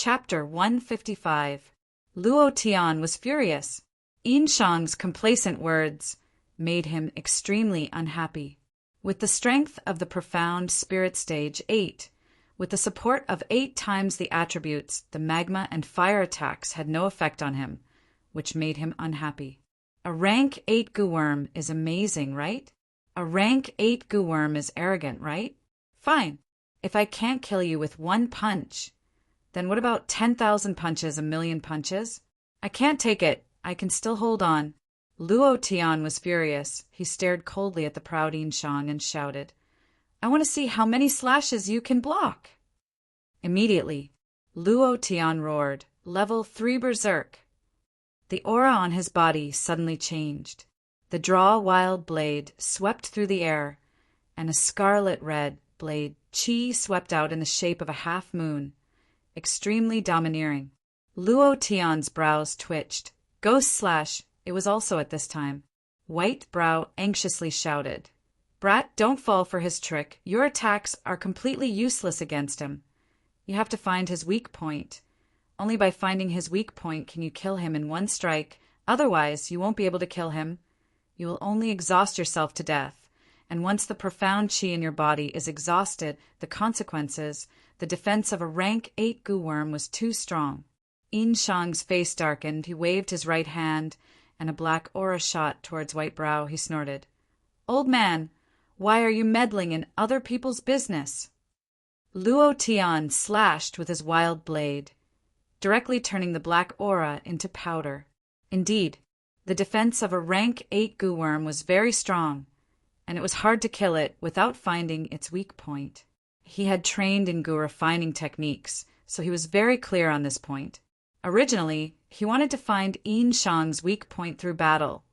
Chapter 155. Luo Tian was furious. Yin Shang's complacent words made him extremely unhappy. With the strength of the profound spirit stage 8, with the support of 8 times the attributes, the magma and fire attacks had no effect on him, which made him unhappy. A rank 8 goo worm is amazing, right? A rank 8 goo worm is arrogant, right? Fine. If I can't kill you with 1 punch, then what about 10,000 punches, 1,000,000 punches? I can't take it. I can still hold on. Luo Tian was furious. He stared coldly at the proud Yin Shang and shouted, I want to see how many slashes you can block. Immediately, Luo Tian roared, Level 3 Berserk. The aura on his body suddenly changed. The draw wild blade swept through the air, and a scarlet red blade chi swept out in the shape of a half moon, extremely domineering. Luo Tian's brows twitched. Ghost slash, it was also at this time. White Brow anxiously shouted, Brat, don't fall for his trick. Your attacks are completely useless against him. You have to find his weak point. Only by finding his weak point can you kill him in 1 strike. Otherwise, you won't be able to kill him. You will only exhaust yourself to death. And once the profound chi in your body is exhausted, the consequences, the defense of a rank 8 goo worm was too strong. Yin Shang's face darkened. He waved his right hand, and a black aura shot towards White Brow. He snorted, Old man, why are you meddling in other people's business? Luo Tian slashed with his wild blade, directly turning the black aura into powder. Indeed, the defense of a rank 8 goo worm was very strong, and it was hard to kill it without finding its weak point. He had trained in goo refining techniques, so he was very clear on this point. Originally, he wanted to find Yin Shang's weak point through battle,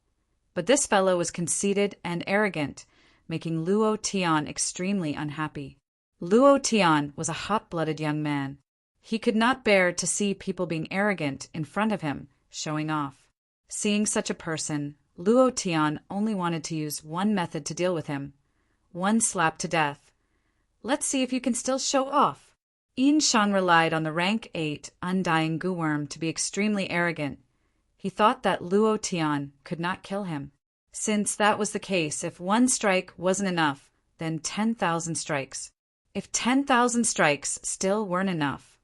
but this fellow was conceited and arrogant, making Luo Tian extremely unhappy. Luo Tian was a hot-blooded young man. He could not bear to see people being arrogant in front of him, showing off. Seeing such a person, Luo Tian only wanted to use 1 method to deal with him. 1 slap to death. Let's see if you can still show off. Yin Shang relied on the rank 8 undying goo worm to be extremely arrogant. He thought that Luo Tian could not kill him. Since that was the case, if 1 strike wasn't enough, then 10,000 strikes. If 10,000 strikes still weren't enough,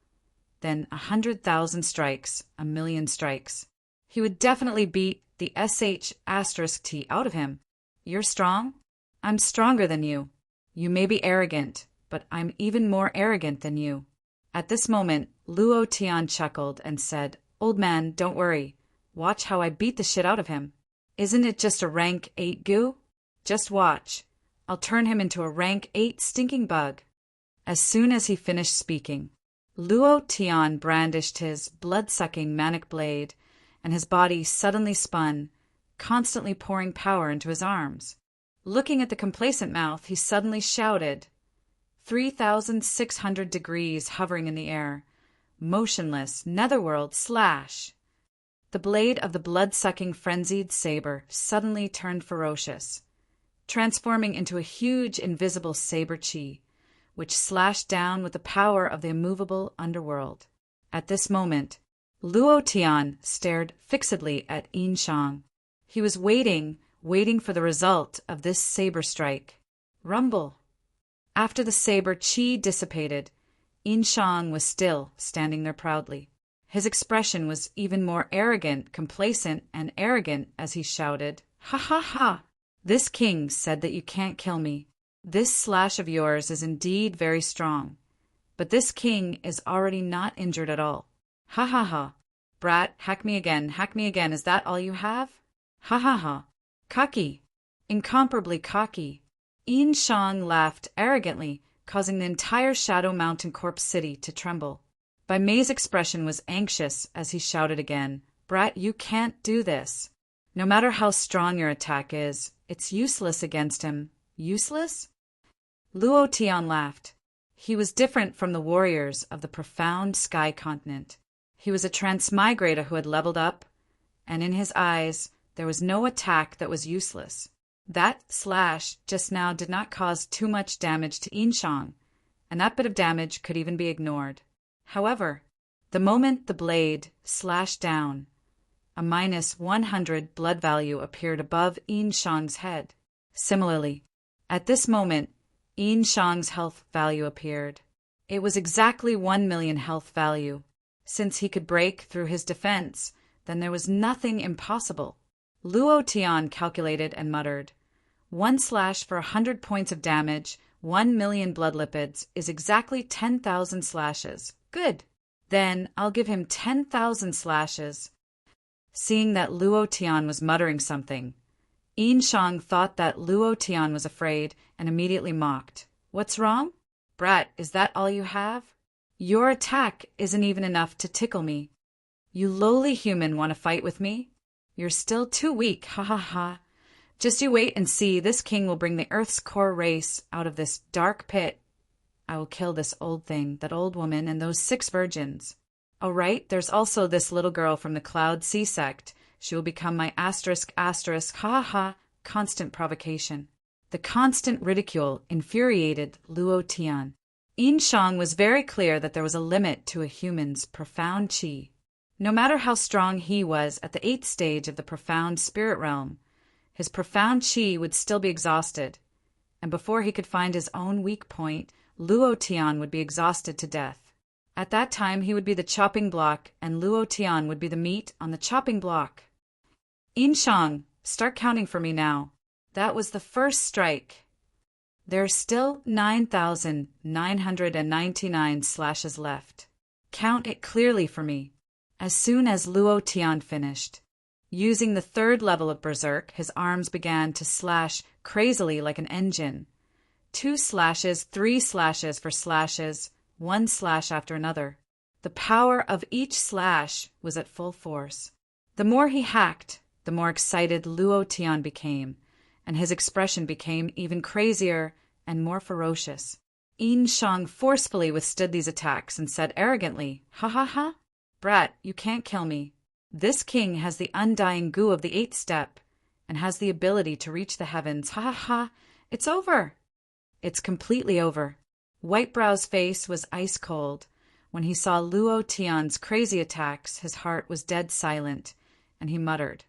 then 100,000 strikes, 1,000,000 strikes. He would definitely beat the sh*t out of him. You're strong? I'm stronger than you. You may be arrogant, but I'm even more arrogant than you. At this moment, Luo Tian chuckled and said, Old man, don't worry. Watch how I beat the shit out of him. Isn't it just a rank 8 goo? Just watch. I'll turn him into a rank 8 stinking bug. As soon as he finished speaking, Luo Tian brandished his blood-sucking manic blade, and his body suddenly spun, constantly pouring power into his arms. Looking at the complacent mouth, he suddenly shouted, 3,600 degrees hovering in the air, motionless, netherworld slash. The blade of the blood-sucking frenzied saber suddenly turned ferocious, transforming into a huge invisible saber chi, which slashed down with the power of the immovable underworld. At this moment, Luo Tian stared fixedly at Yin Shang. He was waiting for the result of this saber strike. Rumble. After the saber chi dissipated, Yin Shang was still standing there proudly. His expression was even more arrogant, complacent, and arrogant as he shouted, Ha ha ha! This king said that you can't kill me. This slash of yours is indeed very strong, but this king is already not injured at all. Ha ha ha! Brat, hack me again, is that all you have? Ha ha ha! Cocky! Incomparably cocky! Yin Shang laughed arrogantly, causing the entire Shadow Mountain Corpse City to tremble. Bai Mei's expression was anxious as he shouted again, Brat, you can't do this. No matter how strong your attack is, it's useless against him. Useless? Luo Tian laughed. He was different from the warriors of the profound sky continent. He was a transmigrator who had leveled up, and in his eyes there was no attack that was useless. That slash just now did not cause too much damage to Yin Shang, and that bit of damage could even be ignored. However, The moment the blade slashed down, a -100 blood value appeared above Yin Shang's head. Similarly, at this moment, Yin Shang's health value appeared. It was exactly 1 million health value. Since he could break through his defense, then there was nothing impossible. Luo Tian calculated and muttered, "One slash for 100 points of damage, 1 million blood lipids, is exactly 10,000 slashes. Good. Then I'll give him 10,000 slashes." Seeing that Luo Tian was muttering something, Yin Shang thought that Luo Tian was afraid and immediately mocked. "What's wrong? Brat, is that all you have? Your attack isn't even enough to tickle me. You lowly human want to fight with me? You're still too weak, ha ha ha. Just you wait and see, this king will bring the Earth's core race out of this dark pit. I will kill this old thing, that old woman, and those 6 virgins. Oh right, there's also this little girl from the Cloud Sea sect. She will become my asterisk, ha ha ha, constant provocation." The constant ridicule infuriated Luo Tian. Yin Shang was very clear that there was a limit to a human's profound qi. No matter how strong he was at the 8th stage of the profound spirit realm, his profound qi would still be exhausted, and before he could find his own weak point, Luo Tian would be exhausted to death. At that time he would be the chopping block, and Luo Tian would be the meat on the chopping block. "Yin Shang, start counting for me now." That was the first strike. There are still 9,999 slashes left. Count it clearly for me. As soon as Luo Tian finished, using the 3rd level of Berserk, his arms began to slash crazily like an engine. 2 slashes, 3 slashes for slashes, 1 slash after another. The power of each slash was at full force. The more he hacked, the more excited Luo Tian became, and his expression became even crazier and more ferocious. Yin Shang forcefully withstood these attacks and said arrogantly, "Ha ha ha! Brat, you can't kill me. This king has the undying goo of the 8th step, and has the ability to reach the heavens. Ha ha ha! It's over! It's completely over." Whitebrow's face was ice cold. When he saw Luo Tian's crazy attacks, his heart was dead silent, and he muttered,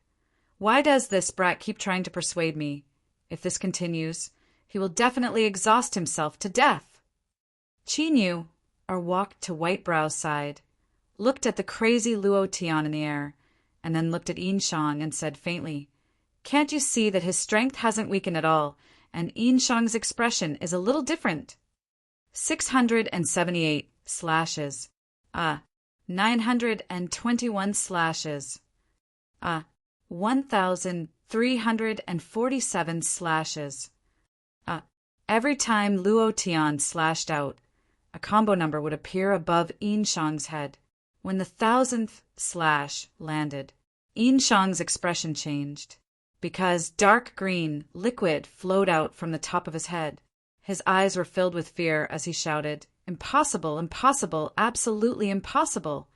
"Why does this brat keep trying to persuade me? If this continues, he will definitely exhaust himself to death." Qinyu, walked to Whitebrow's side, looked at the crazy Luo Tian in the air, and then looked at Yin Shang and said faintly, "Can't you see that his strength hasn't weakened at all, and Yin Shang's expression is a little different?" 678 slashes. 921 slashes. 1,347 slashes. Every time Luo Tian slashed out, a combo number would appear above Yin Shang's head. When the 1,000th slash landed, Yin Shang's expression changed, because dark green liquid flowed out from the top of his head. His eyes were filled with fear as he shouted, "Impossible, impossible, absolutely impossible."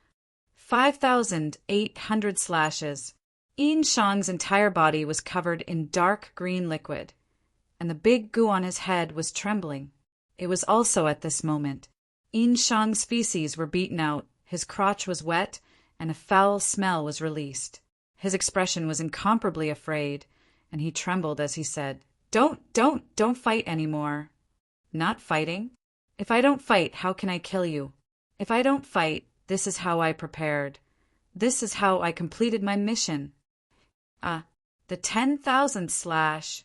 5,800 slashes. Yin Shang's entire body was covered in dark green liquid, and the big goo on his head was trembling. It was also at this moment Yin Shang's feces were beaten out, his crotch was wet, and a foul smell was released. His expression was incomparably afraid, and he trembled as he said, Don't fight anymore." "Not fighting? If I don't fight, how can I kill you? If I don't fight, this is how I prepared. This is how I completed my mission." The 10,000th slash.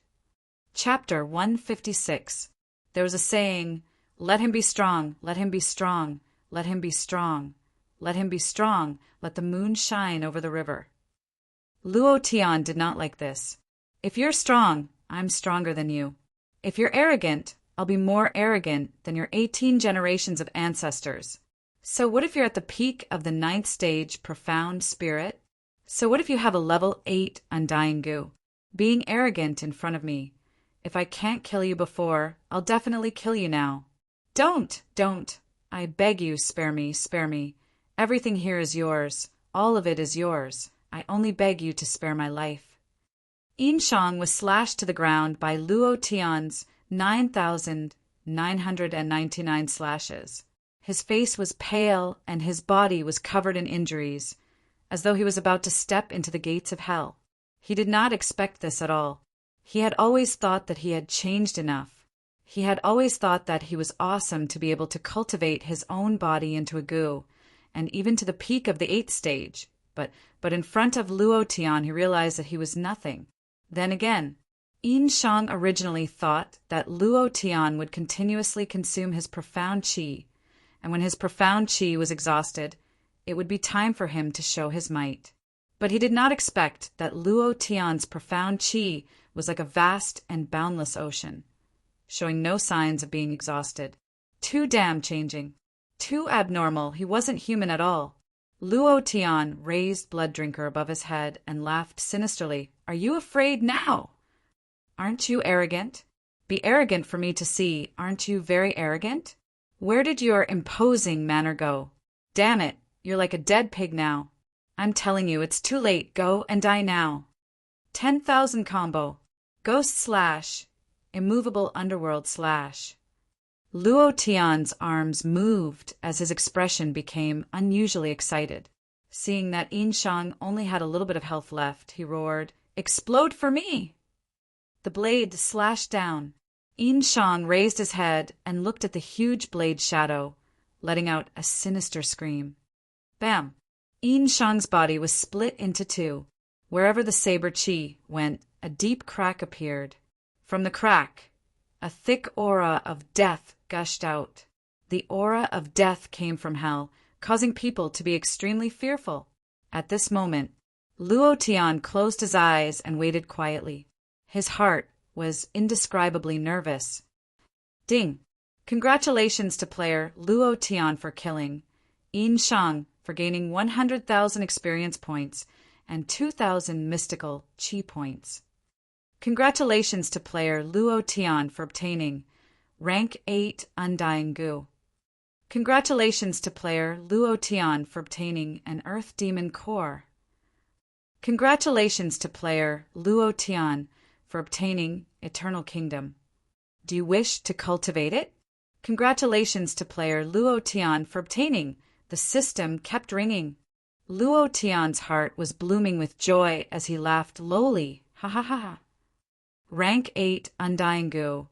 Chapter 156. There was a saying, "Let him be strong, let him be strong, let him be strong, let him be strong, let the moon shine over the river." Luo Tian did not like this. "If you're strong, I'm stronger than you. If you're arrogant, I'll be more arrogant than your 18 generations of ancestors. So what if you're at the peak of the 9th stage profound spirit? So what if you have a level 8 undying goo? Being arrogant in front of me. If I can't kill you before, I'll definitely kill you now. Don't. I beg you, spare me, spare me. Everything here is yours. All of it is yours. I only beg you to spare my life." Yin Shang was slashed to the ground by Luo Tian's 9,999 slashes. His face was pale and his body was covered in injuries, as though he was about to step into the gates of hell. He did not expect this at all. He had always thought that he had changed enough. He had always thought that he was awesome to be able to cultivate his own body into a goo, and even to the peak of the 8th stage. But in front of Luo Tian he realized that he was nothing. Then again, Yin Shang originally thought that Luo Tian would continuously consume his profound qi, and when his profound qi was exhausted, it would be time for him to show his might. But he did not expect that Luo Tian's profound qi was like a vast and boundless ocean, showing no signs of being exhausted. Too damn changing. Too abnormal. He wasn't human at all. Luo Tian raised Blood Drinker above his head and laughed sinisterly. Are you afraid now? Aren't you arrogant? Be arrogant for me to see. Aren't you very arrogant? Where did your imposing manner go? Damn it, you're like a dead pig now. I'm telling you, it's too late. Go and die now. 10,000 combo. Ghost slash. Immovable underworld slash. Luo Tian's arms moved as his expression became unusually excited. Seeing that Yin Shang only had a little bit of health left, he roared, "Explode for me!" The blade slashed down. Yin Shang raised his head and looked at the huge blade shadow, letting out a sinister scream. Bam! Yin Shang's body was split into two. Wherever the saber qi went, a deep crack appeared. From the crack, a thick aura of death gushed out. The aura of death came from hell, causing people to be extremely fearful. At this moment, Luo Tian closed his eyes and waited quietly. His heart was indescribably nervous. Ding! Congratulations to player Luo Tian for killing, Yin Shang for gaining 100,000 experience points and 2,000 mystical chi points. Congratulations to player Luo Tian for obtaining Rank 8 Undying Goo. Congratulations to player Luo Tian for obtaining an Earth Demon Core. Congratulations to player Luo Tian for obtaining Eternal Kingdom. Do you wish to cultivate it? Congratulations to player Luo Tian for obtaining The System Kept Ringing. Luo Tian's heart was blooming with joy as he laughed lowly. Ha ha ha ha. Rank 8 Undying Goo,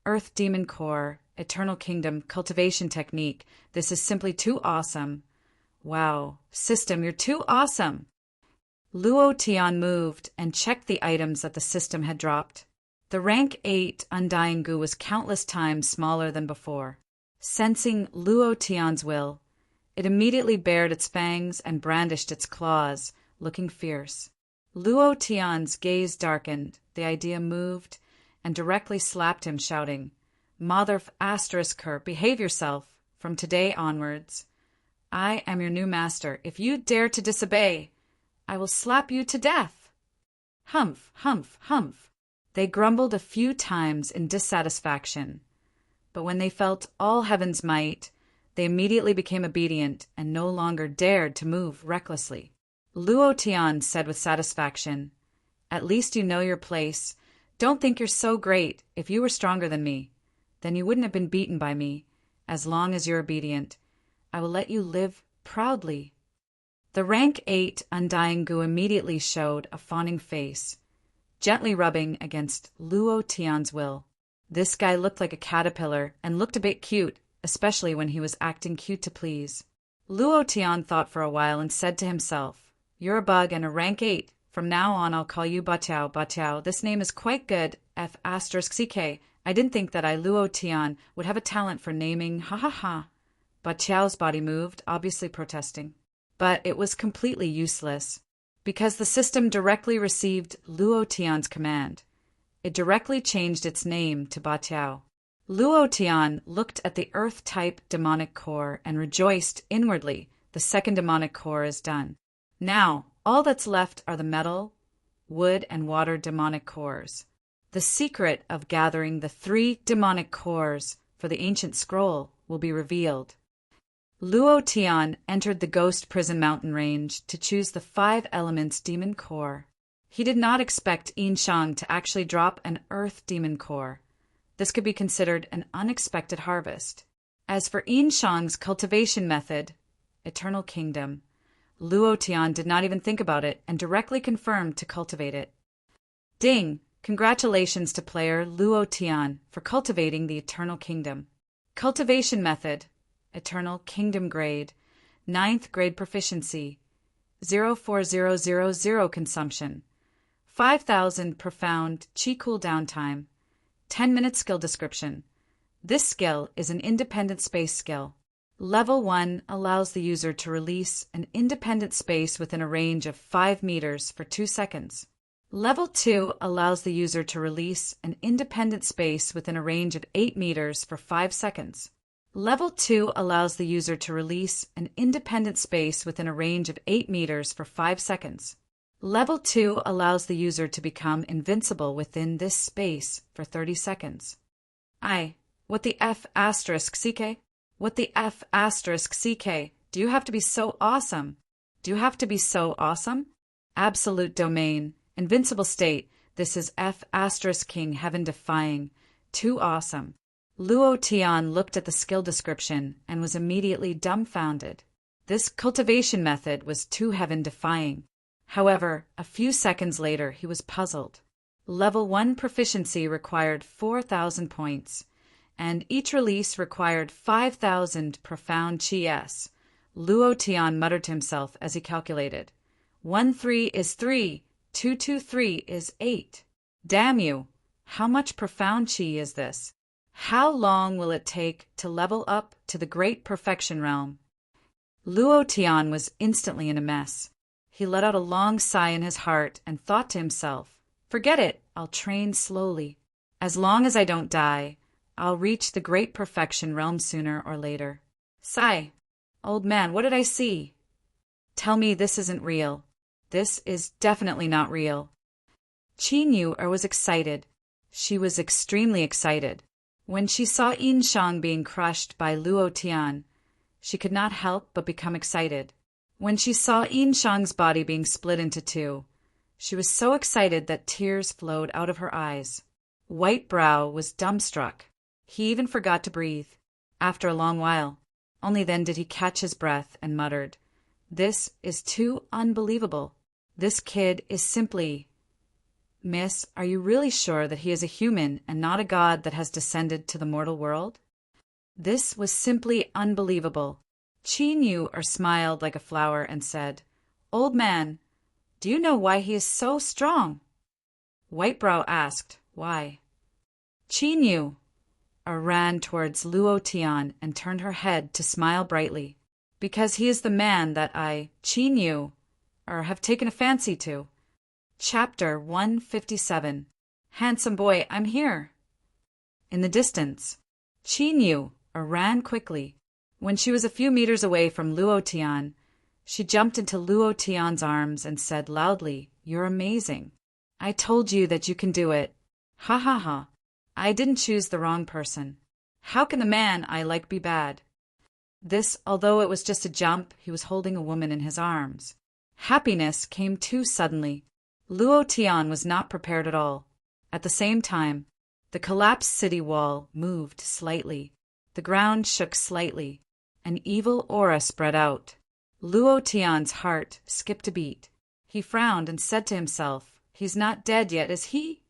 Earth Demon Core, Eternal Kingdom Cultivation Technique. This is simply too awesome. Wow, system, you're too awesome. Luo Tian moved and checked the items that the system had dropped. The rank 8 Undying Goo was countless times smaller than before. Sensing Luo Tian's will, it immediately bared its fangs and brandished its claws, looking fierce. Luo Tian's gaze darkened, the idea moved, and directly slapped him, shouting, "Mother asterisker, behave yourself. From today onwards, I am your new master. If you dare to disobey, I will slap you to death." Humph, humph, humph. They grumbled a few times in dissatisfaction, but when they felt all heaven's might, they immediately became obedient and no longer dared to move recklessly. Luo Tian said with satisfaction, "At least you know your place. Don't think you're so great. If you were stronger than me, then you wouldn't have been beaten by me. As long as you're obedient, I will let you live proudly." The rank 8 Undying Goo immediately showed a fawning face, gently rubbing against Luo Tian's will. This guy looked like a caterpillar and looked a bit cute, especially when he was acting cute to please. Luo Tian thought for a while and said to himself, "You're a bug and a rank 8. From now on I'll call you Batiao. Batiao, this name is quite good. F asterisk CK. I didn't think that I, Luo Tian, would have a talent for naming. Ha ha ha." Batiao's body moved, obviously protesting. But it was completely useless, because the system directly received Luo Tian's command. It directly changed its name to Batiao. Luo Tian looked at the Earth-type demonic core and rejoiced inwardly. The second demonic core is done. Now, all that's left are the metal, wood, and water demonic cores. The secret of gathering the 3 demonic cores for the ancient scroll will be revealed. Luo Tian entered the Ghost Prison Mountain Range to choose the 5 elements demon core. He did not expect Yin Shang to actually drop an Earth demon core. This could be considered an unexpected harvest. As for Yinshang's cultivation method, Eternal Kingdom, Luo Tian did not even think about it and directly confirmed to cultivate it. Ding! Congratulations to player Luo Tian for cultivating the Eternal Kingdom. Cultivation method, Eternal Kingdom grade, 9th grade proficiency, 04000 consumption, 5000 profound chi cooldown time, 10-minute skill description. This skill is an independent space skill. Level 1 allows the user to release an independent space within a range of 5 meters for 2 seconds. Level 2 allows the user to release an independent space within a range of 8 meters for 5 seconds. Level 2 allows the user to release an independent space within a range of 8 meters for 5 seconds. Level 2 allows the user to become invincible within this space for 30 seconds. What the F asterisk CK? What the F asterisk CK? Do you have to be so awesome? Do you have to be so awesome? Absolute domain. Invincible state. This is F asterisk King Heaven defying. Too awesome. Luo Tian looked at the skill description and was immediately dumbfounded. This cultivation method was too heaven defying. However, a few seconds later he was puzzled. Level 1 proficiency required 4,000 points, and each release required 5,000 profound chi-s. Luo Tian muttered to himself as he calculated. 1-3 is 3, 2-2-3 is 8. Damn you! How much profound chi is this? How long will it take to level up to the Great Perfection Realm? Luo Tian was instantly in a mess. He let out a long sigh in his heart and thought to himself, forget it, I'll train slowly. As long as I don't die, I'll reach the Great Perfection Realm sooner or later. Sigh. Old man, what did I see? Tell me this isn't real. This is definitely not real. Qin Yu was excited. She was extremely excited. When she saw Yinshang being crushed by Luo Tian, she could not help but become excited. When she saw Yinshang's body being split into two, she was so excited that tears flowed out of her eyes. White Brow was dumbstruck. He even forgot to breathe. After a long while, only then did he catch his breath and muttered, "This is too unbelievable. This kid is simply... Miss, are you really sure that he is a human and not a god that has descended to the mortal world?" This was simply unbelievable. Qin Yu smiled like a flower and said, "Old man, do you know why he is so strong?" White Brow asked, "Why?" Qin Yu ran towards Luo Tian and turned her head to smile brightly. "Because he is the man that I, Qin Yu, have taken a fancy to." Chapter 157. Handsome boy, I'm here. In the distance, Qin Yu ran quickly. When she was a few meters away from Luo Tian, she jumped into Luo Tian's arms and said loudly, "You're amazing. I told you that you can do it. Ha ha ha. I didn't choose the wrong person. How can the man I like be bad?" This, although it was just a jump, he was holding a woman in his arms. Happiness came too suddenly. Luo Tian was not prepared at all. At the same time, the collapsed city wall moved slightly. The ground shook slightly. An evil aura spread out. Luo Tian's heart skipped a beat. He frowned and said to himself, "He's not dead yet, is he?"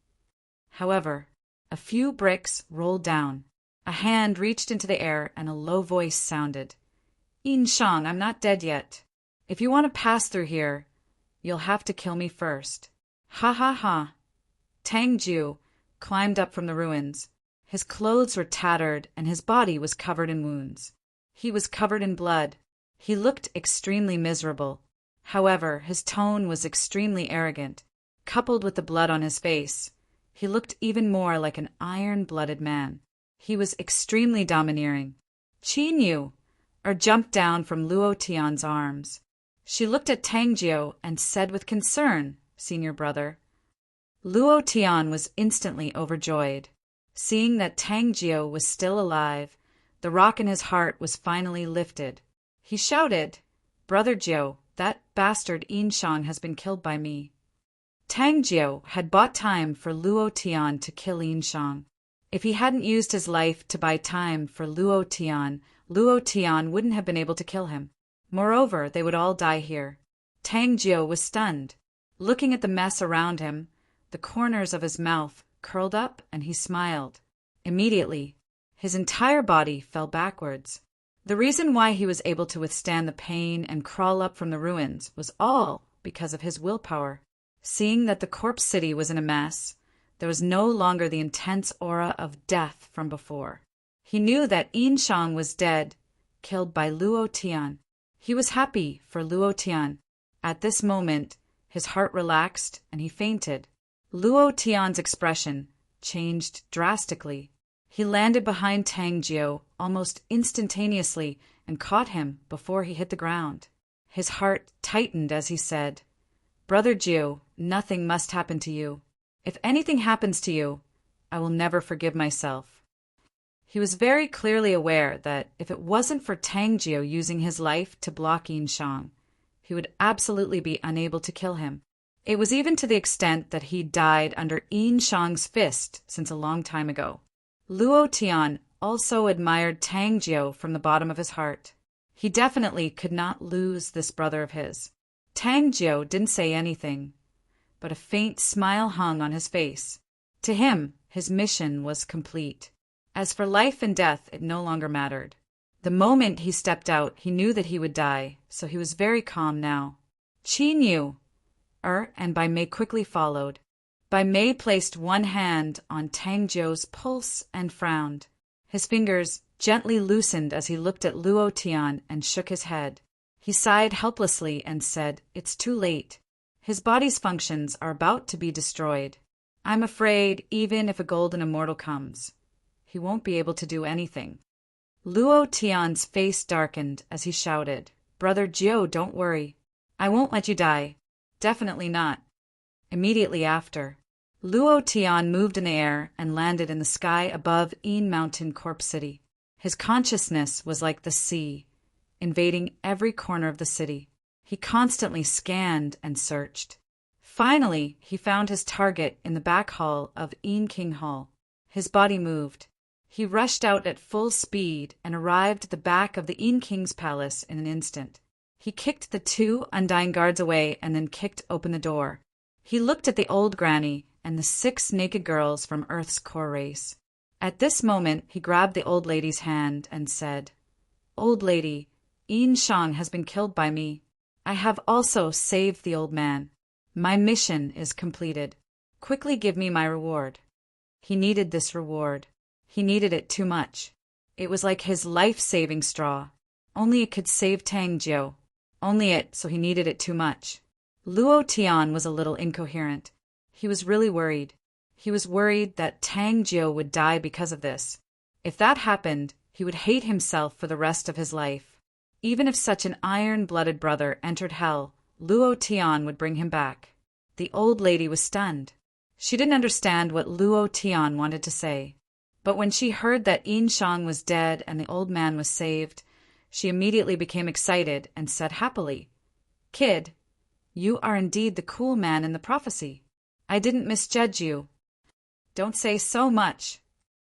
However, a few bricks rolled down. A hand reached into the air and a low voice sounded. "Yinshang, I'm not dead yet. If you want to pass through here, you'll have to kill me first." Ha ha ha. Tang Jiu climbed up from the ruins. His clothes were tattered and his body was covered in wounds. He was covered in blood. He looked extremely miserable. However, his tone was extremely arrogant. Coupled with the blood on his face, he looked even more like an iron-blooded man. He was extremely domineering. Qin Yu jumped down from Luo Tian's arms. She looked at Tang Jiu and said with concern, "Senior brother." Luo Tian was instantly overjoyed. Seeing that Tang Jiu was still alive, the rock in his heart was finally lifted. He shouted, "Brother Jiu, that bastard Yinshang has been killed by me." Tang Jiu had bought time for Luo Tian to kill Yinshang. If he hadn't used his life to buy time for Luo Tian wouldn't have been able to kill him. Moreover, they would all die here. Tang Jiu was stunned. Looking at the mess around him, the corners of his mouth curled up and he smiled. Immediately, his entire body fell backwards. The reason why he was able to withstand the pain and crawl up from the ruins was all because of his willpower. Seeing that the corpse city was in a mess, there was no longer the intense aura of death from before. He knew that Yin Shang was dead, killed by Luo Tian. He was happy for Luo Tian. At this moment, his heart relaxed and he fainted. Luo Tian's expression changed drastically. He landed behind Tang Jiu almost instantaneously and caught him before he hit the ground. His heart tightened as he said, "Brother Jiu, nothing must happen to you. If anything happens to you, I will never forgive myself." He was very clearly aware that if it wasn't for Tang Jiu using his life to block Yin Shang, he would absolutely be unable to kill him. It was even to the extent that he died under Yin Shang's fist since a long time ago. Luo Tian also admired Tang Jiu from the bottom of his heart. He definitely could not lose this brother of his. Tang Jiu didn't say anything, but a faint smile hung on his face. To him, his mission was complete. As for life and death, it no longer mattered. The moment he stepped out, he knew that he would die, so he was very calm now. Qi knew, and Bai Mei quickly followed. Bai Mei placed one hand on Tang Jiu's pulse and frowned. His fingers gently loosened as he looked at Luo Tian and shook his head. He sighed helplessly and said, "It's too late. His body's functions are about to be destroyed. I'm afraid even if a golden immortal comes, he won't be able to do anything." Luo Tian's face darkened as he shouted, "Brother Jiu, don't worry. I won't let you die. Definitely not." Immediately after, Luo Tian moved in the air and landed in the sky above Yin Mountain Corpse City. His consciousness was like the sea, invading every corner of the city. He constantly scanned and searched. Finally, he found his target in the back hall of Yin King Hall. His body moved. He rushed out at full speed and arrived at the back of the Yin King's palace in an instant. He kicked the 2 undying guards away and then kicked open the door. He looked at the old granny and the 6 naked girls from Earth's core race. At this moment, he grabbed the old lady's hand and said, "Old lady, Yin Shang has been killed by me. I have also saved the old man. My mission is completed. Quickly give me my reward." He needed this reward. He needed it too much. It was like his life-saving straw. Only it could save Tang Jiu. Only it, so he needed it too much. Luo Tian was a little incoherent. He was really worried. He was worried that Tang Jiu would die because of this. If that happened, he would hate himself for the rest of his life. Even if such an iron-blooded brother entered hell, Luo Tian would bring him back. The old lady was stunned. She didn't understand what Luo Tian wanted to say. But when she heard that Yin Shang was dead and the old man was saved, she immediately became excited and said happily, "Kid, you are indeed the cool man in the prophecy. I didn't misjudge you." "Don't say so much.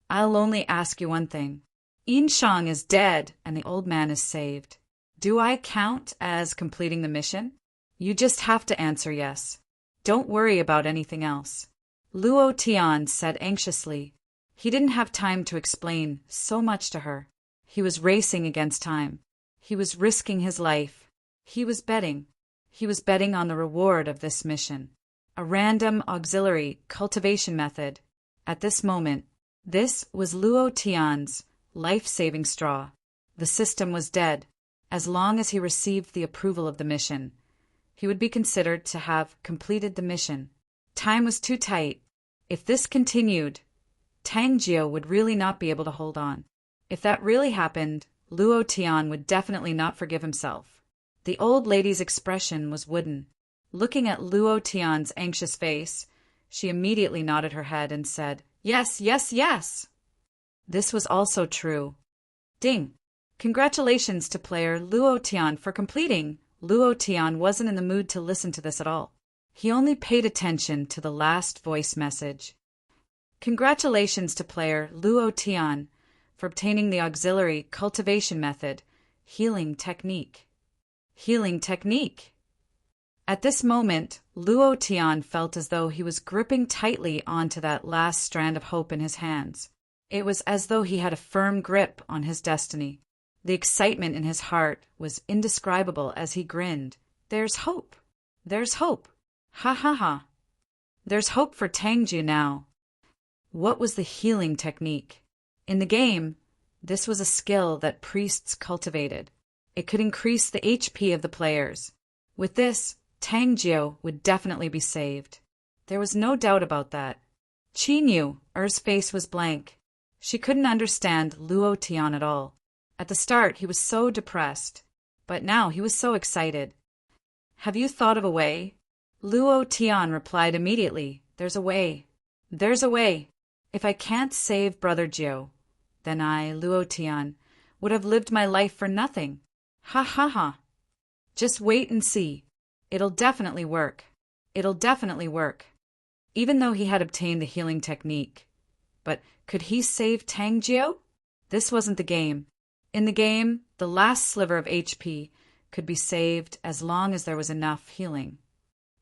I'll only ask you one thing. Yin Shang is dead and the old man is saved. Do I count as completing the mission? You just have to answer yes. Don't worry about anything else." Luo Tian said anxiously. He didn't have time to explain so much to her. He was racing against time. He was risking his life. He was betting. He was betting on the reward of this mission. A random auxiliary cultivation method. At this moment, this was Luo Tian's life-saving straw. The system was dead. As long as he received the approval of the mission, he would be considered to have completed the mission. Time was too tight. If this continued, Tang Jiu would really not be able to hold on. If that really happened, Luo Tian would definitely not forgive himself. The old lady's expression was wooden. Looking at Luo Tian's anxious face, she immediately nodded her head and said, "Yes, yes, yes." This was also true. Ding! Congratulations to player Luo Tian for completing. Luo Tian wasn't in the mood to listen to this at all. He only paid attention to the last voice message. Congratulations to player Luo Tian for obtaining the auxiliary cultivation method, Healing Technique. Healing Technique. At this moment, Luo Tian felt as though he was gripping tightly onto that last strand of hope in his hands. It was as though he had a firm grip on his destiny. The excitement in his heart was indescribable as he grinned. There's hope. There's hope. Ha ha ha. There's hope for Tangju now. What was the healing technique? In the game, this was a skill that priests cultivated. It could increase the HP of the players. With this, Tangjiu would definitely be saved. There was no doubt about that. Er's face was blank. She couldn't understand Luo Tian at all. At the start, he was so depressed, but now he was so excited. Have you thought of a way? Luo Tian replied immediately, There's a way. There's a way. If I can't save Brother Jiu, then I, Luo Tian, would have lived my life for nothing. Ha ha ha. Just wait and see. It'll definitely work. It'll definitely work. Even though he had obtained the healing technique. But could he save Tangjiu? This wasn't the game. In the game, the last sliver of HP could be saved as long as there was enough healing.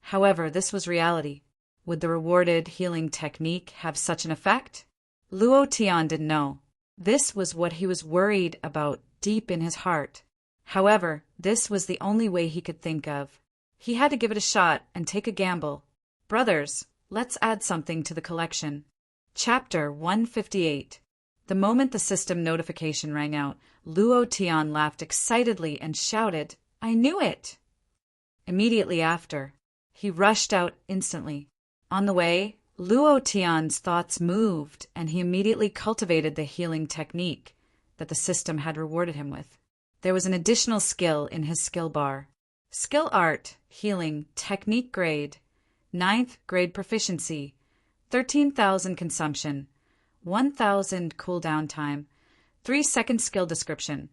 However, this was reality. Would the rewarded healing technique have such an effect? Luo Tian didn't know. This was what he was worried about deep in his heart. However, this was the only way he could think of. He had to give it a shot and take a gamble. Brothers, let's add something to the collection. Chapter 158. The moment the system notification rang out, Luo Tian laughed excitedly and shouted, I knew it! Immediately after, he rushed out instantly. On the way, Luo Tian's thoughts moved, and he immediately cultivated the healing technique that the system had rewarded him with. There was an additional skill in his skill bar. Skill Art, Healing, Technique Grade, 9th Grade Proficiency, 13,000 Consumption, 1,000 Cooldown Time, 3-second Skill Description.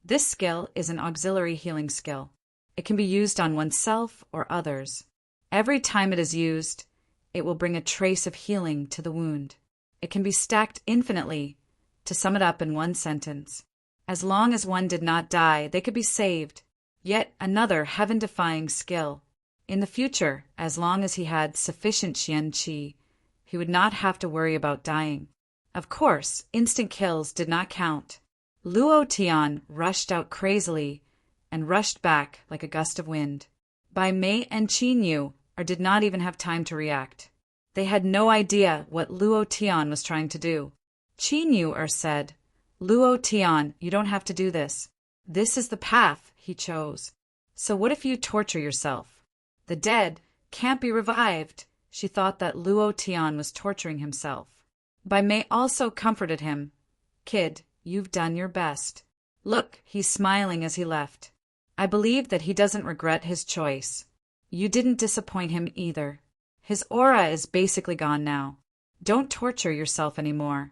This skill is an auxiliary healing skill. It can be used on oneself or others. Every time it is used, it will bring a trace of healing to the wound. It can be stacked infinitely. To sum it up in one sentence, as long as one did not die, they could be saved. Yet another heaven-defying skill. In the future, as long as he had sufficient Xian Qi, he would not have to worry about dying. Of course, instant kills did not count. Luo Tian rushed out crazily and rushed back like a gust of wind. Bai Mei and Qin Yu did not even have time to react. They had no idea what Luo Tian was trying to do. Qin Yu said, Luo Tian, you don't have to do this. This is the path he chose. So what if you torture yourself? The dead can't be revived. She thought that Luo Tian was torturing himself. Bai Mei also comforted him. Kid, you've done your best. Look, he's smiling as he left. I believe that he doesn't regret his choice. You didn't disappoint him either. His aura is basically gone now. Don't torture yourself anymore.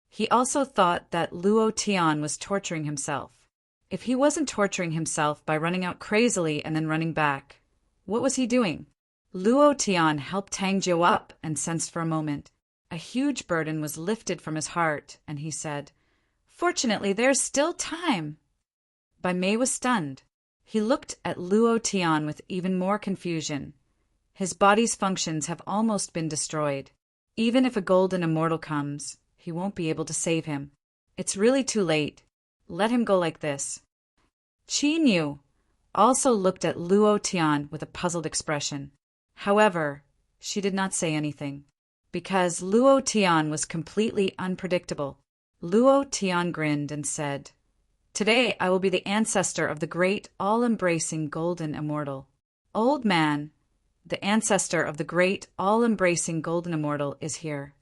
He also thought that Luo Tian was torturing himself. If he wasn't torturing himself by running out crazily and then running back, what was he doing? Luo Tian helped Tangjiu up and sensed for a moment. A huge burden was lifted from his heart, and he said, Fortunately, there's still time. Bai Mei was stunned. He looked at Luo Tian with even more confusion. His body's functions have almost been destroyed. Even if a golden immortal comes, he won't be able to save him. It's really too late. Let him go like this. Qin Yu also looked at Luo Tian with a puzzled expression. However, she did not say anything. Because Luo Tian was completely unpredictable, Luo Tian grinned and said, Today I will be the ancestor of the great, all-embracing golden immortal. Old man, the ancestor of the great, all-embracing golden immortal is here.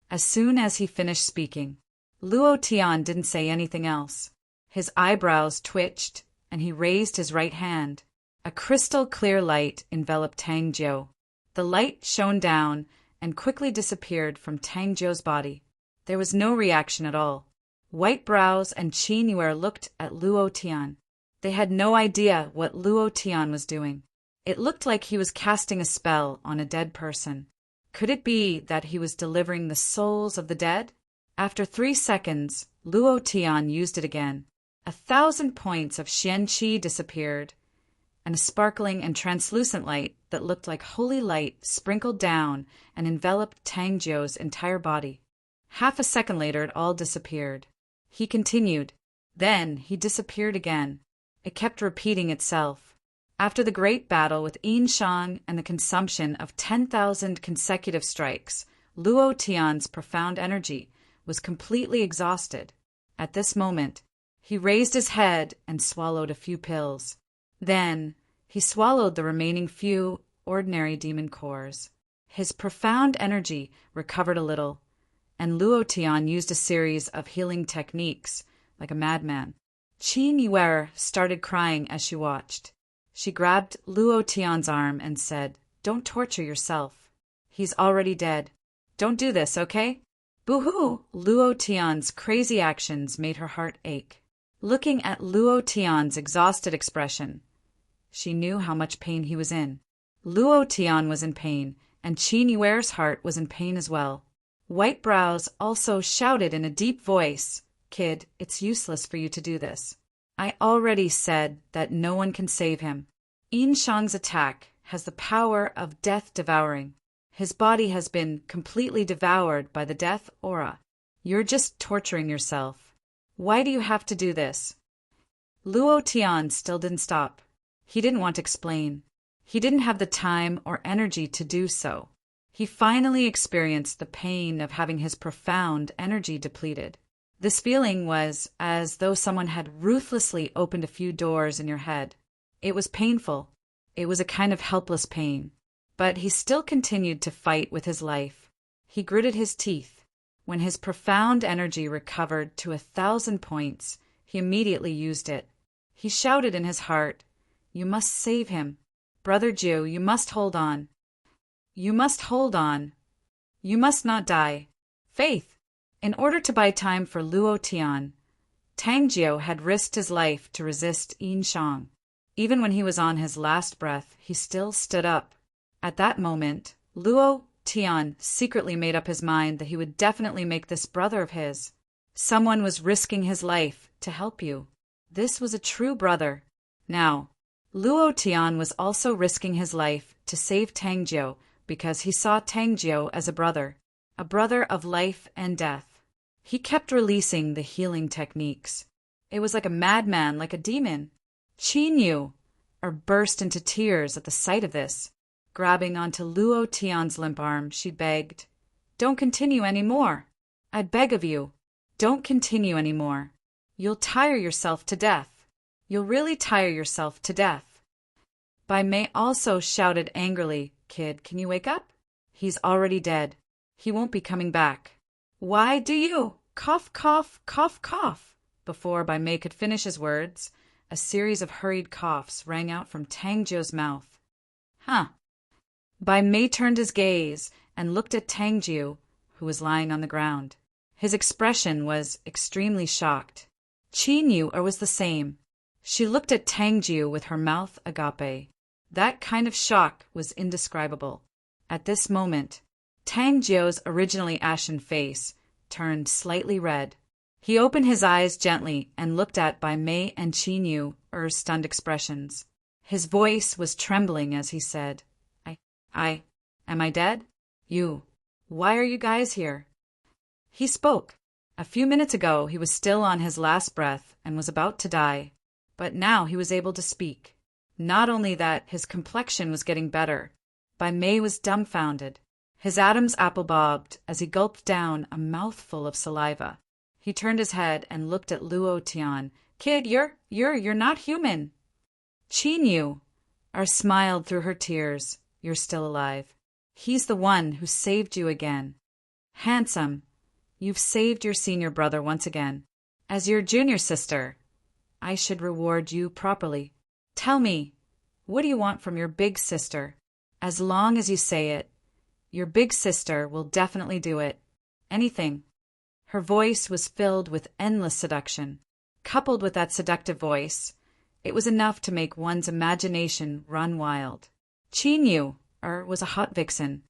As soon as he finished speaking, Luo Tian didn't say anything else. His eyebrows twitched, and he raised his right hand. A crystal-clear light enveloped Tangjiu. The light shone down and quickly disappeared from Tangjiu's body. There was no reaction at all. White Brows and Qin Yu looked at Luo Tian. They had no idea what Luo Tian was doing. It looked like he was casting a spell on a dead person. Could it be that he was delivering the souls of the dead? After 3 seconds, Luo Tian used it again. 1,000 points of Xian Qi disappeared, and a sparkling and translucent light that looked like holy light sprinkled down and enveloped Tang Jiu's entire body. Half a second later, it all disappeared. He continued. Then he disappeared again. It kept repeating itself. After the great battle with Yin Shang and the consumption of 10,000 consecutive strikes, Luo Tian's profound energy was completely exhausted. At this moment, he raised his head and swallowed a few pills. Then, he swallowed the remaining few ordinary demon cores. His profound energy recovered a little, and Luo Tian used a series of healing techniques like a madman. Qin Yuer started crying as she watched. She grabbed Luo Tian's arm and said, "Don't torture yourself. He's already dead. Don't do this, okay?" Boo-hoo! Luo Tian's crazy actions made her heart ache. Looking at Luo Tian's exhausted expression, she knew how much pain he was in. Luo Tian was in pain, and Qin Yuer's heart was in pain as well. White Brows also shouted in a deep voice, "Kid, it's useless for you to do this. I already said that no one can save him. Yin Shang's attack has the power of death devouring. His body has been completely devoured by the death aura. You're just torturing yourself. Why do you have to do this?" Luo Tian still didn't stop. He didn't want to explain. He didn't have the time or energy to do so. He finally experienced the pain of having his profound energy depleted. This feeling was as though someone had ruthlessly opened a few doors in your head. It was painful. It was a kind of helpless pain. But he still continued to fight with his life. He gritted his teeth. When his profound energy recovered to 1,000 points, he immediately used it. He shouted in his heart, "You must save him. Brother Jiu, you must hold on. You must hold on. You must not die. Faith!" In order to buy time for Luo Tian, Tang Jiu had risked his life to resist Yin Shang. Even when he was on his last breath, he still stood up. At that moment, Luo Tian secretly made up his mind that he would definitely make this brother of his. Someone was risking his life to help you. This was a true brother. Now, Luo Tian was also risking his life to save Tang Jiu because he saw Tang Jiu as a brother of life and death. He kept releasing the healing techniques. It was like a madman, like a demon. Qin Yu burst into tears at the sight of this. Grabbing onto Luo Tian's limp arm, she begged, "Don't continue any more. I beg of you, don't continue any more. You'll tire yourself to death. You'll really tire yourself to death." Bai Mei also shouted angrily, "Kid, can you wake up? He's already dead. He won't be coming back. Why do you cough, cough, cough, cough?" Before Bai Mei could finish his words, a series of hurried coughs rang out from Tang Jiu's mouth. "Huh." Bai Mei turned his gaze and looked at Tang Jiu, who was lying on the ground. His expression was extremely shocked. Qin Yu was the same. She looked at Tang Jiu with her mouth agape. That kind of shock was indescribable. At this moment, Tang Jiu's originally ashen face turned slightly red. He opened his eyes gently and looked at Bai Mei and Qin Yu's stunned expressions. His voice was trembling as he said, Am I dead? Why are you guys here?" He spoke. A few minutes ago, he was still on his last breath and was about to die. But now he was able to speak. Not only that, his complexion was getting better. Bai Mei was dumbfounded. His Adam's apple bobbed as he gulped down a mouthful of saliva. He turned his head and looked at Luo Tian. "Kid, you're not human." Qin Yu smiled through her tears. "You're still alive. He's the one who saved you again. Handsome, you've saved your senior brother once again. As your junior sister, I should reward you properly. Tell me, what do you want from your big sister? As long as you say it, your big sister will definitely do it. Anything." Her voice was filled with endless seduction. Coupled with that seductive voice, it was enough to make one's imagination run wild. Qin Yu was a hot vixen.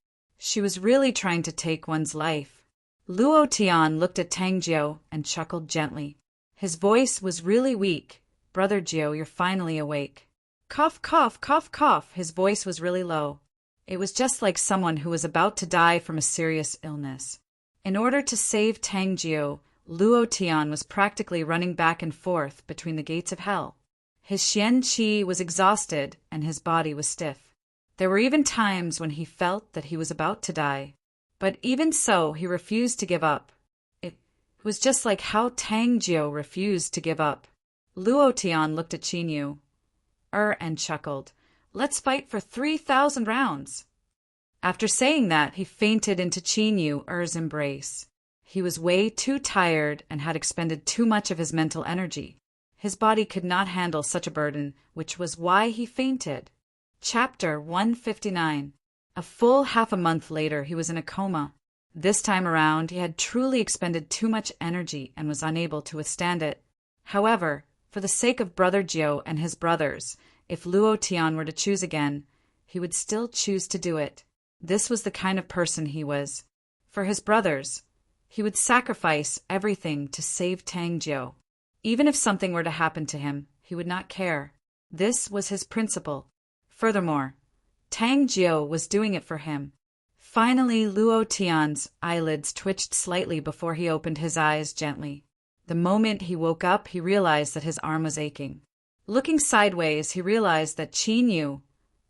She was really trying to take one's life. Luo Tian looked at Tang Jiao and chuckled gently. His voice was really weak. Brother Jiao, you're finally awake. Cough, cough, cough, cough. His voice was really low. It was just like someone who was about to die from a serious illness. In order to save Tang Jiao, Luo Tian was practically running back and forth between the gates of hell. His Xian Qi was exhausted and his body was stiff. There were even times when he felt that he was about to die. But even so, he refused to give up. It was just like how Tang Jiao refused to give up. Luo Tian looked at Qin Yu and chuckled. Let's fight for 3,000 rounds. After saying that, he fainted into Qin Yu's embrace. He was way too tired and had expended too much of his mental energy. His body could not handle such a burden, which was why he fainted. Chapter 159. A full half a month later, he was in a coma. This time around, he had truly expended too much energy and was unable to withstand it. However, for the sake of Brother Jiao and his brothers, if Luo Tian were to choose again, he would still choose to do it. This was the kind of person he was. For his brothers, he would sacrifice everything to save Tang Jiao. Even if something were to happen to him, he would not care. This was his principle. Furthermore, Tang Jiao was doing it for him. Finally, Luo Tian's eyelids twitched slightly before he opened his eyes gently. The moment he woke up, he realized that his arm was aching. Looking sideways, he realized that Qin Yu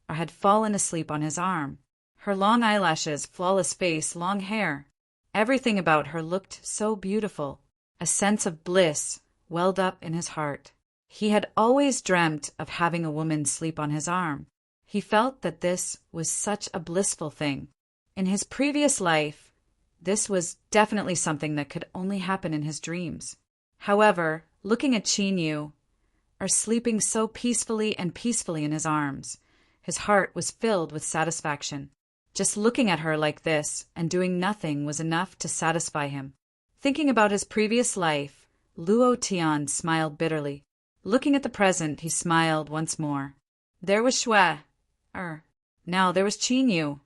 had fallen asleep on his arm. Her long eyelashes, flawless face, long hair. Everything about her looked so beautiful. A sense of bliss welled up in his heart. He had always dreamt of having a woman sleep on his arm. He felt that this was such a blissful thing. In his previous life, this was definitely something that could only happen in his dreams. However, looking at Qin Yu, sleeping so peacefully in his arms, his heart was filled with satisfaction. Just looking at her like this and doing nothing was enough to satisfy him. Thinking about his previous life, Luo Tian smiled bitterly. Looking at the present, he smiled once more. There was Shui. Now there was Qin Yu.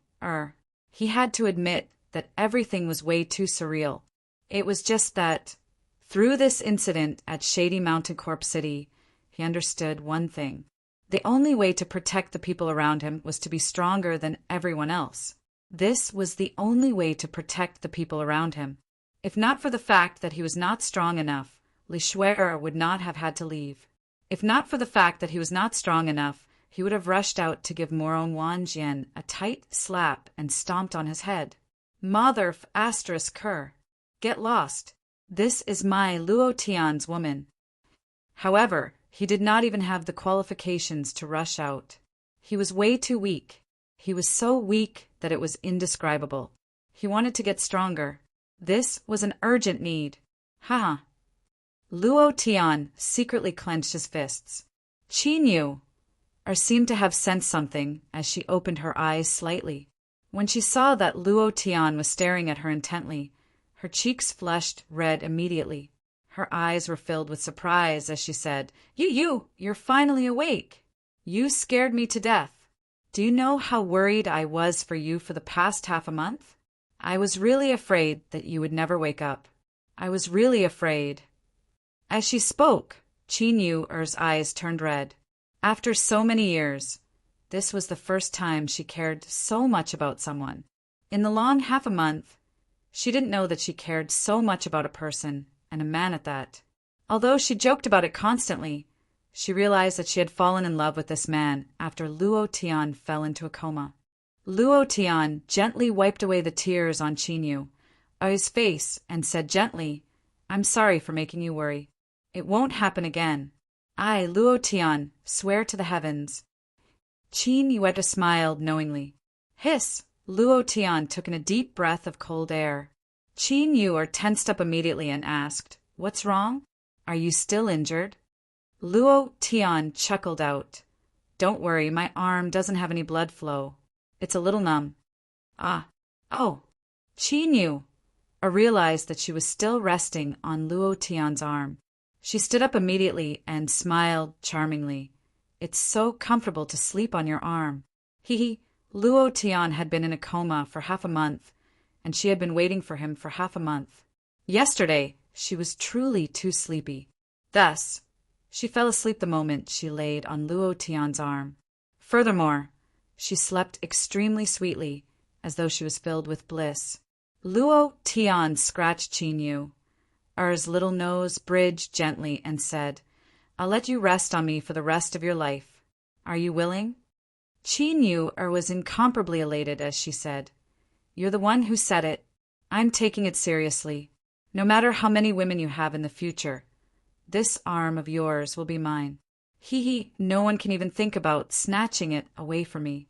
He had to admit that everything was way too surreal. It was just that, through this incident at Shady Mountain Corp City, he understood one thing. The only way to protect the people around him was to be stronger than everyone else. This was the only way to protect the people around him. If not for the fact that he was not strong enough, Li Shui would not have had to leave. If not for the fact that he was not strong enough, he would have rushed out to give Morong Wanjian a tight slap and stomped on his head. Mother ***, get lost. This is my Luo Tian's woman. However, he did not even have the qualifications to rush out. He was way too weak. He was so weak that it was indescribable. He wanted to get stronger. This was an urgent need. Ha! Luo Tian secretly clenched his fists. Qin Yu seemed to have sensed something as she opened her eyes slightly. When she saw that Luo Tian was staring at her intently, her cheeks flushed red immediately. Her eyes were filled with surprise as she said, You're finally awake. You scared me to death. Do you know how worried I was for you for the past half a month? I was really afraid that you would never wake up. I was really afraid. As she spoke, Qin Yu's eyes turned red. After so many years, this was the first time she cared so much about someone. In the long half a month, she didn't know that she cared so much about a person, and a man at that. Although she joked about it constantly, she realized that she had fallen in love with this man after Luo Tian fell into a coma. Luo Tian gently wiped away the tears on Qin Yu's face and said gently, I'm sorry for making you worry. It won't happen again. I, Luo Tian, swear to the heavens. Qin Yu smiled knowingly. Hiss! Luo Tian took in a deep breath of cold air. Qin Yu tensed up immediately and asked, What's wrong? Are you still injured? Luo Tian chuckled out. Don't worry, my arm doesn't have any blood flow. It's a little numb. Oh. Qin Yu realized that she was still resting on Luo Tian's arm. She stood up immediately and smiled charmingly. It's so comfortable to sleep on your arm. Luo Tian had been in a coma for half a month, and she had been waiting for him for half a month. Yesterday, she was truly too sleepy. Thus, she fell asleep the moment she laid on Luo Tian's arm. Furthermore, she slept extremely sweetly, as though she was filled with bliss. Luo Tian scratched Qin Yu's little nose bridge gently and said, "I'll let you rest on me for the rest of your life. Are you willing?" Qin Yu was incomparably elated as she said, "You're the one who said it. I'm taking it seriously. No matter how many women you have in the future, this arm of yours will be mine. No one can even think about snatching it away from me."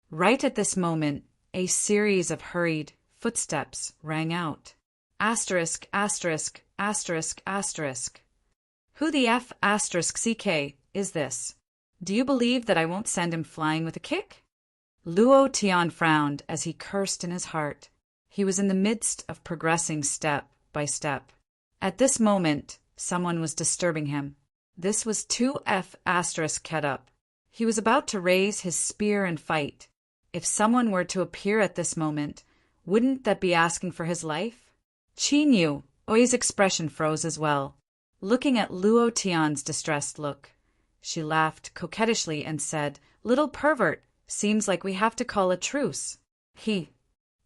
Right at this moment, a series of hurried footsteps rang out. Asterisk, asterisk, asterisk, asterisk. Who the F asterisk CK is this? Do you believe that I won't send him flying with a kick? Luo Tian frowned as he cursed in his heart. He was in the midst of progressing step by step. At this moment, someone was disturbing him. This was 2F asterisk Ketup. He was about to raise his spear and fight. If someone were to appear at this moment, wouldn't that be asking for his life? Qin Yu's expression froze as well. Looking at Luo Tian's distressed look, she laughed coquettishly and said, "Little pervert, seems like we have to call a truce."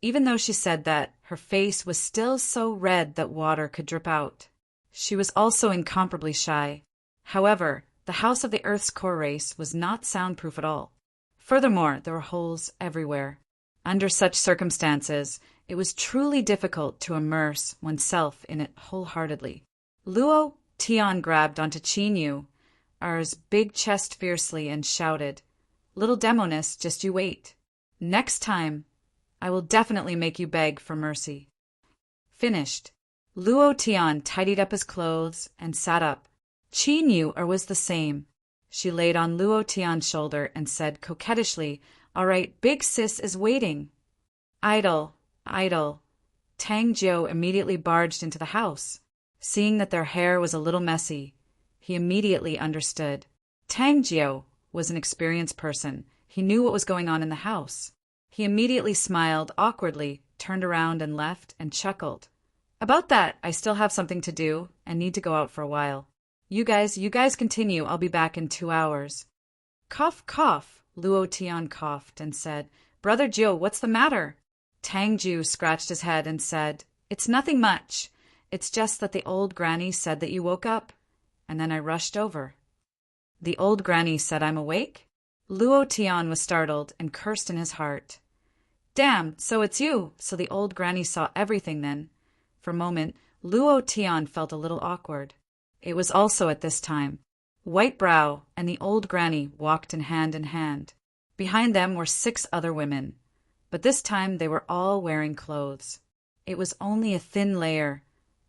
Even though she said that, her face was still so red that water could drip out. She was also incomparably shy. However, the house of the Earth's core race was not soundproof at all. Furthermore, there were holes everywhere. Under such circumstances, it was truly difficult to immerse oneself in it wholeheartedly. Luo Tian grabbed onto Qin Yu's big chest fiercely and shouted, "Little demoness, just you wait. Next time, I will definitely make you beg for mercy." Finished. Luo Tian tidied up his clothes and sat up. Qin Yu was the same. She laid on Luo Tian's shoulder and said coquettishly, "All right, big sis is waiting." Idle, idle. Tang Jiu immediately barged into the house. Seeing that their hair was a little messy, he immediately understood. Tang Jiu was an experienced person. He knew what was going on in the house. He immediately smiled awkwardly, turned around and left, and chuckled. "About that, I still have something to do and need to go out for a while. You guys continue. I'll be back in 2 hours." Cough, cough. Luo Tian coughed and said, "Brother Jiu, what's the matter?" Tang Jiu scratched his head and said, "It's nothing much. It's just that the old granny said that you woke up, and then I rushed over." "The old granny said I'm awake?" Luo Tian was startled and cursed in his heart. "Damn, so it's you. So the old granny saw everything then." For a moment, Luo Tian felt a little awkward. It was also at this time. White Brow and the old granny walked in hand. Behind them were 6 other women, but this time they were all wearing clothes. It was only a thin layer,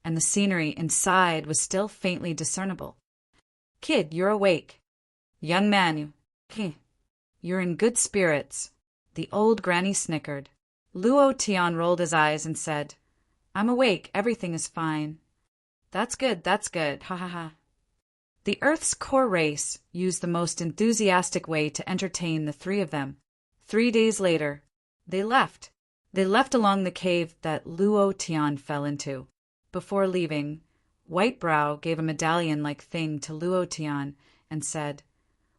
and the scenery inside was still faintly discernible. "Kid, you're awake. Young man, you're in good spirits." The old granny snickered. Luo Tian rolled his eyes and said, "I'm awake, everything is fine." That's good, ha ha ha." The Earth's core race used the most enthusiastic way to entertain the 3 of them. 3 days later, they left. They left along the cave that Luo Tian fell into. Before leaving, White Brow gave a medallion-like thing to Luo Tian and said,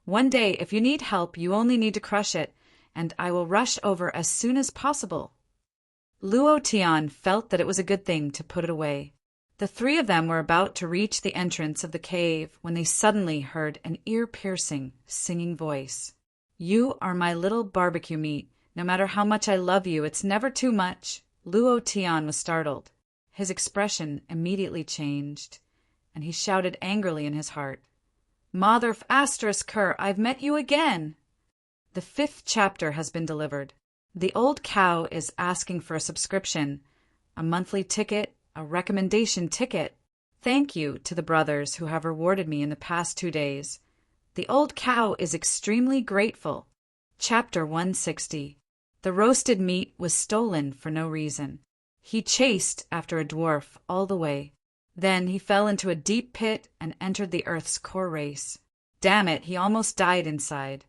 "One day, if you need help, you only need to crush it, and I will rush over as soon as possible." Luo Tian felt that it was a good thing to put it away. The 3 of them were about to reach the entrance of the cave when they suddenly heard an ear-piercing, singing voice. "You are my little barbecue meat. No matter how much I love you, it's never too much." Luo Tian was startled. His expression immediately changed, and he shouted angrily in his heart, "Mother f asterisk her, I've met you again!" The 5th chapter has been delivered. The old cow is asking for a subscription, a monthly ticket, a recommendation ticket. Thank you to the brothers who have rewarded me in the past 2 days. The old cow is extremely grateful. Chapter 160. The roasted meat was stolen for no reason. He chased after a dwarf all the way. Then he fell into a deep pit and entered the Earth's core race. Damn it, he almost died inside.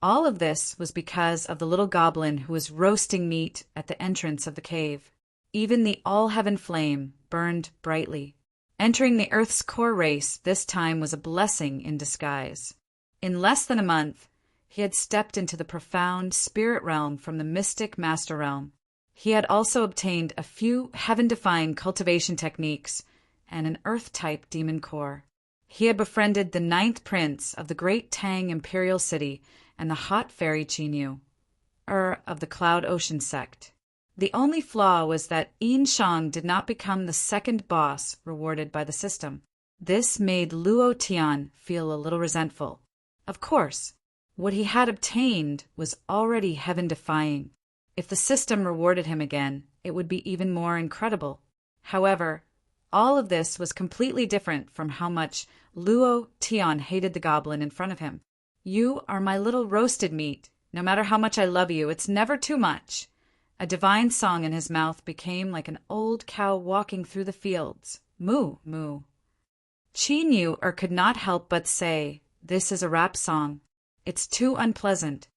All of this was because of the little goblin who was roasting meat at the entrance of the cave. Even the all-heaven flame burned brightly. Entering the Earth's core race this time was a blessing in disguise. In less than a month, he had stepped into the profound spirit realm from the mystic master realm. He had also obtained a few heaven-defying cultivation techniques and an Earth-type demon core. He had befriended the 9th prince of the great Tang imperial city and the hot fairy Chinyu, of the Cloud Ocean sect. The only flaw was that Yin Shang did not become the second boss rewarded by the system. This made Luo Tian feel a little resentful. Of course, what he had obtained was already heaven-defying. If the system rewarded him again, it would be even more incredible. However, all of this was completely different from how much Luo Tian hated the goblin in front of him. "You are my little roasted meat. No matter how much I love you, it's never too much." A divine song in his mouth became like an old cow walking through the fields. Moo, moo. Chinyu could not help but say, "This is a rap song. It's too unpleasant."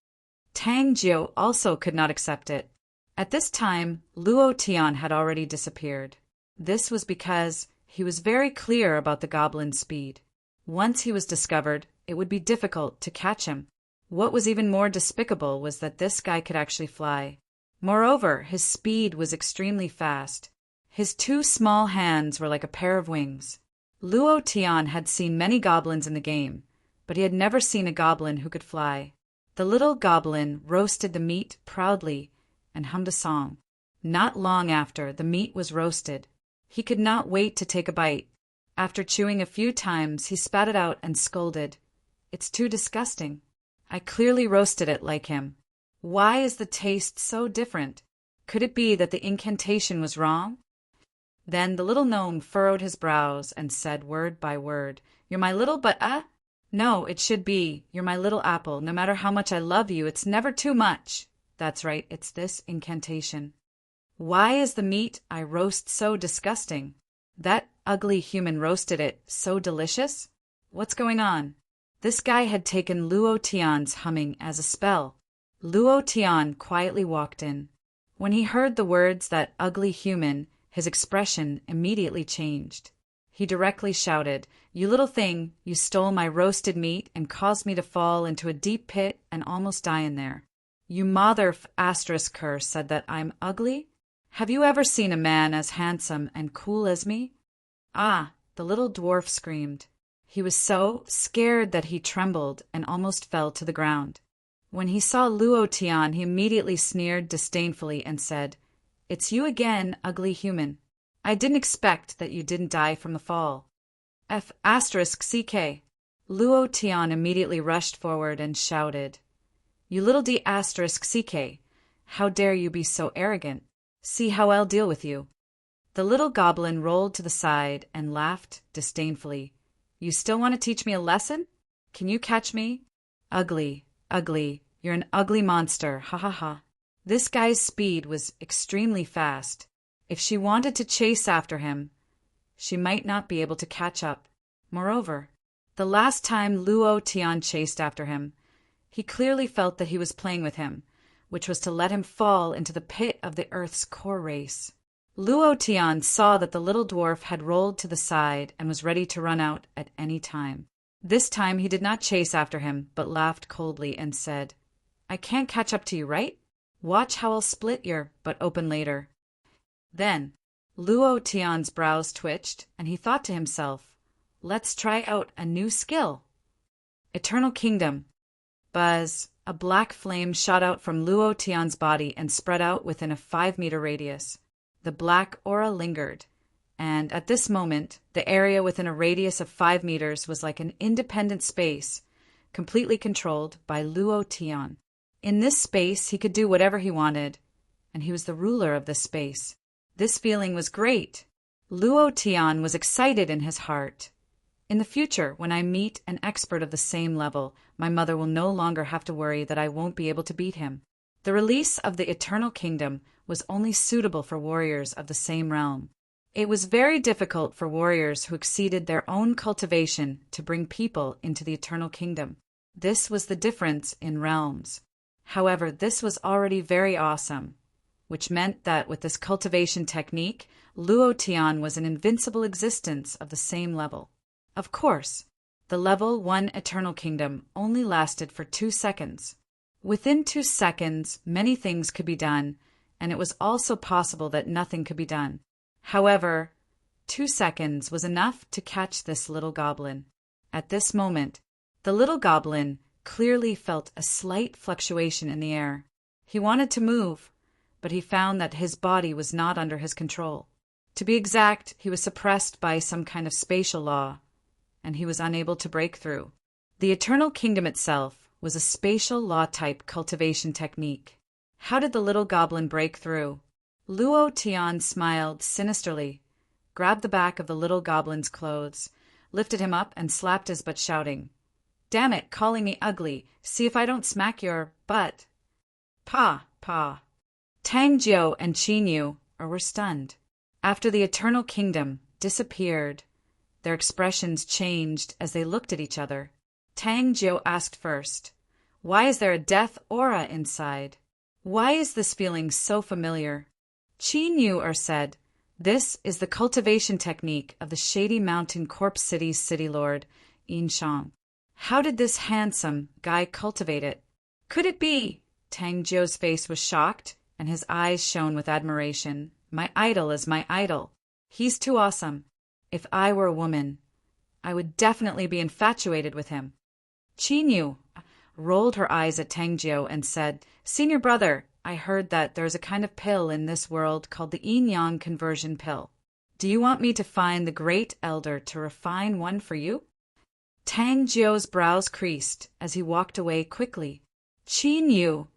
Tang Jiu also could not accept it. At this time, Luo Tian had already disappeared. This was because he was very clear about the goblin's speed. Once he was discovered, it would be difficult to catch him. What was even more despicable was that this guy could actually fly. Moreover, his speed was extremely fast. His 2 small hands were like a pair of wings. Luo Tian had seen many goblins in the game, but he had never seen a goblin who could fly. The little goblin roasted the meat proudly and hummed a song. Not long after, the meat was roasted. He could not wait to take a bite. After chewing a few times, he spat it out and scolded, "It's too disgusting. I clearly roasted it like him. Why is the taste so different? Could it be that the incantation was wrong?" Then the little gnome furrowed his brows and said word by word, "You're my little No, it should be, you're my little apple. No matter how much I love you, it's never too much." That's right, it's this incantation. Why is the meat I roast so disgusting? That ugly human roasted it so delicious? What's going on? This guy had taken Luo Tian's humming as a spell. Luo Tian quietly walked in. When he heard the words "that ugly human," his expression immediately changed. He directly shouted, "You little thing, you stole my roasted meat and caused me to fall into a deep pit and almost die in there. You mother***er said that I'm ugly? Have you ever seen a man as handsome and cool as me?" "Ah!" the little dwarf screamed. He was so scared that he trembled and almost fell to the ground. When he saw Luo Tian, he immediately sneered disdainfully and said, "It's you again, ugly human. I didn't expect that you didn't die from the fall." ***CK. Luo Tian immediately rushed forward and shouted, "You little ***CK. How dare you be so arrogant? See how I'll deal with you." The little goblin rolled to the side and laughed disdainfully. "You still want to teach me a lesson? Can you catch me? Ugly, ugly, you're an ugly monster, ha ha ha." This guy's speed was extremely fast. If she wanted to chase after him, she might not be able to catch up. Moreover, the last time Luo Tian chased after him, he clearly felt that he was playing with him, which was to let him fall into the pit of the Earth's core race. Luo Tian saw that the little dwarf had rolled to the side and was ready to run out at any time. This time he did not chase after him, but laughed coldly and said, "I can't catch up to you, right? Watch how I'll split your butt open later." Then Luo Tian's brows twitched, and he thought to himself, "Let's try out a new skill." Eternal Kingdom. Buzz. A black flame shot out from Luo Tian's body and spread out within a 5-meter radius. The black aura lingered, and at this moment, the area within a radius of 5 meters was like an independent space, completely controlled by Luo Tian. In this space, he could do whatever he wanted, and he was the ruler of this space. This feeling was great. Luo Tian was excited in his heart. In the future, when I meet an expert of the same level, my mother will no longer have to worry that I won't be able to beat him. The release of the Eternal Kingdom was only suitable for warriors of the same realm. It was very difficult for warriors who exceeded their own cultivation to bring people into the Eternal Kingdom. This was the difference in realms. However, this was already very awesome, which meant that with this cultivation technique, Luo Tian was an invincible existence of the same level. Of course, the level 1 Eternal Kingdom only lasted for 2 seconds. Within 2 seconds, many things could be done, and it was also possible that nothing could be done. However, 2 seconds was enough to catch this little goblin. At this moment, the little goblin clearly felt a slight fluctuation in the air. He wanted to move, but he found that his body was not under his control. To be exact, he was suppressed by some kind of spatial law, and he was unable to break through. The Eternal Kingdom itself was a spatial law-type cultivation technique. How did the little goblin break through? Luo Tian smiled sinisterly, grabbed the back of the little goblin's clothes, lifted him up and slapped his butt, shouting, "Damn it, calling me ugly. See if I don't smack your butt." Pa, pa. Tang Jiu and Qin Yu were stunned. After the Eternal Kingdom disappeared, their expressions changed as they looked at each other. Tang Jiu asked first, "Why is there a death aura inside? Why is this feeling so familiar?" Qin Yu said, "This is the cultivation technique of the Shady Mountain Corpse City's city lord, Inshang. How did this handsome guy cultivate it? Could it be?" Tang Jiu's face was shocked, and his eyes shone with admiration. "My idol is my idol. He's too awesome. If I were a woman, I would definitely be infatuated with him." Qin Yu rolled her eyes at Tang Jiu and said, "Senior brother, I heard that there's a kind of pill in this world called the yin-yang conversion pill. Do you want me to find the great elder to refine one for you?" Tang Jiu's brows creased as he walked away quickly. Qin Yu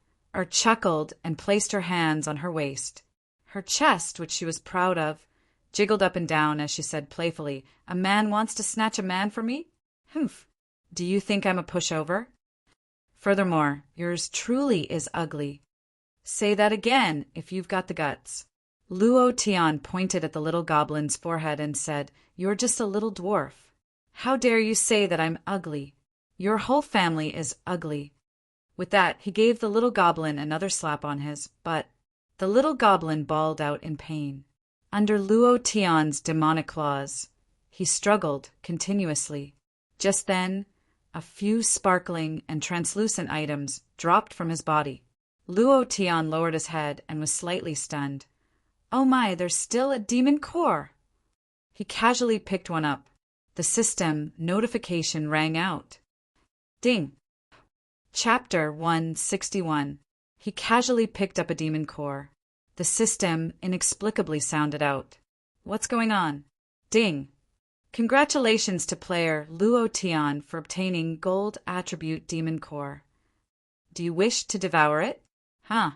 chuckled and placed her hands on her waist. Her chest, which she was proud of, jiggled up and down as she said playfully, "A man wants to snatch a man from me? Humph. Do you think I'm a pushover? Furthermore, yours truly is ugly. Say that again if you've got the guts." Luo Tian pointed at the little goblin's forehead and said, "You're just a little dwarf. How dare you say that I'm ugly? Your whole family is ugly." With that, he gave the little goblin another slap on his butt. The little goblin bawled out in pain. Under Luo Tian's demonic claws, he struggled continuously. Just then, a few sparkling and translucent items dropped from his body. Luo Tian lowered his head and was slightly stunned. "Oh my, there's still a demon core!" He casually picked one up. The system notification rang out. Ding! Chapter 161. He casually picked up a demon core. The system inexplicably sounded out. "What's going on?" Ding! Congratulations to player Luo Tian for obtaining Gold Attribute Demon Core. Do you wish to devour it? Huh.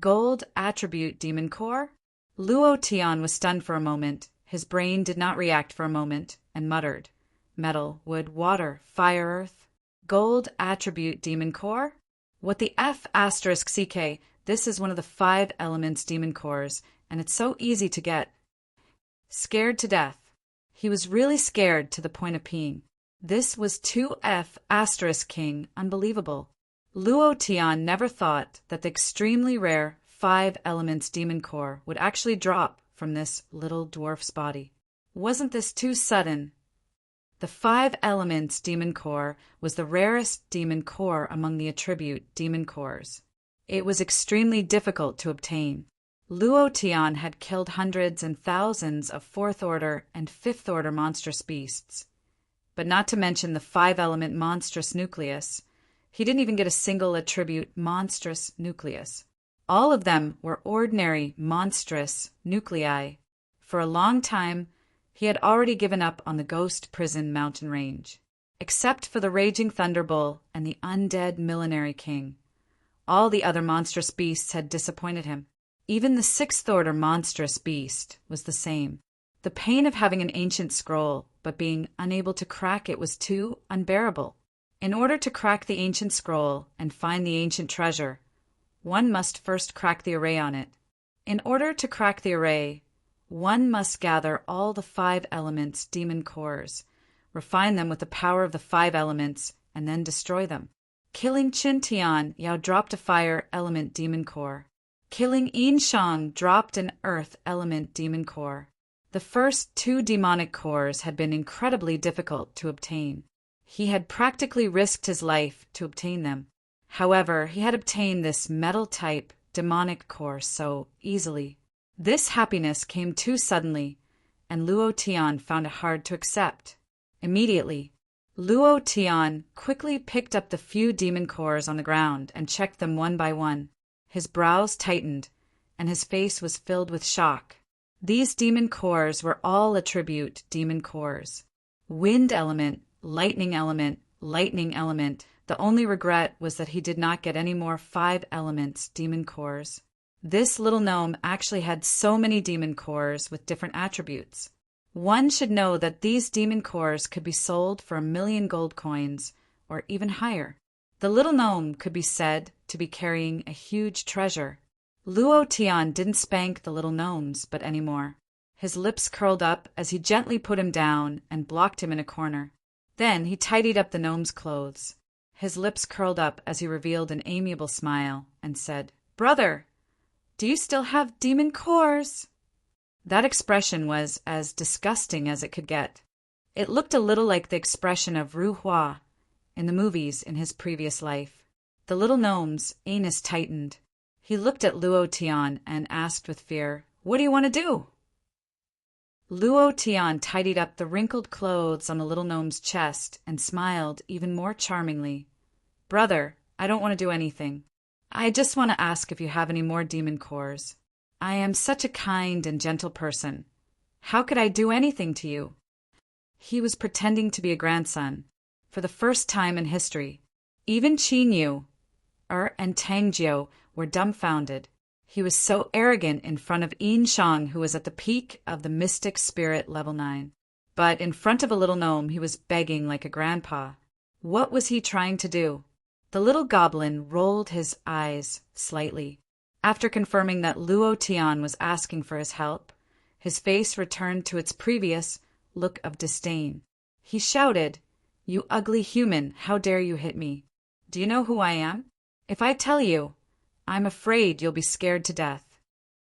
Gold Attribute Demon Core? Luo Tian was stunned for a moment. His brain did not react for a moment, and muttered, "Metal, wood, water, fire, earth. Gold Attribute Demon Core? What the F asterisk CK? This is one of the 5 elements demon cores, and it's so easy to get." Scared to death. He was really scared to the point of peeing. This was 2F asterisk king unbelievable. Luo Tian never thought that the extremely rare 5 elements demon core would actually drop from this little dwarf's body. Wasn't this too sudden? The 5 elements demon core was the rarest demon core among the attribute demon cores. It was extremely difficult to obtain. Luo Tian had killed hundreds and thousands of 4th order and 5th order monstrous beasts. But not to mention the 5-element monstrous nucleus, he didn't even get a single attribute monstrous nucleus. All of them were ordinary monstrous nuclei. For a long time, he had already given up on the Ghost Prison mountain range. Except for the Raging Thunderbull and the Undead Millenary King, all the other monstrous beasts had disappointed him. Even the 6th order monstrous beast was the same. The pain of having an ancient scroll, but being unable to crack it was too unbearable. In order to crack the ancient scroll and find the ancient treasure, one must first crack the array on it. In order to crack the array, one must gather all the 5 elements demon cores, refine them with the power of the 5 elements, and then destroy them. Killing Qin Tian Yao dropped a fire element demon core. Killing Yin Shang dropped an earth element demon core. The first 2 demonic cores had been incredibly difficult to obtain. He had practically risked his life to obtain them. However, he had obtained this metal-type demonic core so easily. This happiness came too suddenly, and Luo Tian found it hard to accept. Immediately, Luo Tian quickly picked up the few demon cores on the ground and checked them one by one. His brows tightened, and his face was filled with shock. These demon cores were all attribute demon cores. Wind element, lightning element, lightning element. The only regret was that he did not get any more 5 elements demon cores. This little gnome actually had so many demon cores with different attributes. One should know that these demon cores could be sold for 1,000,000 gold coins, or even higher. The little gnome could be said to be carrying a huge treasure. Luo Tian didn't spank the little gnomes but anymore. His lips curled up as he gently put him down and blocked him in a corner. Then he tidied up the gnome's clothes. His lips curled up as he revealed an amiable smile and said, "Brother, do you still have demon cores?" That expression was as disgusting as it could get. It looked a little like the expression of Ru Hua in the movies in his previous life. The little gnome's anus tightened. He looked at Luo Tian and asked with fear, "What do you want to do?" Luo Tian tidied up the wrinkled clothes on the little gnome's chest and smiled even more charmingly. "Brother, I don't want to do anything. I just want to ask if you have any more demon cores. I am such a kind and gentle person. How could I do anything to you?" He was pretending to be a grandson. For the first time in history, even Qin Yu, and Tang Jiu were dumbfounded. He was so arrogant in front of Yin Shang, who was at the peak of the mystic spirit level 9. But in front of a little gnome, he was begging like a grandpa. What was he trying to do? The little goblin rolled his eyes slightly. After confirming that Luo Tian was asking for his help, his face returned to its previous look of disdain. He shouted, "You ugly human, how dare you hit me? Do you know who I am? If I tell you, I'm afraid you'll be scared to death."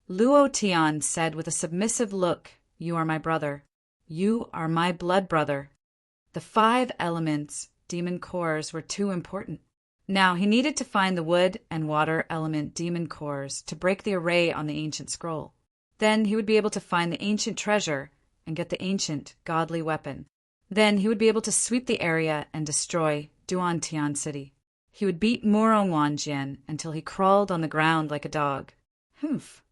Luo Tian said with a submissive look, "You are my brother. You are my blood brother." The 5 elements, demon cores, were too important. Now he needed to find the wood and water element demon cores to break the array on the ancient scroll. Then he would be able to find the ancient treasure and get the ancient godly weapon. Then he would be able to sweep the area and destroy Duantian City. He would beat Moro Wanjian until he crawled on the ground like a dog. "Humph.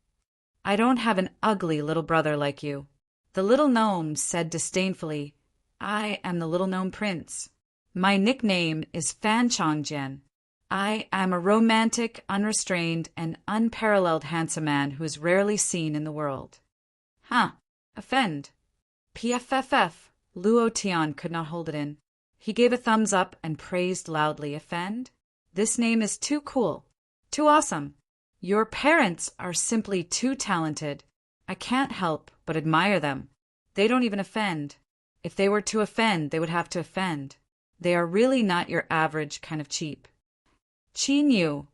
I don't have an ugly little brother like you." The little gnome said disdainfully, "I am the little gnome prince. My nickname is Fan Chongjian. I am a romantic, unrestrained, and unparalleled handsome man who is rarely seen in the world." "Huh. Offend." PFFF. Luo Tian could not hold it in. He gave a thumbs up and praised loudly. "Offend? This name is too cool. Too awesome. Your parents are simply too talented. I can't help but admire them. They don't even offend. If they were to offend, they would have to offend. They are really not your average kind of cheap." Qin Yu,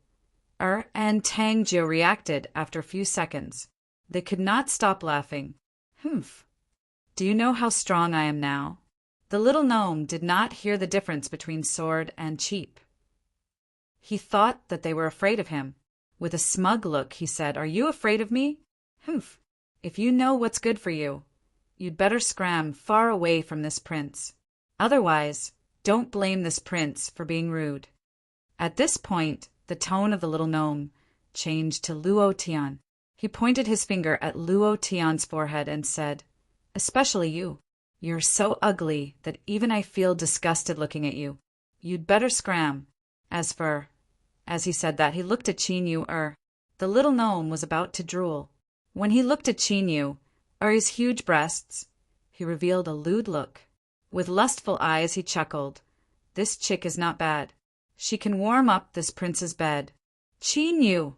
and Tang Jiu reacted after a few seconds. They could not stop laughing. "Humph. Do you know how strong I am now?" The little gnome did not hear the difference between sword and cheap. He thought that they were afraid of him. With a smug look, he said, "Are you afraid of me? Humph. If you know what's good for you, you'd better scram far away from this prince. Otherwise, don't blame this prince for being rude." At this point, the tone of the little gnome changed to Luo Tian. He pointed his finger at Luo Tian's forehead and said, "Especially you. You're so ugly that even I feel disgusted looking at you. You'd better scram." As he said that, he looked at Qin Yu. The little gnome was about to drool. When he looked at Qin Yu, his huge breasts, he revealed a lewd look. With lustful eyes, he chuckled. "This chick is not bad. She can warm up this prince's bed." Qin Yu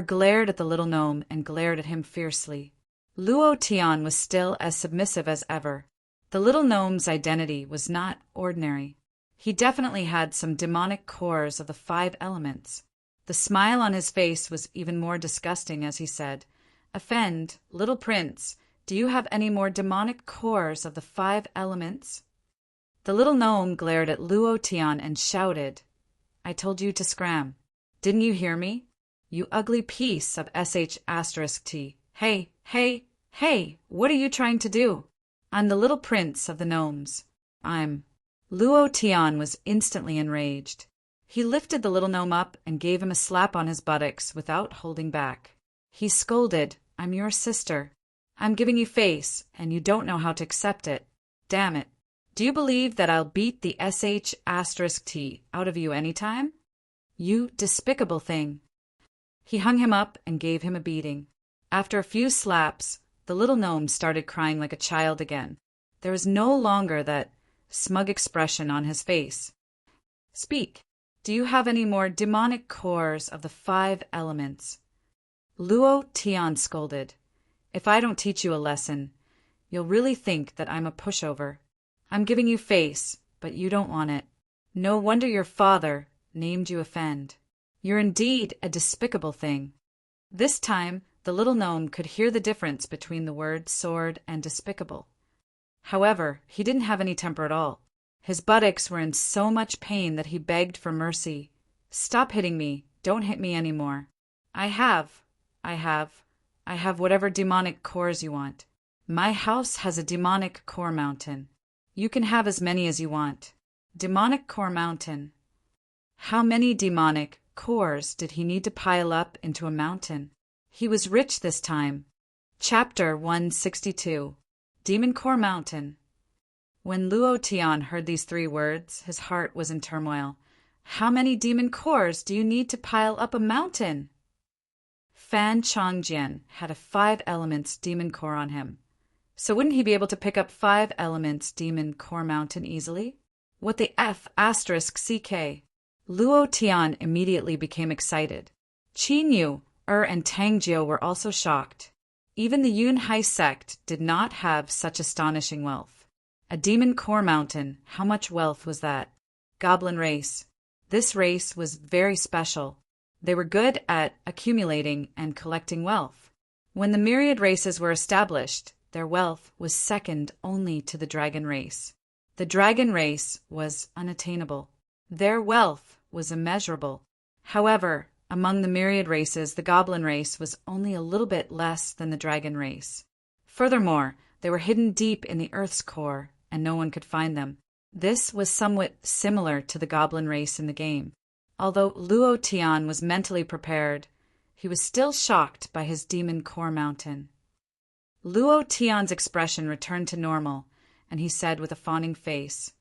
glared at the little gnome and glared at him fiercely. Luo Tian was still as submissive as ever. The little gnome's identity was not ordinary. He definitely had some demonic cores of the 5 elements. The smile on his face was even more disgusting as he said, "Offend, little prince, do you have any more demonic cores of the 5 elements?" The little gnome glared at Luo Tian and shouted, "I told you to scram. Didn't you hear me? You ugly piece of sh*t. Hey, hey, hey, what are you trying to do? I'm the little prince of the gnomes. I'm—" Luo Tian was instantly enraged. He lifted the little gnome up and gave him a slap on his buttocks without holding back. He scolded, "I'm your sister. I'm giving you face, and you don't know how to accept it. Damn it. Do you believe that I'll beat the sh*t out of you anytime? You despicable thing." He hung him up and gave him a beating. After a few slaps, the little gnome started crying like a child again. There was no longer that smug expression on his face. "Speak. Do you have any more demonic cores of the 5 elements? Luo Tian scolded. "If I don't teach you a lesson, you'll really think that I'm a pushover. I'm giving you face, but you don't want it. No wonder your father named you Offend. You're indeed a despicable thing." This time, the little gnome could hear the difference between the word sword and despicable. However, he didn't have any temper at all. His buttocks were in so much pain that he begged for mercy. "Stop hitting me. Don't hit me anymore. I have whatever demonic cores you want. My house has a demonic core mountain. You can have as many as you want." Demonic core mountain. How many demonic cores did he need to pile up into a mountain? He was rich this time. Chapter 162. Demon Core Mountain. When Luo Tian heard these 3 words, his heart was in turmoil. How many demon cores do you need to pile up a mountain? Fan Changjian had a 5 elements demon core on him. So wouldn't he be able to pick up 5 elements demon core mountain easily? What the F***ck? Luo Tian immediately became excited. Qin Yu, and Tang Jiu were also shocked. Even the Yunhai sect did not have such astonishing wealth. A demon core mountain, how much wealth was that? Goblin race. This race was very special. They were good at accumulating and collecting wealth. When the myriad races were established, their wealth was second only to the dragon race. The dragon race was unattainable. Their wealth was immeasurable. However, among the myriad races, the goblin race was only a little bit less than the dragon race. Furthermore, they were hidden deep in the earth's core, and no one could find them. This was somewhat similar to the goblin race in the game. Although Luo Tian was mentally prepared, he was still shocked by his demon core mountain. Luo Tian's expression returned to normal, and he said with a fawning face,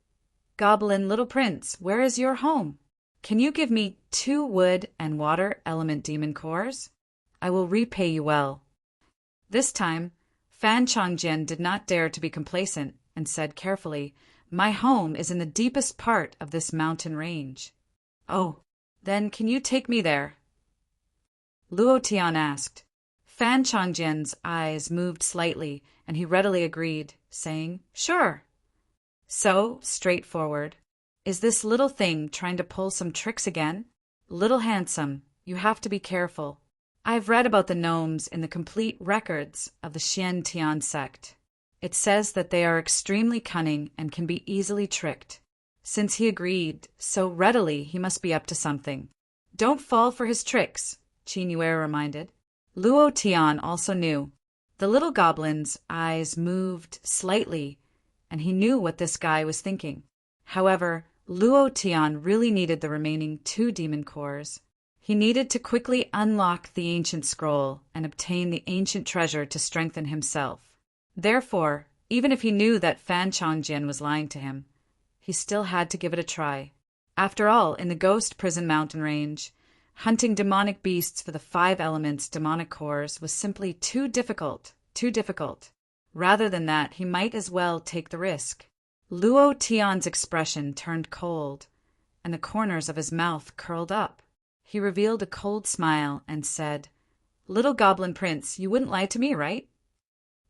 "Goblin little prince, where is your home? Can you give me 2 wood and water element demon cores? I will repay you well." This time, Fan Changjian did not dare to be complacent and said carefully, "My home is in the deepest part of this mountain range." "Oh, then can you take me there?" Luo Tian asked. Fan Changjian's eyes moved slightly, and he readily agreed, saying, "Sure." So straightforward. Is this little thing trying to pull some tricks again? Little handsome, you have to be careful. I've read about the gnomes in the complete records of the Xian Tian sect. It says that they are extremely cunning and can be easily tricked. Since he agreed so readily, he must be up to something. Don't fall for his tricks, Qin Yue reminded. Luo Tian also knew. The little goblin's eyes moved slightly, and he knew what this guy was thinking. However, Luo Tian really needed the remaining 2 demon cores. He needed to quickly unlock the ancient scroll and obtain the ancient treasure to strengthen himself. Therefore, even if he knew that Fan Changjian was lying to him, he still had to give it a try. After all, in the Ghost Prison Mountain Range, hunting demonic beasts for the 5 elements demonic cores was simply too difficult. Rather than that, he might as well take the risk. Luo Tian's expression turned cold, and the corners of his mouth curled up. He revealed a cold smile and said, "Little goblin prince, you wouldn't lie to me, right?"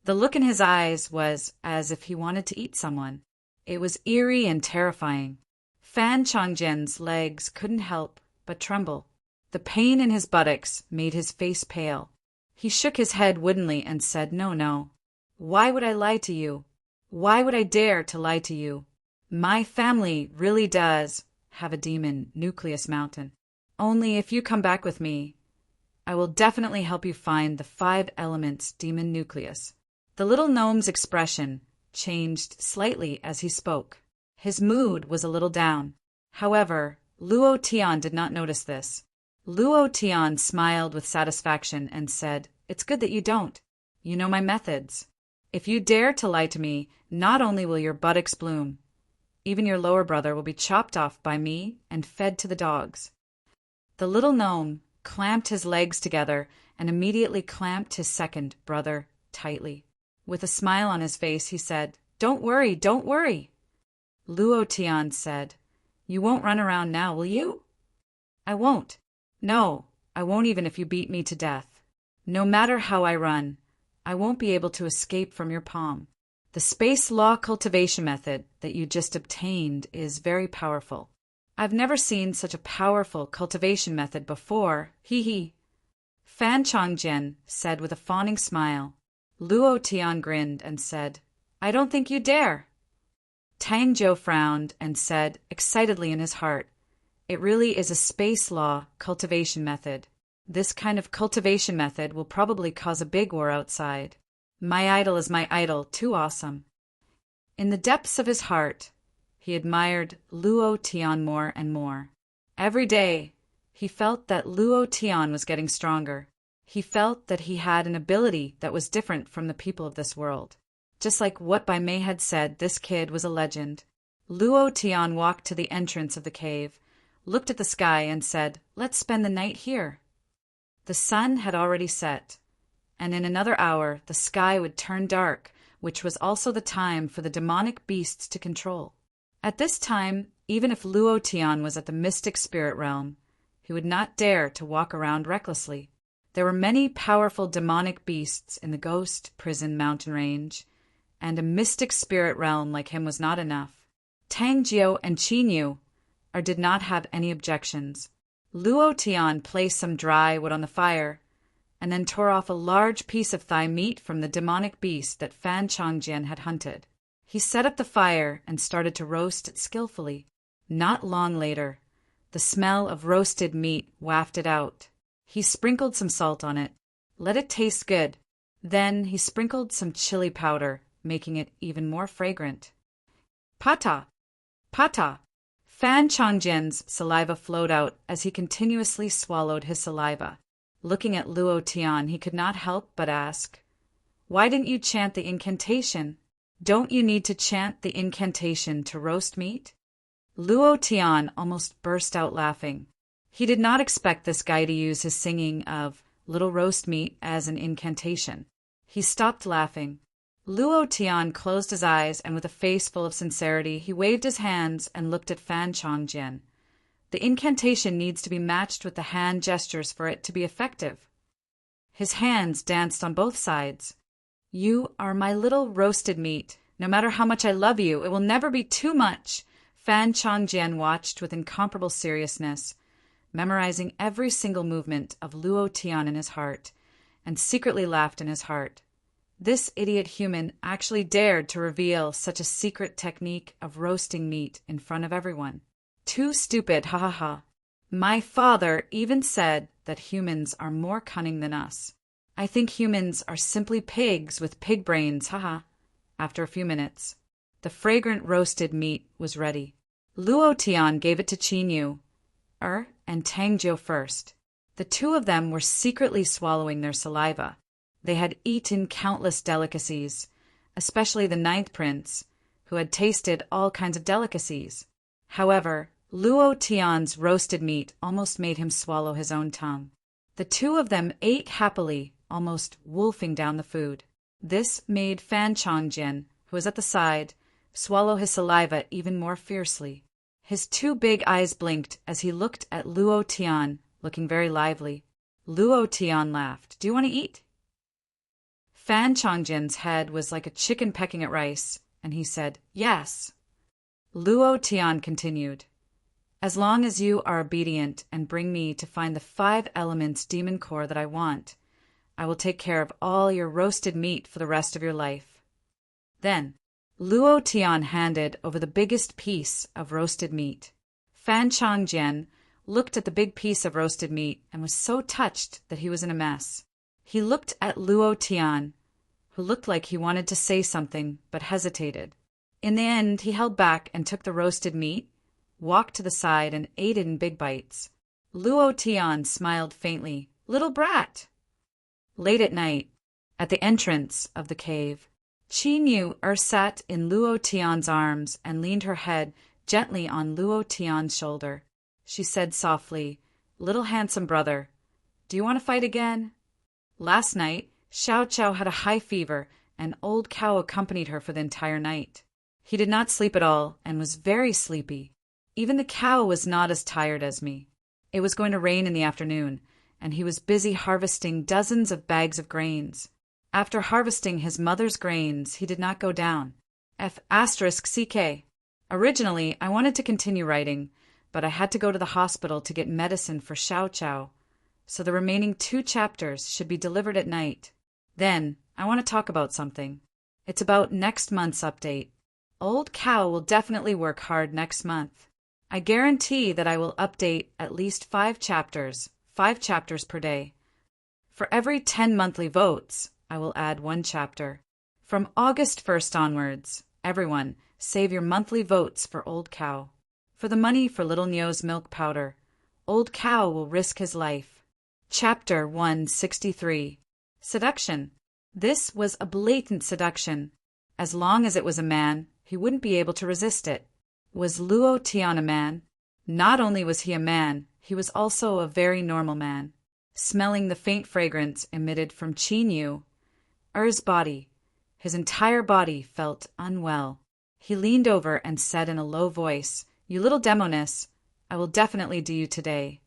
The look in his eyes was as if he wanted to eat someone. It was eerie and terrifying. Fan Changjian's legs couldn't help but tremble. The pain in his buttocks made his face pale. He shook his head woodenly and said, "No, no. Why would I lie to you? Why would I dare to lie to you? My family really does have a demon nucleus mountain. Only if you come back with me, I will definitely help you find the 5 elements demon nucleus." The little gnome's expression changed slightly as he spoke. His mood was a little down. However, Luo Tian did not notice this. Luo Tian smiled with satisfaction and said, "It's good that you don't. You know my methods. If you dare to lie to me, not only will your buttocks bloom, even your lower brother will be chopped off by me and fed to the dogs." The little gnome clamped his legs together and immediately clamped his second brother tightly. With a smile on his face, he said, "Don't worry, don't worry." Luo Tian said, "You won't run around now, will you?" "I won't. No, I won't even if you beat me to death. No matter how I run, I won't be able to escape from your palm. The space law cultivation method that you just obtained is very powerful. I've never seen such a powerful cultivation method before, hee hee." Fan Changjian said with a fawning smile. Luo Tian grinned and said, "I don't think you dare." Tang Zhou frowned and said excitedly in his heart, "It really is a space law cultivation method. This kind of cultivation method will probably cause a big war outside. My idol is my idol, too awesome." In the depths of his heart, he admired Luo Tian more and more. Every day, he felt that Luo Tian was getting stronger. He felt that he had an ability that was different from the people of this world. Just like what Bai Mei had said, this kid was a legend. Luo Tian walked to the entrance of the cave, looked at the sky and said, "Let's spend the night here." The sun had already set, and in another hour the sky would turn dark, which was also the time for the demonic beasts to control. At this time, even if Luo Tian was at the mystic spirit realm, he would not dare to walk around recklessly. There were many powerful demonic beasts in the ghost prison mountain range, and a mystic spirit realm like him was not enough. Tang Jiu and Qin Yu did not have any objections. Luo Tian placed some dry wood on the fire, and then tore off a large piece of thigh meat from the demonic beast that Fan Changjian had hunted. He set up the fire and started to roast it skillfully. Not long later, the smell of roasted meat wafted out. He sprinkled some salt on it. Let it taste good. Then he sprinkled some chili powder, making it even more fragrant. "Pata! Pata!" Fan Changjian's saliva flowed out as he continuously swallowed his saliva. Looking at Luo Tian, he could not help but ask, "Why didn't you chant the incantation? Don't you need to chant the incantation to roast meat?" Luo Tian almost burst out laughing. He did not expect this guy to use his singing of little roast meat as an incantation. He stopped laughing. Luo Tian closed his eyes and with a face full of sincerity, he waved his hands and looked at Fan Changjian. The incantation needs to be matched with the hand gestures for it to be effective. His hands danced on both sides. "You are my little roasted meat. No matter how much I love you, it will never be too much." Fan Changjian watched with incomparable seriousness, memorizing every single movement of Luo Tian in his heart, and secretly laughed in his heart. This idiot human actually dared to reveal such a secret technique of roasting meat in front of everyone. Too stupid, ha ha ha. My father even said that humans are more cunning than us. I think humans are simply pigs with pig brains, haha. After a few minutes, the fragrant roasted meat was ready. Luo Tian gave it to Qin Yu and Tang Jiu first. The two of them were secretly swallowing their saliva. They had eaten countless delicacies, especially the ninth prince, who had tasted all kinds of delicacies. However, Luo Tian's roasted meat almost made him swallow his own tongue. The two of them ate happily, almost wolfing down the food. This made Fan Changjian, who was at the side, swallow his saliva even more fiercely. His two big eyes blinked as he looked at Luo Tian, looking very lively. Luo Tian laughed. "Do you want to eat?" Fan Changjian's head was like a chicken pecking at rice, and he said, "Yes." Luo Tian continued, As long as you are obedient and bring me to find the 5 elements demon core that I want, I will take care of all your roasted meat for the rest of your life." Then, Luo Tian handed over the biggest piece of roasted meat. Fan Changjian looked at the big piece of roasted meat and was so touched that he was in a mess. He looked at Luo Tian, who looked like he wanted to say something but hesitated. In the end, he held back and took the roasted meat, walked to the side, and ate it in big bites. Luo Tian smiled faintly. "Little brat!" Late at night, at the entrance of the cave, Qin Yu sat in Luo Tian's arms and leaned her head gently on Luo Tian's shoulder. She said softly, "Little handsome brother, do you want to fight again?" Last night, Xiao Qiao had a high fever, and Old Cow accompanied her for the entire night. He did not sleep at all and was very sleepy. Even the cow was not as tired as me. It was going to rain in the afternoon, and he was busy harvesting dozens of bags of grains. After harvesting his mother's grains, he did not go down. F***CK. Originally, I wanted to continue writing, but I had to go to the hospital to get medicine for Xiao Qiao, so the remaining 2 chapters should be delivered at night. Then, I want to talk about something. It's about next month's update. Old Cow will definitely work hard next month. I guarantee that I will update at least 5 chapters per day. For every 10 monthly votes, I will add 1 chapter. From August 1st onwards, everyone, save your monthly votes for Old Cow. For the money for Little Nyo's milk powder, Old Cow will risk his life. Chapter 163. Seduction. This was a blatant seduction. As long as it was a man, he wouldn't be able to resist it. Was Luo Tian a man? Not only was he a man, he was also a very normal man. Smelling the faint fragrance emitted from Qin Yu's body, his entire body felt unwell. He leaned over and said in a low voice, "You little demoness, I will definitely do you today."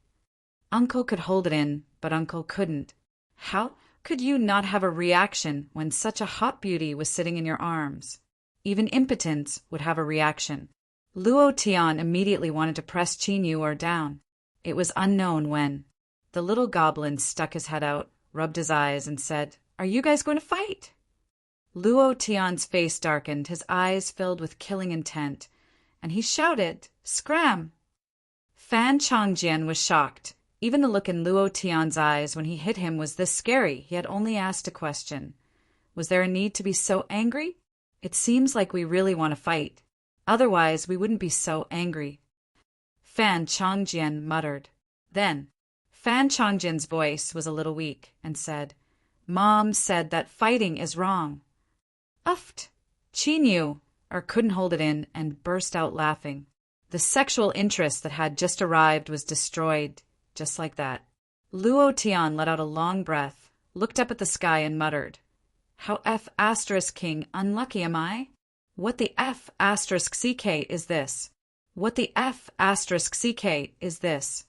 Uncle could hold it in, but Uncle couldn't. How could you not have a reaction when such a hot beauty was sitting in your arms? Even impotence would have a reaction. Luo Tian immediately wanted to press Qin Yu down. It was unknown when. The little goblin stuck his head out, rubbed his eyes, and said, "Are you guys going to fight?" Luo Tian's face darkened, his eyes filled with killing intent, and he shouted, "Scram!" Fan Changjian was shocked. Even the look in Luo Tian's eyes when he hit him was this scary. He had only asked a question. Was there a need to be so angry? It seems like we really want to fight. Otherwise, we wouldn't be so angry. Fan Changjian muttered. Then, Fan Changjian's voice was a little weak and said, "Mom said that fighting is wrong." Uffed! Qin Yu couldn't hold it in and burst out laughing. The sexual interest that had just arrived was destroyed, just like that. Luo Tian let out a long breath, looked up at the sky and muttered, "How F***king unlucky am I? What the F***ck is this? What the F***ck is this?"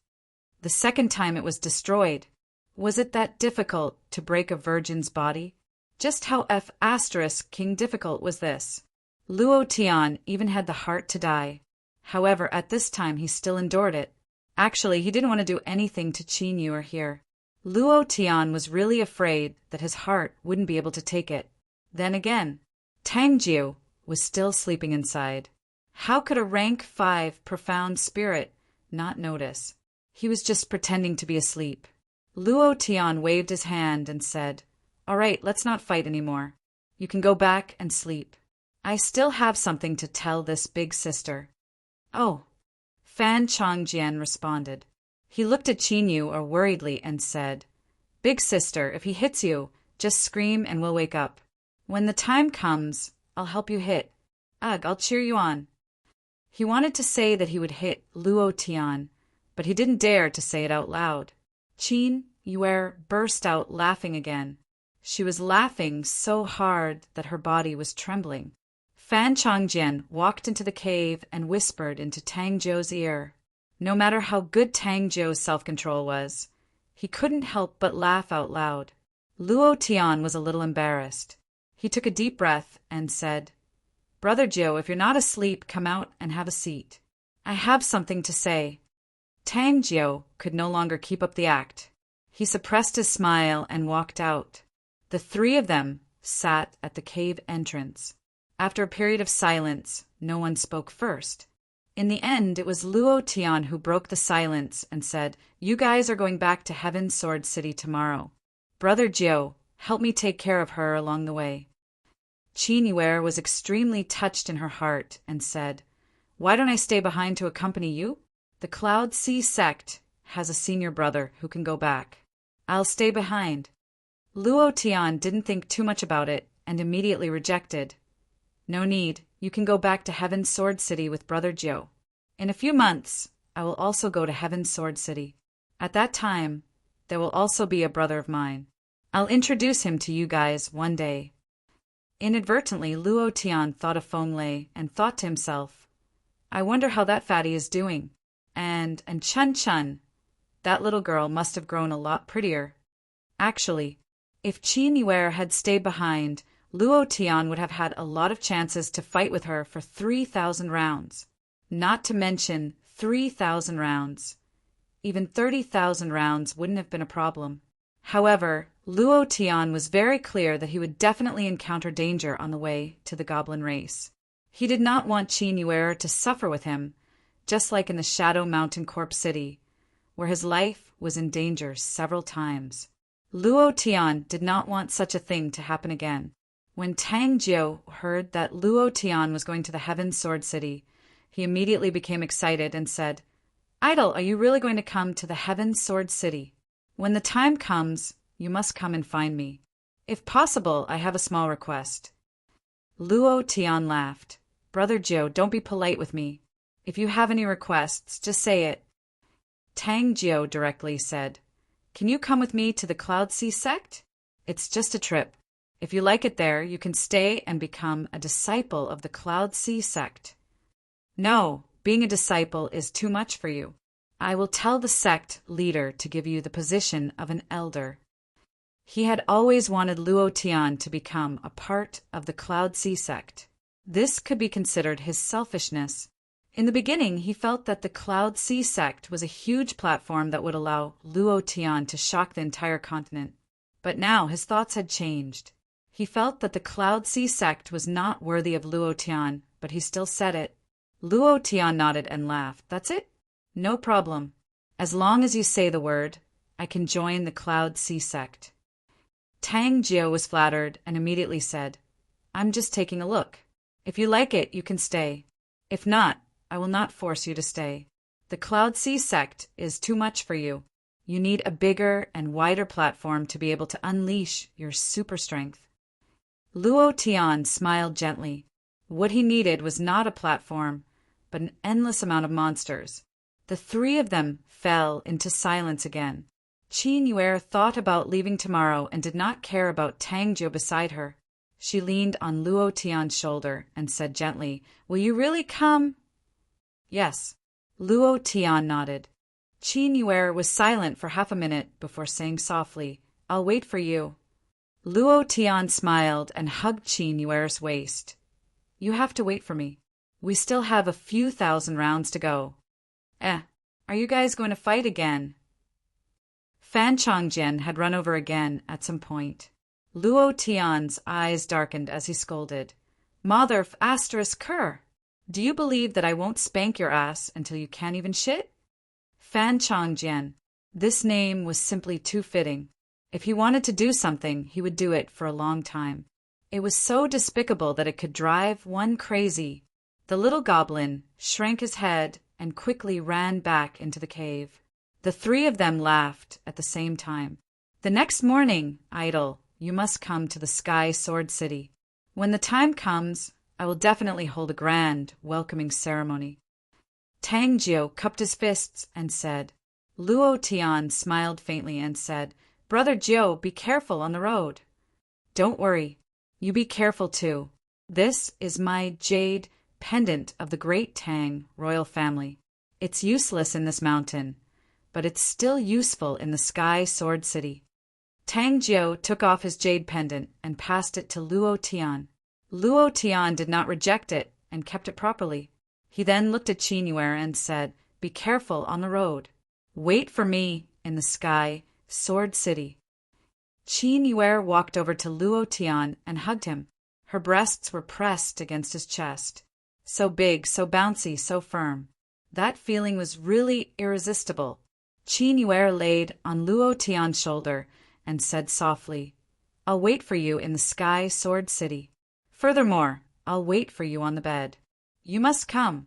The second time it was destroyed. Was it that difficult to break a virgin's body? Just how F***king difficult was this? Luo Tian even had the heart to die. However, at this time he still endured it. Actually, he didn't want to do anything to Qin Yu here. Luo Tian was really afraid that his heart wouldn't be able to take it. Then again, Tang Jiu was still sleeping inside. How could a rank 5 profound spirit not notice? He was just pretending to be asleep. Luo Tian waved his hand and said, "All right, let's not fight anymore. You can go back and sleep. I still have something to tell this big sister." "Oh," Fan Changjian responded. He looked at Qin Yu worriedly and said, "Big sister, if he hits you, just scream and we'll wake up. When the time comes, I'll help you hit. Ugh, I'll cheer you on." He wanted to say that he would hit Luo Tian, but he didn't dare to say it out loud. Qin Yu burst out laughing again. She was laughing so hard that her body was trembling. Fan Changjian walked into the cave and whispered into Tang Jiu's ear. No matter how good Tang Jiu's self-control was, he couldn't help but laugh out loud. Luo Tian was a little embarrassed. He took a deep breath and said, "Brother Jiu, if you're not asleep, come out and have a seat." I have something to say. Tang Jiao could no longer keep up the act. He suppressed his smile and walked out. The three of them sat at the cave entrance. After a period of silence, no one spoke first. In the end, it was Luo Tian who broke the silence and said, "You guys are going back to Heaven's Sword City tomorrow. Brother Jiao, help me take care of her along the way." Qin Yuer was extremely touched in her heart and said, "Why don't I stay behind to accompany you? The Cloud Sea sect has a senior brother who can go back. I'll stay behind." Luo Tian didn't think too much about it and immediately rejected. "No need. You can go back to Heaven's Sword City with Brother Jiao. In a few months, I will also go to Heaven's Sword City. At that time, there will also be a brother of mine. I'll introduce him to you guys one day." Inadvertently, Luo Tian thought of Feng Lei and thought to himself, "I wonder how that fatty is doing. And Chun Chun, that little girl must have grown a lot prettier." Actually, if Qin Yuer had stayed behind, Luo Tian would have had a lot of chances to fight with her for 3,000 rounds. Not to mention 3,000 rounds. Even 30,000 rounds wouldn't have been a problem. However, Luo Tian was very clear that he would definitely encounter danger on the way to the goblin race. He did not want Qin Yuer to suffer with him, just like in the Shadow Mountain Corp City, where his life was in danger several times. Luo Tian did not want such a thing to happen again. When Tang Jiao heard that Luo Tian was going to the Heaven's Sword City, he immediately became excited and said, "Idol, are you really going to come to the Heaven's Sword City? When the time comes, you must come and find me. If possible, I have a small request." Luo Tian laughed. "Brother Jiao, don't be polite with me. If you have any requests, just say it." Tang Jiao directly said, "Can you come with me to the Cloud Sea sect? It's just a trip. If you like it there, you can stay and become a disciple of the Cloud Sea sect." "No, being a disciple is too much for you. I will tell the sect leader to give you the position of an elder." He had always wanted Luo Tian to become a part of the Cloud Sea sect. This could be considered his selfishness. In the beginning, he felt that the Cloud Sea sect was a huge platform that would allow Luo Tian to shock the entire continent. But now his thoughts had changed. He felt that the Cloud Sea sect was not worthy of Luo Tian, but he still said it. Luo Tian nodded and laughed. "That's it? No problem. As long as you say the word, I can join the Cloud Sea sect." Tang Jiao was flattered and immediately said, "I'm just taking a look. If you like it, you can stay. If not, I will not force you to stay. The Cloud Sea sect is too much for you. You need a bigger and wider platform to be able to unleash your super strength." Luo Tian smiled gently. What he needed was not a platform, but an endless amount of monsters. The three of them fell into silence again. Qin Yuer thought about leaving tomorrow and did not care about Tang Jiao beside her. She leaned on Luo Tian's shoulder and said gently, "Will you really come?" "Yes." Luo Tian nodded. Qin Yuer was silent for half a minute before saying softly, "I'll wait for you." Luo Tian smiled and hugged Qin Yuer's waist. "You have to wait for me. We still have a few thousand rounds to go." Are you guys going to fight again?" Fan Chongjian had run over again at some point. Luo Tian's eyes darkened as he scolded, "Mother f asterisk cur! Do you believe that I won't spank your ass until you can't even shit?" Fan Chongjian. This name was simply too fitting. If he wanted to do something, he would do it for a long time. It was so despicable that it could drive one crazy. The little goblin shrank his head and quickly ran back into the cave. The three of them laughed at the same time. "The next morning, idol, you must come to the Sky Sword City. When the time comes, I will definitely hold a grand welcoming ceremony." Tang Jiao cupped his fists and said. Luo Tian smiled faintly and said, "Brother Jiao, be careful on the road." "Don't worry. You be careful too. This is my jade pendant of the great Tang royal family. It's useless in this mountain, but it's still useful in the Sky Sword City." Tang Jiao took off his jade pendant and passed it to Luo Tian. Luo Tian did not reject it and kept it properly. He then looked at Qin Yuer and said, "Be careful on the road. Wait for me in the sky, Sword City." Qin Yuer walked over to Luo Tian and hugged him. Her breasts were pressed against his chest. So big, so bouncy, so firm. That feeling was really irresistible. Qin Yuer laid on Luo Tian's shoulder and said softly, "I'll wait for you in the sky, Sword City. Furthermore, I'll wait for you on the bed. You must come."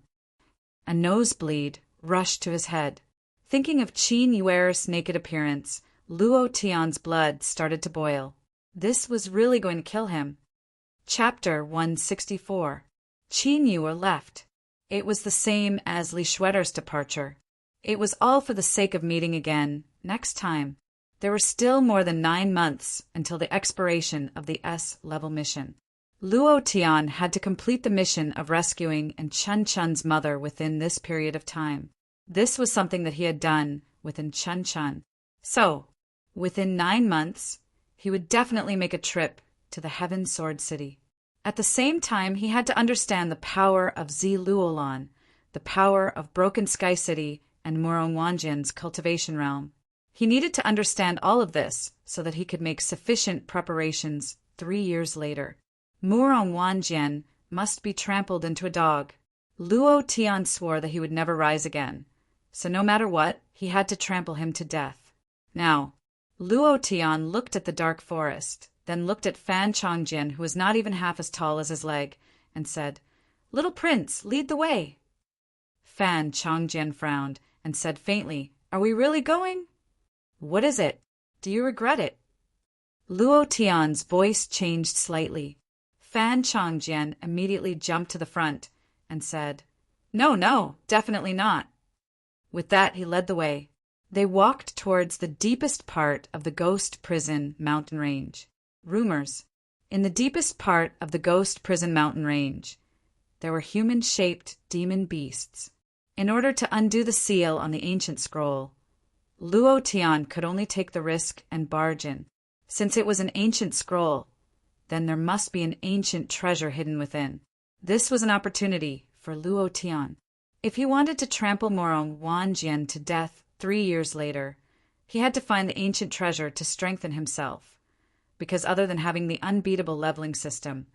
A nosebleed rushed to his head. Thinking of Qin Yuer's naked appearance, Luo Tian's blood started to boil. This was really going to kill him. Chapter 164. Qin Yuer left. It was the same as Li Schwetter's departure. It was all for the sake of meeting again, next time. There were still more than 9 months until the expiration of the S-level mission. Luo Tian had to complete the mission of rescuing Chen Chun's mother within this period of time. This was something that he had done within Chen Chun. So, within 9 months, he would definitely make a trip to the Heaven Sword City. At the same time, he had to understand the power of Ziluolan, the power of Broken Sky City and Murong Wanjian's cultivation realm. He needed to understand all of this so that he could make sufficient preparations 3 years later. Murong Wanjian must be trampled into a dog. Luo Tian swore that he would never rise again, so no matter what, he had to trample him to death. Now, Luo Tian looked at the dark forest, then looked at Fan Chongjian, who was not even half as tall as his leg, and said, "Little prince, lead the way." Fan Chongjian frowned and said faintly, "Are we really going?" "What is it? Do you regret it?" Luo Tian's voice changed slightly. Fan Chongjian immediately jumped to the front and said, No, definitely not." With that, he led the way. They walked towards the deepest part of the Ghost Prison mountain range. Rumors. In the deepest part of the Ghost Prison mountain range, there were human-shaped demon beasts. In order to undo the seal on the ancient scroll, Luo Tian could only take the risk and barge in. Since it was an ancient scroll, then there must be an ancient treasure hidden within. This was an opportunity for Luo Tian. If he wanted to trample Murong Wanjian to death 3 years later, he had to find the ancient treasure to strengthen himself. Because other than having the unbeatable leveling system,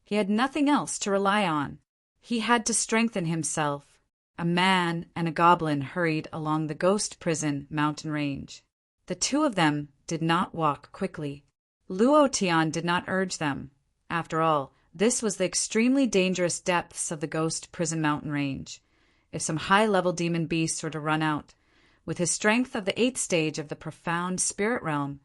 he had nothing else to rely on. He had to strengthen himself. A man and a goblin hurried along the Ghost Prison mountain range. The two of them did not walk quickly. Luo Tian did not urge them. After all, this was the extremely dangerous depths of the Ghost Prison mountain range. If some high-level demon beasts were to run out, with his strength of the 8th stage of the profound spirit realm,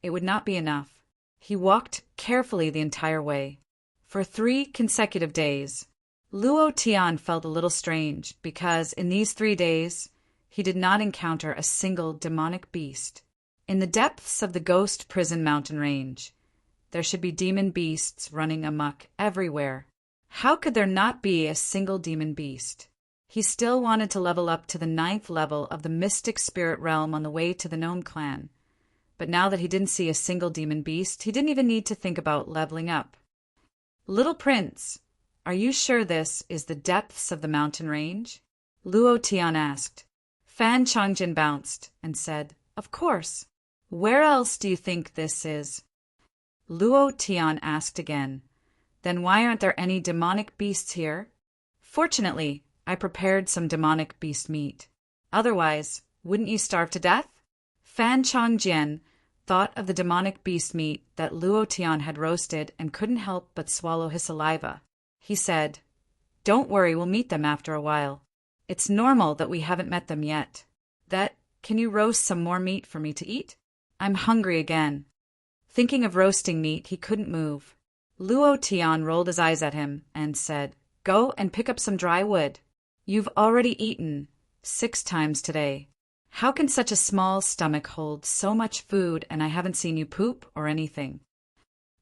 it would not be enough. He walked carefully the entire way. For 3 consecutive days, Luo Tian felt a little strange because in these 3 days, he did not encounter a single demonic beast. In the depths of the Ghost Prison mountain range, there should be demon beasts running amok everywhere. How could there not be a single demon beast? He still wanted to level up to the 9th level of the mystic spirit realm on the way to the Gnome clan. But now that he didn't see a single demon beast, he didn't even need to think about leveling up. "Little prince, are you sure this is the depths of the mountain range?" Luo Tian asked. Fan Chongjin bounced and said, "Of course. Where else do you think this is?" Luo Tian asked again, "Then why aren't there any demonic beasts here?" "Fortunately, I prepared some demonic beast meat. Otherwise, wouldn't you starve to death?" Fan Chongjian thought of the demonic beast meat that Luo Tian had roasted and couldn't help but swallow his saliva. He said, "Don't worry, we'll meet them after a while. It's normal that we haven't met them yet. Can you roast some more meat for me to eat? I'm hungry again." Thinking of roasting meat, he couldn't move. Luo Tian rolled his eyes at him and said, "Go and pick up some dry wood. You've already eaten 6 times today. How can such a small stomach hold so much food and I haven't seen you poop or anything?"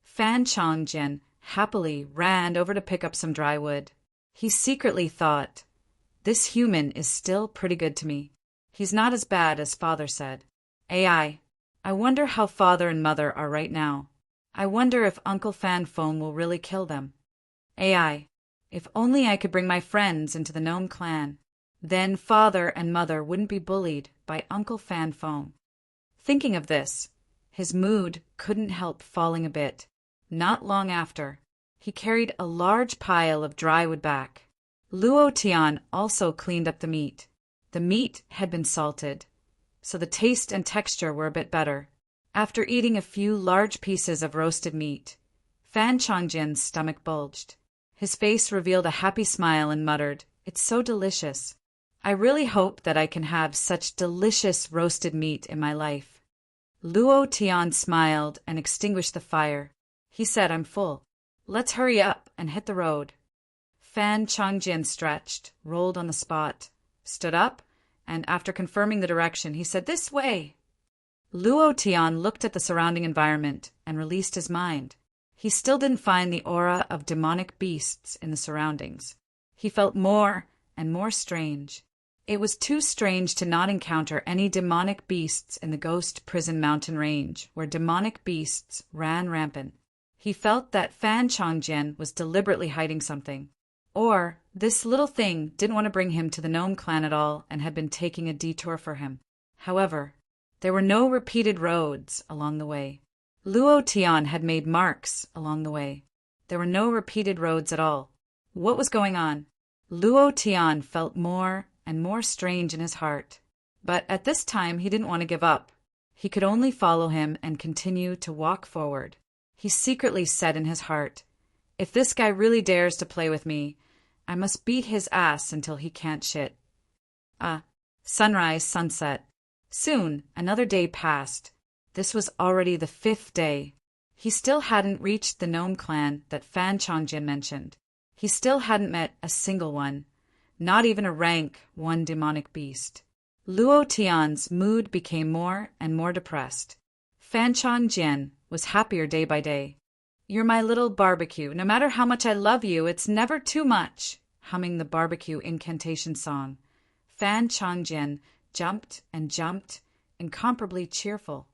Fan Chongjian happily ran over to pick up some dry wood. He secretly thought, "This human is still pretty good to me. He's not as bad as father said. I wonder how father and mother are right now. I wonder if Uncle Fan Phone will really kill them. If only I could bring my friends into the gnome clan. Then father and mother wouldn't be bullied by Uncle Fan Foam. Thinking of this, his mood couldn't help falling a bit. Not long after, he carried a large pile of dry wood back. Luo Tian also cleaned up the meat. The meat had been salted, so the taste and texture were a bit better. After eating a few large pieces of roasted meat, Fan Chongjian's stomach bulged. His face revealed a happy smile and muttered, "It's so delicious. I really hope that I can have such delicious roasted meat in my life." Luo Tian smiled and extinguished the fire. He said, "I'm full. Let's hurry up and hit the road." Fan Chongjian stretched, rolled on the spot, stood up, and after confirming the direction, he said, "This way." Luo Tian looked at the surrounding environment and released his mind. He still didn't find the aura of demonic beasts in the surroundings. He felt more and more strange. It was too strange to not encounter any demonic beasts in the Ghost Prison Mountain Range, where demonic beasts ran rampant. He felt that Fan Chongjian was deliberately hiding something. Or this little thing didn't want to bring him to the gnome clan at all and had been taking a detour for him. However, there were no repeated roads along the way. Luo Tian had made marks along the way. There were no repeated roads at all. What was going on? Luo Tian felt more and more strange in his heart. But at this time he didn't want to give up. He could only follow him and continue to walk forward. He secretly said in his heart, "If this guy really dares to play with me, I must beat his ass until he can't shit." Sunrise, sunset. Soon another day passed. This was already the 5th day. He still hadn't reached the gnome clan that Fan Chongjian mentioned. He still hadn't met a single one. Not even a rank 1 demonic beast. Luo Tian's mood became more and more depressed. Fan Chongjian was happier day by day. "You're my little barbecue. No matter how much I love you, it's never too much," humming the barbecue incantation song. Fan Chongjian jumped and jumped, incomparably cheerful.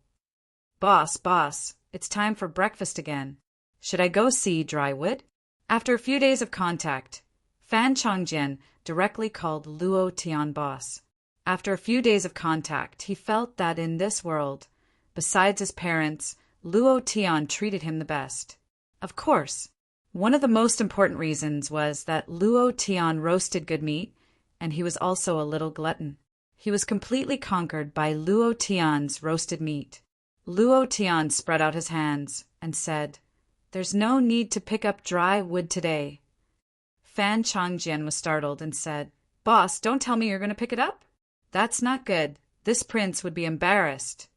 Boss, it's time for breakfast again. Should I go see Drywood?" After a few days of contact, Fan Chongjian directly called Luo Tian boss. After a few days of contact, he felt that in this world, besides his parents, Luo Tian treated him the best. Of course, one of the most important reasons was that Luo Tian roasted good meat, and he was also a little glutton. He was completely conquered by Luo Tian's roasted meat. Luo Tian spread out his hands and said, "There's no need to pick up dry wood today." Fan Chongjian was startled and said, "Boss, don't tell me you're going to pick it up? That's not good. This prince would be embarrassed."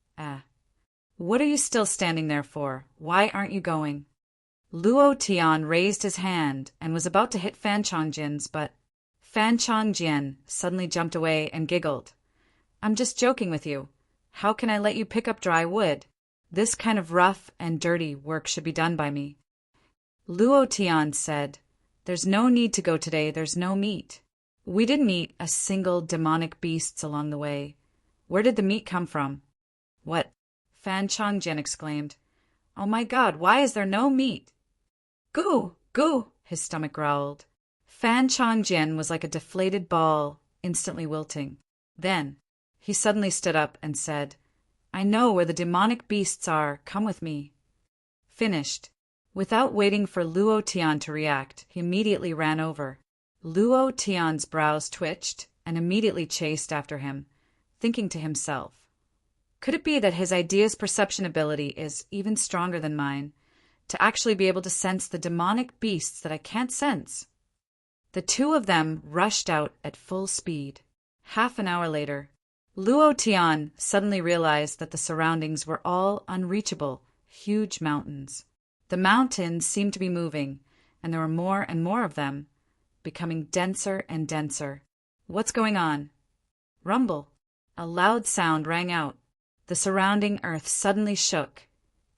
"What are you still standing there for? Why aren't you going?" Luo Tian raised his hand and was about to hit Fan Chongjian's, but Fan Chongjian suddenly jumped away and giggled. "I'm just joking with you. How can I let you pick up dry wood? This kind of rough and dirty work should be done by me." Luo Tian said, "There's no need to go today. There's no meat. We didn't eat a single demonic beasts along the way. Where did the meat come from?" "What?" Fan Chongjian exclaimed. "Oh my God, why is there no meat?" "Goo, goo," his stomach growled. Fan Chongjian was like a deflated ball, instantly wilting. Then he suddenly stood up and said, "I know where the demonic beasts are. Come with me." Finished. Without waiting for Luo Tian to react, he immediately ran over. Luo Tian's brows twitched and immediately chased after him, thinking to himself, "Could it be that his ideas perception ability is even stronger than mine, to actually be able to sense the demonic beasts that I can't sense?" The two of them rushed out at full speed. Half an hour later, Luo Tian suddenly realized that the surroundings were all unreachable, huge mountains. The mountains seemed to be moving, and there were more and more of them, becoming denser and denser. "What's going on?" Rumble. A loud sound rang out. The surrounding earth suddenly shook,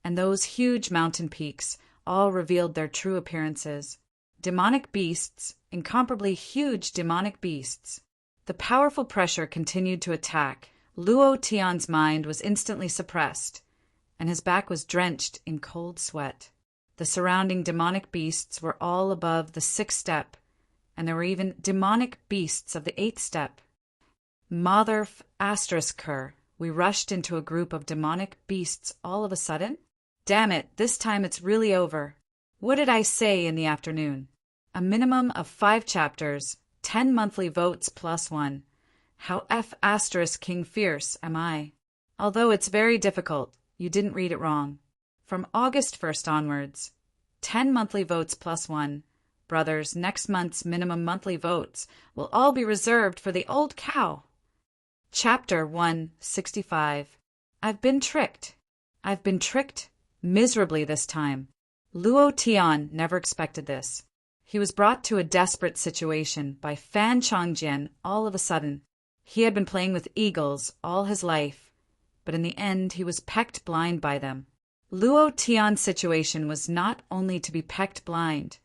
and those huge mountain peaks all revealed their true appearances. Demonic beasts, incomparably huge demonic beasts. The powerful pressure continued to attack. Luo Tian's mind was instantly suppressed, and his back was drenched in cold sweat. The surrounding demonic beasts were all above the 6th step and there were even demonic beasts of the eighth step. Mother asterisk her, we rushed into a group of demonic beasts all of a sudden? Damn it, this time it's really over. What did I say in the afternoon? A minimum of 5 chapters, 10 monthly votes plus 1. How King fierce am I? Although it's very difficult, you didn't read it wrong. From August 1st onwards, 10 monthly votes plus 1. Brothers, next month's minimum monthly votes will all be reserved for the old cow. Chapter 165. I've been tricked. I've been tricked miserably this time. Luo Tian never expected this. He was brought to a desperate situation by Fan Chongjian all of a sudden. He had been playing with eagles all his life, but in the end he was pecked blind by them. Luo Tian's situation was not only to be pecked blind,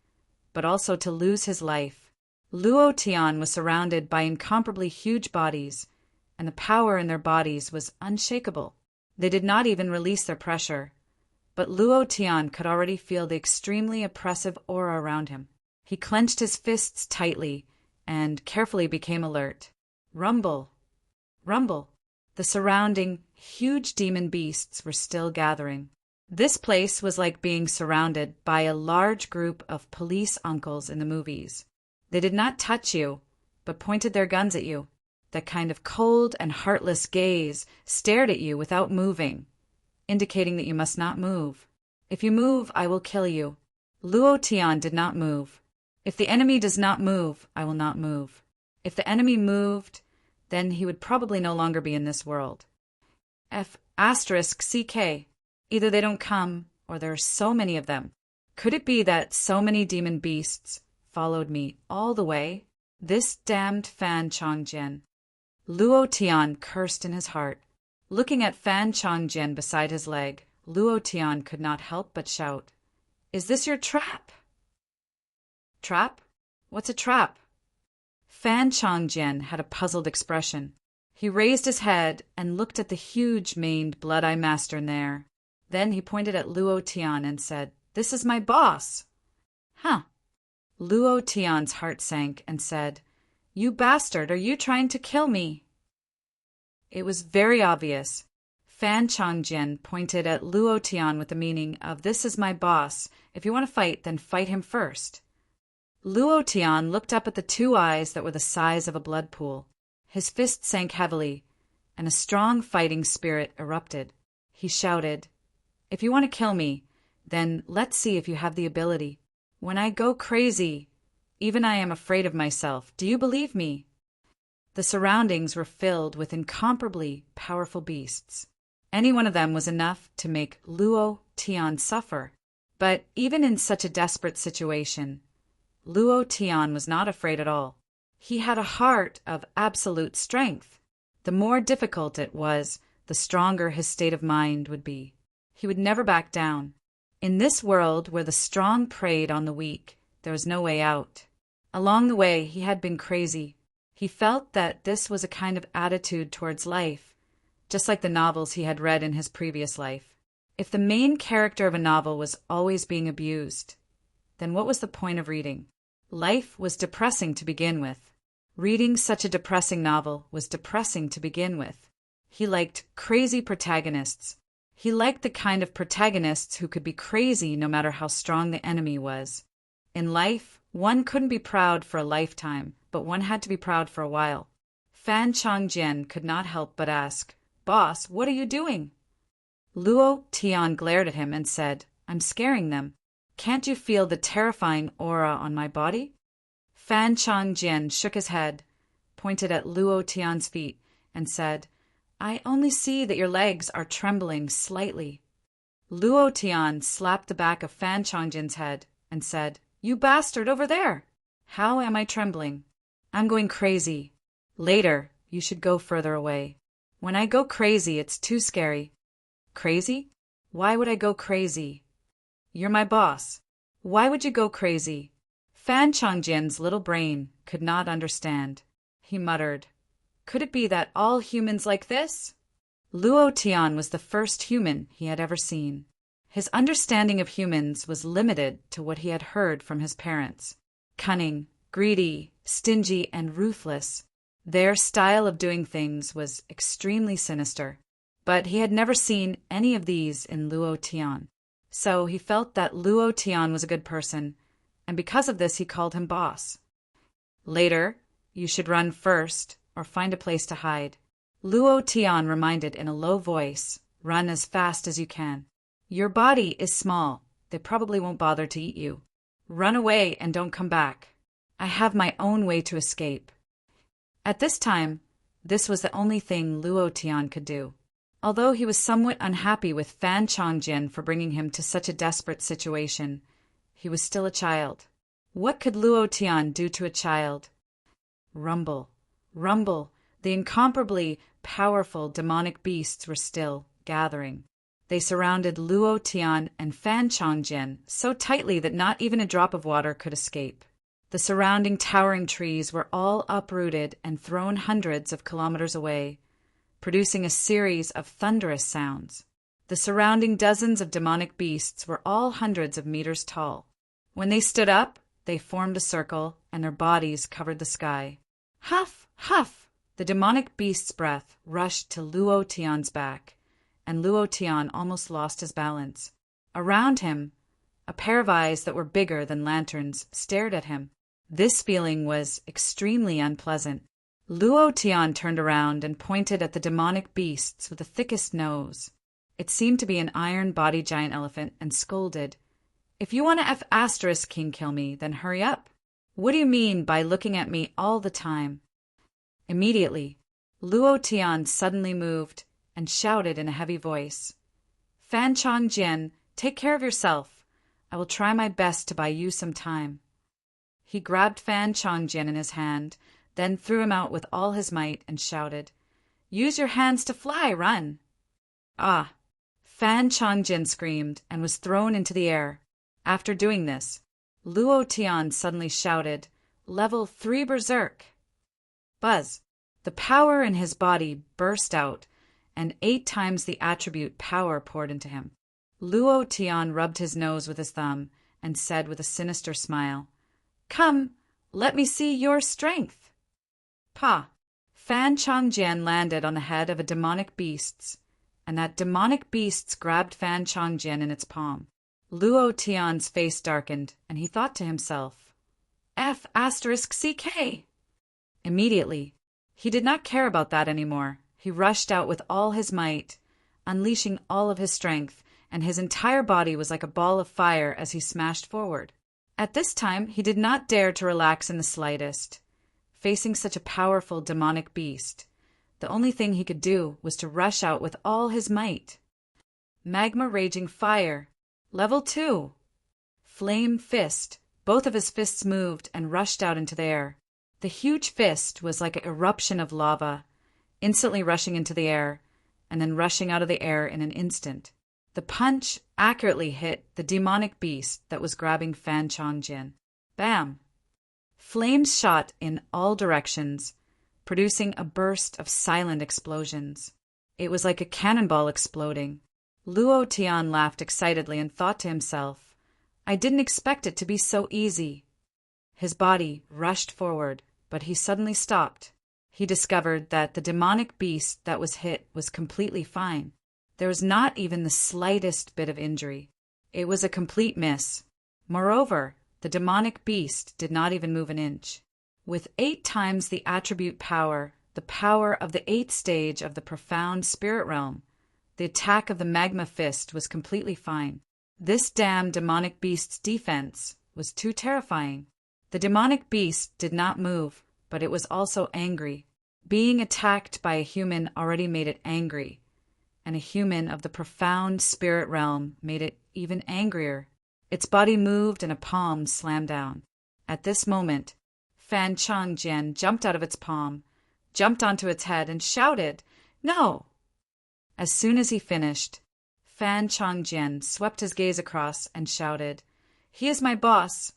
but also to lose his life. Luo Tian was surrounded by incomparably huge bodies, and the power in their bodies was unshakable. They did not even release their pressure, but Luo Tian could already feel the extremely oppressive aura around him. He clenched his fists tightly and carefully became alert. Rumble! Rumble! The surrounding, huge demon beasts were still gathering. This place was like being surrounded by a large group of police uncles in the movies. They did not touch you, but pointed their guns at you. That kind of cold and heartless gaze stared at you without moving, indicating that you must not move. If you move, I will kill you. Luo Tian did not move. If the enemy does not move, I will not move. If the enemy moved, then he would probably no longer be in this world. CK. Either they don't come, or there are so many of them. Could it be that so many demon beasts followed me all the way? This damned Fan Chongjian. Luo Tian cursed in his heart. Looking at Fan Chongjian beside his leg, Luo Tian could not help but shout, "Is this your trap?" Trap? What's a trap? Fan Chongjian had a puzzled expression. He raised his head and looked at the huge maned Blood-Eye Master in there. Then he pointed at Luo Tian and said, "This is my boss." Huh. Luo Tian's heart sank and said, "You bastard, are you trying to kill me?" It was very obvious. Fan Chongjian pointed at Luo Tian with the meaning of, "This is my boss. If you want to fight, then fight him first." Luo Tian looked up at the 2 eyes that were the size of a blood pool. His fist sank heavily, and a strong fighting spirit erupted. He shouted, "If you want to kill me, then let's see if you have the ability. When I go crazy, even I am afraid of myself. Do you believe me?" The surroundings were filled with incomparably powerful beasts. Any one of them was enough to make Luo Tian suffer. But even in such a desperate situation, Luo Tian was not afraid at all. He had a heart of absolute strength. The more difficult it was, the stronger his state of mind would be. He would never back down. In this world where the strong preyed on the weak, there was no way out. Along the way, he had been crazy. He felt that this was a kind of attitude towards life, just like the novels he had read in his previous life. If the main character of a novel was always being abused, then what was the point of reading? Life was depressing to begin with. Reading such a depressing novel was depressing to begin with. He liked crazy protagonists. He liked the kind of protagonists who could be crazy no matter how strong the enemy was. In life, one couldn't be proud for a lifetime, but one had to be proud for a while. Fan Chongjian could not help but ask, "Boss, what are you doing?" Luo Tian glared at him and said, "I'm scaring them. Can't you feel the terrifying aura on my body?" Fan Chongjian shook his head, pointed at Luo Tian's feet, and said, "I only see that your legs are trembling slightly." Luo Tian slapped the back of Fan Chongjian's head and said, "You bastard over there! How am I trembling? I'm going crazy. Later, you should go further away. When I go crazy, it's too scary." Crazy? Why would I go crazy? You're my boss. Why would you go crazy? Fan Chongjian's little brain could not understand. He muttered, "Could it be that all humans like this?" Luo Tian was the first human he had ever seen. His understanding of humans was limited to what he had heard from his parents. Cunning, greedy, stingy, and ruthless. Their style of doing things was extremely sinister, but he had never seen any of these in Luo Tian. So he felt that Luo Tian was a good person, and because of this he called him boss. Later, you should run first or find a place to hide. Luo Tian reminded in a low voice, run as fast as you can. Your body is small, they probably won't bother to eat you. Run away and don't come back. I have my own way to escape. At this time, this was the only thing Luo Tian could do. Although he was somewhat unhappy with Fan Chongjian for bringing him to such a desperate situation, he was still a child. What could Luo Tian do to a child? Rumble, rumble, the incomparably powerful demonic beasts were still gathering. They surrounded Luo Tian and Fan Chongjian so tightly that not even a drop of water could escape. The surrounding towering trees were all uprooted and thrown hundreds of kilometers away, producing a series of thunderous sounds. The surrounding dozens of demonic beasts were all hundreds of meters tall. When they stood up, they formed a circle, and their bodies covered the sky. Huff, huff! The demonic beast's breath rushed to Luo Tian's back, and Luo Tian almost lost his balance. Around him, a pair of eyes that were bigger than lanterns stared at him. This feeling was extremely unpleasant. Luo Tian turned around and pointed at the demonic beasts with the thickest nose. It seemed to be an iron-bodied giant elephant, and scolded, "If you want to F*** King kill me, then hurry up. What do you mean by looking at me all the time?" Immediately, Luo Tian suddenly moved and shouted in a heavy voice, "Fan Chongjian, take care of yourself. I will try my best to buy you some time." He grabbed Fan Chongjian in his hand, then threw him out with all his might and shouted, "Use your hands to fly, run!" Ah! Fan Chongjian screamed and was thrown into the air. After doing this, Luo Tian suddenly shouted, "Level 3 Berserk!" Buzz! The power in his body burst out, and 8 times the attribute power poured into him. Luo Tian rubbed his nose with his thumb and said with a sinister smile, "Come, let me see your strength." Pa! Fan Chongjian landed on the head of a demonic beast's, and that demonic beast's grabbed Fan Chongjian in its palm. Luo Tian's face darkened, and he thought to himself, F***CK. Immediately, he did not care about that anymore. He rushed out with all his might, unleashing all of his strength, and his entire body was like a ball of fire as he smashed forward. At this time, he did not dare to relax in the slightest. Facing such a powerful demonic beast, the only thing he could do was to rush out with all his might. Magma Raging Fire, Level 2. Flame Fist. Both of his fists moved and rushed out into the air. The huge fist was like an eruption of lava, instantly rushing into the air, and then rushing out of the air in an instant. The punch accurately hit the demonic beast that was grabbing Fan Chongjian. Bam! Flames shot in all directions, producing a burst of silent explosions. It was like a cannonball exploding. Luo Tian laughed excitedly and thought to himself, "I didn't expect it to be so easy." His body rushed forward, but he suddenly stopped. He discovered that the demonic beast that was hit was completely fine. There was not even the slightest bit of injury. It was a complete miss. Moreover, the demonic beast did not even move an inch. With 8 times the attribute power, the power of the 8th stage of the profound spirit realm, the attack of the magma fist was completely fine. This damn demonic beast's defense was too terrifying. The demonic beast did not move, but it was also angry. Being attacked by a human already made it angry, and a human of the profound spirit realm made it even angrier. Its body moved and a palm slammed down. At this moment, Fan Chongjian jumped out of its palm, jumped onto its head, and shouted, "No!" As soon as he finished, Fan Chongjian swept his gaze across and shouted, "He is my boss.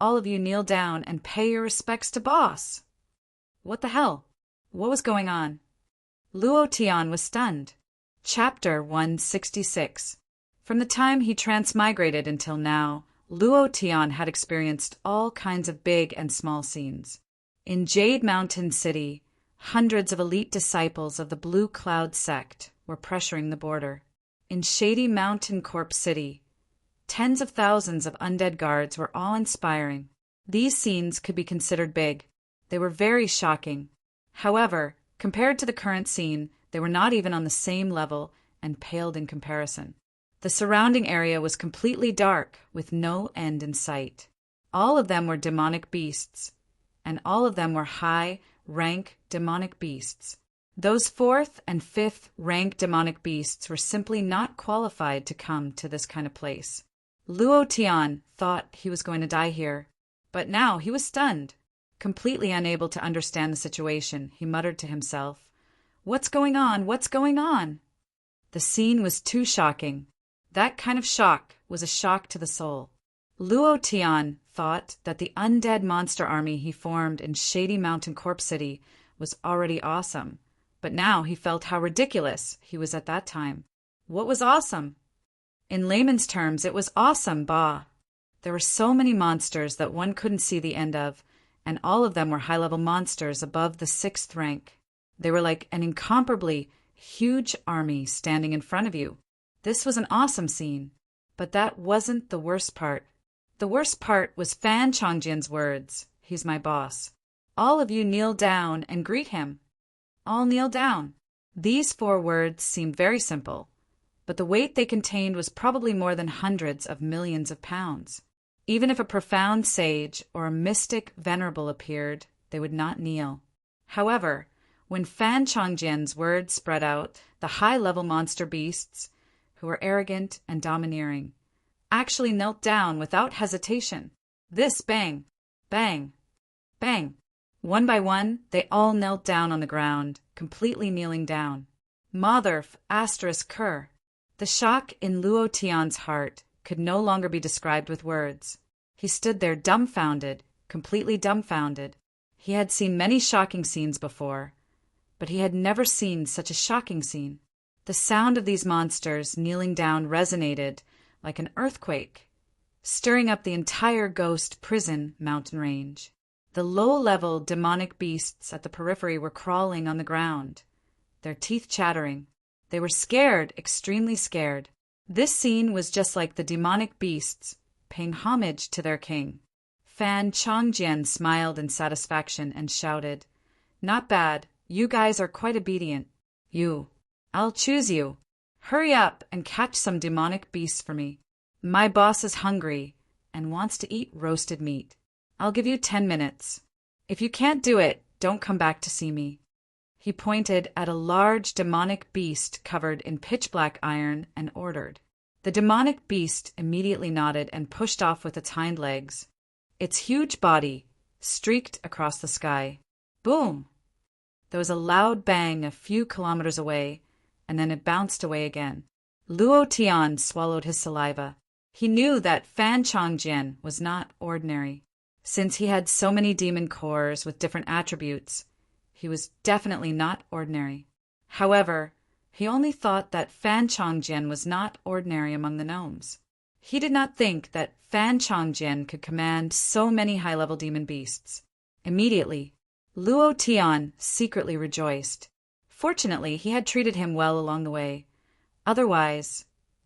All of you kneel down and pay your respects to boss." What the hell? What was going on? Luo Tian was stunned. Chapter 166. From the time he transmigrated until now, Luo Tian had experienced all kinds of big and small scenes. In Jade Mountain City, hundreds of elite disciples of the Blue Cloud sect were pressuring the border. In Shady Mountain Corp City, tens of thousands of undead guards were awe-inspiring. These scenes could be considered big. They were very shocking. However, compared to the current scene, they were not even on the same level and paled in comparison. The surrounding area was completely dark, with no end in sight. All of them were demonic beasts, and all of them were high-rank demonic beasts. Those 4th and 5th rank demonic beasts were simply not qualified to come to this kind of place. Luo Tian thought he was going to die here, but now he was stunned. Completely unable to understand the situation, he muttered to himself, "What's going on? What's going on?" The scene was too shocking. That kind of shock was a shock to the soul. Luo Tian thought that the undead monster army he formed in Shady Mountain Corp City was already awesome, but now he felt how ridiculous he was at that time. What was awesome? In layman's terms, it was awesome, bah. There were so many monsters that one couldn't see the end of, and all of them were high-level monsters above the 6th rank. They were like an incomparably huge army standing in front of you. This was an awesome scene, but that wasn't the worst part. The worst part was Fan Chongjian's words, "He's my boss. All of you kneel down and greet him. All kneel down." These 4 words seemed very simple, but the weight they contained was probably more than hundreds of millions of pounds. Even if a profound sage or a mystic venerable appeared, they would not kneel. However, when Fan Chongjian's words spread out, the high-level monster beasts, who were arrogant and domineering, actually knelt down without hesitation. This bang, bang, bang. One by one, they all knelt down on the ground, completely kneeling down. Motherf asterisk cur. The shock in Luo Tian's heart could no longer be described with words. He stood there dumbfounded, completely dumbfounded. He had seen many shocking scenes before, but he had never seen such a shocking scene. The sound of these monsters kneeling down resonated like an earthquake, stirring up the entire ghost prison mountain range. The low-level demonic beasts at the periphery were crawling on the ground, their teeth chattering. They were scared, extremely scared. This scene was just like the demonic beasts paying homage to their king. Fan Chongjian smiled in satisfaction and shouted, "Not bad. You guys are quite obedient. I'll choose you. Hurry up and catch some demonic beasts for me. My boss is hungry and wants to eat roasted meat. I'll give you 10 minutes. If you can't do it, don't come back to see me." He pointed at a large demonic beast covered in pitch-black iron and ordered. The demonic beast immediately nodded and pushed off with its hind legs. Its huge body streaked across the sky. Boom! There was a loud bang a few kilometers away, and then it bounced away again. Luo Tian swallowed his saliva. He knew that Fan Chongjian was not ordinary. Since he had so many demon cores with different attributes, he was definitely not ordinary. However, he only thought that Fan Chongjian was not ordinary among the gnomes. He did not think that Fan Chongjian could command so many high-level demon beasts. Immediately, Luo Tian secretly rejoiced. Fortunately, he had treated him well along the way. Otherwise,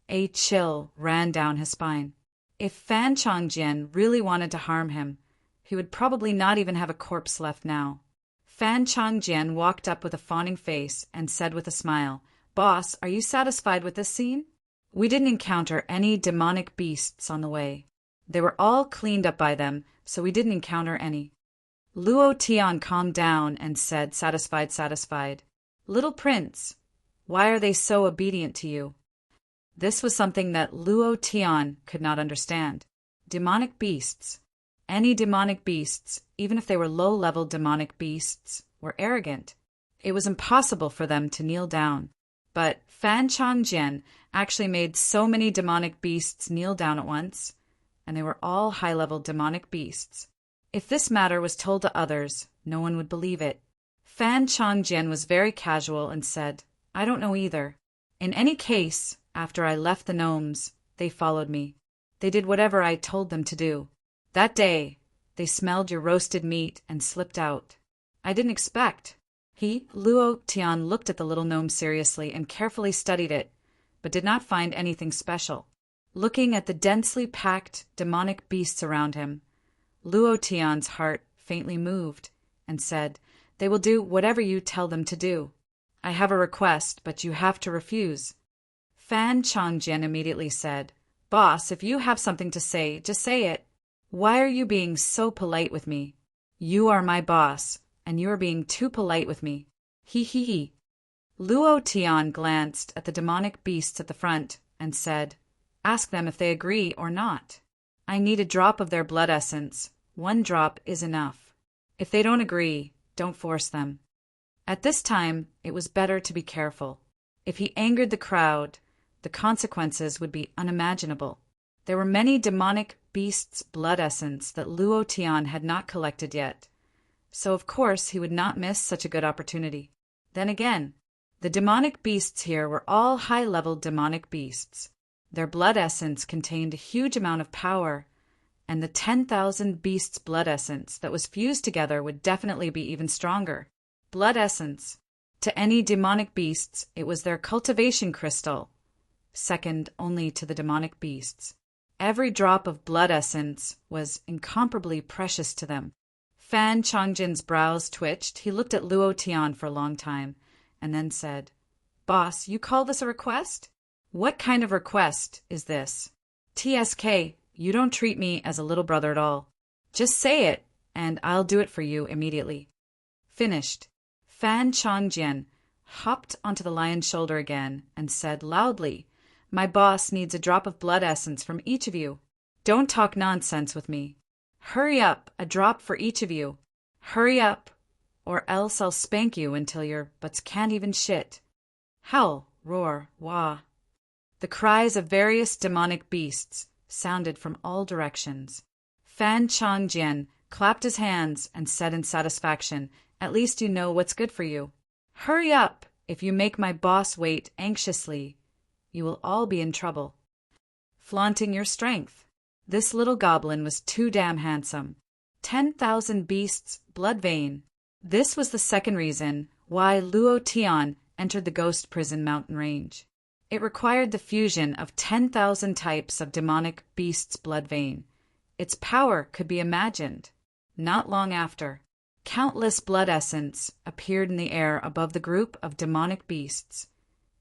a chill ran down his spine. If Fan Chongjian really wanted to harm him, he would probably not even have a corpse left now. Fan Chongjian walked up with a fawning face and said with a smile, "Boss, are you satisfied with this scene? We didn't encounter any demonic beasts on the way. They were all cleaned up by them, so we didn't encounter any." Luo Tian calmed down and said, satisfied, "Little prince, why are they so obedient to you?" This was something that Luo Tian could not understand. Demonic beasts. Any demonic beasts, even if they were low-level demonic beasts, were arrogant. It was impossible for them to kneel down. But Fan Chongjian actually made so many demonic beasts kneel down at once, and they were all high-level demonic beasts. If this matter was told to others, no one would believe it. Fan Chongjian was very casual and said, "I don't know either. In any case, after I left the gnomes, they followed me. They did whatever I told them to do. That day, they smelled your roasted meat and slipped out. I didn't expect. Luo Tian looked at the little gnome seriously and carefully studied it, but did not find anything special. Looking at the densely packed, demonic beasts around him, Luo Tian's heart faintly moved and said, "They will do whatever you tell them to do. I have a request, but you have to refuse." Fan Changjian immediately said, "Boss, if you have something to say, just say it. Why are you being so polite with me? You are my boss, and you are being too polite with me." Luo Tian glanced at the demonic beasts at the front and said, "Ask them if they agree or not. I need a drop of their blood essence. 1 drop is enough. If they don't agree, don't force them." At this time, it was better to be careful. If he angered the crowd, the consequences would be unimaginable. There were many demonic beasts' blood essence that Luo Tian had not collected yet, so of course he would not miss such a good opportunity. Then again, the demonic beasts here were all high-level demonic beasts. Their blood essence contained a huge amount of power, and the 10,000 beasts' blood essence that was fused together would definitely be even stronger. Blood essence. To any demonic beasts, it was their cultivation crystal, second only to the demonic beasts. Every drop of blood essence was incomparably precious to them. Fan Changjian's brows twitched. He looked at Luo Tian for a long time, and then said, "Boss, you call this a request? What kind of request is this? TSK, you don't treat me as a little brother at all. Just say it, and I'll do it for you immediately." Finished. Fan Changjian hopped onto the lion's shoulder again and said loudly, "My boss needs a drop of blood essence from each of you. Don't talk nonsense with me. Hurry up, a drop for each of you. Hurry up, or else I'll spank you until your butts can't even shit." Howl, roar, wah. The cries of various demonic beasts sounded from all directions. Fan Changjian clapped his hands and said in satisfaction, "At least you know what's good for you. Hurry up! If you make my boss wait anxiously, you will all be in trouble." Flaunting your strength. This little goblin was too damn handsome. 10,000 beasts, blood vein. This was the second reason why Luo Tian entered the ghost prison mountain range. It required the fusion of 10,000 types of demonic beasts' blood vein. Its power could be imagined. Not long after, countless blood essence appeared in the air above the group of demonic beasts,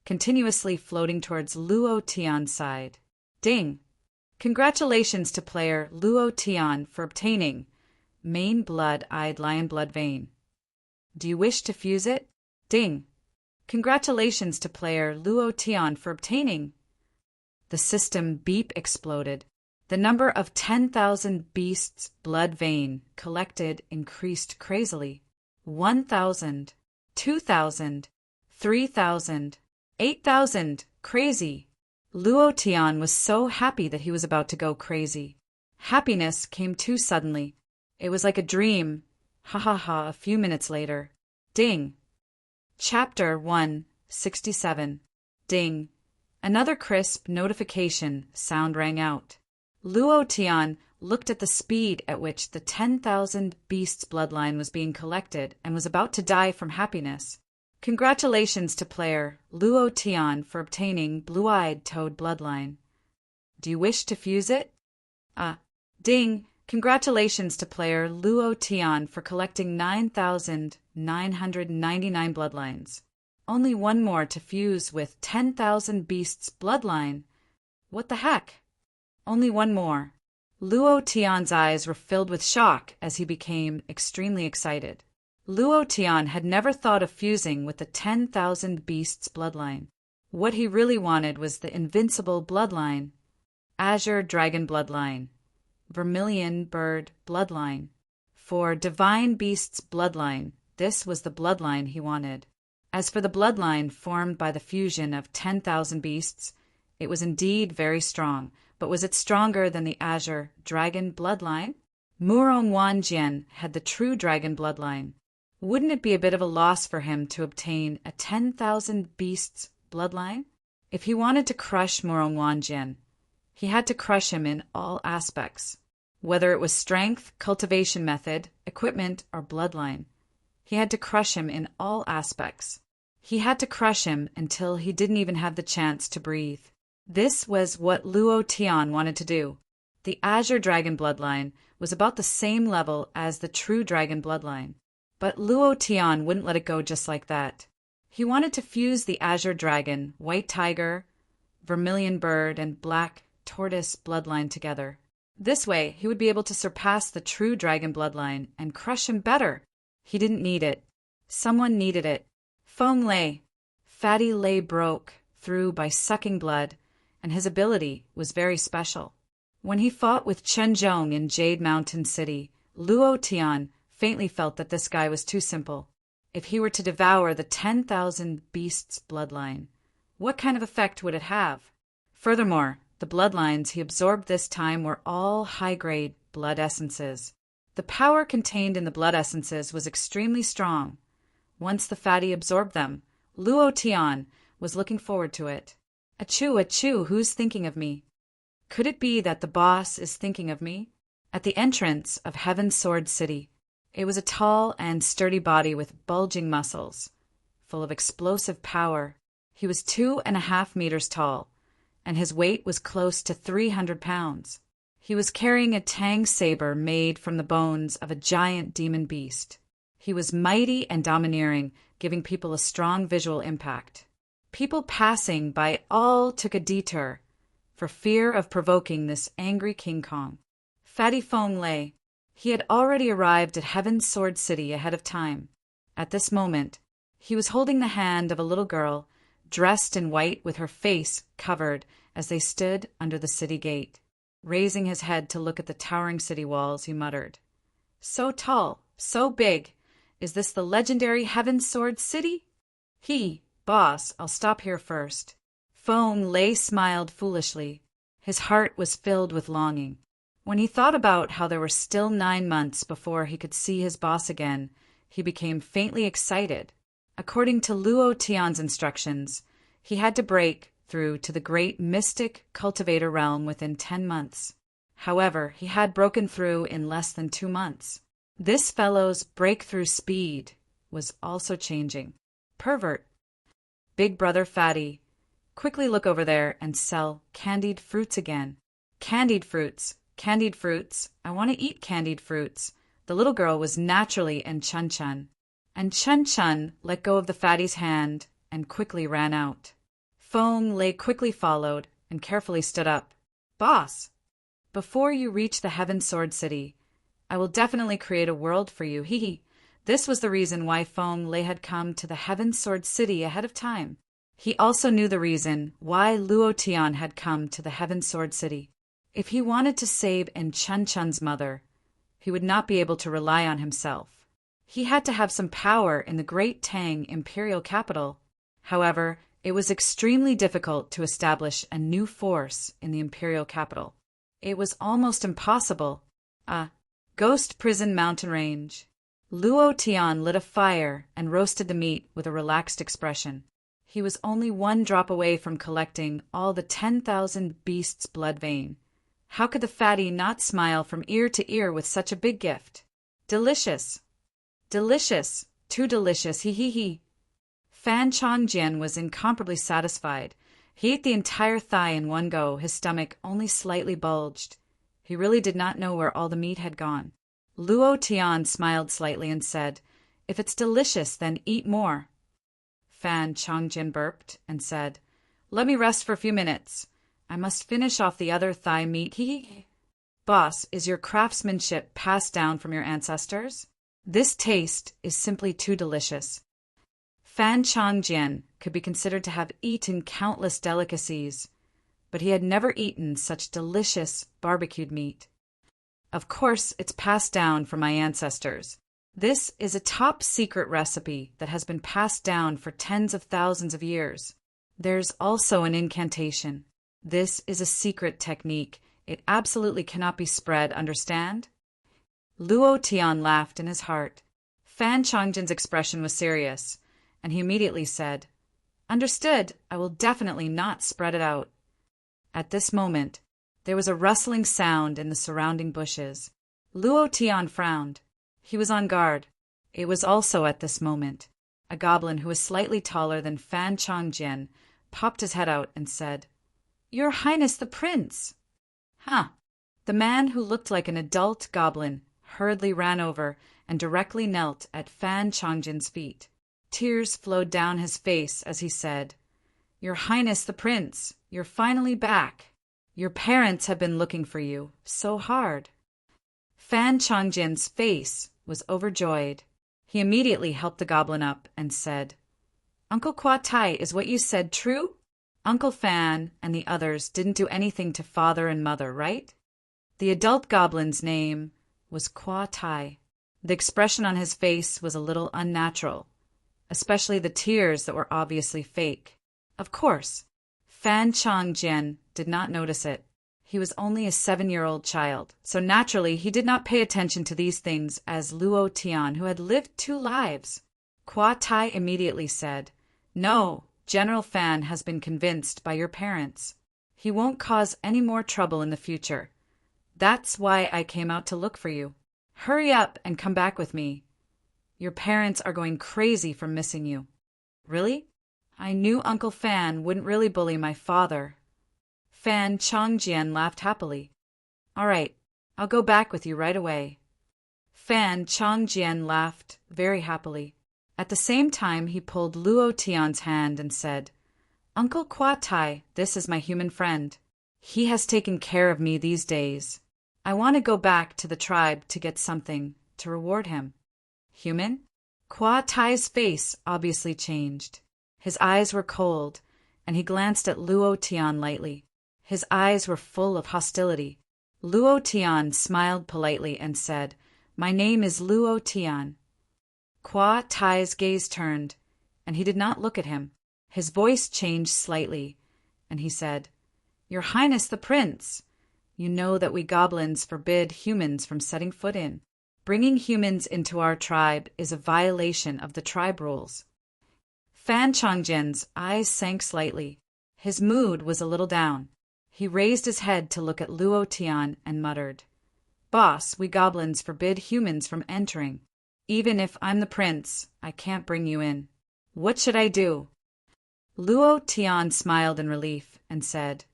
continuously floating towards Luo Tian's side. Ding! Congratulations to player Luo Tian for obtaining main blood-eyed lion blood vein. Do you wish to fuse it? Ding! Congratulations to player Luo Tian for obtaining. The system beep exploded. The number of 10,000 beasts' blood vein collected increased crazily. 1,000, 2,000, 3,000, 8,000, crazy. Luo Tian was so happy that he was about to go crazy. Happiness came too suddenly. It was like a dream. Ha ha ha, a few minutes later. Ding! Chapter 167. Ding! Another crisp notification sound rang out. Luo Tian looked at the speed at which the 10,000 beasts' bloodline was being collected and was about to die from happiness. Congratulations to player Luo Tian for obtaining blue-eyed toad bloodline. Do you wish to fuse it? Ding! Congratulations to player Luo Tian for collecting 9,999 bloodlines. Only one more to fuse with 10,000 beasts' bloodline. What the heck? Only one more. Luo Tian's eyes were filled with shock as he became extremely excited. Luo Tian had never thought of fusing with the 10,000 beasts' bloodline. What he really wanted was the Invincible bloodline, Azure Dragon bloodline, Vermilion Bird bloodline. For Divine Beasts bloodline, this was the bloodline he wanted. As for the bloodline formed by the fusion of 10,000 beasts, it was indeed very strong, but was it stronger than the Azure Dragon bloodline? Murong Wanjian had the true dragon bloodline. Wouldn't it be a bit of a loss for him to obtain a 10,000 beasts bloodline? If he wanted to crush Murong Wanjian, He had to crush him in all aspects, whether it was strength, cultivation method, equipment, or bloodline. He had to crush him in all aspects. He had to crush him until he didn't even have the chance to breathe. This was what Luo Tian wanted to do. The Azure Dragon bloodline was about the same level as the True Dragon bloodline, but Luo Tian wouldn't let it go just like that. He wanted to fuse the Azure Dragon, White Tiger, Vermilion Bird, and Black Tortoise bloodline together. This way, he would be able to surpass the True Dragon bloodline and crush him better. He didn't need it. Someone needed it. Feng Lei. Fatty Lei broke through by sucking blood, and his ability was very special. When he fought with Chen Zhong in Jade Mountain City, Luo Tian faintly felt that this guy was too simple. If he were to devour the 10,000 beasts' bloodline, what kind of effect would it have? Furthermore, the bloodlines he absorbed this time were all high-grade blood essences. The power contained in the blood essences was extremely strong. Once the fatty absorbed them, Luo Tian was looking forward to it. Achoo, achoo, who's thinking of me? Could it be that the boss is thinking of me? At the entrance of Heaven's Sword City, it was a tall and sturdy body with bulging muscles, full of explosive power. He was 2.5 meters tall, and his weight was close to 300 pounds. He was carrying a tang saber made from the bones of a giant demon beast. He was mighty and domineering, giving people a strong visual impact. People passing by all took a detour for fear of provoking this angry King Kong. Fatty Feng Lei. He had already arrived at Heaven's Sword City ahead of time. At this moment, he was holding the hand of a little girl, dressed in white with her face covered as they stood under the city gate. Raising his head to look at the towering city walls, he muttered, "So tall, so big. Is this the legendary Heaven's Sword City?" Boss, I'll stop here first." Feng Lei smiled foolishly. His heart was filled with longing. When he thought about how there were still 9 months before he could see his boss again, he became faintly excited. According to Luo Tian's instructions, he had to break through to the great mystic cultivator realm within 10 months. However, he had broken through in less than 2 months. This fellow's breakthrough speed was also changing. Pervert. Big brother Fatty, quickly look over there and sell candied fruits again. Candied fruits. Candied fruits. I want to eat candied fruits. The little girl was naturally in Chun-Chun. And Chun-Chun let go of the fatty's hand and quickly ran out. Feng Lei quickly followed and carefully stood up. "Boss, before you reach the Heaven Sword City, I will definitely create a world for you." This was the reason why Feng Lei had come to the Heaven Sword City ahead of time. He also knew the reason why Luo Tian had come to the Heaven Sword City. If he wanted to save Chun-Chun's mother, he would not be able to rely on himself. He had to have some power in the Great Tang Imperial capital. However, it was extremely difficult to establish a new force in the Imperial capital. It was almost impossible. Ghost Prison Mountain Range. Luo Tian lit a fire and roasted the meat with a relaxed expression. He was only 1 drop away from collecting all the 10,000 beasts' blood vein. How could the fatty not smile from ear to ear with such a big gift? Delicious. Delicious. Too delicious. Fan Chongjian was incomparably satisfied. He ate the entire thigh in one go, his stomach only slightly bulged. He really did not know where all the meat had gone. Luo Tian smiled slightly and said, "If it's delicious, then eat more." Fan Chongjian burped and said, "Let me rest for a few minutes. I must finish off the other thigh meat." Boss, is your craftsmanship passed down from your ancestors? This taste is simply too delicious. Fan Chongjian could be considered to have eaten countless delicacies, but he had never eaten such delicious barbecued meat. Of course, it's passed down from my ancestors. This is a top-secret recipe that has been passed down for tens of thousands of years. There's also an incantation. This is a secret technique. It absolutely cannot be spread, understand? Luo Tian laughed in his heart. Fan Chongjian's expression was serious, and he immediately said, "Understood, I will definitely not spread it out." At this moment, There was a rustling sound in the surrounding bushes. Luo Tian frowned. He was on guard. It was also at this moment. A goblin who was slightly taller than Fan Changjian popped his head out and said, "Your Highness the Prince!" Huh. The man who looked like an adult goblin hurriedly ran over and directly knelt at Fan Changjian's feet. Tears flowed down his face as he said, "Your Highness the Prince, you're finally back. Your parents have been looking for you so hard." Fan Changjian's face was overjoyed. He immediately helped the goblin up and said, "Uncle Kwa Tai, is what you said true? Uncle Fan and the others didn't do anything to father and mother, right?" The adult goblin's name was Kwa Tai. The expression on his face was a little unnatural, especially the tears that were obviously fake. Of course, Fan Changjian did not notice it. He was only a 7-year-old child, so naturally he did not pay attention to these things as Luo Tian, who had lived 2 lives. Kwa Tai immediately said, "No, General Fan has been convinced by your parents. He won't cause any more trouble in the future. That's why I came out to look for you. Hurry up and come back with me. Your parents are going crazy from missing you." "Really? I knew Uncle Fan wouldn't really bully my father." Fan Changjian laughed happily. "All right, I'll go back with you right away." Fan Changjian laughed very happily. At the same time, he pulled Luo Tian's hand and said, "Uncle Kwa Tai, this is my human friend. He has taken care of me these days. I want to go back to the tribe to get something to reward him." "Human?" Kwa Tai's face obviously changed. His eyes were cold, and he glanced at Luo Tian lightly. His eyes were full of hostility. Luo Tian smiled politely and said, "My name is Luo Tian." Kwa Tai's gaze turned, and he did not look at him. His voice changed slightly, and he said, "Your Highness the Prince, you know that we goblins forbid humans from setting foot in. Bringing humans into our tribe is a violation of the tribe rules." Fan Changjian's eyes sank slightly. His mood was a little down. He raised his head to look at Luo Tian and muttered, "Boss, we goblins forbid humans from entering. Even if I'm the prince, I can't bring you in. What should I do?" Luo Tian smiled in relief and said,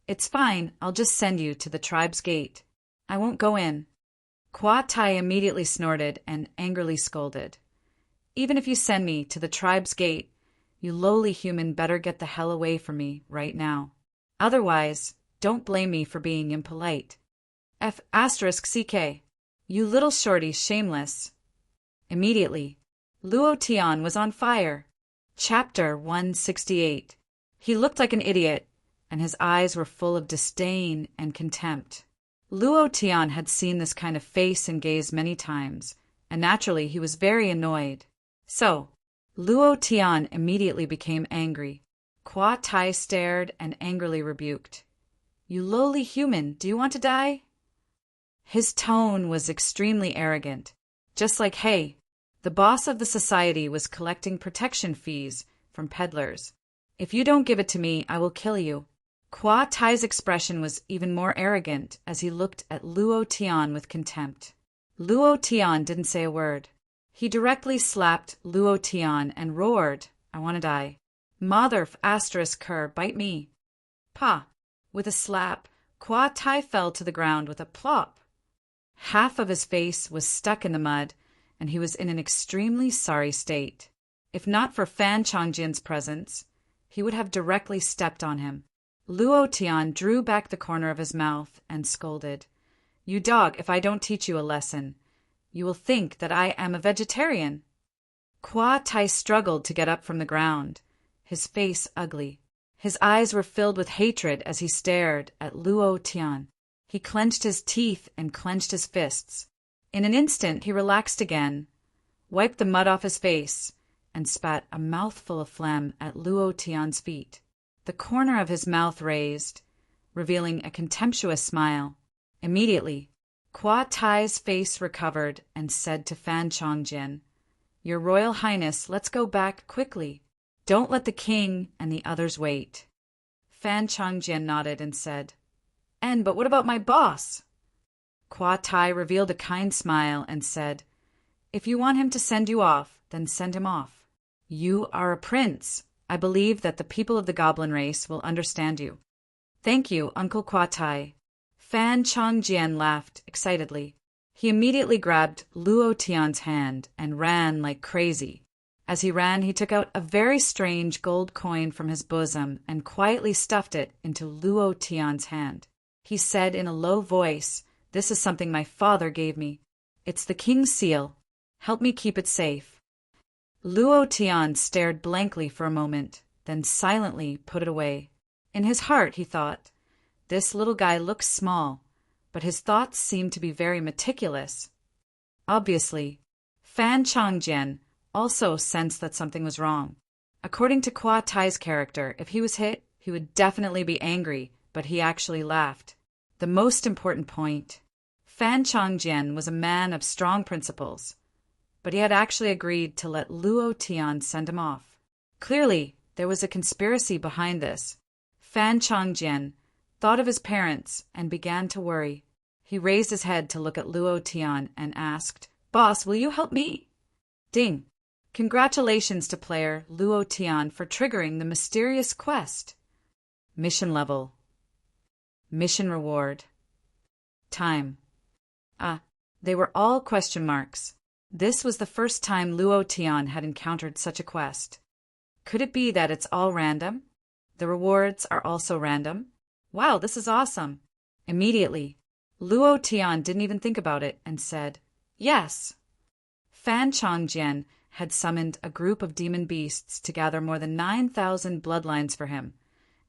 "It's fine, I'll just send you to the tribe's gate. I won't go in." Kwa Tai immediately snorted and angrily scolded, "Even if you send me to the tribe's gate, you lowly human better get the hell away from me right now. Otherwise, don't blame me for being impolite. F***CK. You little shorty shameless." Immediately, Luo Tian was on fire. Chapter 168. He looked like an idiot, and his eyes were full of disdain and contempt. Luo Tian had seen this kind of face and gaze many times, and naturally he was very annoyed. So, Luo Tian immediately became angry. Kwa Tai stared and angrily rebuked, "You lowly human, do you want to die?" His tone was extremely arrogant, just like, hey, the boss of the society was collecting protection fees from peddlers. "If you don't give it to me, I will kill you." Kwa Tai's expression was even more arrogant as he looked at Luo Tian with contempt. Luo Tian didn't say a word. He directly slapped Luo Tian and roared, "I want to die. Mother ****, bite me." Pa! With a slap, Kwa Tai fell to the ground with a plop. Half of his face was stuck in the mud, and he was in an extremely sorry state. If not for Fan Changjian's presence, he would have directly stepped on him. Luo Tian drew back the corner of his mouth and scolded, "You dog, if I don't teach you a lesson, you will think that I am a vegetarian." Kwa Tai struggled to get up from the ground, his face ugly. His eyes were filled with hatred as he stared at Luo Tian. He clenched his teeth and clenched his fists. In an instant he relaxed again, wiped the mud off his face, and spat a mouthful of phlegm at Luo Tian's feet. The corner of his mouth raised, revealing a contemptuous smile. Immediately, Kwa Tai's face recovered and said to Fan Changjian, "Your Royal Highness, let's go back quickly. Don't let the king and the others wait." Fan Changjian nodded and said, But what about my boss? Kwa Tai revealed a kind smile and said, If you want him to send you off, then send him off. You are a prince. I believe that the people of the goblin race will understand you. Thank you, Uncle Kwa Tai. Fan Chongjian laughed excitedly. He immediately grabbed Luo Tian's hand and ran like crazy. As he ran, he took out a very strange gold coin from his bosom and quietly stuffed it into Luo Tian's hand. He said in a low voice, This is something my father gave me. It's the king's seal. Help me keep it safe. Luo Tian stared blankly for a moment, then silently put it away. In his heart, he thought, This little guy looks small, but his thoughts seem to be very meticulous. Obviously, Fan Chongjian also sensed that something was wrong. According to Kwa Tai's character, if he was hit, he would definitely be angry, but he actually laughed. The most important point, Fan Chongjian was a man of strong principles, but he had actually agreed to let Luo Tian send him off. Clearly, there was a conspiracy behind this. Fan Chongjian thought of his parents and began to worry. He raised his head to look at Luo Tian and asked, Boss, will you help me? Ding! Congratulations to player Luo Tian for triggering the mysterious quest. Mission level. Mission reward. Time. They were all question marks. This was the first time Luo Tian had encountered such a quest. Could it be that it's all random? The rewards are also random? Wow, this is awesome. Immediately, Luo Tian didn't even think about it and said, Yes. Fan Chongjian had summoned a group of demon beasts to gather more than 9,000 bloodlines for him,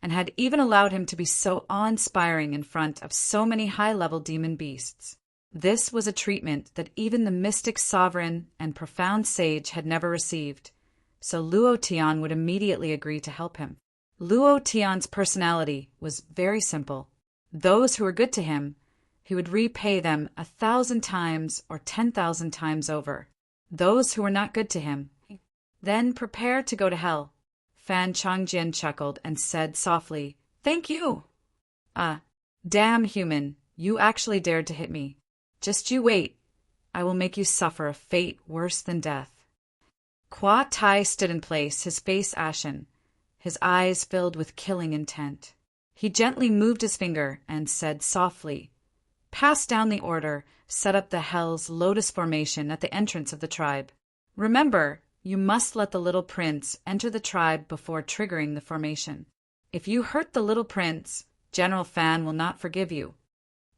and had even allowed him to be so awe-inspiring in front of so many high-level demon beasts. This was a treatment that even the mystic sovereign and profound sage had never received, so Luo Tian would immediately agree to help him. Luo Tian's personality was very simple. Those who were good to him, he would repay them 1,000 times or 10,000 times over. Those who were not good to him, then prepare to go to hell. Fan Chongjian chuckled and said softly, Thank you. Damn human, you actually dared to hit me. Just you wait. I will make you suffer a fate worse than death. Kwa Tai stood in place, his face ashen, his eyes filled with killing intent. He gently moved his finger and said softly, Pass down the order, set up the Hell's Lotus formation at the entrance of the tribe. Remember, you must let the little prince enter the tribe before triggering the formation. If you hurt the little prince, General Fan will not forgive you.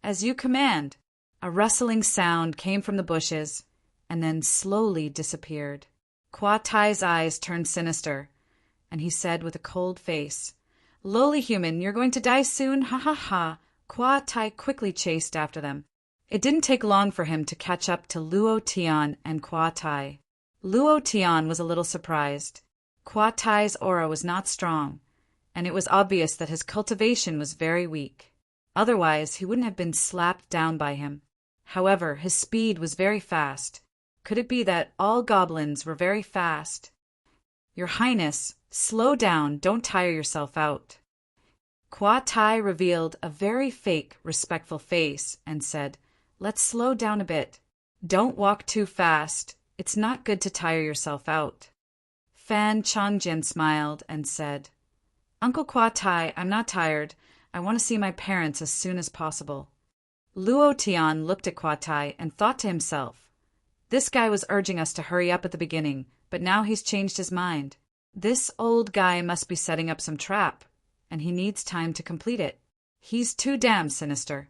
As you command. A rustling sound came from the bushes and then slowly disappeared. Kwa Tai's eyes turned sinister, and he said with a cold face, Lowly human, you're going to die soon, ha ha ha. Kwa Tai quickly chased after them. It didn't take long for him to catch up to Luo Tian and Kwa Tai. Luo Tian was a little surprised. Kwa Tai's aura was not strong, and it was obvious that his cultivation was very weak. Otherwise, he wouldn't have been slapped down by him. However, his speed was very fast. Could it be that all goblins were very fast? Your Highness, slow down, don't tire yourself out. Kwa Tai revealed a very fake, respectful face and said, Let's slow down a bit. Don't walk too fast. It's not good to tire yourself out. Fan Chongjian smiled and said, Uncle Kwa Tai, I'm not tired. I want to see my parents as soon as possible. Luo Tian looked at Kwa Tai and thought to himself, This guy was urging us to hurry up at the beginning, but now he's changed his mind. This old guy must be setting up some trap, and he needs time to complete it. He's too damn sinister.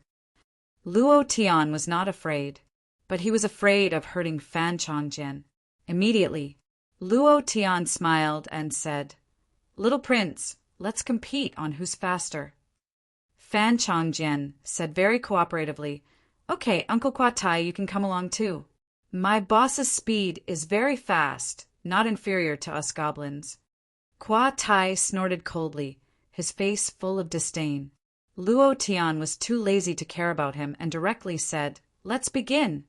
Luo Tian was not afraid, but he was afraid of hurting Fan Chongjian. Immediately, Luo Tian smiled and said, Little prince, let's compete on who's faster. Fan Chongjian said very cooperatively, Okay, Uncle Kwa Tai, you can come along too. My boss's speed is very fast, not inferior to us goblins. Kwa Tai snorted coldly, his face full of disdain. Luo Tian was too lazy to care about him and directly said, Let's begin.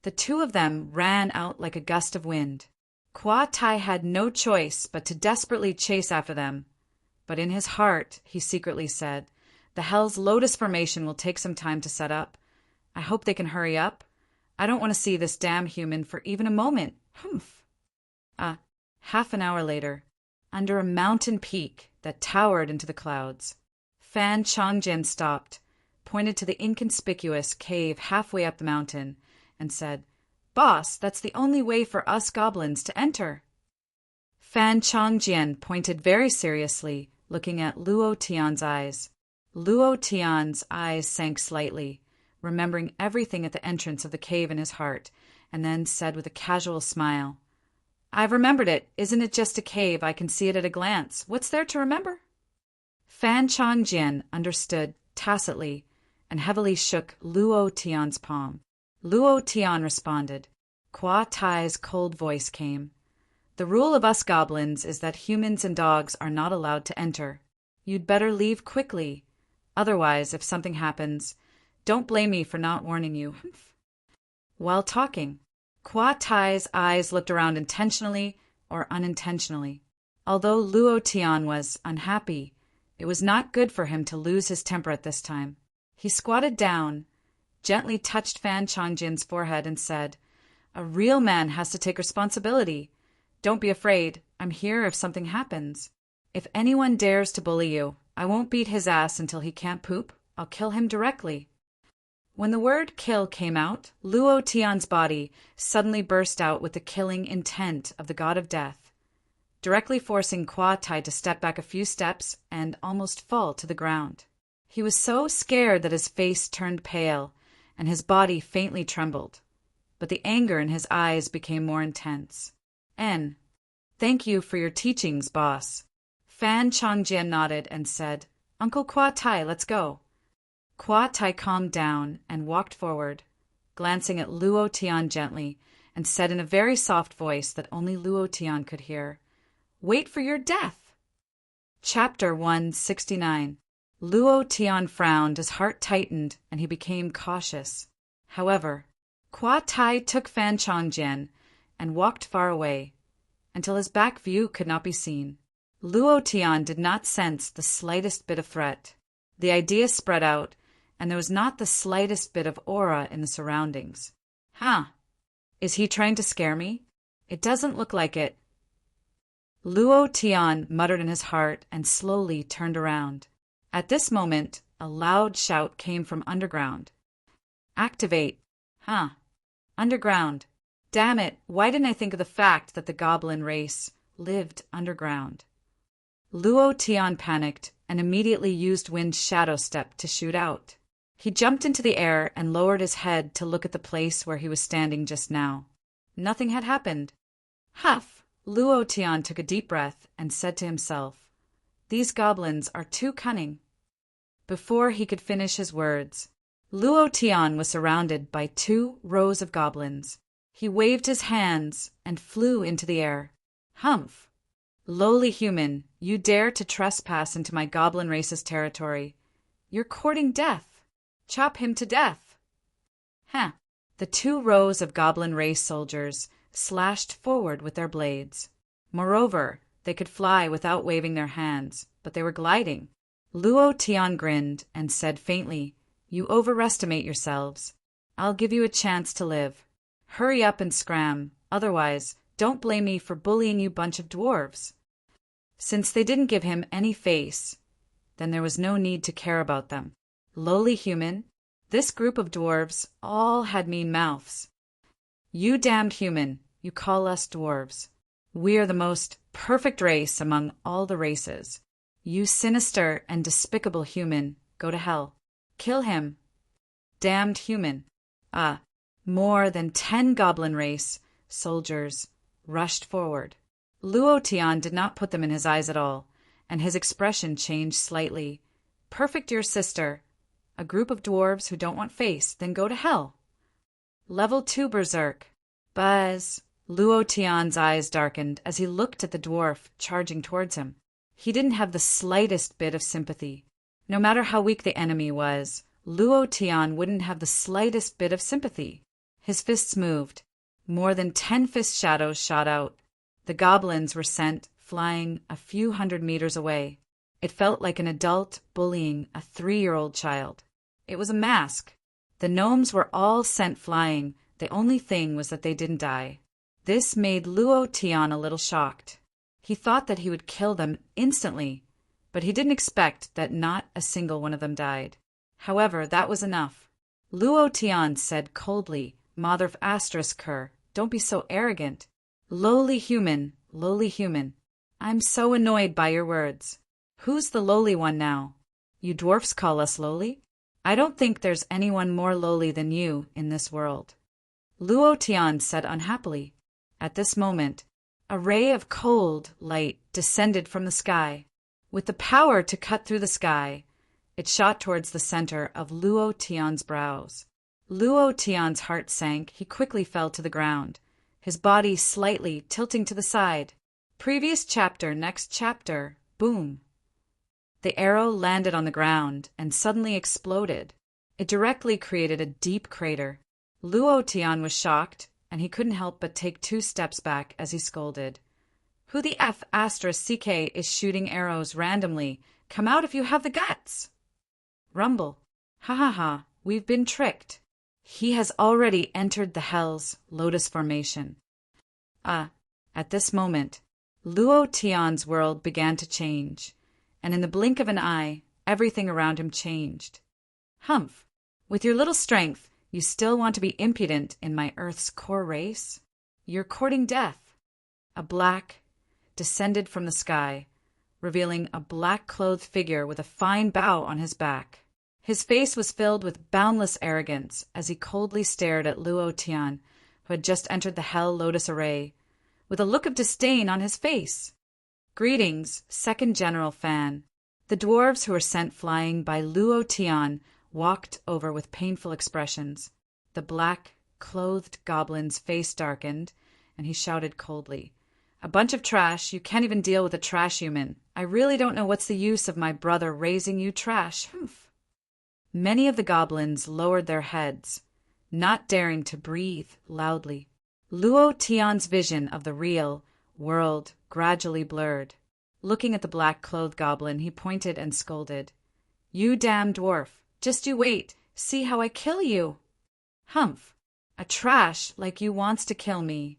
The two of them ran out like a gust of wind. Kwa Tai had no choice but to desperately chase after them. But in his heart, he secretly said, The Hell's Lotus Formation will take some time to set up. I hope they can hurry up. I don't want to see this damn human for even a moment. Humph. Half an hour later, under a mountain peak that towered into the clouds, Fan Changjian stopped, pointed to the inconspicuous cave halfway up the mountain, and said, "Boss, that's the only way for us goblins to enter." Fan Changjian pointed very seriously, looking at Luo Tian's eyes. Luo Tian's eyes sank slightly, remembering everything at the entrance of the cave in his heart, and then said with a casual smile, "I've remembered it. Isn't it just a cave? I can see it at a glance. What's there to remember?" Fan Changjian understood tacitly and heavily shook Luo Tian's palm. Luo Tian responded. Kwa Tai's cold voice came. "The rule of us goblins is that humans and dogs are not allowed to enter. You'd better leave quickly. Otherwise, if something happens, don't blame me for not warning you." While talking, Kwa Tai's eyes looked around intentionally or unintentionally. Although Luo Tian was unhappy, it was not good for him to lose his temper at this time. He squatted down, gently touched Fan Changjian's forehead, and said, "A real man has to take responsibility. Don't be afraid. I'm here if something happens. If anyone dares to bully you, I won't beat his ass until he can't poop. I'll kill him directly." When the word kill came out, Luo Tian's body suddenly burst out with the killing intent of the god of death, directly forcing Kwa Tai to step back a few steps and almost fall to the ground. He was so scared that his face turned pale and his body faintly trembled, but the anger in his eyes became more intense. "Thank you for your teachings, boss." Fan Changjian nodded and said, "Uncle Kwa Tai, let's go." Kwa Tai calmed down and walked forward, glancing at Luo Tian gently, and said in a very soft voice that only Luo Tian could hear, "Wait for your death." Chapter 169. Luo Tian frowned, his heart tightened, and he became cautious. However, Kwa Tai took Fan Changjian and walked far away, until his back view could not be seen. Luo Tian did not sense the slightest bit of threat. The idea spread out, and there was not the slightest bit of aura in the surroundings. Is he trying to scare me? It doesn't look like it. Luo Tian muttered in his heart and slowly turned around. At this moment, a loud shout came from underground. "Activate." Underground. Damn it, why didn't I think of the fact that the goblin race lived underground? Luo Tian panicked and immediately used Wind's shadow step to shoot out. He jumped into the air and lowered his head to look at the place where he was standing just now. Nothing had happened. Huff! Luo Tian took a deep breath and said to himself, "These goblins are too cunning." Before he could finish his words, Luo Tian was surrounded by 2 rows of goblins. He waved his hands and flew into the air. "Humph! Lowly human, you dare to trespass into my goblin race's territory. You're courting death. Chop him to death." The 2 rows of goblin race soldiers slashed forward with their blades. Moreover, they could fly without waving their hands, but they were gliding. Luo Tian grinned and said faintly, "You overestimate yourselves. I'll give you a chance to live. Hurry up and scram, otherwise don't blame me for bullying you bunch of dwarves." Since they didn't give him any face, then there was no need to care about them. Lowly human, this group of dwarves all had mean mouths. "You damned human, you call us dwarves. We are the most perfect race among all the races. You sinister and despicable human, go to hell. Kill him." Damned human. More than 10 goblin race soldiers rushed forward. Luo Tian did not put them in his eyes at all, and his expression changed slightly. "Perfect your sister. A group of dwarves who don't want face, then go to hell. Level 2 berserk. Buzz." Luo Tian's eyes darkened as he looked at the dwarf charging towards him. He didn't have the slightest bit of sympathy. No matter how weak the enemy was, Luo Tian wouldn't have the slightest bit of sympathy. His fists moved. More than 10 fist shadows shot out. The goblins were sent flying a few hundred meters away. It felt like an adult bullying a 3-year-old child. It was a mask. The gnomes were all sent flying. The only thing was that they didn't die. This made Luo Tian a little shocked. He thought that he would kill them instantly, but he didn't expect that not a single one of them died. However, that was enough. Luo Tian said coldly, Mother of Asterisk, don't be so arrogant. Lowly human, I'm so annoyed by your words. Who's the lowly one now? You dwarfs call us lowly? I don't think there's anyone more lowly than you in this world. Luo Tian said unhappily. At this moment, a ray of cold light descended from the sky. With the power to cut through the sky, it shot towards the center of Luo Tian's brows. Luo Tian's heart sank. He quickly fell to the ground, his body slightly tilting to the side. Previous chapter, next chapter, boom. The arrow landed on the ground and suddenly exploded. It directly created a deep crater. Luo Tian was shocked, and he couldn't help but take 2 steps back as he scolded. Who the F*** is shooting arrows randomly? Come out if you have the guts! Rumble. Ha ha ha, we've been tricked. He has already entered the Hell's Lotus Formation. At this moment, Luo Tian's world began to change, and in the blink of an eye, everything around him changed. Humph, with your little strength, you still want to be impudent in my Earth's core race? You're courting death. A black descended from the sky, revealing a black-clothed figure with a fine bow on his back. His face was filled with boundless arrogance as he coldly stared at Luo Tian, who had just entered the Hell Lotus Array, with a look of disdain on his face. Greetings, Second General Fan. The dwarves who were sent flying by Luo Tian walked over with painful expressions. The black-clothed goblin's face darkened, and he shouted coldly, A bunch of trash. You can't even deal with a trash human. I really don't know what's the use of my brother raising you trash. Humph. Many of the goblins lowered their heads, not daring to breathe loudly. Luo Tian's vision of the real world gradually blurred. Looking at the black-clothed goblin, he pointed and scolded. You damn dwarf, just you wait, see how I kill you. Humph, a trash like you wants to kill me.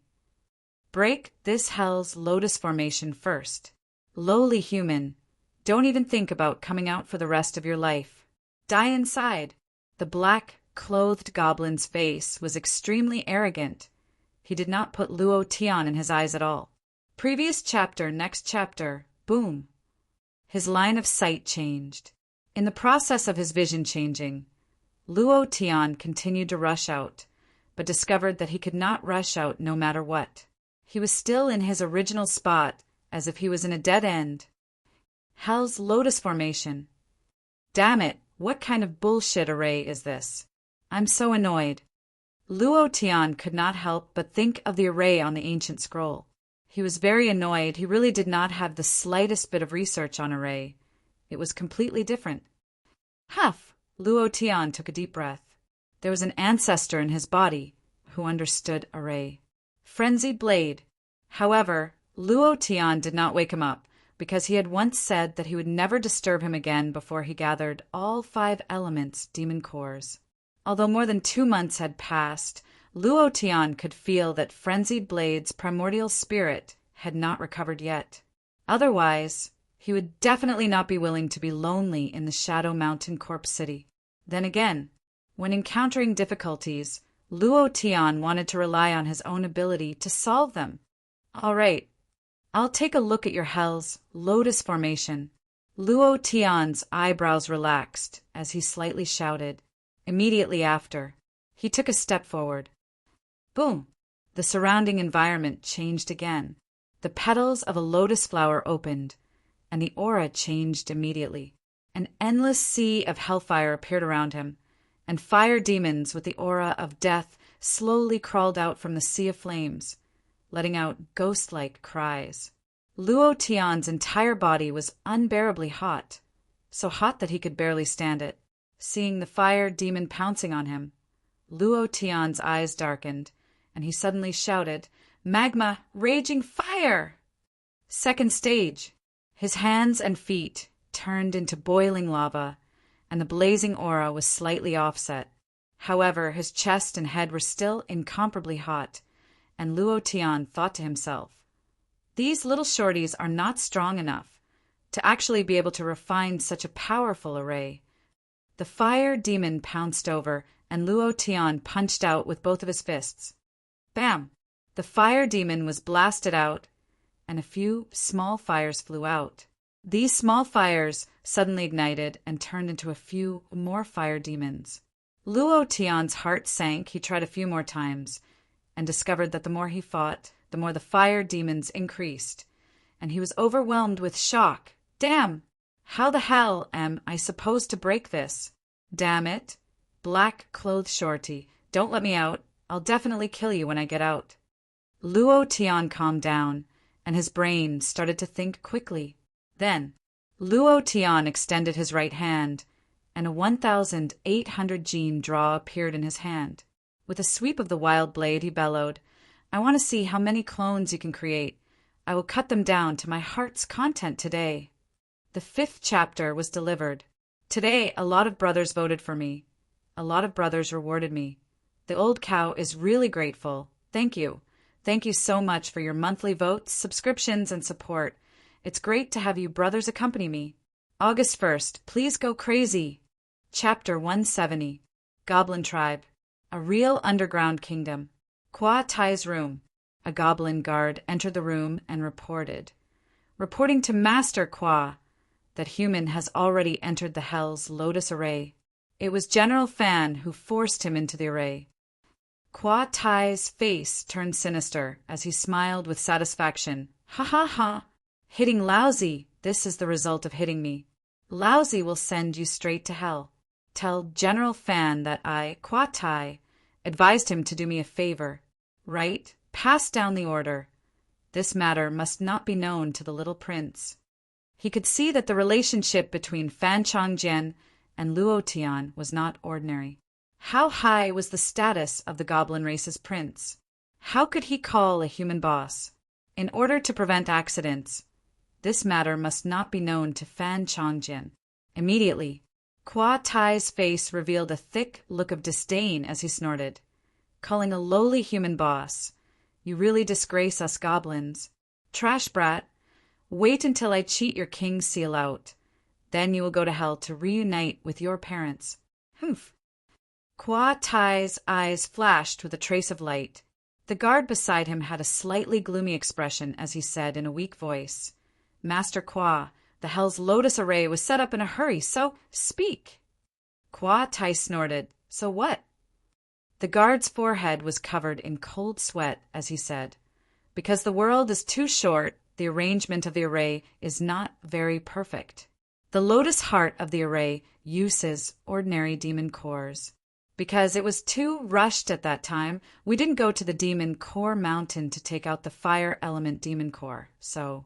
Break this Hell's Lotus Formation first. Lowly human, don't even think about coming out for the rest of your life. Die inside. The black-clothed goblin's face was extremely arrogant. He did not put Luo Tian in his eyes at all. Previous chapter, next chapter, boom. His line of sight changed. In the process of his vision changing, Luo Tian continued to rush out, but discovered that he could not rush out no matter what. He was still in his original spot, as if he was in a dead end. Hell's Lotus Formation. Damn it, what kind of bullshit array is this? I'm so annoyed. Luo Tian could not help but think of the array on the ancient scroll. He was very annoyed. He really did not have the slightest bit of research on array. It was completely different. Huff! Luo Tian took a deep breath. There was an ancestor in his body who understood array. Frenzied Blade. However, Luo Tian did not wake him up, because he had once said that he would never disturb him again before he gathered all 5 elements demon cores. Although more than 2 months had passed, Luo Tian could feel that Frenzied Blade's primordial spirit had not recovered yet. Otherwise, he would definitely not be willing to be lonely in the Shadow Mountain Corpse City. Then again, when encountering difficulties, Luo Tian wanted to rely on his own ability to solve them. All right, I'll take a look at your Hell's Lotus Formation. Luo Tian's eyebrows relaxed as he slightly shouted. Immediately after, he took a step forward. Boom! The surrounding environment changed again. The petals of a lotus flower opened, and the aura changed immediately. An endless sea of hellfire appeared around him, and fire demons with the aura of death slowly crawled out from the sea of flames, letting out ghost-like cries. Luo Tian's entire body was unbearably hot, so hot that he could barely stand it. Seeing the fire demon pouncing on him, Luo Tian's eyes darkened, and he suddenly shouted, Magma! Raging fire! Second stage. His hands and feet turned into boiling lava, and the blazing aura was slightly offset. However, his chest and head were still incomparably hot, and Luo Tian thought to himself, "These little shorties are not strong enough to actually be able to refine such a powerful array." The fire demon pounced over, and Luo Tian punched out with both of his fists. Bam! The fire demon was blasted out, and a few small fires flew out. These small fires suddenly ignited and turned into a few more fire demons. Luo Tian's heart sank. He tried a few more times, and discovered that the more he fought, the more the fire demons increased, and he was overwhelmed with shock. Damn! How the hell am I supposed to break this? Damn it! Black-clothed shorty, don't let me out. I'll definitely kill you when I get out. Luo Tian calmed down, and his brain started to think quickly. Then, Luo Tian extended his right hand, and a 1,800 gene draw appeared in his hand. With a sweep of the wild blade, he bellowed, "I want to see how many clones you can create. I will cut them down to my heart's content today." The 5th chapter was delivered. Today, a lot of brothers voted for me. A lot of brothers rewarded me. The old cow is really grateful. Thank you. Thank you so much for your monthly votes, subscriptions, and support. It's great to have you brothers accompany me. August 1st, please go crazy. Chapter 170. Goblin Tribe. A real underground kingdom. Kwa Tai's room. A goblin guard entered the room and reporting to Master Kwa that human has already entered the Hell's Lotus Array. It was General Fan who forced him into the array. Kwa Tai's face turned sinister as he smiled with satisfaction. Ha ha ha! Hitting lousy, this is the result of hitting me. Lousy will send you straight to hell. Tell General Fan that I, Kwa Tai, advised him to do me a favor. Right? Pass down the order. This matter must not be known to the little prince. He could see that the relationship between Fan Changjian and Luo Tian was not ordinary. How high was the status of the goblin race's prince? How could he call a human boss? In order to prevent accidents, this matter must not be known to Fan Changjian. Immediately, Kwa Tai's face revealed a thick look of disdain as he snorted, calling a lowly human boss. You really disgrace us goblins. Trash brat, wait until I cheat your king's seal out. Then you will go to hell to reunite with your parents. Humph. Kwa Tai's eyes flashed with a trace of light. The guard beside him had a slightly gloomy expression as he said in a weak voice, Master Kwa, the Hell's Lotus Array was set up in a hurry, so speak. Kwa Tai snorted, So what? The guard's forehead was covered in cold sweat as he said, Because the world is too short, the arrangement of the array is not very perfect. The lotus heart of the array uses ordinary demon cores. Because it was too rushed at that time, we didn't go to the demon core mountain to take out the fire element demon core. So,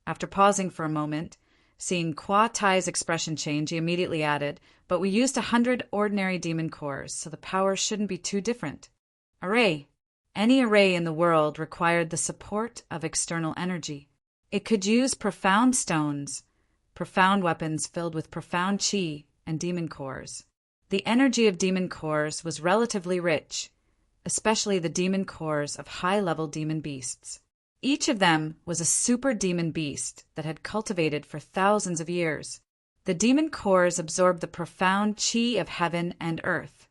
after pausing for a moment, seeing Kwa Tai's expression change, he immediately added, But we used 100 ordinary demon cores, so the power shouldn't be too different. Array. Any array in the world required the support of external energy. It could use profound stones, profound weapons filled with profound chi and demon cores. The energy of demon cores was relatively rich, especially the demon cores of high-level demon beasts. Each of them was a super demon beast that had cultivated for thousands of years. The demon cores absorbed the profound chi of heaven and earth,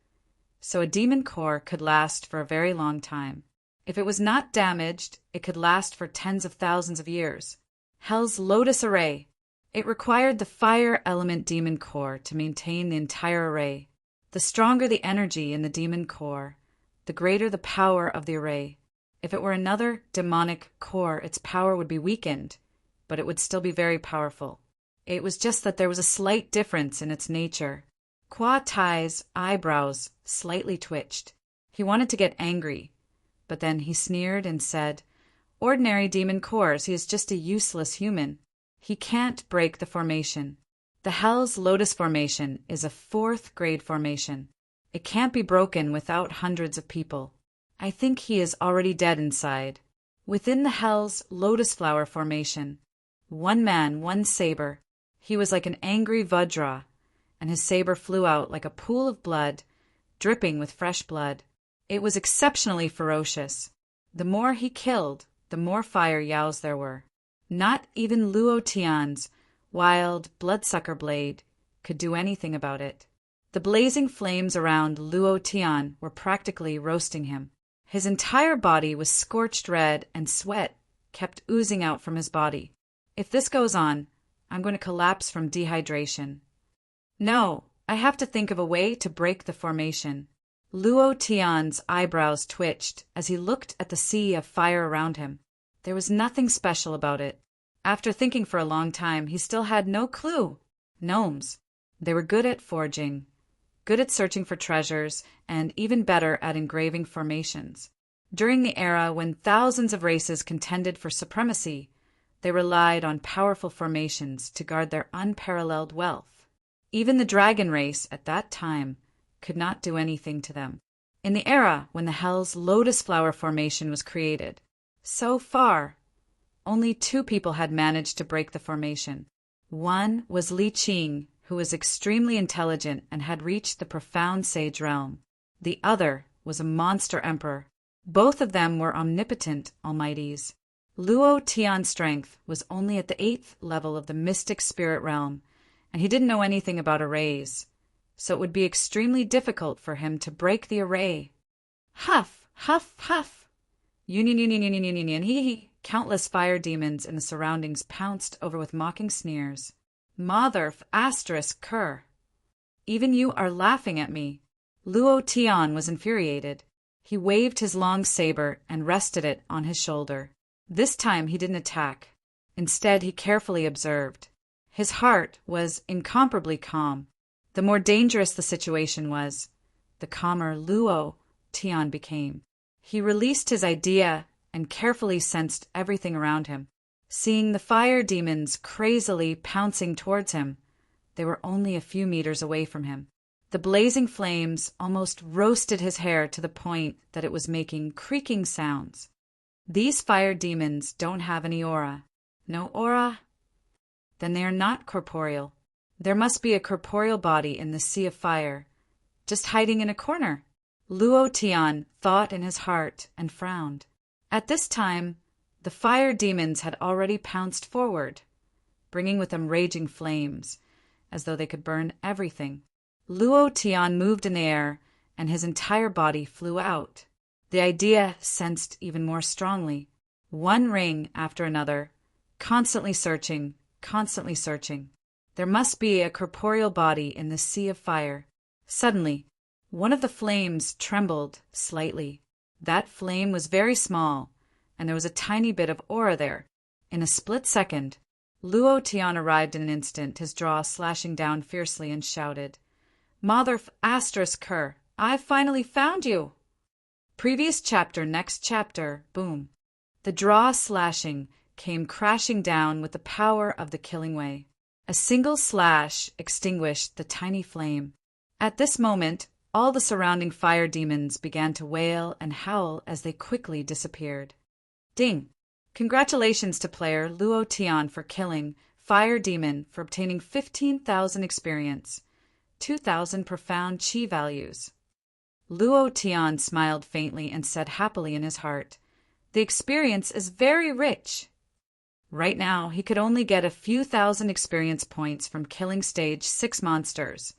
so a demon core could last for a very long time. If it was not damaged, it could last for tens of thousands of years. Hell's Lotus Array. It required the fire element demon core to maintain the entire array. The stronger the energy in the demon core, the greater the power of the array. If it were another demonic core, its power would be weakened, but it would still be very powerful. It was just that there was a slight difference in its nature. Kwa Tai's eyebrows slightly twitched. He wanted to get angry, but then he sneered and said, Ordinary demon cores, he is just a useless human. He can't break the formation. The Hell's Lotus Formation is a 4th grade formation. It can't be broken without hundreds of people. I think he is already dead inside. Within the Hell's Lotus Flower Formation, one man, one saber. He was like an angry Vajra, and his saber flew out like a pool of blood, dripping with fresh blood. It was exceptionally ferocious. The more he killed, the more fire yaos there were. Not even Luo Tian's wild bloodsucker blade could do anything about it. The blazing flames around Luo Tian were practically roasting him. His entire body was scorched red, and sweat kept oozing out from his body. If this goes on, I'm going to collapse from dehydration. No, I have to think of a way to break the formation. Luo Tian's eyebrows twitched as he looked at the sea of fire around him. There was nothing special about it. After thinking for a long time, he still had no clue. Gnomes. They were good at forging, good at searching for treasures, and even better at engraving formations. During the era when thousands of races contended for supremacy, they relied on powerful formations to guard their unparalleled wealth. Even the dragon race at that time could not do anything to them. In the era when the Hell's Lotus Flower Formation was created, so far, only 2 people had managed to break the formation. One was Li Qing, who was extremely intelligent and had reached the profound sage realm. The other was a monster emperor. Both of them were omnipotent almighties. Luo Tian's strength was only at the 8th level of the mystic spirit realm, and he didn't know anything about arrays, so it would be extremely difficult for him to break the array. Huff, huff, huff. Union, union, union, union, union, hee hee. Countless fire demons in the surroundings pounced over with mocking sneers. Motherf asterisk cur. Even you are laughing at me. Luo Tian was infuriated. He waved his long saber and rested it on his shoulder. This time he didn't attack. Instead, he carefully observed. His heart was incomparably calm. The more dangerous the situation was, the calmer Luo Tian became. He released his idea and carefully sensed everything around him. Seeing the fire demons crazily pouncing towards him, they were only a few meters away from him. The blazing flames almost roasted his hair to the point that it was making creaking sounds. These fire demons don't have any aura. No aura? Then they are not corporeal. There must be a corporeal body in the sea of fire, just hiding in a corner. Luo Tian thought in his heart and frowned. At this time, the fire demons had already pounced forward, bringing with them raging flames, as though they could burn everything. Luo Tian moved in the air, and his entire body flew out. The idea sensed even more strongly. One ring after another, constantly searching, constantly searching. There must be a corporeal body in the sea of fire. Suddenly, one of the flames trembled slightly. That flame was very small, and there was a tiny bit of aura there. In a split second, Luo Tian arrived in an instant, his jaw slashing down fiercely, and shouted, Motherf asterisk cur, I've finally found you! Previous chapter, next chapter, boom. The jaw slashing came crashing down with the power of the killing way. A single slash extinguished the tiny flame. At this moment, all the surrounding fire demons began to wail and howl as they quickly disappeared. Ding! Congratulations to player Luo Tian for killing Fire Demon for obtaining 15,000 experience, 2,000 profound chi values. Luo Tian smiled faintly and said happily in his heart, The experience is very rich. Right now, he could only get a few thousand experience points from killing stage 6 monsters,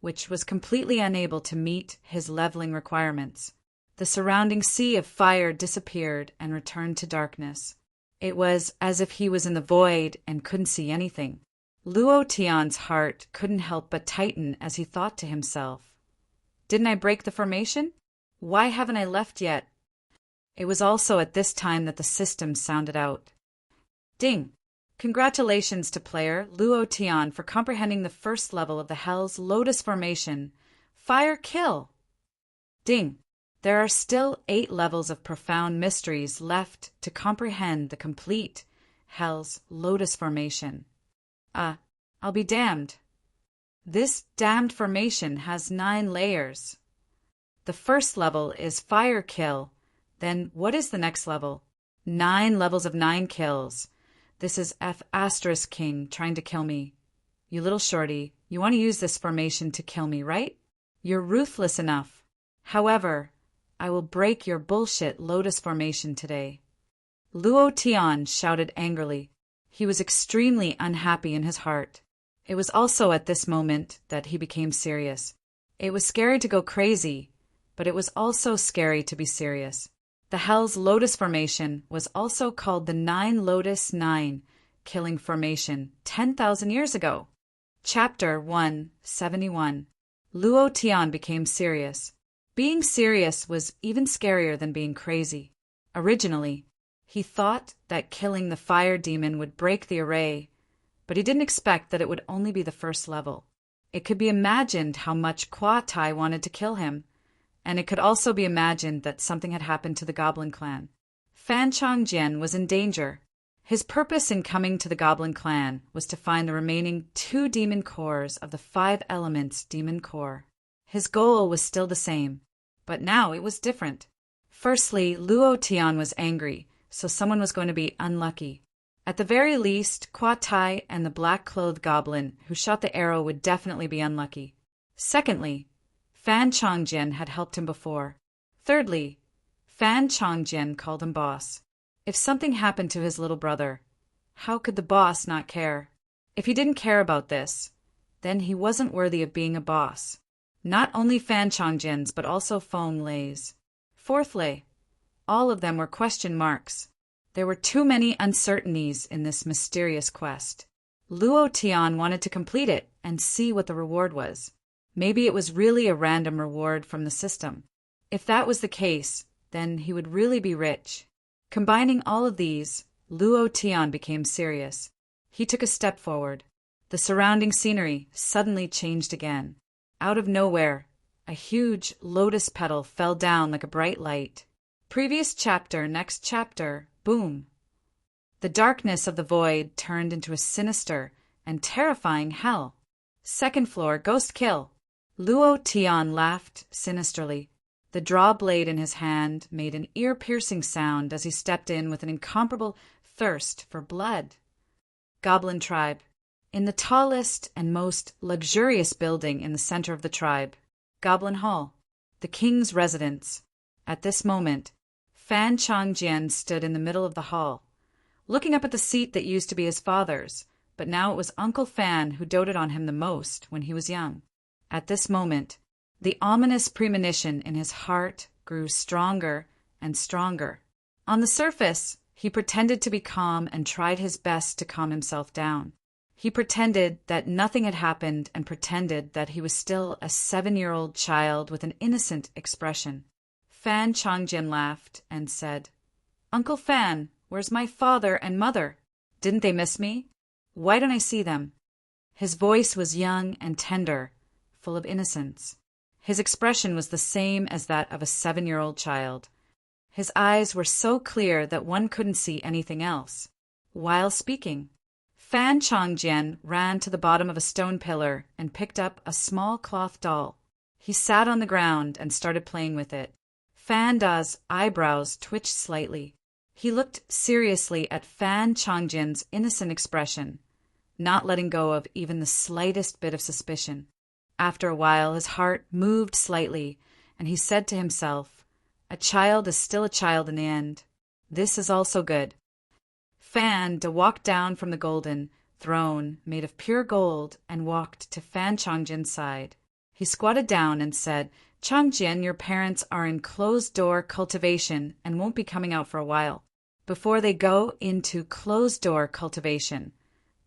which was completely unable to meet his leveling requirements. The surrounding sea of fire disappeared and returned to darkness. It was as if he was in the void and couldn't see anything. Luo Tian's heart couldn't help but tighten as he thought to himself, Didn't I break the formation? Why haven't I left yet? It was also at this time that the system sounded out. Ding! Congratulations to player Luo Tian for comprehending the first level of the Hell's Lotus Formation. Fire kill! Ding! There are still 8 levels of profound mysteries left to comprehend the complete Hell's Lotus Formation. I'll be damned. This damned formation has 9 layers. The first level is fire kill. Then what is the next level? 9 levels of 9 kills. This is F** King trying to kill me. You little shorty, you want to use this formation to kill me, right? You're ruthless enough. However, I will break your bullshit lotus formation today." Luo Tian shouted angrily. He was extremely unhappy in his heart. It was also at this moment that he became serious. It was scary to go crazy, but it was also scary to be serious. The Hell's Lotus Formation was also called the Nine Lotus Nine Killing Formation 10,000 years ago. Chapter 171. Luo Tian became serious. Being serious was even scarier than being crazy. Originally, he thought that killing the fire demon would break the array, but he didn't expect that it would only be the first level. It could be imagined how much Kwa Tai wanted to kill him, and it could also be imagined that something had happened to the Goblin Clan. Fan Changjian was in danger. His purpose in coming to the Goblin Clan was to find the remaining 2 demon cores of the 5 elements demon core. His goal was still the same, but now it was different. Firstly, Luo Tian was angry, so someone was going to be unlucky. At the very least, Kwa Tai and the black-clothed goblin who shot the arrow would definitely be unlucky. Secondly, Fan Changjian had helped him before. Thirdly, Fan Changjian called him boss. If something happened to his little brother, how could the boss not care? If he didn't care about this, then he wasn't worthy of being a boss. Not only Fan Changjian's, but also Feng Lei's. Fourthly, all of them were question marks. There were too many uncertainties in this mysterious quest. Luo Tian wanted to complete it and see what the reward was. Maybe it was really a random reward from the system. If that was the case, then he would really be rich. Combining all of these, Luo Tian became serious. He took a step forward. The surrounding scenery suddenly changed again. Out of nowhere, a huge lotus petal fell down like a bright light. Previous chapter, next chapter, boom. The darkness of the void turned into a sinister and terrifying hell. Second floor, ghost kill. Luo Tian laughed sinisterly. The draw blade in his hand made an ear-piercing sound as he stepped in with an incomparable thirst for blood. Goblin tribe. In the tallest and most luxurious building in the center of the tribe, Goblin Hall, the king's residence. At this moment, Fan Changjian stood in the middle of the hall, looking up at the seat that used to be his father's, but now it was Uncle Fan who doted on him the most when he was young. At this moment, the ominous premonition in his heart grew stronger and stronger. On the surface, he pretended to be calm and tried his best to calm himself down. He pretended that nothing had happened and pretended that he was still a 7-year-old child with an innocent expression. Fan Changjian laughed and said, "Uncle Fan, where's my father and mother? Didn't they miss me? Why don't I see them?" His voice was young and tender, full of innocence. His expression was the same as that of a 7-year-old child. His eyes were so clear that one couldn't see anything else. While speaking, Fan Changjian ran to the bottom of a stone pillar and picked up a small cloth doll. He sat on the ground and started playing with it. Fan Da's eyebrows twitched slightly. He looked seriously at Fan Changjian's innocent expression, not letting go of even the slightest bit of suspicion. After a while, his heart moved slightly, and he said to himself, "A child is still a child in the end. This is also good." Fan Da walked down from the golden throne made of pure gold and walked to Fan Changjian's side. He squatted down and said, "Changjian, your parents are in closed-door cultivation and won't be coming out for a while. Before they go into closed-door cultivation,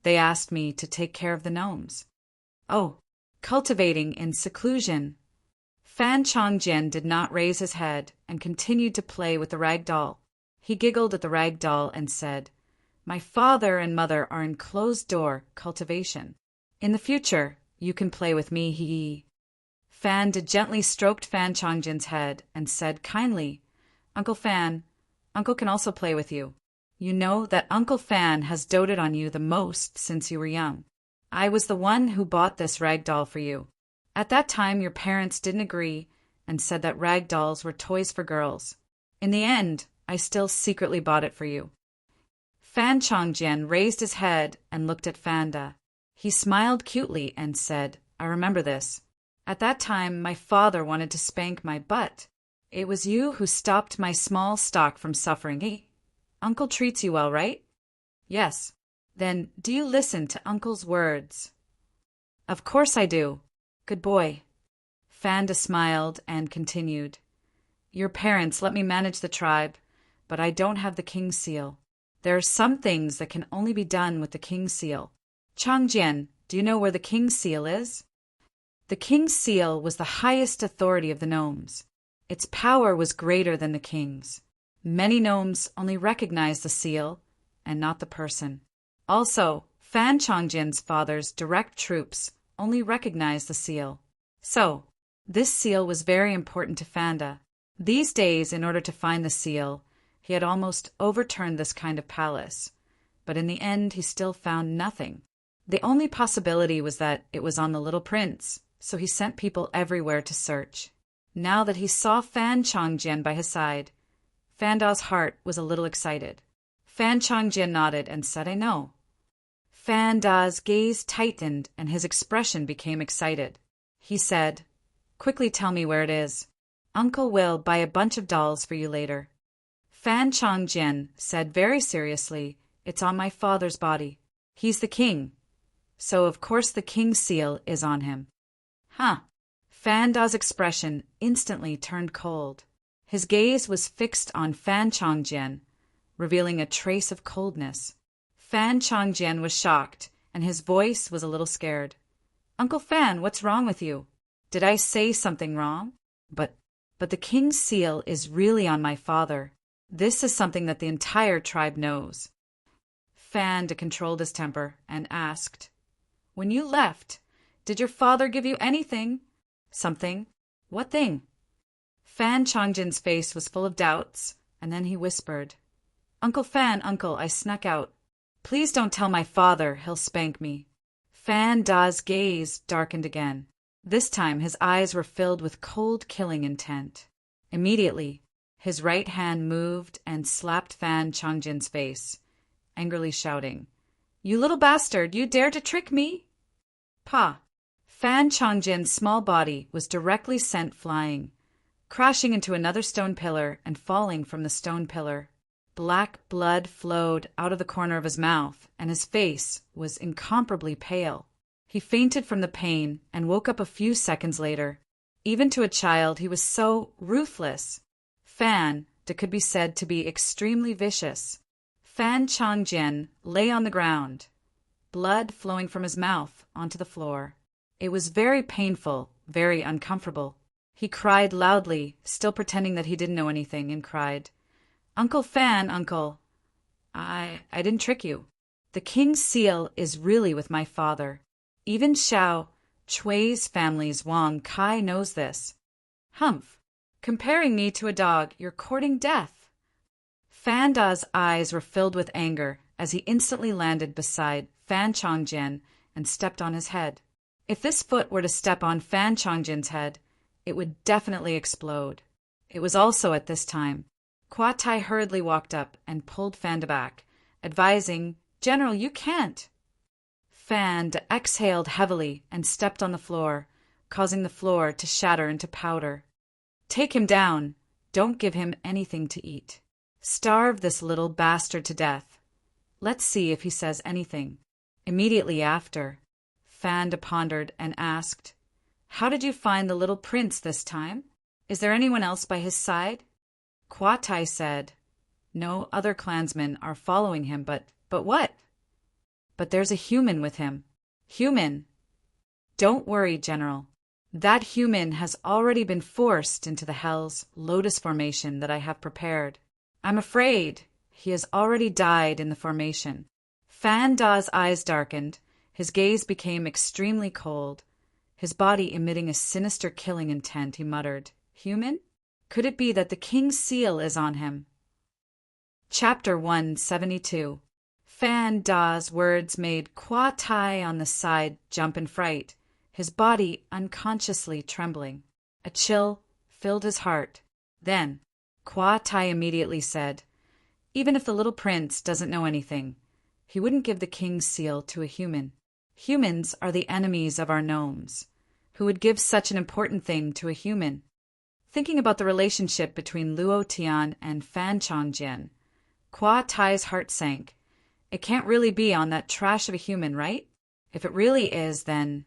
they asked me to take care of the gnomes." "Oh, cultivating in seclusion." Fan Changjian did not raise his head and continued to play with the rag doll. He giggled at the rag doll and said, "My father and mother are in closed-door cultivation. In the future, you can play with me, hee." Fan Da gently stroked Fan Changjian's head and said kindly, "Uncle Fan, Uncle can also play with you. You know that Uncle Fan has doted on you the most since you were young. I was the one who bought this rag doll for you. At that time, your parents didn't agree and said that rag dolls were toys for girls. In the end, I still secretly bought it for you." Fan Changjian raised his head and looked at Fan Da. He smiled cutely and said, I remember this. At that time, my father wanted to spank my butt. It was you who stopped my small stock from suffering. Uncle treats you well, right? Yes. Then do you listen to Uncle's words? Of course I do. Good boy. Fanda smiled and continued. Your parents let me manage the tribe, but I don't have the king's seal. There are some things that can only be done with the king's seal. Changjian, do you know where the king's seal is? The king's seal was the highest authority of the gnomes. Its power was greater than the king's. Many gnomes only recognized the seal and not the person. Also, Fan Changjian's father's direct troops only recognized the seal. So, this seal was very important to Fanda. These days, in order to find the seal, he had almost overturned this kind of palace, but in the end he still found nothing. The only possibility was that it was on the little prince, so he sent people everywhere to search. Now that he saw Fan Changjian by his side, Fanda's heart was a little excited. Fan Changjian nodded and said, I know. Fanda's gaze tightened and his expression became excited. He said, Quickly tell me where it is. Uncle will buy a bunch of dolls for you later. Fan Changjian said very seriously, It's on my father's body. He's the king. So of course the king's seal is on him. Huh. Fanda's expression instantly turned cold. His gaze was fixed on Fan Changjian, revealing a trace of coldness. Fan Changjian was shocked, and his voice was a little scared. Uncle Fan, what's wrong with you? Did I say something wrong? But the king's seal is really on my father. This is something that the entire tribe knows. Fanda controlled his temper and asked, When you left, did your father give you anything? Something? What thing? Fan Changjian's face was full of doubts, and then he whispered, Uncle Fan, uncle, I snuck out. Please don't tell my father, he'll spank me. Fanda's gaze darkened again. This time his eyes were filled with cold killing intent. Immediately, his right hand moved and slapped Fan Changjian's face, angrily shouting, You little bastard, you dare to trick me? Pa! Fan Changjian's small body was directly sent flying, crashing into another stone pillar and falling from the stone pillar. Black blood flowed out of the corner of his mouth, and his face was incomparably pale. He fainted from the pain and woke up a few seconds later. Even to a child, he was so ruthless. Fan could be said to be extremely vicious. Fan Changjian lay on the ground, blood flowing from his mouth onto the floor. It was very painful, very uncomfortable. He cried loudly, still pretending that he didn't know anything, and cried, Uncle Fan, uncle, I didn't trick you. The king's seal is really with my father. Even Xiao Chui's family's Wang Kai knows this. Humph! Comparing me to a dog, you're courting death. Fanda's eyes were filled with anger as he instantly landed beside Fan Changjian and stepped on his head. If this foot were to step on Fan Changjian's head, it would definitely explode. It was also at this time Kwa Tai hurriedly walked up and pulled Fanda back, advising, General, you can't. Fanda exhaled heavily and stepped on the floor, causing the floor to shatter into powder. Take him down. Don't give him anything to eat. Starve this little bastard to death. Let's see if he says anything. Immediately after, Fanda pondered and asked, How did you find the little prince this time? Is there anyone else by his side? Kwa Tai said, No other clansmen are following him, but what? But there's a human with him. Human? Don't worry, General. That human has already been forced into the hell's lotus formation that I have prepared. I'm afraid he has already died in the formation. Fanda's eyes darkened, his gaze became extremely cold, his body emitting a sinister killing intent. He muttered, Human? Could it be that the king's seal is on him? Chapter 172. Fanda's words made Kwa Tai on the side jump in fright, his body unconsciously trembling. A chill filled his heart. Then, Kwa Tai immediately said, Even if the little prince doesn't know anything, he wouldn't give the king's seal to a human. Humans are the enemies of our gnomes. Who would give such an important thing to a human? Thinking about the relationship between Luo Tian and Fan Changjian, Kwa Tai's heart sank. It can't really be on that trash of a human, right? If it really is, then...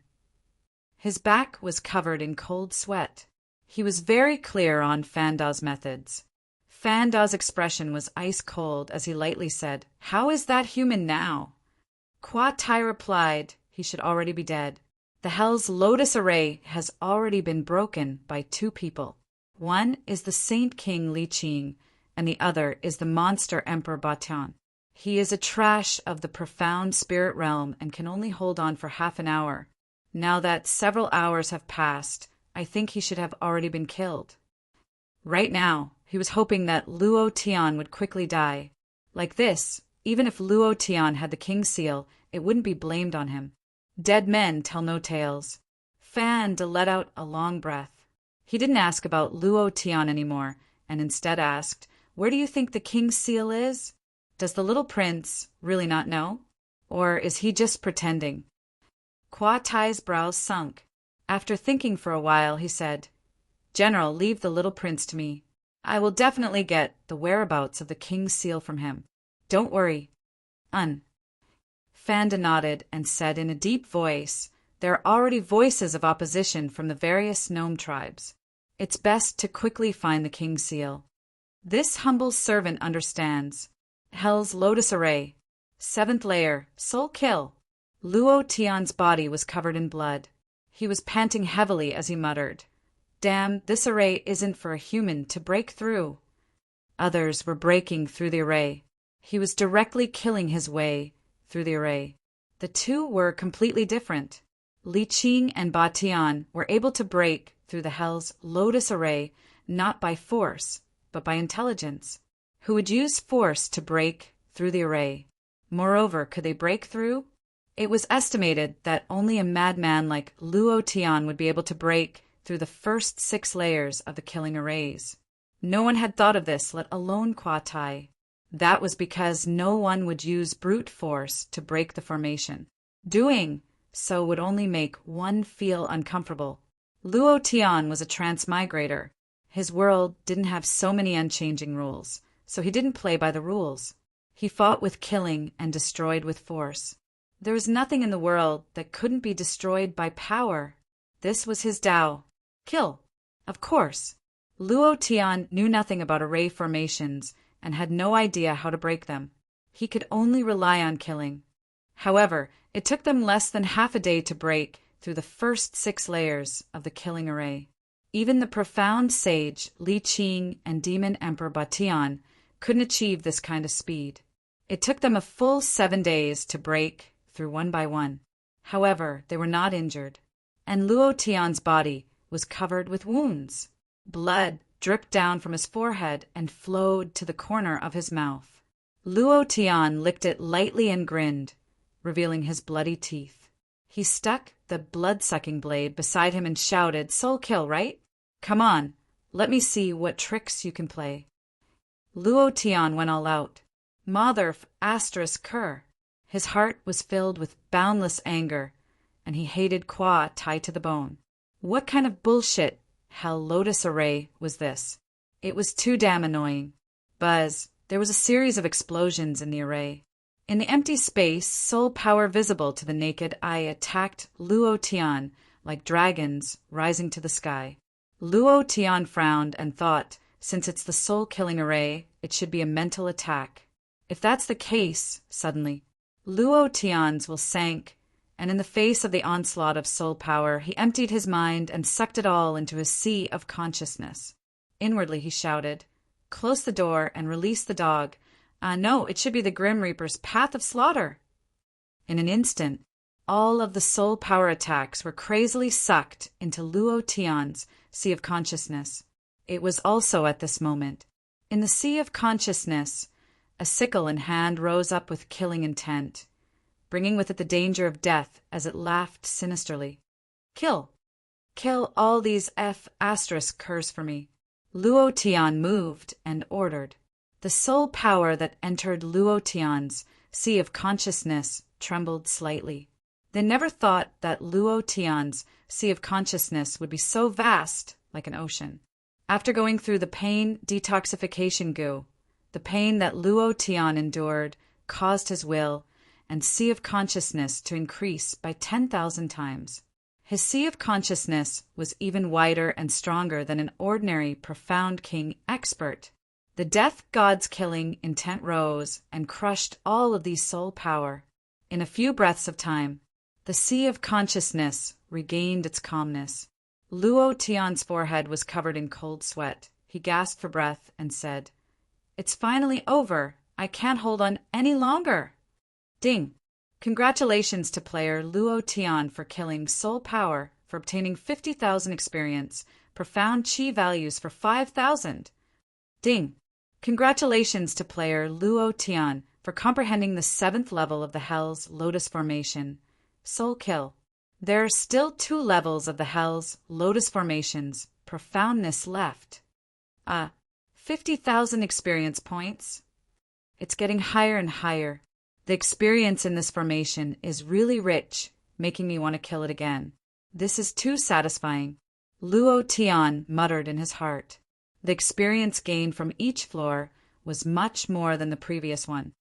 His back was covered in cold sweat. He was very clear on Fan Da's methods. Fan Da's expression was ice cold as he lightly said, "How is that human now?" Kwa Tai replied he should already be dead. The Hell's Lotus Array has already been broken by two people. One is the Saint King Li Qing, and the other is the monster Emperor Batian. He is a trash of the profound spirit realm and can only hold on for half an hour. Now that several hours have passed, I think he should have already been killed. Right now, he was hoping that Luo Tian would quickly die. Like this, even if Luo Tian had the King's Seal, it wouldn't be blamed on him. Dead men tell no tales. Fan De let out a long breath. He didn't ask about Luo Tian anymore, and instead asked, "Where do you think the King's Seal is? Does the little prince really not know? Or is he just pretending?" Kwa Tai's brows sunk. After thinking for a while, he said, "General, leave the little prince to me. I will definitely get the whereabouts of the King's Seal from him. Don't worry." Fanda nodded and said in a deep voice, "There are already voices of opposition from the various gnome tribes. It's best to quickly find the King's Seal. This humble servant understands. Hell's Lotus Array. 7th layer, soul kill." Luo Tian's body was covered in blood. He was panting heavily as he muttered, "Damn, this array isn't for a human to break through." Others were breaking through the array. He was directly killing his way through the array. The two were completely different. Li Qing and Ba Tian were able to break through the Hell's Lotus Array not by force, but by intelligence. Who would use force to break through the array? Moreover, could they break through? It was estimated that only a madman like Luo Tian would be able to break through the first 6 layers of the killing arrays. No one had thought of this, let alone Kwa Tai. That was because no one would use brute force to break the formation. Doing so would only make one feel uncomfortable. Luo Tian was a transmigrator. His world didn't have so many unchanging rules, so he didn't play by the rules. He fought with killing and destroyed with force. There was nothing in the world that couldn't be destroyed by power. This was his Tao. Kill. Of course. Luo Tian knew nothing about array formations and had no idea how to break them. He could only rely on killing. However, it took them less than half a day to break through the first 6 layers of the killing array. Even the profound sage Li Qing and Demon Emperor Batian couldn't achieve this kind of speed. It took them a full 7 days to break through one by one. However, they were not injured, and Luo Tian's body was covered with wounds. Blood dripped down from his forehead and flowed to the corner of his mouth. Luo Tian licked it lightly and grinned, revealing his bloody teeth. He stuck the blood-sucking blade beside him and shouted, "Soul kill, right? Come on, let me see what tricks you can play." Luo Tian went all out. Mother asterisk cur. His heart was filled with boundless anger, and he hated Kwa Tai to the bone. What kind of bullshit Hell Lotus Array was this? It was too damn annoying. Buzz. There was a series of explosions in the array. In the empty space, soul power visible to the naked eye attacked Luo Tian like dragons rising to the sky. Luo Tian frowned and thought, since it's the soul-killing array, it should be a mental attack. If that's the case, suddenly, Luo Tian's will sank, and in the face of the onslaught of soul power, he emptied his mind and sucked it all into his sea of consciousness. Inwardly he shouted, "Close the door and release the dog. No, it should be the Grim Reaper's path of slaughter." In an instant, all of the soul power attacks were crazily sucked into Luo Tian's sea of consciousness. It was also at this moment. In the sea of consciousness, a sickle in hand rose up with killing intent, bringing with it the danger of death as it laughed sinisterly. "Kill. Kill all these F** curs for me." Luo Tian moved and ordered. The soul power that entered Luo Tian's sea of consciousness trembled slightly. They never thought that Luo Tian's sea of consciousness would be so vast, like an ocean. After going through the pain detoxification goo, the pain that Luo Tian endured caused his will and sea of consciousness to increase by 10,000 times. His sea of consciousness was even wider and stronger than an ordinary profound king expert. The death god's killing intent rose and crushed all of these soul power. In a few breaths of time, the sea of consciousness regained its calmness. Luo Tian's forehead was covered in cold sweat. He gasped for breath and said, "It's finally over. I can't hold on any longer." Ding! Congratulations to player Luo Tian for killing soul power, for obtaining 50,000 experience, profound chi values for 5,000. Ding! Congratulations to player Luo Tian for comprehending the 7th level of the Hell's Lotus Formation, Soul Kill. There are still 2 levels of the Hell's Lotus Formation's profoundness left. 50,000 experience points. It's getting higher and higher. The experience in this formation is really rich, making me want to kill it again. This is too satisfying. Luo Tian muttered in his heart. The experience gained from each floor was much more than the previous one.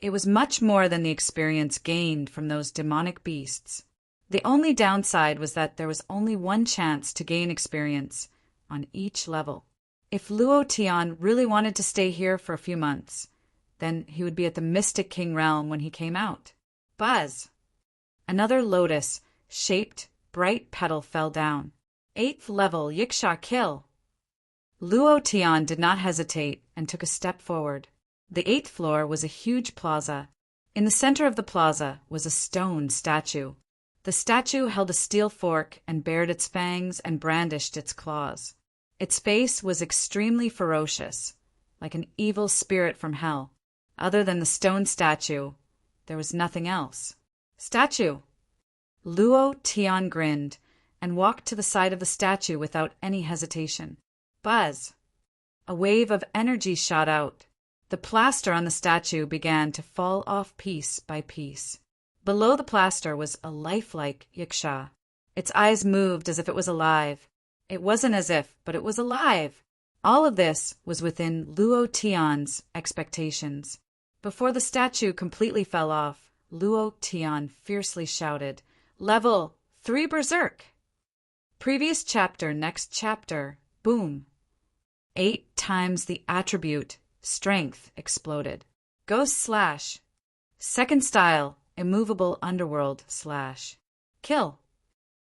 It was much more than the experience gained from those demonic beasts. The only downside was that there was only one chance to gain experience on each level. If Luo Tian really wanted to stay here for a few months, then he would be at the Mystic King realm when he came out. Buzz! Another lotus-shaped, bright petal fell down. 8th level Yiksha kill. Luo Tian did not hesitate and took a step forward. The 8th floor was a huge plaza. In the center of the plaza was a stone statue. The statue held a steel fork and bared its fangs and brandished its claws. Its face was extremely ferocious, like an evil spirit from hell. Other than the stone statue, there was nothing else. Statue! Luo Tian grinned and walked to the side of the statue without any hesitation. Buzz! A wave of energy shot out. The plaster on the statue began to fall off piece by piece. Below the plaster was a lifelike Yiksha. Its eyes moved as if it was alive. It wasn't as if, but it was alive. All of this was within Luo Tian's expectations. Before the statue completely fell off, Luo Tian fiercely shouted, "Level 3 Berserk!" Previous chapter, next chapter, boom. 8 times the attribute, strength, exploded. Ghost slash. Second style, immovable underworld slash. Kill.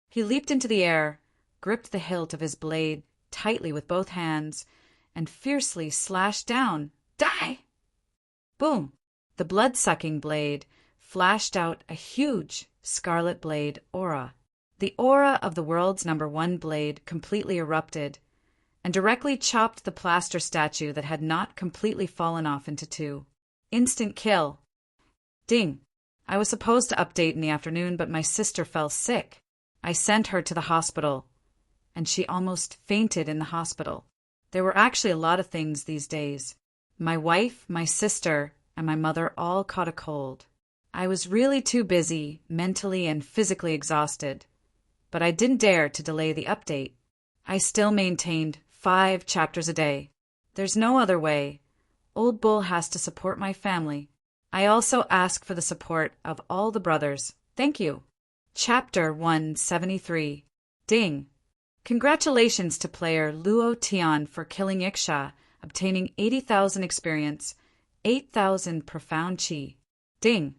He leaped into the air, gripped the hilt of his blade tightly with both hands, and fiercely slashed down. Die! Boom! The blood-sucking blade flashed out a huge scarlet blade aura. The aura of the world's #1 blade completely erupted and directly chopped the plaster statue that had not completely fallen off into 2. Instant kill. Ding! I was supposed to update in the afternoon, but my sister fell sick. I sent her to the hospital, and she almost fainted in the hospital. There were actually a lot of things these days. My wife, my sister, and my mother all caught a cold. I was really too busy, mentally and physically exhausted, but I didn't dare to delay the update. I still maintained 5 chapters a day. There's no other way. Old Bull has to support my family. I also ask for the support of all the brothers. Thank you. Chapter 173. Ding! Congratulations to player Luo Tian for killing Yiksha, obtaining 80,000 experience, 8,000 profound chi. Ding!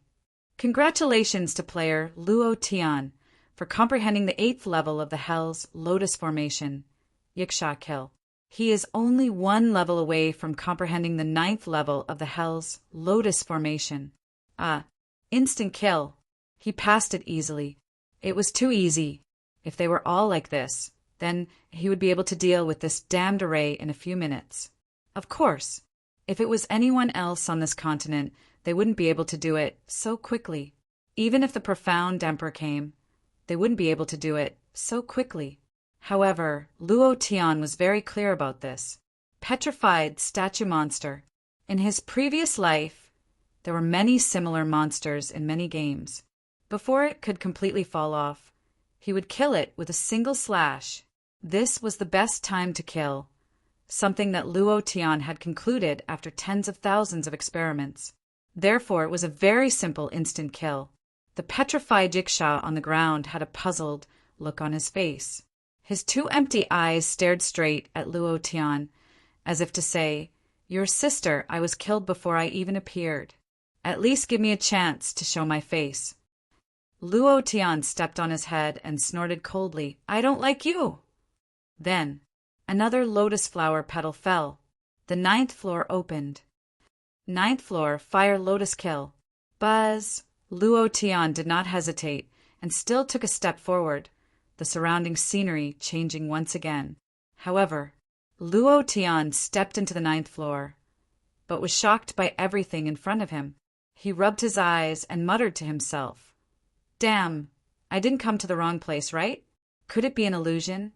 Congratulations to player Luo Tian for comprehending the 8th level of the Hell's Lotus Formation, Yiksha kill. He is only 1 level away from comprehending the 9th level of the Hell's Lotus Formation. Instant kill. He passed it easily. It was too easy. If they were all like this, then he would be able to deal with this damned array in a few minutes. Of course, if it was anyone else on this continent, they wouldn't be able to do it so quickly. Even if the profound emperor came, they wouldn't be able to do it so quickly. However, Luo Tian was very clear about this. Petrified statue monster. In his previous life, there were many similar monsters in many games. Before it could completely fall off, he would kill it with a single slash. This was the best time to kill, something that Luo Tian had concluded after tens of thousands of experiments. Therefore, it was a very simple instant kill. The petrified Jiksha on the ground had a puzzled look on his face. His two empty eyes stared straight at Luo Tian, as if to say, "Your sister, I was killed before I even appeared. At least give me a chance to show my face." Luo Tian stepped on his head and snorted coldly, "I don't like you." Then, another lotus flower petal fell. The 9th floor opened. 9th floor, fire lotus kill. Buzz! Luo Tian did not hesitate and still took a step forward, the surrounding scenery changing once again. However, Luo Tian stepped into the 9th floor, but was shocked by everything in front of him. He rubbed his eyes and muttered to himself, "Damn, I didn't come to the wrong place, right? Could it be an illusion?"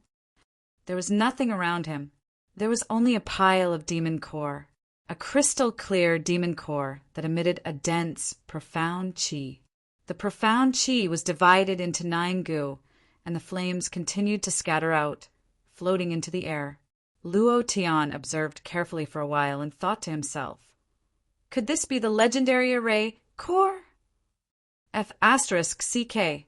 There was nothing around him. There was only a pile of demon core, a crystal-clear demon core that emitted a dense, profound qi. The profound qi was divided into 9 gu, and the flames continued to scatter out, floating into the air. Luo Tian observed carefully for a while and thought to himself, "Could this be the legendary array core? F*CK.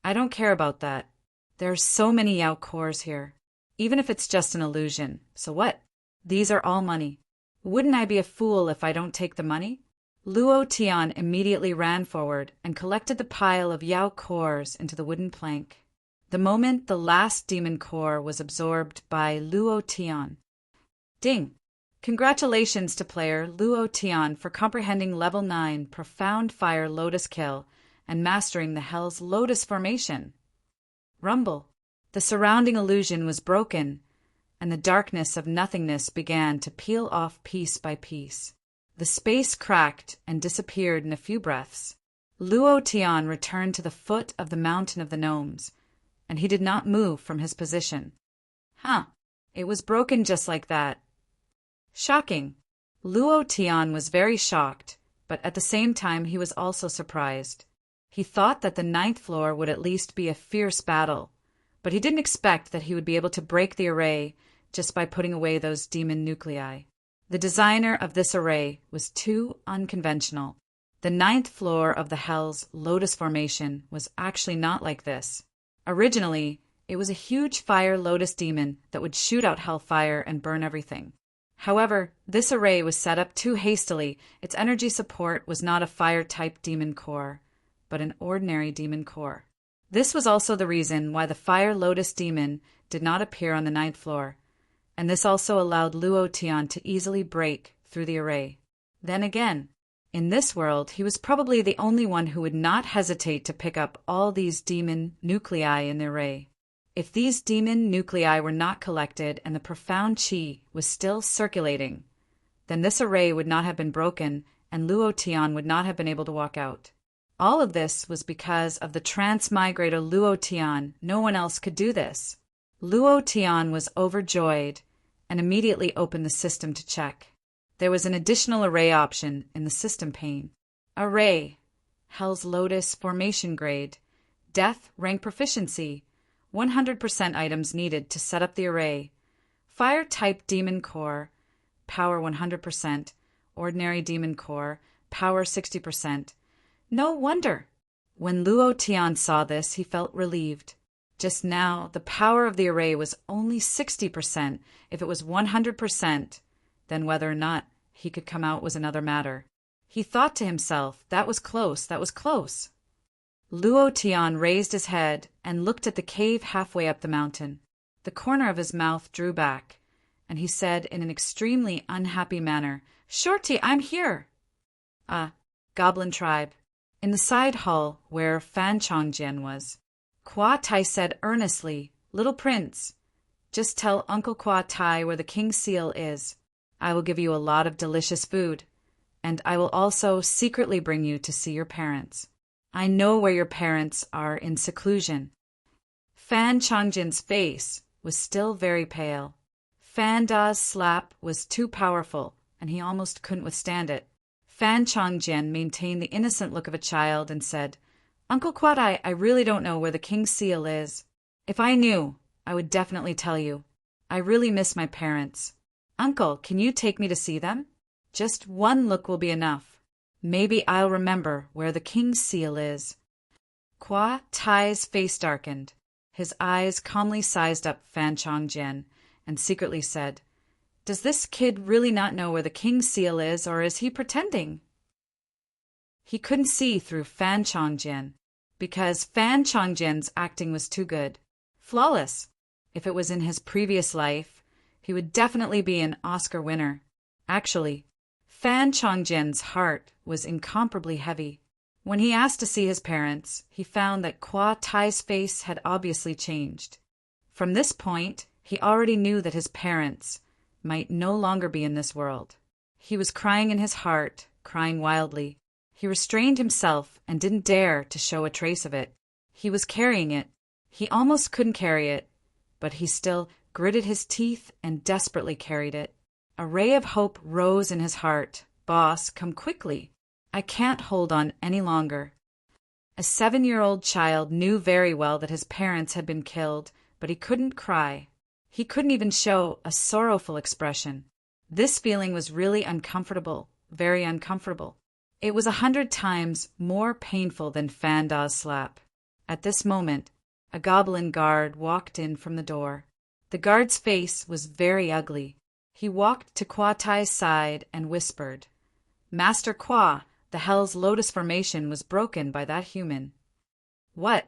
I don't care about that. There are so many Yao cores here. Even if it's just an illusion, so what? These are all money. Wouldn't I be a fool if I don't take the money?" Luo Tian immediately ran forward and collected the pile of Yao cores into the wooden plank. The moment the last demon core was absorbed by Luo Tian. Ding! Congratulations to player Luo Tian for comprehending level 9 Profound Fire Lotus Kill and mastering the Hell's Lotus Formation. Rumble. The surrounding illusion was broken, and the darkness of nothingness began to peel off piece by piece. The space cracked and disappeared in a few breaths. Luo Tian returned to the foot of the Mountain of the Gnomes, and he did not move from his position. It was broken just like that. Shocking. Luo Tian was very shocked, but at the same time he was also surprised. He thought that the 9th floor would at least be a fierce battle, but he didn't expect that he would be able to break the array just by putting away those demon nuclei. The designer of this array was too unconventional. The 9th floor of the Hell's Lotus Formation was actually not like this. Originally, it was a huge fire lotus demon that would shoot out hellfire and burn everything. However, this array was set up too hastily. Its energy support was not a fire-type demon core, but an ordinary demon core. This was also the reason why the fire lotus demon did not appear on the 9th floor, and this also allowed Luo Tian to easily break through the array. Then again, in this world, he was probably the only one who would not hesitate to pick up all these demon nuclei in the array. If these demon nuclei were not collected and the profound qi was still circulating, then this array would not have been broken and Luo Tian would not have been able to walk out. All of this was because of the transmigrator Luo Tian. No one else could do this. Luo Tian was overjoyed and immediately opened the system to check. There was an additional array option in the system pane. Array. Hell's Lotus Formation Grade. Death Rank Proficiency. 100% items needed to set up the array. Fire Type Demon Core. Power 100%. Ordinary Demon Core. Power 60%. No wonder. When Luo Tian saw this, he felt relieved. Just now, the power of the array was only 60%. If it was 100%, then whether or not he could come out was another matter. He thought to himself, that was close, that was close. Luo Tian raised his head and looked at the cave halfway up the mountain. The corner of his mouth drew back, and he said in an extremely unhappy manner, "Shorty, I'm here." Goblin tribe. In the side hall where Fan Chongjian was, Kwa Tai said earnestly, "Little prince, just tell Uncle Kwa Tai where the king's seal is. I will give you a lot of delicious food, and I will also secretly bring you to see your parents. I know where your parents are in seclusion." Fan Chongjian's face was still very pale. Fan Da's slap was too powerful, and he almost couldn't withstand it. Fan Chongjian maintained the innocent look of a child and said, Uncle Quadai, I really don't know where the king's seal is. If I knew, I would definitely tell you. I really miss my parents. Uncle, can you take me to see them? Just one look will be enough. Maybe I'll remember where the king's seal is. Kwa Tai's face darkened. His eyes calmly sized up Fan Chongjian and secretly said, "Does this kid really not know where the king's seal is, or is he pretending?" He couldn't see through Fan Chongjian, because Fan Chongjian's acting was too good. Flawless. If it was in his previous life, he would definitely be an Oscar winner. Actually, Fan Chongjian's heart was incomparably heavy. When he asked to see his parents, he found that Kwa Tai's face had obviously changed. From this point, he already knew that his parents might no longer be in this world. He was crying in his heart, crying wildly. He restrained himself and didn't dare to show a trace of it. He was carrying it. He almost couldn't carry it, but he still gritted his teeth and desperately carried it. A ray of hope rose in his heart. "Boss, come quickly. I can't hold on any longer." A 7-year-old child knew very well that his parents had been killed, but he couldn't cry. He couldn't even show a sorrowful expression. This feeling was really uncomfortable, very uncomfortable. It was 100 times more painful than Fan Da's slap. At this moment, a goblin guard walked in from the door. The guard's face was very ugly. He walked to Kwa Tai's side and whispered, "Master Kwa, the Hell's Lotus Formation was broken by that human." "What?"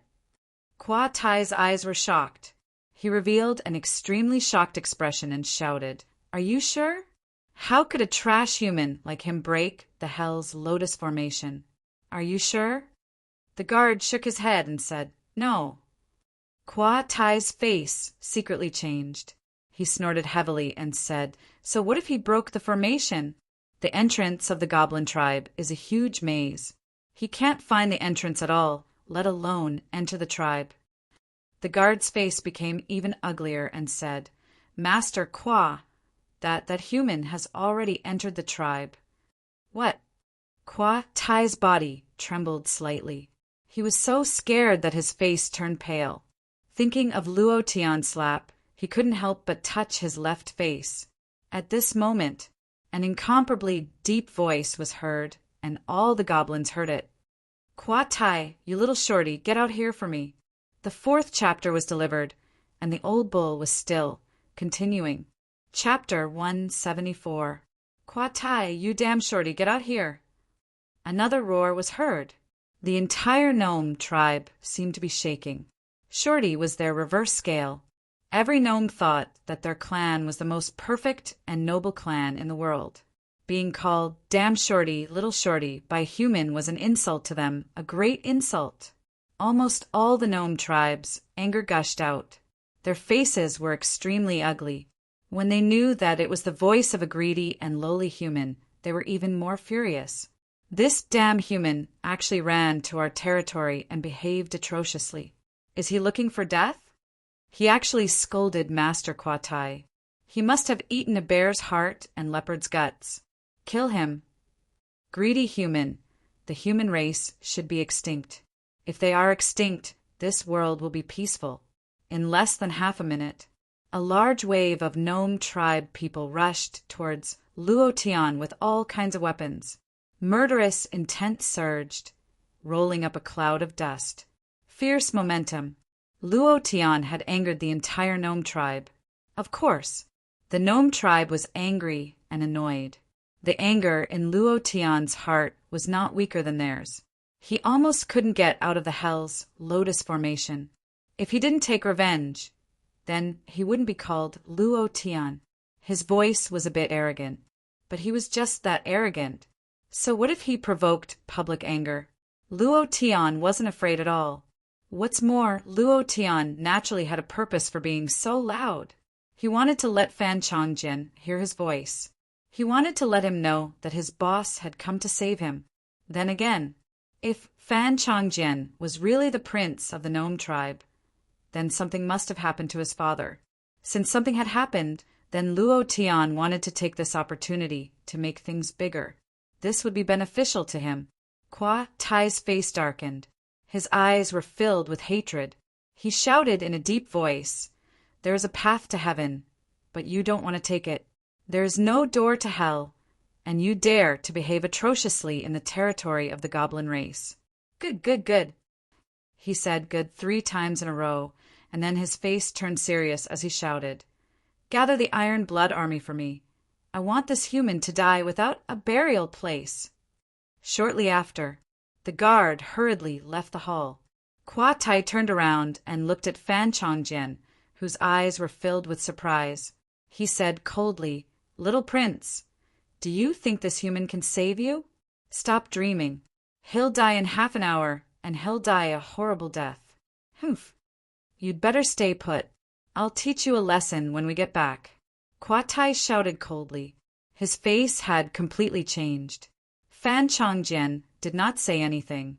Kwa Tai's eyes were shocked. He revealed an extremely shocked expression and shouted, "Are you sure? How could a trash human like him break the Hell's Lotus Formation? Are you sure?" The guard shook his head and said, "No." Kwa Tai's face secretly changed. He snorted heavily and said, "So what if he broke the formation? The entrance of the goblin tribe is a huge maze. He can't find the entrance at all, let alone enter the tribe." The guard's face became even uglier and said, "Master Kwa, that human has already entered the tribe." "What?" Kwa Tai's body trembled slightly. He was so scared that his face turned pale. Thinking of Luo Tian's slap, he couldn't help but touch his left face. At this moment, an incomparably deep voice was heard, and all the goblins heard it. "Kwa Tai, you little shorty, get out here for me." The 4th chapter was delivered, and the old bull was still, continuing. Chapter 174. "Kwa Tai, you damn shorty, get out here." Another roar was heard. The entire gnome tribe seemed to be shaking. Shorty was their reverse scale. Every gnome thought that their clan was the most perfect and noble clan in the world. Being called "damn shorty, little shorty" by a human was an insult to them, a great insult. Almost all the gnome tribes' anger gushed out. Their faces were extremely ugly. When they knew that it was the voice of a greedy and lowly human, they were even more furious. "This damn human actually ran to our territory and behaved atrociously. Is he looking for death? He actually scolded Master Kwa Tai. He must have eaten a bear's heart and leopard's guts. Kill him. Greedy human. The human race should be extinct. If they are extinct, this world will be peaceful." In less than half a minute, a large wave of gnome tribe people rushed towards Luo Tian with all kinds of weapons. Murderous intent surged, rolling up a cloud of dust. Fierce momentum. Luo Tian had angered the entire gnome tribe. Of course, the gnome tribe was angry and annoyed. The anger in Luo Tian's heart was not weaker than theirs. He almost couldn't get out of the Hell's Lotus Formation. If he didn't take revenge, then he wouldn't be called Luo Tian. His voice was a bit arrogant, but he was just that arrogant. So what if he provoked public anger? Luo Tian wasn't afraid at all. What's more, Luo Tian naturally had a purpose for being so loud. He wanted to let Fan Chongjian hear his voice. He wanted to let him know that his boss had come to save him. Then again, if Fan Chongjian was really the prince of the gnome tribe, then something must have happened to his father. Since something had happened, then Luo Tian wanted to take this opportunity to make things bigger. This would be beneficial to him. Kwa Tai's face darkened. His eyes were filled with hatred. He shouted in a deep voice, "There is a path to heaven, but you don't want to take it. There is no door to hell, and you dare to behave atrociously in the territory of the goblin race." "Good, good, good," he said good 3 times in a row, and then his face turned serious as he shouted, "Gather the Iron Blood Army for me. I want this human to die without a burial place." Shortly after, the guard hurriedly left the hall. Kwa Tai turned around and looked at Fan Chongjian, whose eyes were filled with surprise. He said coldly, "Little prince, do you think this human can save you? Stop dreaming. He'll die in half an hour, and he'll die a horrible death. Humph. You'd better stay put. I'll teach you a lesson when we get back." Kwa Tai shouted coldly. His face had completely changed. Fan Chongjian did not say anything,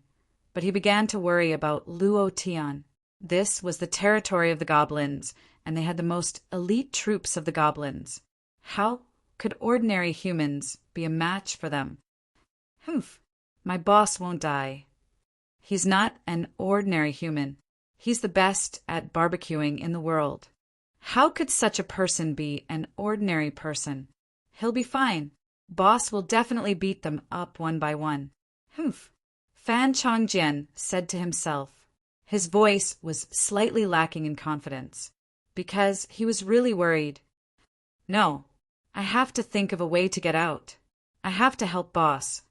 but he began to worry about Luo Tian. This was the territory of the goblins, and they had the most elite troops of the goblins. How could ordinary humans be a match for them? "Humph, my boss won't die. He's not an ordinary human. He's the best at barbecuing in the world. How could such a person be an ordinary person? He'll be fine. Boss will definitely beat them up one by one." "Humph," Fan Chongjian said to himself. His voice was slightly lacking in confidence, because he was really worried. "No, I have to think of a way to get out. I have to help boss."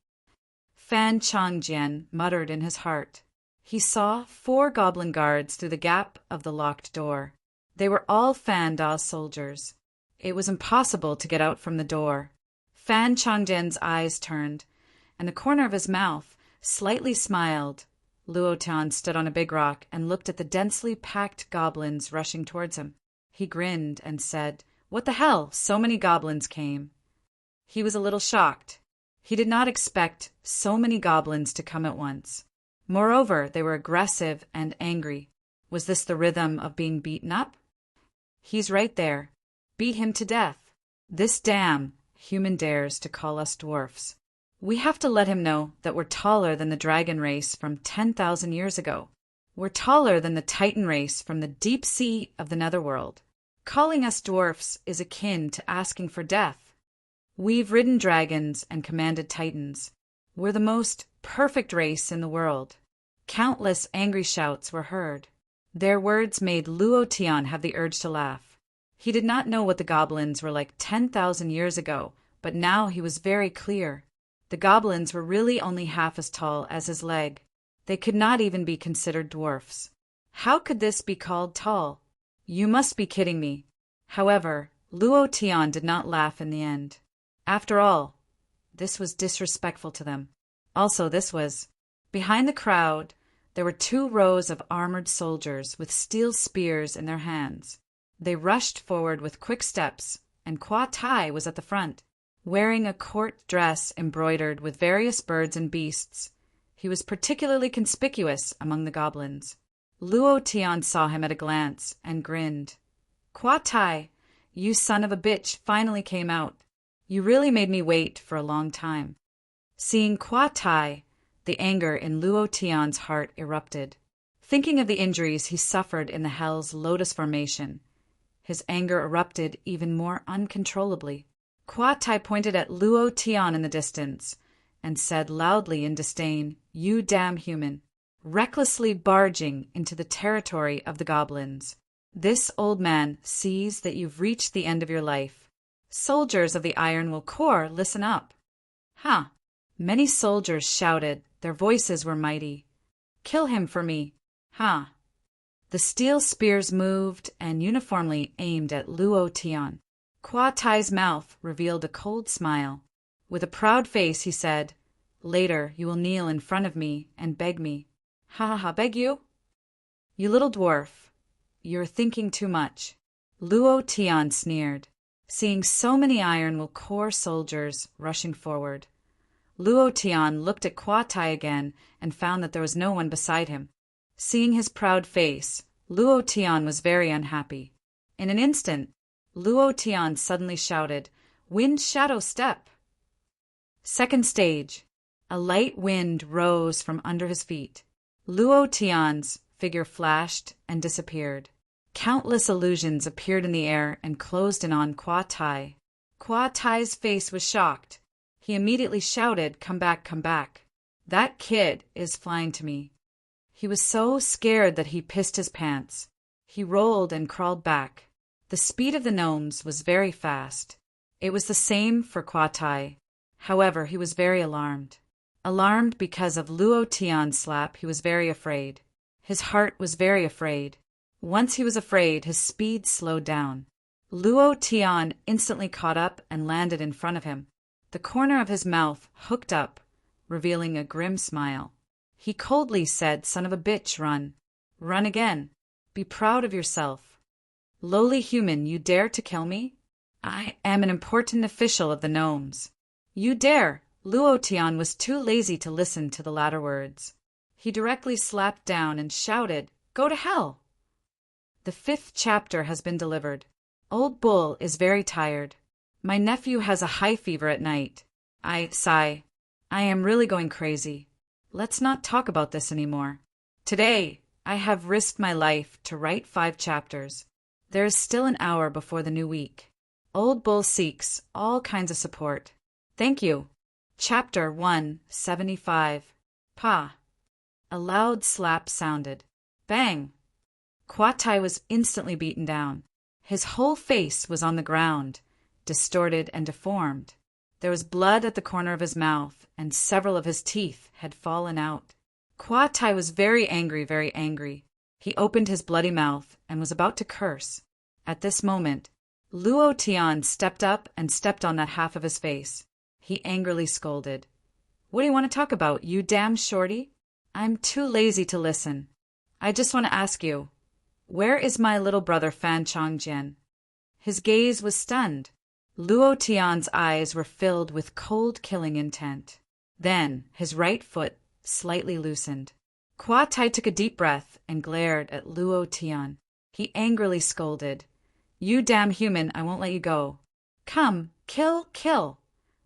Fan Chongjian muttered in his heart. He saw 4 goblin guards through the gap of the locked door. They were all Fan Da's soldiers. It was impossible to get out from the door. Fan Chongjian's eyes turned, and the corner of his mouth slightly smiled. Luo Tian stood on a big rock and looked at the densely packed goblins rushing towards him. He grinned and said, "What the hell? So many goblins came." He was a little shocked. He did not expect so many goblins to come at once. Moreover, they were aggressive and angry. Was this the rhythm of being beaten up? "He's right there. Beat him to death. This damn human dares to call us dwarfs. We have to let him know that we're taller than the dragon race from 10,000 years ago. We're taller than the titan race from the deep sea of the netherworld. Calling us dwarfs is akin to asking for death. We've ridden dragons and commanded titans. We're the most perfect race in the world." Countless angry shouts were heard. Their words made Luo Tian have the urge to laugh. He did not know what the goblins were like 10,000 years ago, but now he was very clear. The goblins were really only half as tall as his leg. They could not even be considered dwarfs. How could this be called tall? "You must be kidding me." However, Luo Tian did not laugh in the end. After all, this was disrespectful to them. Also, this was... Behind the crowd, there were 2 rows of armored soldiers with steel spears in their hands. They rushed forward with quick steps, and Kwa Tai was at the front, wearing a court dress embroidered with various birds and beasts. He was particularly conspicuous among the goblins. Luo Tian saw him at a glance and grinned. "Kwa Tai, you son of a bitch finally came out. You really made me wait for a long time." Seeing Kwa Tai, the anger in Luo Tian's heart erupted. Thinking of the injuries he suffered in the Hell's Lotus Formation, his anger erupted even more uncontrollably. Kwa Tai pointed at Luo Tian in the distance and said loudly in disdain, "You damn human, recklessly barging into the territory of the goblins. This old man sees that you've reached the end of your life. Soldiers of the Iron Will Corps, listen up." "Huh." Many soldiers shouted. Their voices were mighty. "Kill him for me." "Huh." The steel spears moved and uniformly aimed at Luo Tian. Kwa Tai's mouth revealed a cold smile. With a proud face, he said, "Later you will kneel in front of me and beg me." "Ha ha ha, beg you?" "You little dwarf, you're thinking too much." Luo Tian sneered, seeing so many Iron Will Corps soldiers rushing forward. Luo Tian looked at Kwa Tai again and found that there was no one beside him. Seeing his proud face, Luo Tian was very unhappy. In an instant, Luo Tian suddenly shouted, "Wind Shadow Step!" Second stage. A light wind rose from under his feet. Luo Tian's figure flashed and disappeared. Countless illusions appeared in the air and closed in on Kwa Tai. Kwa Tai's face was shocked. He immediately shouted, "Come back, come back. That kid is flying to me." He was so scared that he pissed his pants. He rolled and crawled back. The speed of the gnomes was very fast. It was the same for Kwa Tai. However, he was very alarmed. Alarmed because of Luo Tian's slap, he was very afraid. His heart was very afraid. Once he was afraid, his speed slowed down. Luo Tian instantly caught up and landed in front of him. The corner of his mouth hooked up, revealing a grim smile. He coldly said, "Son of a bitch, run. Run again. Be proud of yourself. Lowly human, you dare to kill me? I am an important official of the gnomes. You dare!" Luo Tian was too lazy to listen to the latter words. He directly slapped down and shouted, "Go to hell!" The 5th chapter has been delivered. Old Bull is very tired. My nephew has a high fever at night. Sigh. I am really going crazy. Let's not talk about this anymore. Today, I have risked my life to write 5 chapters. There is still an hour before the new week. Old Bull seeks all kinds of support. Thank you. Chapter 175. Pa. A loud slap sounded. Bang! Kwa Tai was instantly beaten down. His whole face was on the ground, distorted and deformed. There was blood at the corner of his mouth, and several of his teeth had fallen out. Kwa Tai was very angry, very angry. He opened his bloody mouth and was about to curse. At this moment, Luo Tian stepped up and stepped on that half of his face. He angrily scolded. "What do you want to talk about, you damn shorty? I'm too lazy to listen. I just want to ask you, where is my little brother Fan Chongjian?" His gaze was stunned. Luo Tian's eyes were filled with cold killing intent. Then his right foot slightly loosened. Kwa Tai took a deep breath and glared at Luo Tian. He angrily scolded, "You damn human, I won't let you go. Come, kill, kill."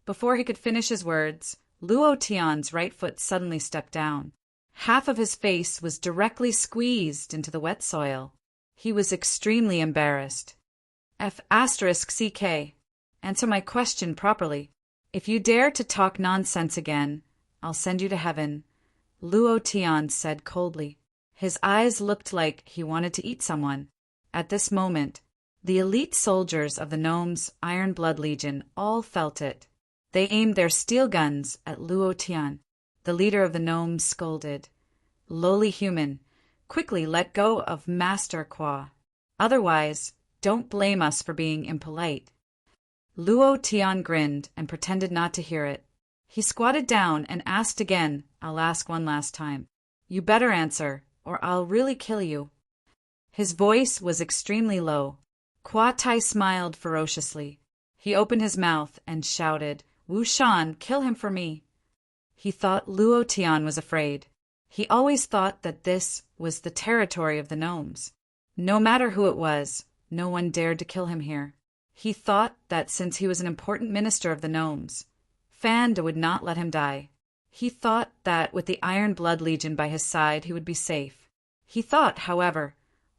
Before he could finish his words, Luo Tian's right foot suddenly stepped down. Half of his face was directly squeezed into the wet soil. He was extremely embarrassed. F***CK. Answer my question properly. If you dare to talk nonsense again, I'll send you to heaven, Luo Tian said coldly. His eyes looked like he wanted to eat someone. At this moment, the elite soldiers of the Gnomes' Iron Blood Legion all felt it. They aimed their steel guns at Luo Tian. The leader of the gnomes scolded, "Lowly human, quickly let go of Master Kwa. Otherwise, don't blame us for being impolite." Luo Tian grinned and pretended not to hear it. He squatted down and asked again, "I'll ask one last time. You better answer, or I'll really kill you." His voice was extremely low. Kwa Tai smiled ferociously. He opened his mouth and shouted, "Wu Shan, kill him for me." He thought Luo Tian was afraid. He always thought that this was the territory of the gnomes. No matter who it was, no one dared to kill him here. He thought that since he was an important minister of the gnomes, Fanda would not let him die. He thought that with the Iron Blood Legion by his side he would be safe. He thought, however,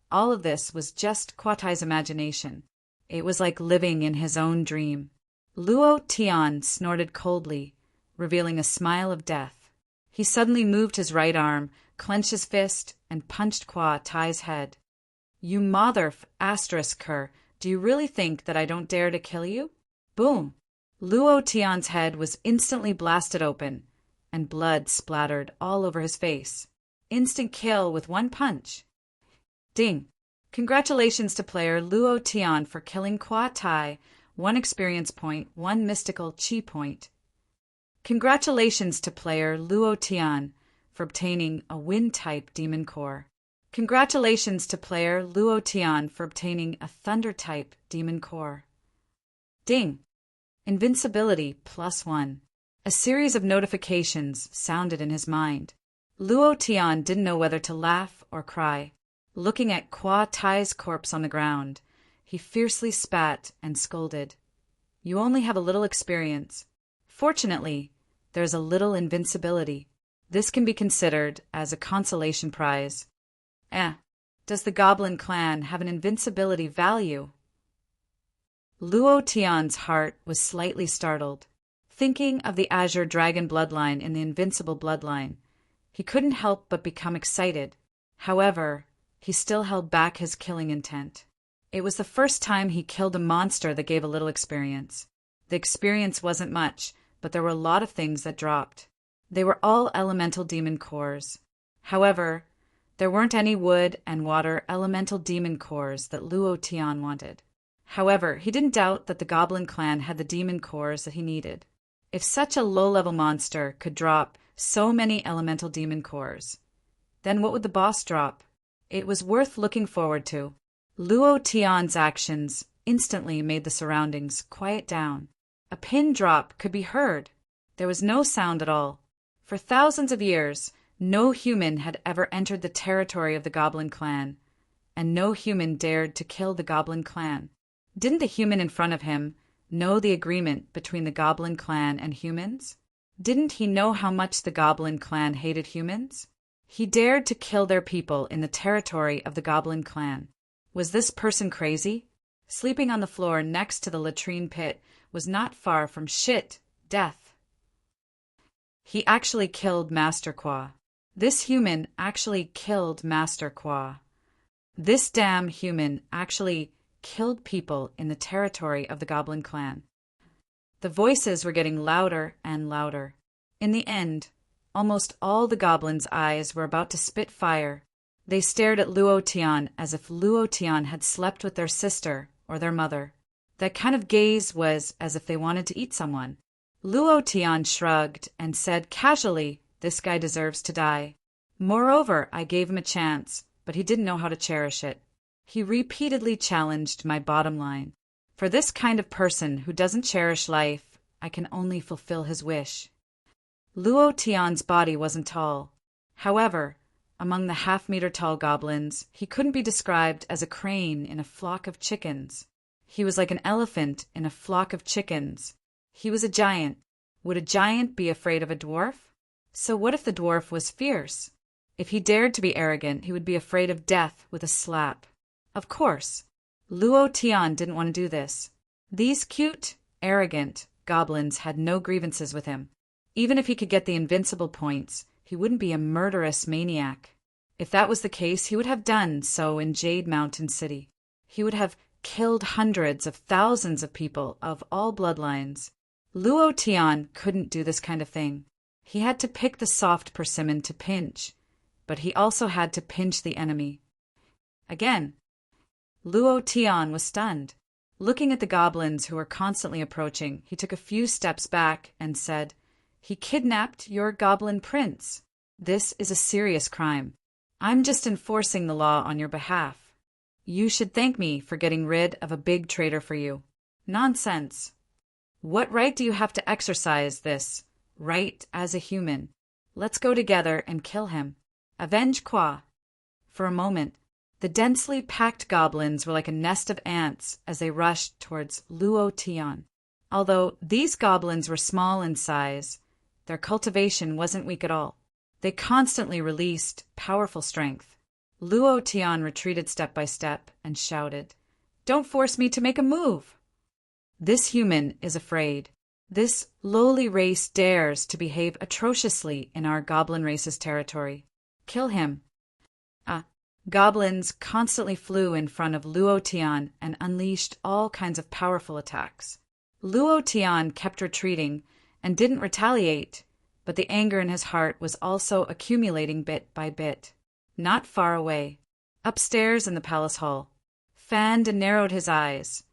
all of this was just Kwa Tai's imagination. It was like living in his own dream. Luo Tian snorted coldly, revealing a smile of death. He suddenly moved his right arm, clenched his fist, and punched Kwa Tai's head. "You mother****, do you really think that I don't dare to kill you?" Boom! Luo Tian's head was instantly blasted open, and blood splattered all over his face. Instant kill with one punch. Ding! Congratulations to player Luo Tian for killing Kwa Tai, 1 experience point, 1 mystical chi point. Congratulations to player Luo Tian for obtaining a Wind-type Demon Core. Congratulations to player Luo Tian for obtaining a Thunder-type Demon Core. Ding! Invincibility +1. A series of notifications sounded in his mind. Luo Tian didn't know whether to laugh or cry. Looking at Kwa Tai's corpse on the ground, he fiercely spat and scolded. "You only have a little experience. Fortunately, there's a little invincibility. This can be considered as a consolation prize. Does the Goblin clan have an invincibility value? Luo Tian's heart was slightly startled. Thinking of the Azure Dragon bloodline in the Invincible bloodline, he couldn't help but become excited. However, he still held back his killing intent. It was the first time he killed a monster that gave a little experience. The experience wasn't much, but there were a lot of things that dropped. They were all elemental demon cores. However, there weren't any wood and water elemental demon cores that Luo Tian wanted. However, he didn't doubt that the Goblin clan had the demon cores that he needed. If such a low-level monster could drop so many elemental demon cores, then what would the boss drop? It was worth looking forward to. Luo Tian's actions instantly made the surroundings quiet down. A pin drop could be heard. There was no sound at all. For thousands of years, no human had ever entered the territory of the Goblin clan, and no human dared to kill the Goblin clan. Didn't the human in front of him know the agreement between the Goblin clan and humans? Didn't he know how much the Goblin clan hated humans? He dared to kill their people in the territory of the Goblin clan. Was this person crazy? Sleeping on the floor next to the latrine pit was not far from death. He actually killed Master Qua. This human actually killed Master Qua. This damn human actually killed people in the territory of the Goblin clan. The voices were getting louder and louder. In the end, almost all the goblins' eyes were about to spit fire. They stared at Luo Tian as if Luo Tian had slept with their sister or their mother. That kind of gaze was as if they wanted to eat someone. Luo Tian shrugged and said casually, "This guy deserves to die. Moreover, I gave him a chance, but he didn't know how to cherish it. He repeatedly challenged my bottom line. For this kind of person who doesn't cherish life, I can only fulfill his wish." Luo Tian's body wasn't tall. However, among the half-meter-tall goblins, he couldn't be described as a crane in a flock of chickens. He was like an elephant in a flock of chickens. He was a giant. Would a giant be afraid of a dwarf? So what if the dwarf was fierce? If he dared to be arrogant, he would be afraid of death with a slap. Of course, Luo Tian didn't want to do this. These cute, arrogant goblins had no grievances with him. Even if he could get the invincible points, he wouldn't be a murderous maniac. If that was the case, he would have done so in Jade Mountain City. He would have killed hundreds of thousands of people of all bloodlines. Luo Tian couldn't do this kind of thing. He had to pick the soft persimmon to pinch, but he also had to pinch the enemy. Again, Luo Tian was stunned. Looking at the goblins who were constantly approaching, he took a few steps back and said, "He kidnapped your goblin prince. This is a serious crime. I'm just enforcing the law on your behalf. You should thank me for getting rid of a big traitor for you." Nonsense. What right do you have to exercise this right as a human? Let's go together and kill him. Avenge Qua. For a moment, the densely packed goblins were like a nest of ants as they rushed towards Luo Tian. Although these goblins were small in size, their cultivation wasn't weak at all. They constantly released powerful strength. Luo Tian retreated step by step and shouted, "Don't force me to make a move!" This human is afraid. This lowly race dares to behave atrociously in our goblin race's territory. Kill him. Goblins constantly flew in front of Luo Tian and unleashed all kinds of powerful attacks. Luo Tian kept retreating and didn't retaliate, but the anger in his heart was also accumulating bit by bit. Not far away, upstairs in the palace hall, fanned and narrowed his eyes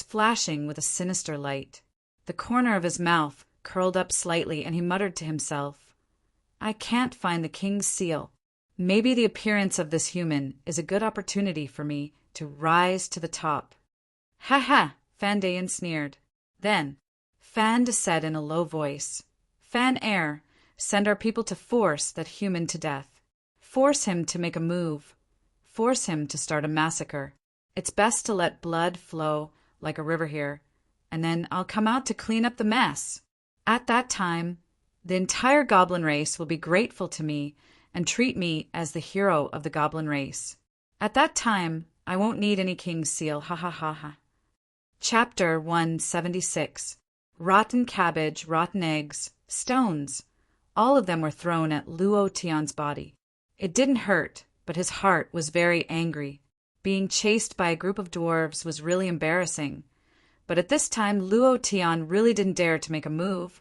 flashing with a sinister light. The corner of his mouth curled up slightly, and he muttered to himself, "I can't find the king's seal. Maybe the appearance of this human is a good opportunity for me to rise to the top." "Ha ha!" Fan Dayan sneered. Then, Fan said in a low voice, "Fan Air, send our people to force that human to death. Force him to make a move. Force him to start a massacre. It's best to let blood flow like a river here, and then I'll come out to clean up the mess. At that time, The entire goblin race will be grateful to me and treat me as the hero of the goblin race. At that time, I won't need any king's seal, ha ha ha ha. Chapter 176. Rotten cabbage, rotten eggs, stones. All of them were thrown at Luo Tian's body. It didn't hurt, but his heart was very angry. Being chased by a group of dwarves was really embarrassing. But at this time, Luo Tian really didn't dare to make a move,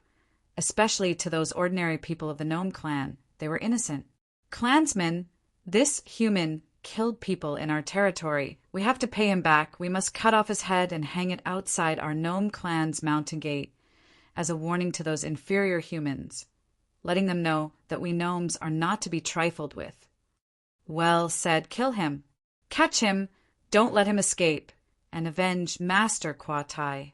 especially to those ordinary people of the gnome clan. They were innocent. Clansmen, this human killed people in our territory. We have to pay him back. We must cut off his head and hang it outside our gnome clan's mountain gate as a warning to those inferior humans, letting them know that we gnomes are not to be trifled with. Well said, kill him. Catch him, don't let him escape, and avenge Master Kwa Tai.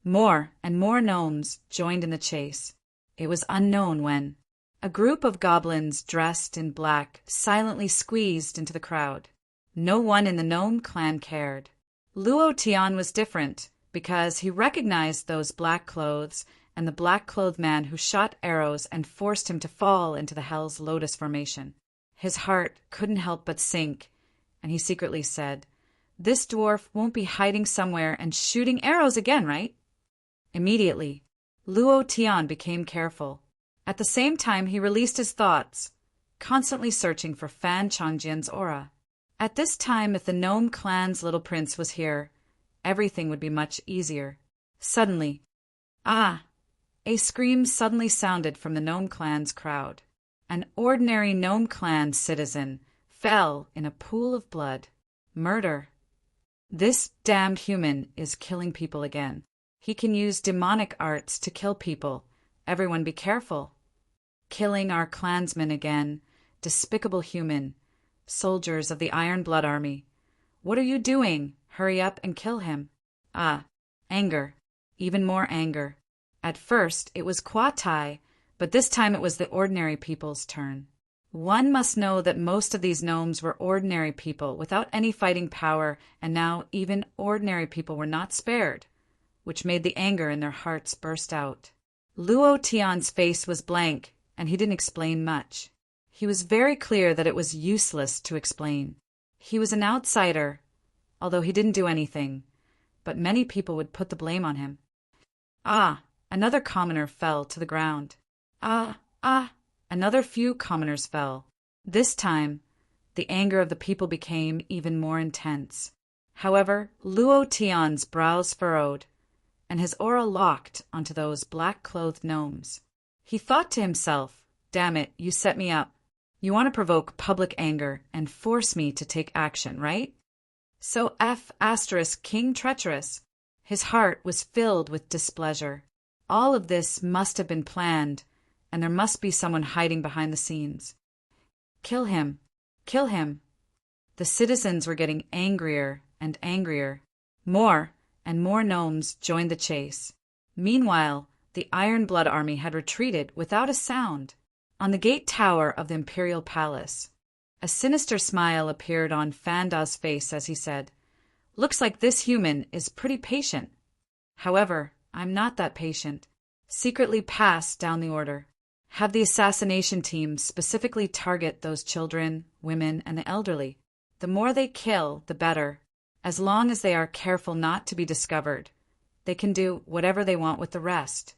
More and more gnomes joined in the chase. It was unknown when. A group of goblins dressed in black silently squeezed into the crowd. No one in the gnome clan cared. Luo Tian was different because he recognized those black clothes and the black-clothed man who shot arrows and forced him to fall into the Hell's Lotus Formation. His heart couldn't help but sink, and he secretly said, "This dwarf won't be hiding somewhere and shooting arrows again, right?" Immediately, Luo Tian became careful. At the same time, he released his thoughts, constantly searching for Fan Changjian's aura. At this time, if the gnome clan's little prince was here, everything would be much easier. Suddenly, a scream suddenly sounded from the gnome clan's crowd. An ordinary gnome clan citizen fell in a pool of blood. Murder. This damned human is killing people again. He can use demonic arts to kill people. Everyone be careful. Killing our clansmen again. Despicable human. Soldiers of the Iron Blood Army. What are you doing? Hurry up and kill him. Anger. Even more anger. At first, it was Kwa Tai, but this time it was the ordinary people's turn. One must know that most of these gnomes were ordinary people without any fighting power, and now even ordinary people were not spared, which made the anger in their hearts burst out. Luo Tian's face was blank, and he didn't explain much. He was very clear that it was useless to explain. He was an outsider, although he didn't do anything, but many people would put the blame on him. Another commoner fell to the ground. Another few commoners fell. This time, the anger of the people became even more intense. However, Luo Tian's brows furrowed, and his aura locked onto those black-clothed gnomes. He thought to himself, "Damn it, you set me up. You want to provoke public anger and force me to take action, right? So King treacherous." His heart was filled with displeasure. All of this must have been planned, and there must be someone hiding behind the scenes. Kill him! Kill him! The citizens were getting angrier and angrier. More and more gnomes joined the chase. Meanwhile, the Iron Blood Army had retreated without a sound. On the gate tower of the Imperial Palace, a sinister smile appeared on Fanda's face as he said, "Looks like this human is pretty patient. However, I'm not that patient." Secretly pass down the order. Have the assassination team specifically target those children, women, and the elderly. The more they kill, the better. As long as they are careful not to be discovered, they can do whatever they want with the rest.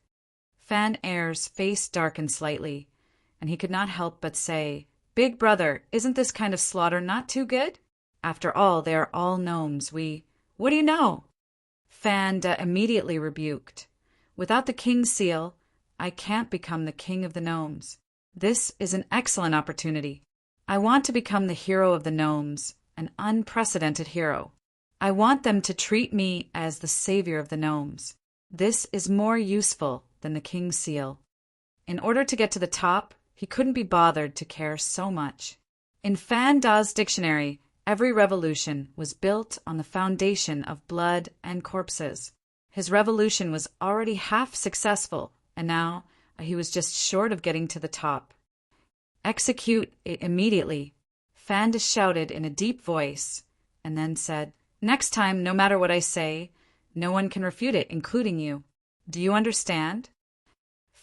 Fan Air's face darkened slightly, and he could not help but say, "Big brother, isn't this kind of slaughter not too good? After all, they are all gnomes. What do you know?" Fanda immediately rebuked. "Without the king's seal, I can't become the king of the gnomes. This is an excellent opportunity. I want to become the hero of the gnomes, an unprecedented hero. I want them to treat me as the savior of the gnomes. This is more useful than the king's seal." In order to get to the top, he couldn't be bothered to care so much. In Fanda's dictionary, every revolution was built on the foundation of blood and corpses. His revolution was already half successful, and now he was just short of getting to the top. "Execute it immediately," Fanda shouted in a deep voice, and then said, "Next time, no matter what I say, no one can refute it, including you. Do you understand?"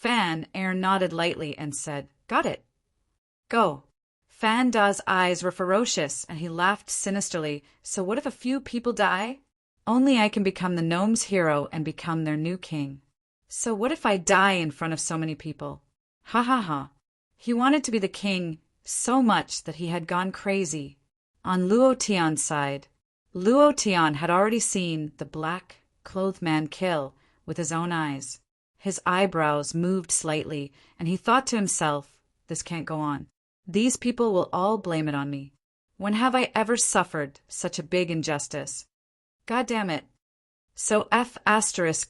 Fan Air nodded lightly and said, "Got it. Go." Fan Da's eyes were ferocious, and he laughed sinisterly. "So what if a few people die? Only I can become the gnomes' hero and become their new king. So what if I die in front of so many people? Ha ha ha." He wanted to be the king so much that he had gone crazy. On Luo Tian's side, Luo Tian had already seen the black-clothed man kill with his own eyes. His eyebrows moved slightly, and he thought to himself, "This can't go on. These people will all blame it on me. When have I ever suffered such a big injustice? God damn it." So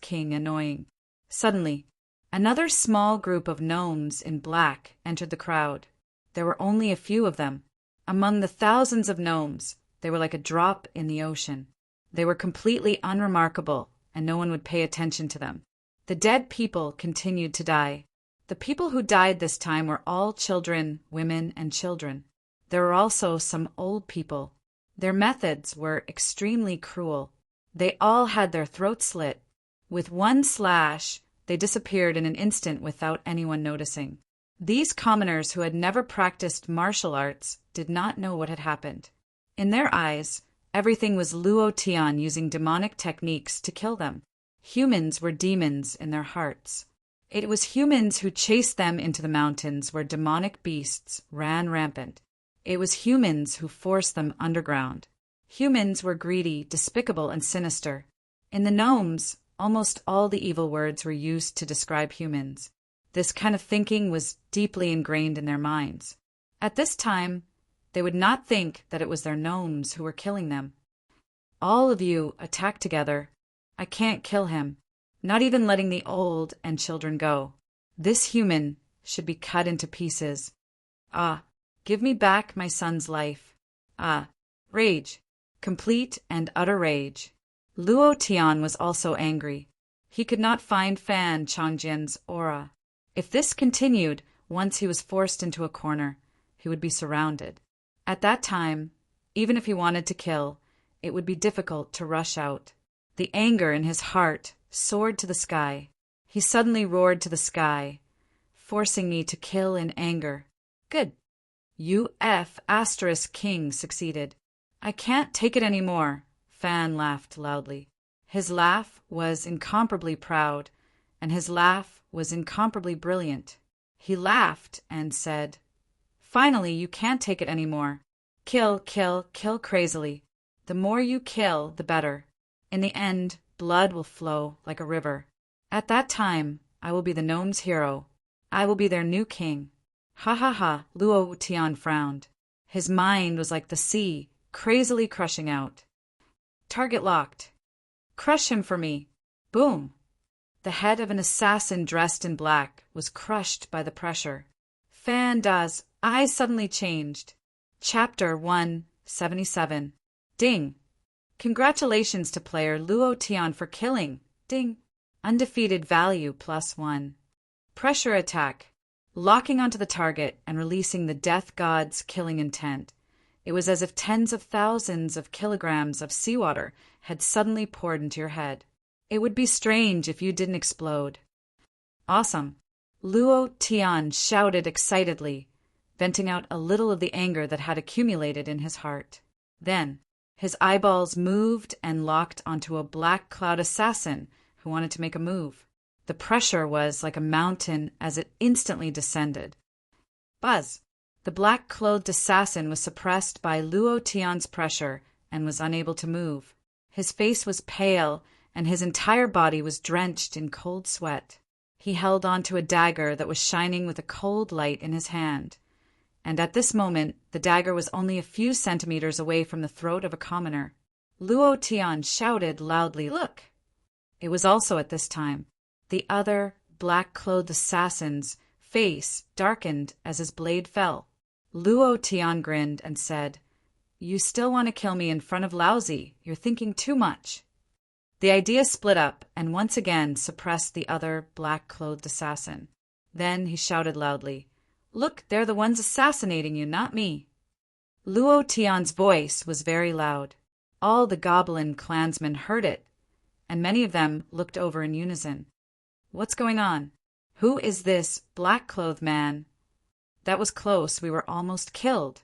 King annoying. Suddenly, another small group of gnomes in black entered the crowd. There were only a few of them. Among the thousands of gnomes, they were like a drop in the ocean. They were completely unremarkable, and no one would pay attention to them. The dead people continued to die. The people who died this time were all children, women, and children. There were also some old people. Their methods were extremely cruel. They all had their throats slit. With one slash, they disappeared in an instant without anyone noticing. These commoners who had never practiced martial arts did not know what had happened. In their eyes, everything was Luo Tian using demonic techniques to kill them. Humans were demons in their hearts. It was humans who chased them into the mountains where demonic beasts ran rampant. It was humans who forced them underground. Humans were greedy, despicable, and sinister. In the gnomes, almost all the evil words were used to describe humans. This kind of thinking was deeply ingrained in their minds. At this time, they would not think that it was their gnomes who were killing them. "All of you attack together. I can't kill him, not even letting the old and children go. This human should be cut into pieces. Ah, give me back my son's life. Ah." Rage. Complete and utter rage. Luo Tian was also angry. He could not find Fan Changjian's aura. If this continued, once he was forced into a corner, he would be surrounded. At that time, even if he wanted to kill, it would be difficult to rush out. The anger in his heart soared to the sky. He suddenly roared to the sky, forcing me to kill in anger. Good. King succeeded. "I can't take it any more." Fan laughed loudly. His laugh was incomparably proud, and his laugh was incomparably brilliant. He laughed and said, "Finally, you can't take it any more. Kill, kill, kill crazily. The more you kill, the better. In the end, blood will flow like a river. At that time, I will be the gnomes' hero. I will be their new king." Ha ha ha, Luo Tian frowned. His mind was like the sea, crazily crushing out. "Target locked. Crush him for me." Boom! The head of an assassin dressed in black was crushed by the pressure. Fan Da's eyes suddenly changed. Chapter 177. Ding! Congratulations to player Luo Tian for killing. Ding! Undefeated value +1. Pressure attack. Locking onto the target and releasing the death god's killing intent. It was as if tens of thousands of kilograms of seawater had suddenly poured into your head. It would be strange if you didn't explode. Awesome! Luo Tian shouted excitedly, venting out a little of the anger that had accumulated in his heart. Then, his eyeballs moved and locked onto a black cloud assassin who wanted to make a move. The pressure was like a mountain as it instantly descended. Buzz! The black-clothed assassin was suppressed by Luo Tian's pressure and was unable to move. His face was pale, and his entire body was drenched in cold sweat. He held onto a dagger that was shining with a cold light in his hand. And at this moment, the dagger was only a few centimeters away from the throat of a commoner. Luo Tian shouted loudly, "Look!" It was also at this time. The other black-clothed assassin's face darkened as his blade fell. Luo Tian grinned and said, "You still want to kill me in front of Laozi. You're thinking too much." The idea split up and once again suppressed the other black-clothed assassin. Then he shouted loudly, "Look, they're the ones assassinating you, not me." Luo Tian's voice was very loud. All the goblin clansmen heard it, and many of them looked over in unison. "What's going on? Who is this black-clothed man? That was close, we were almost killed.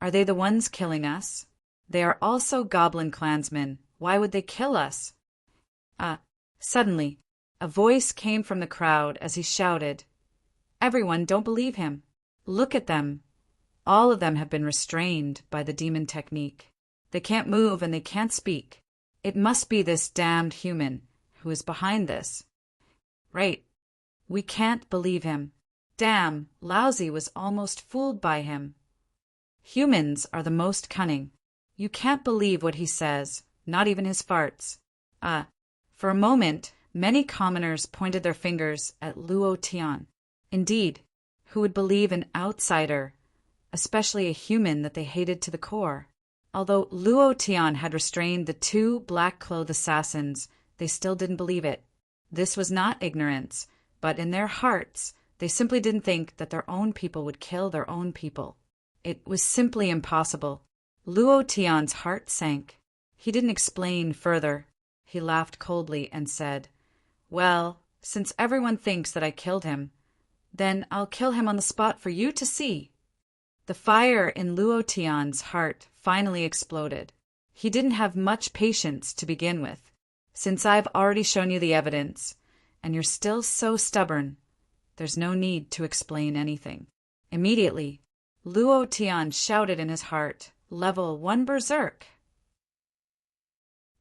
Are they the ones killing us? They are also goblin clansmen. Why would they kill us? Suddenly, a voice came from the crowd as he shouted, "Everyone, don't believe him. Look at them. All of them have been restrained by the demon technique. They can't move and they can't speak. It must be this damned human who is behind this. Right. We can't believe him. Damn, Lousy was almost fooled by him. Humans are the most cunning. You can't believe what he says, not even his farts." For a moment, many commoners pointed their fingers at Luo Tian. Indeed, who would believe an outsider, especially a human that they hated to the core? Although Luo Tian had restrained the two black-clothed assassins, they still didn't believe it. This was not ignorance, but in their hearts, they simply didn't think that their own people would kill their own people. It was simply impossible. Luo Tian's heart sank. He didn't explain further. He laughed coldly and said, "Well, since everyone thinks that I killed him, then I'll kill him on the spot for you to see." The fire in Luo Tian's heart finally exploded. He didn't have much patience to begin with. "Since I've already shown you the evidence, and you're still so stubborn, there's no need to explain anything." Immediately, Luo Tian shouted in his heart, "Level 1 Berserk!"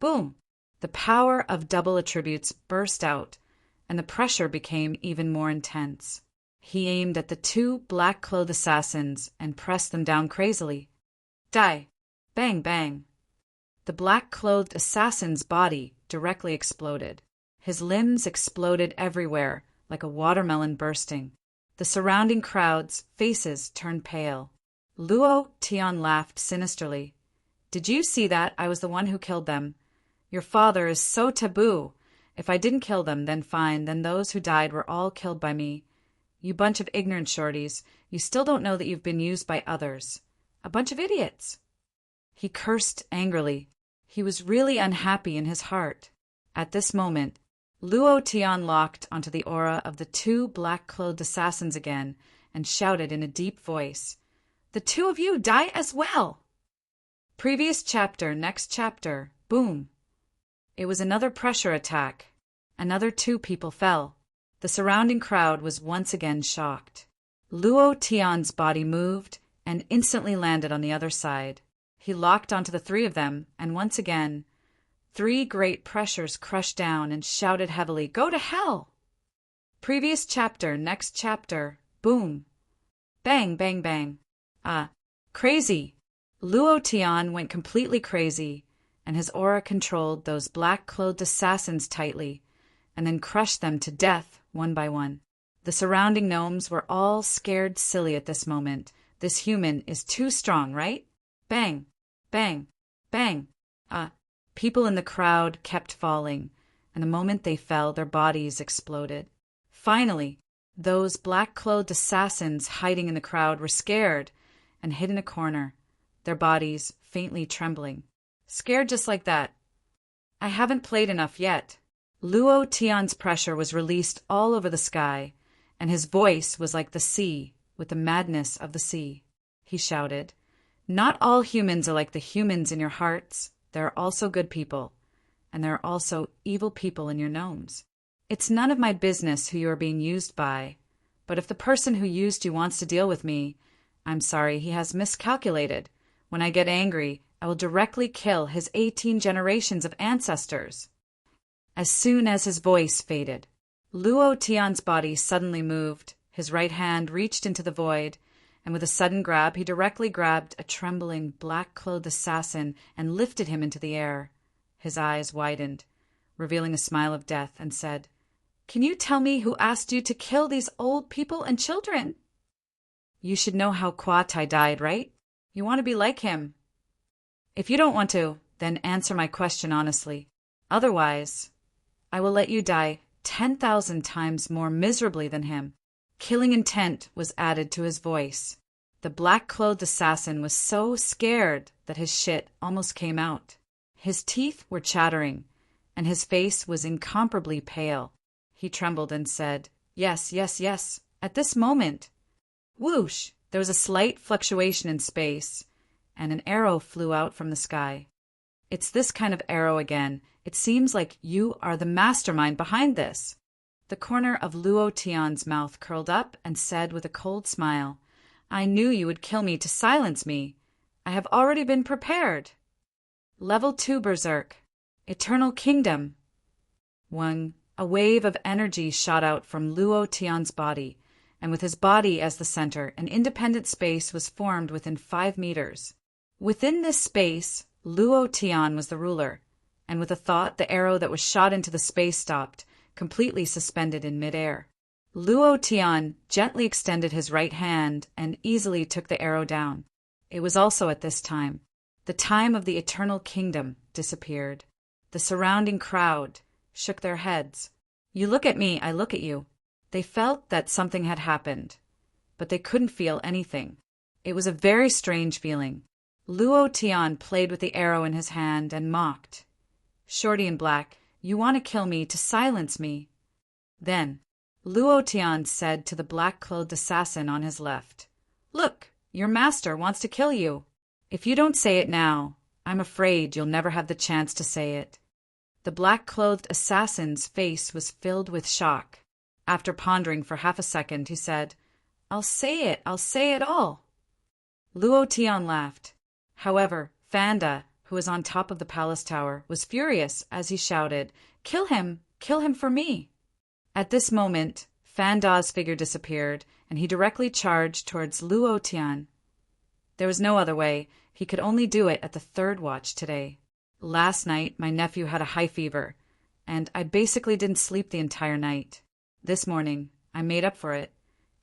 Boom! The power of double attributes burst out, and the pressure became even more intense. He aimed at the two black-clothed assassins and pressed them down crazily. Die! Bang, bang! The black-clothed assassin's body directly exploded. His limbs exploded everywhere, like a watermelon bursting. The surrounding crowd's faces turned pale. Luo Tian laughed sinisterly. "Did you see that? I was the one who killed them. Your father is so taboo. If I didn't kill them, then fine, then those who died were all killed by me. You bunch of ignorant shorties, you still don't know that you've been used by others. A bunch of idiots." He cursed angrily. He was really unhappy in his heart. At this moment, Luo Tian locked onto the aura of the two black-clothed assassins again and shouted in a deep voice, "The two of you die as well!" Previous chapter, next chapter, boom. It was another pressure attack. Another two people fell. The surrounding crowd was once again shocked. Luo Tian's body moved and instantly landed on the other side. He locked onto the three of them, and once again, three great pressures crushed down and shouted heavily, "Go to hell!" Previous chapter, next chapter, boom. Bang, bang, bang. Crazy. Luo Tian went completely crazy, and his aura controlled those black-clothed assassins tightly, and then crushed them to death one by one. The surrounding gnomes were all scared silly at this moment. This human is too strong, right? Bang, bang, bang. People in the crowd kept falling, and the moment they fell, their bodies exploded. Finally, those black-clothed assassins hiding in the crowd were scared and hid in a corner, their bodies faintly trembling. Scared just like that. I haven't played enough yet. Luo Tian's pressure was released all over the sky, and his voice was like the sea, with the madness of the sea. He shouted, "Not all humans are like the humans in your hearts. There are also good people, and there are also evil people in your gnomes. It's none of my business who you are being used by, but if the person who used you wants to deal with me, I'm sorry, he has miscalculated. When I get angry, I will directly kill his 18 generations of ancestors." As soon as his voice faded, Luo Tian's body suddenly moved. His right hand reached into the void, and with a sudden grab, he directly grabbed a trembling, black-clothed assassin and lifted him into the air. His eyes widened, revealing a smile of death, and said, "Can you tell me who asked you to kill these old people and children?" You should know how Kuatai died, right? You want to be like him. If you don't want to, then answer my question honestly. Otherwise, I will let you die 10,000 times more miserably than him. Killing intent was added to his voice. The black-clothed assassin was so scared that his shit almost came out. His teeth were chattering, and his face was incomparably pale. He trembled and said, Yes, yes, yes. At this moment, whoosh, there was a slight fluctuation in space, and an arrow flew out from the sky. It's this kind of arrow again. It seems like you are the mastermind behind this. The corner of Luo Tian's mouth curled up and said with a cold smile, I knew you would kill me to silence me. I have already been prepared. Level 2 Berserk. Eternal Kingdom. A wave of energy shot out from Luo Tian's body, and with his body as the center, an independent space was formed within 5 meters. Within this space, Luo Tian was the ruler, and with a thought, the arrow that was shot into the space stopped, completely suspended in midair. Luo Tian gently extended his right hand and easily took the arrow down. It was also at this time. The time of the Eternal Kingdom disappeared. The surrounding crowd shook their heads. You look at me, I look at you. They felt that something had happened, but they couldn't feel anything. It was a very strange feeling. Luo Tian played with the arrow in his hand and mocked. Shorty in black, you want to kill me to silence me. Then, Luo Tian said to the black-clothed assassin on his left, Look, your master wants to kill you. If you don't say it now, I'm afraid you'll never have the chance to say it. The black-clothed assassin's face was filled with shock. After pondering for half a second, he said, I'll say it all. Luo Tian laughed. However, Fanda, who was on top of the palace tower, was furious as he shouted, Kill him for me. At this moment, Fanda's figure disappeared, and he directly charged towards Luo Tian. There was no other way. He could only do it at the 3rd watch today. Last night, my nephew had a high fever, and I basically didn't sleep the entire night. This morning, I made up for it,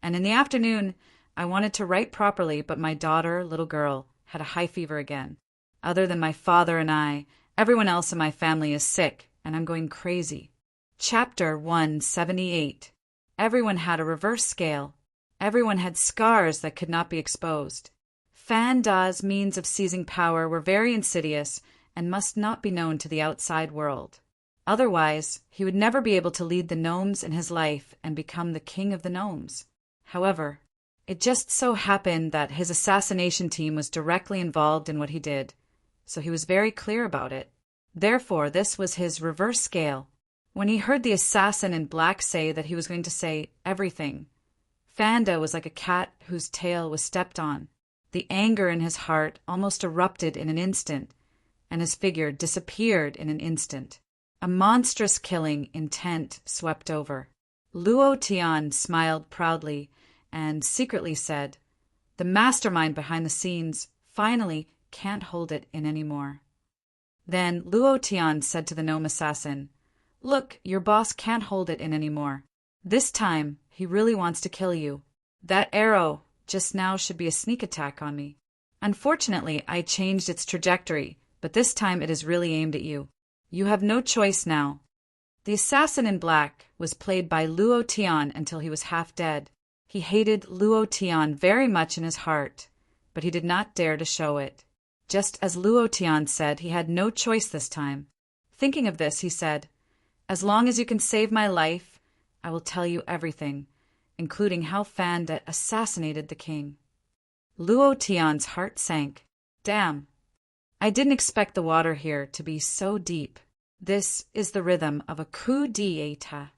and in the afternoon, I wanted to write properly, but my daughter, little girl, had a high fever again. Other than my father and I, everyone else in my family is sick, and I'm going crazy. Chapter 178. Everyone had a reverse scale. Everyone had scars that could not be exposed. Fanda's means of seizing power were very insidious and must not be known to the outside world. Otherwise, he would never be able to lead the gnomes in his life and become the king of the gnomes. However, it just so happened that his assassination team was directly involved in what he did, so he was very clear about it. Therefore, this was his reverse scale. When he heard the assassin in black say that he was going to say everything, Fanda was like a cat whose tail was stepped on. The anger in his heart almost erupted in an instant, and his figure disappeared in an instant. A monstrous killing intent swept over. Luo Tian smiled proudly and secretly said, The mastermind behind the scenes finally can't hold it in anymore. Then Luo Tian said to the gnome assassin, Look, your boss can't hold it in anymore. This time, he really wants to kill you. That arrow just now should be a sneak attack on me. Unfortunately, I changed its trajectory, but this time it is really aimed at you. You have no choice now. The assassin in black was played by Luo Tian until he was half dead. He hated Luo Tian very much in his heart, but he did not dare to show it. Just as Luo Tian said, he had no choice this time. Thinking of this, he said, As long as you can save my life, I will tell you everything, including how Fanda assassinated the king. Luo Tian's heart sank. Damn. I didn't expect the water here to be so deep. This is the rhythm of a coup d'etat.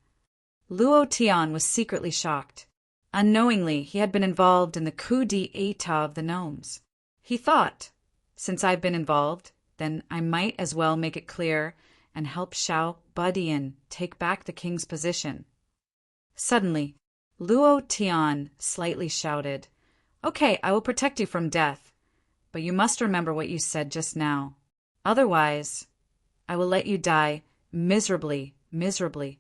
Luo Tian was secretly shocked. Unknowingly, he had been involved in the coup d'etat of the gnomes. He thought, since I've been involved, then I might as well make it clear and help Xiao Budian take back the king's position. Suddenly, Luo Tian slightly shouted, Okay, I will protect you from death, but you must remember what you said just now. Otherwise, I will let you die miserably, miserably.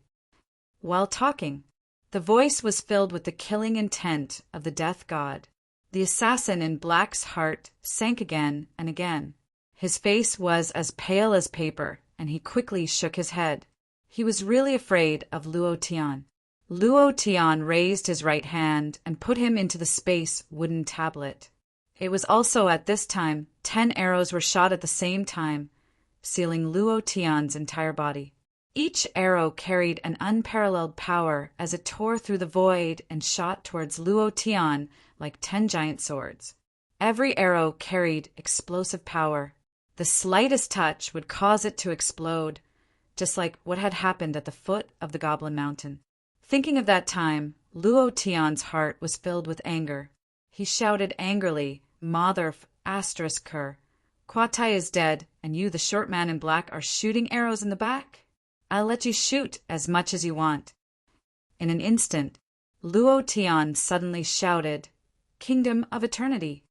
While talking, the voice was filled with the killing intent of the death god. The assassin in black's heart sank again and again. His face was as pale as paper, and he quickly shook his head. He was really afraid of Luo Tian. Luo Tian raised his right hand and put him into the space wooden tablet. It was also at this time 10 arrows were shot at the same time, sealing Luo Tian's entire body. Each arrow carried an unparalleled power as it tore through the void and shot towards Luo Tian like 10 giant swords. Every arrow carried explosive power. The slightest touch would cause it to explode, just like what had happened at the foot of the Goblin Mountain. Thinking of that time, Luo Tian's heart was filled with anger. He shouted angrily, "Mother f***, Kuatai is dead, and you, the short man in black, are shooting arrows in the back? I'll let you shoot as much as you want." In an instant, Luo Tian suddenly shouted, "Kingdom of Eternity!"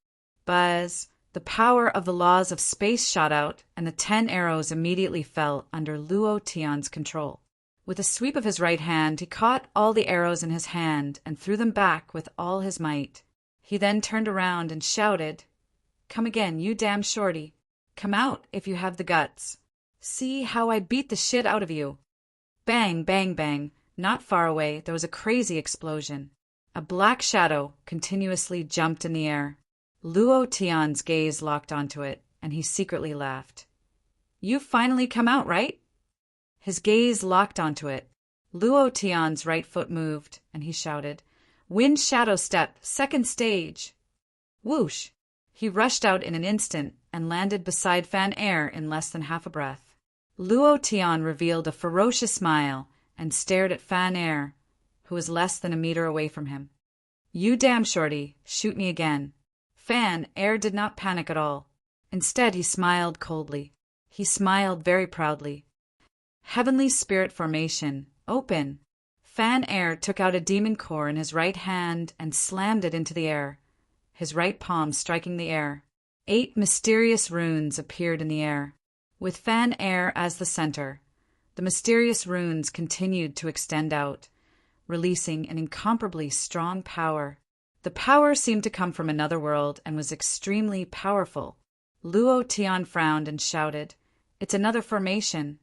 Buzz! The power of the laws of space shot out, and the 10 arrows immediately fell under Luo Tian's control. With a sweep of his right hand, he caught all the arrows in his hand and threw them back with all his might. He then turned around and shouted, "Come again, you damn shorty. Come out if you have the guts. See how I beat the shit out of you." Bang, bang, bang. Not far away, there was a crazy explosion. A black shadow continuously jumped in the air. Luo Tian's gaze locked onto it, and he secretly laughed. "You've finally come out, right?" His gaze locked onto it. Luo Tian's right foot moved, and he shouted, "Wind Shadow Step, second stage!" Whoosh! He rushed out in an instant and landed beside Fan Air in less than half a breath. Luo Tian revealed a ferocious smile and stared at Fan Air, who was less than a meter away from him. "You damn shorty, shoot me again." Fan Air did not panic at all. Instead, he smiled coldly. He smiled very proudly. Heavenly Spirit Formation, open. Fan Air took out a demon core in his right hand and slammed it into the air, his right palm striking the air. 8 mysterious runes appeared in the air. With Fan Air as the center, the mysterious runes continued to extend out, releasing an incomparably strong power. The power seemed to come from another world and was extremely powerful. Luo Tian frowned and shouted, "It's another formation."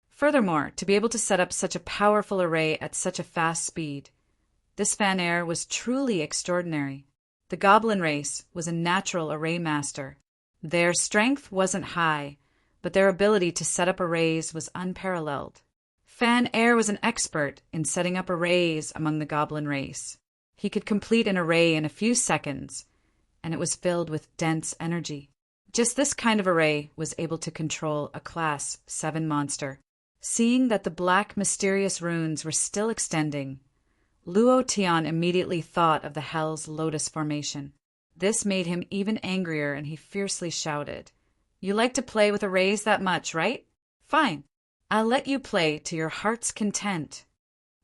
Furthermore, to be able to set up such a powerful array at such a fast speed, this Fan Air was truly extraordinary. The Goblin race was a natural array master. Their strength wasn't high, but their ability to set up arrays was unparalleled. Fan Air was an expert in setting up arrays among the Goblin race. He could complete an array in a few seconds, and it was filled with dense energy. Just this kind of array was able to control a Class 7 monster. Seeing that the black mysterious runes were still extending, Luo Tian immediately thought of the Hell's Lotus Formation. This made him even angrier, and he fiercely shouted, "You like to play with arrays that much, right? Fine. I'll let you play to your heart's content."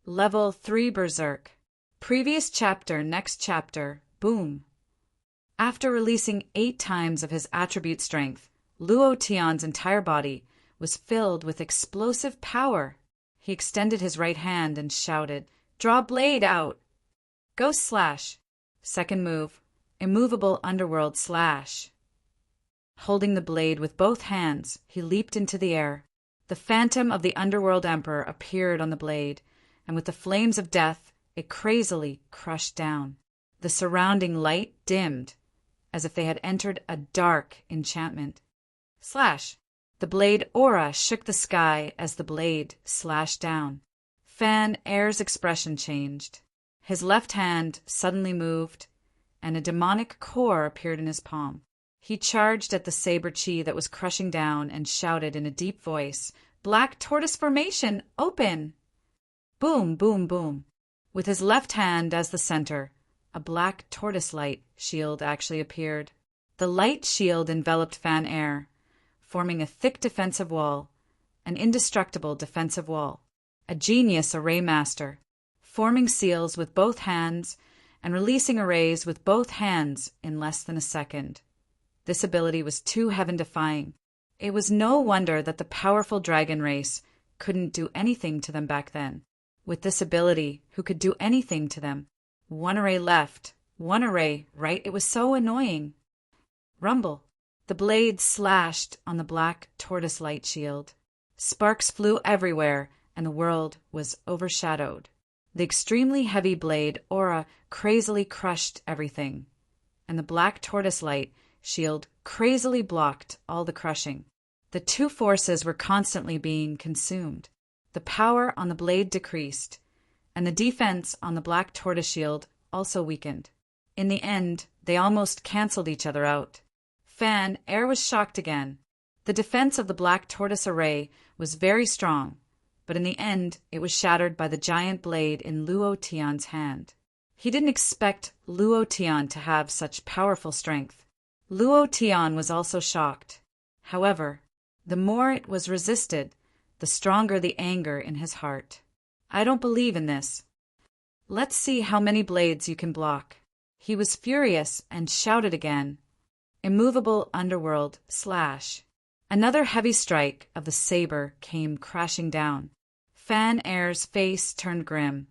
Level 3 Berserk. Previous chapter, next chapter, boom. After releasing 8 times of his attribute strength, Luo Tian's entire body was filled with explosive power. He extended his right hand and shouted, "Draw blade out!" Ghost Slash. Second move, Immovable Underworld Slash. Holding the blade with both hands, he leaped into the air. The phantom of the Underworld Emperor appeared on the blade, and with the flames of death, it crazily crushed down. The surrounding light dimmed, as if they had entered a dark enchantment. Slash! The blade aura shook the sky as the blade slashed down. Fan Air's expression changed. His left hand suddenly moved, and a demonic core appeared in his palm. He charged at the saber chi that was crushing down and shouted in a deep voice, "Black Tortoise Formation, open!" Boom, boom, boom. With his left hand as the center, a black tortoise light shield actually appeared. The light shield enveloped Fan Air, forming a thick defensive wall, an indestructible defensive wall. A genius array master, forming seals with both hands and releasing arrays with both hands in less than a second. This ability was too heaven-defying. It was no wonder that the powerful dragon race couldn't do anything to them back then. With this ability, who could do anything to them? One array left, one array right. It was so annoying. Rumble. The blade slashed on the black tortoise light shield. Sparks flew everywhere, and the world was overshadowed. The extremely heavy blade aura crazily crushed everything, and the black tortoise light shield crazily blocked all the crushing. The two forces were constantly being consumed. The power on the blade decreased, and the defense on the black tortoise shield also weakened. In the end, they almost cancelled each other out. Fan Air was shocked again. The defense of the black tortoise array was very strong, but in the end it was shattered by the giant blade in Luo Tian's hand. He didn't expect Luo Tian to have such powerful strength. Luo Tian was also shocked. However, the more it was resisted, the stronger the anger in his heart. I don't believe in this. Let's see how many blades you can block. He was furious and shouted again. Immovable underworld slash. Another heavy strike of the saber came crashing down. Fan Air's face turned grim,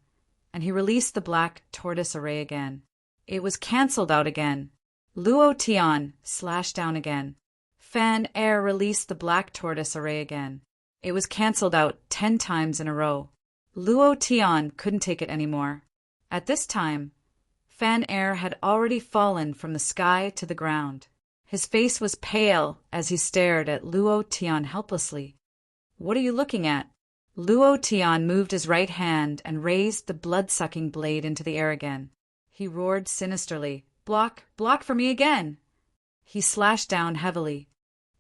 and he released the black tortoise array again. It was cancelled out again. Luo Tian slashed down again. Fan Air released the black tortoise array again. It was cancelled out 10 times in a row. Luo Tian couldn't take it anymore. At this time, Fan Air had already fallen from the sky to the ground. His face was pale as he stared at Luo Tian helplessly. "What are you looking at?" Luo Tian moved his right hand and raised the blood-sucking blade into the air again. He roared sinisterly, "Block! Block for me again!" He slashed down heavily.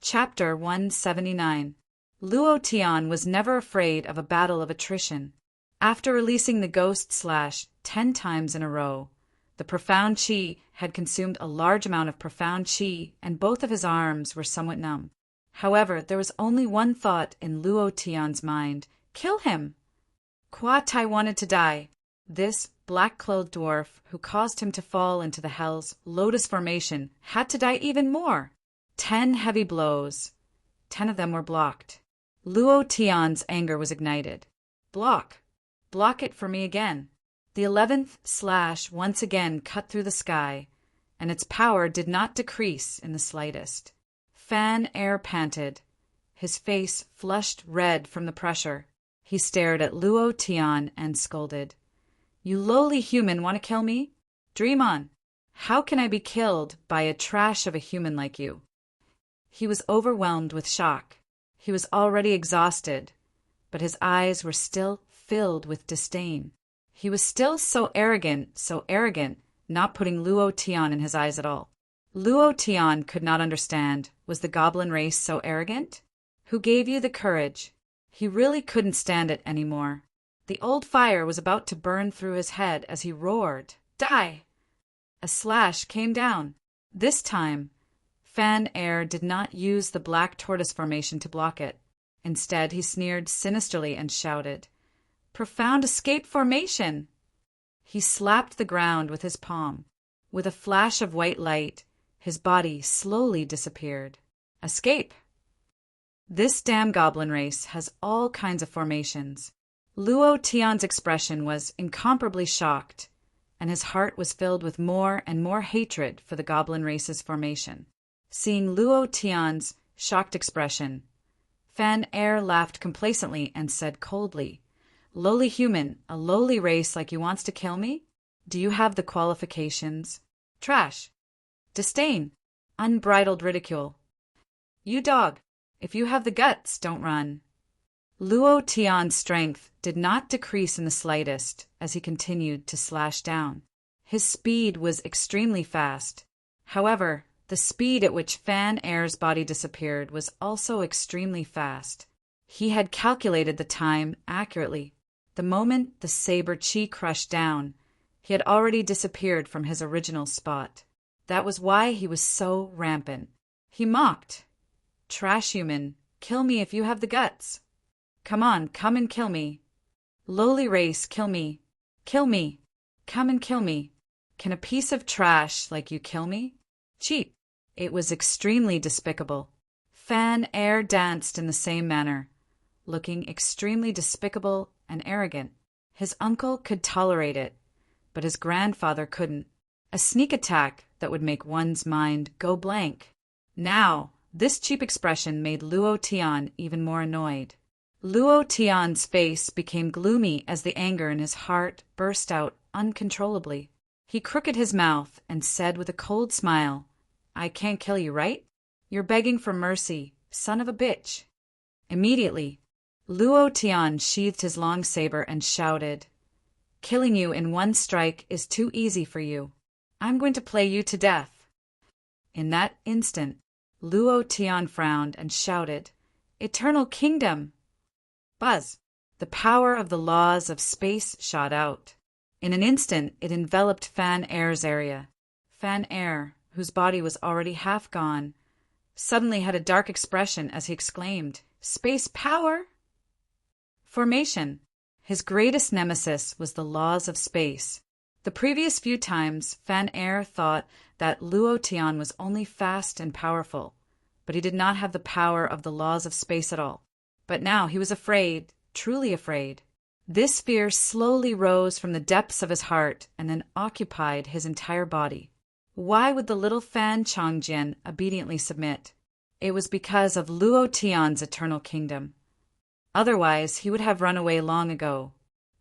Chapter 179. Luo Tian was never afraid of a battle of attrition. After releasing the ghost slash 10 times in a row, the profound qi had consumed a large amount of profound qi, and both of his arms were somewhat numb. However, there was only one thought in Luo Tian's mind: kill him! Kwa Tai wanted to die. This black-clothed dwarf who caused him to fall into the hell's lotus formation had to die even more. 10 heavy blows. 10 of them were blocked. Luo Tian's anger was ignited. Block! Block it for me again. The 11th slash once again cut through the sky, and its power did not decrease in the slightest. Fan Air panted. His face flushed red from the pressure. He stared at Luo Tian and scolded. "You lowly human want to kill me? Dream on. How can I be killed by a trash of a human like you?" He was overwhelmed with shock. He was already exhausted, but his eyes were still filled with disdain. He was still so arrogant, not putting Luo Tian in his eyes at all. Luo Tian could not understand. Was the goblin race so arrogant? Who gave you the courage? He really couldn't stand it anymore. The old fire was about to burn through his head as he roared, "Die!" A slash came down. This time, Fan Air did not use the black tortoise formation to block it. Instead, he sneered sinisterly and shouted, "Profound escape formation!" He slapped the ground with his palm. With a flash of white light, his body slowly disappeared. Escape! This damn goblin race has all kinds of formations. Luo Tian's expression was incomparably shocked, and his heart was filled with more and more hatred for the goblin race's formation. Seeing Luo Tian's shocked expression, Fan Air laughed complacently and said coldly, "Lowly human, a lowly race like you wants to kill me? Do you have the qualifications? Trash, disdain, unbridled ridicule. You dog, if you have the guts, don't run." Luo Tian's strength did not decrease in the slightest as he continued to slash down. His speed was extremely fast. However, the speed at which Fan Air's body disappeared was also extremely fast. He had calculated the time accurately. The moment the saber chi crushed down, he had already disappeared from his original spot. That was why he was so rampant. He mocked, "Trash human, kill me if you have the guts. Come on, come and kill me. Lowly race, kill me. Kill me. Come and kill me. Can a piece of trash like you kill me? Cheap." It was extremely despicable. Fan Air danced in the same manner, looking extremely despicable and arrogant. His uncle could tolerate it, but his grandfather couldn't. A sneak attack that would make one's mind go blank. Now, this cheap expression made Luo Tian even more annoyed. Luo Tian's face became gloomy as the anger in his heart burst out uncontrollably. He crooked his mouth and said with a cold smile, "I can't kill you, right? You're begging for mercy, son of a bitch." Immediately, Luo Tian sheathed his long saber and shouted, "Killing you in one strike is too easy for you. I'm going to play you to death." In that instant, Luo Tian frowned and shouted, "Eternal Kingdom!" Buzz! The power of the laws of space shot out. In an instant, it enveloped Fan Air's area. Fan Air, whose body was already half gone, suddenly had a dark expression as he exclaimed, "Space power!" Formation. His greatest nemesis was the laws of space. The previous few times, Fan Air thought that Luo Tian was only fast and powerful, but he did not have the power of the laws of space at all. But now he was afraid, truly afraid. This fear slowly rose from the depths of his heart and then occupied his entire body. Why would the little Fan Chongjian obediently submit? It was because of Luo Tian's eternal kingdom. Otherwise, he would have run away long ago.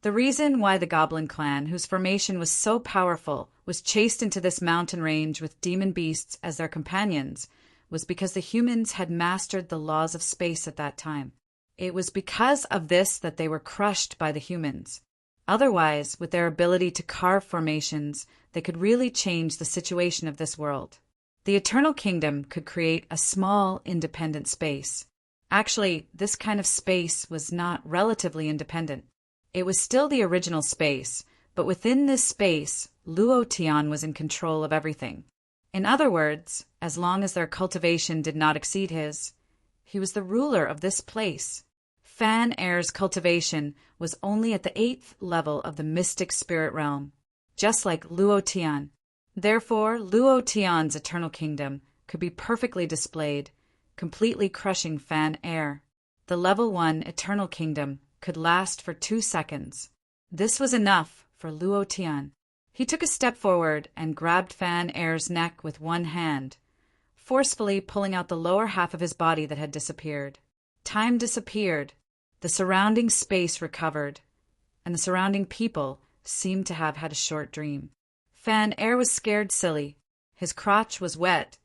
The reason why the Goblin clan, whose formation was so powerful, was chased into this mountain range with demon beasts as their companions was because the humans had mastered the laws of space at that time. It was because of this that they were crushed by the humans. Otherwise, with their ability to carve formations, they could really change the situation of this world. The Eternal Kingdom could create a small, independent space. Actually, this kind of space was not relatively independent. It was still the original space, but within this space, Luo Tian was in control of everything. In other words, as long as their cultivation did not exceed his, he was the ruler of this place. Fan Air's cultivation was only at the 8th level of the mystic spirit realm, just like Luo Tian. Therefore, Luo Tian's eternal kingdom could be perfectly displayed, completely crushing Fan Air. The level 1 eternal kingdom could last for 2 seconds. This was enough for Luo Tian. He took a step forward and grabbed Fan Air's neck with one hand, forcefully pulling out the lower half of his body that had disappeared. Time disappeared. The surrounding space recovered, and the surrounding people seemed to have had a short dream. Fan Air was scared silly. His crotch was wet,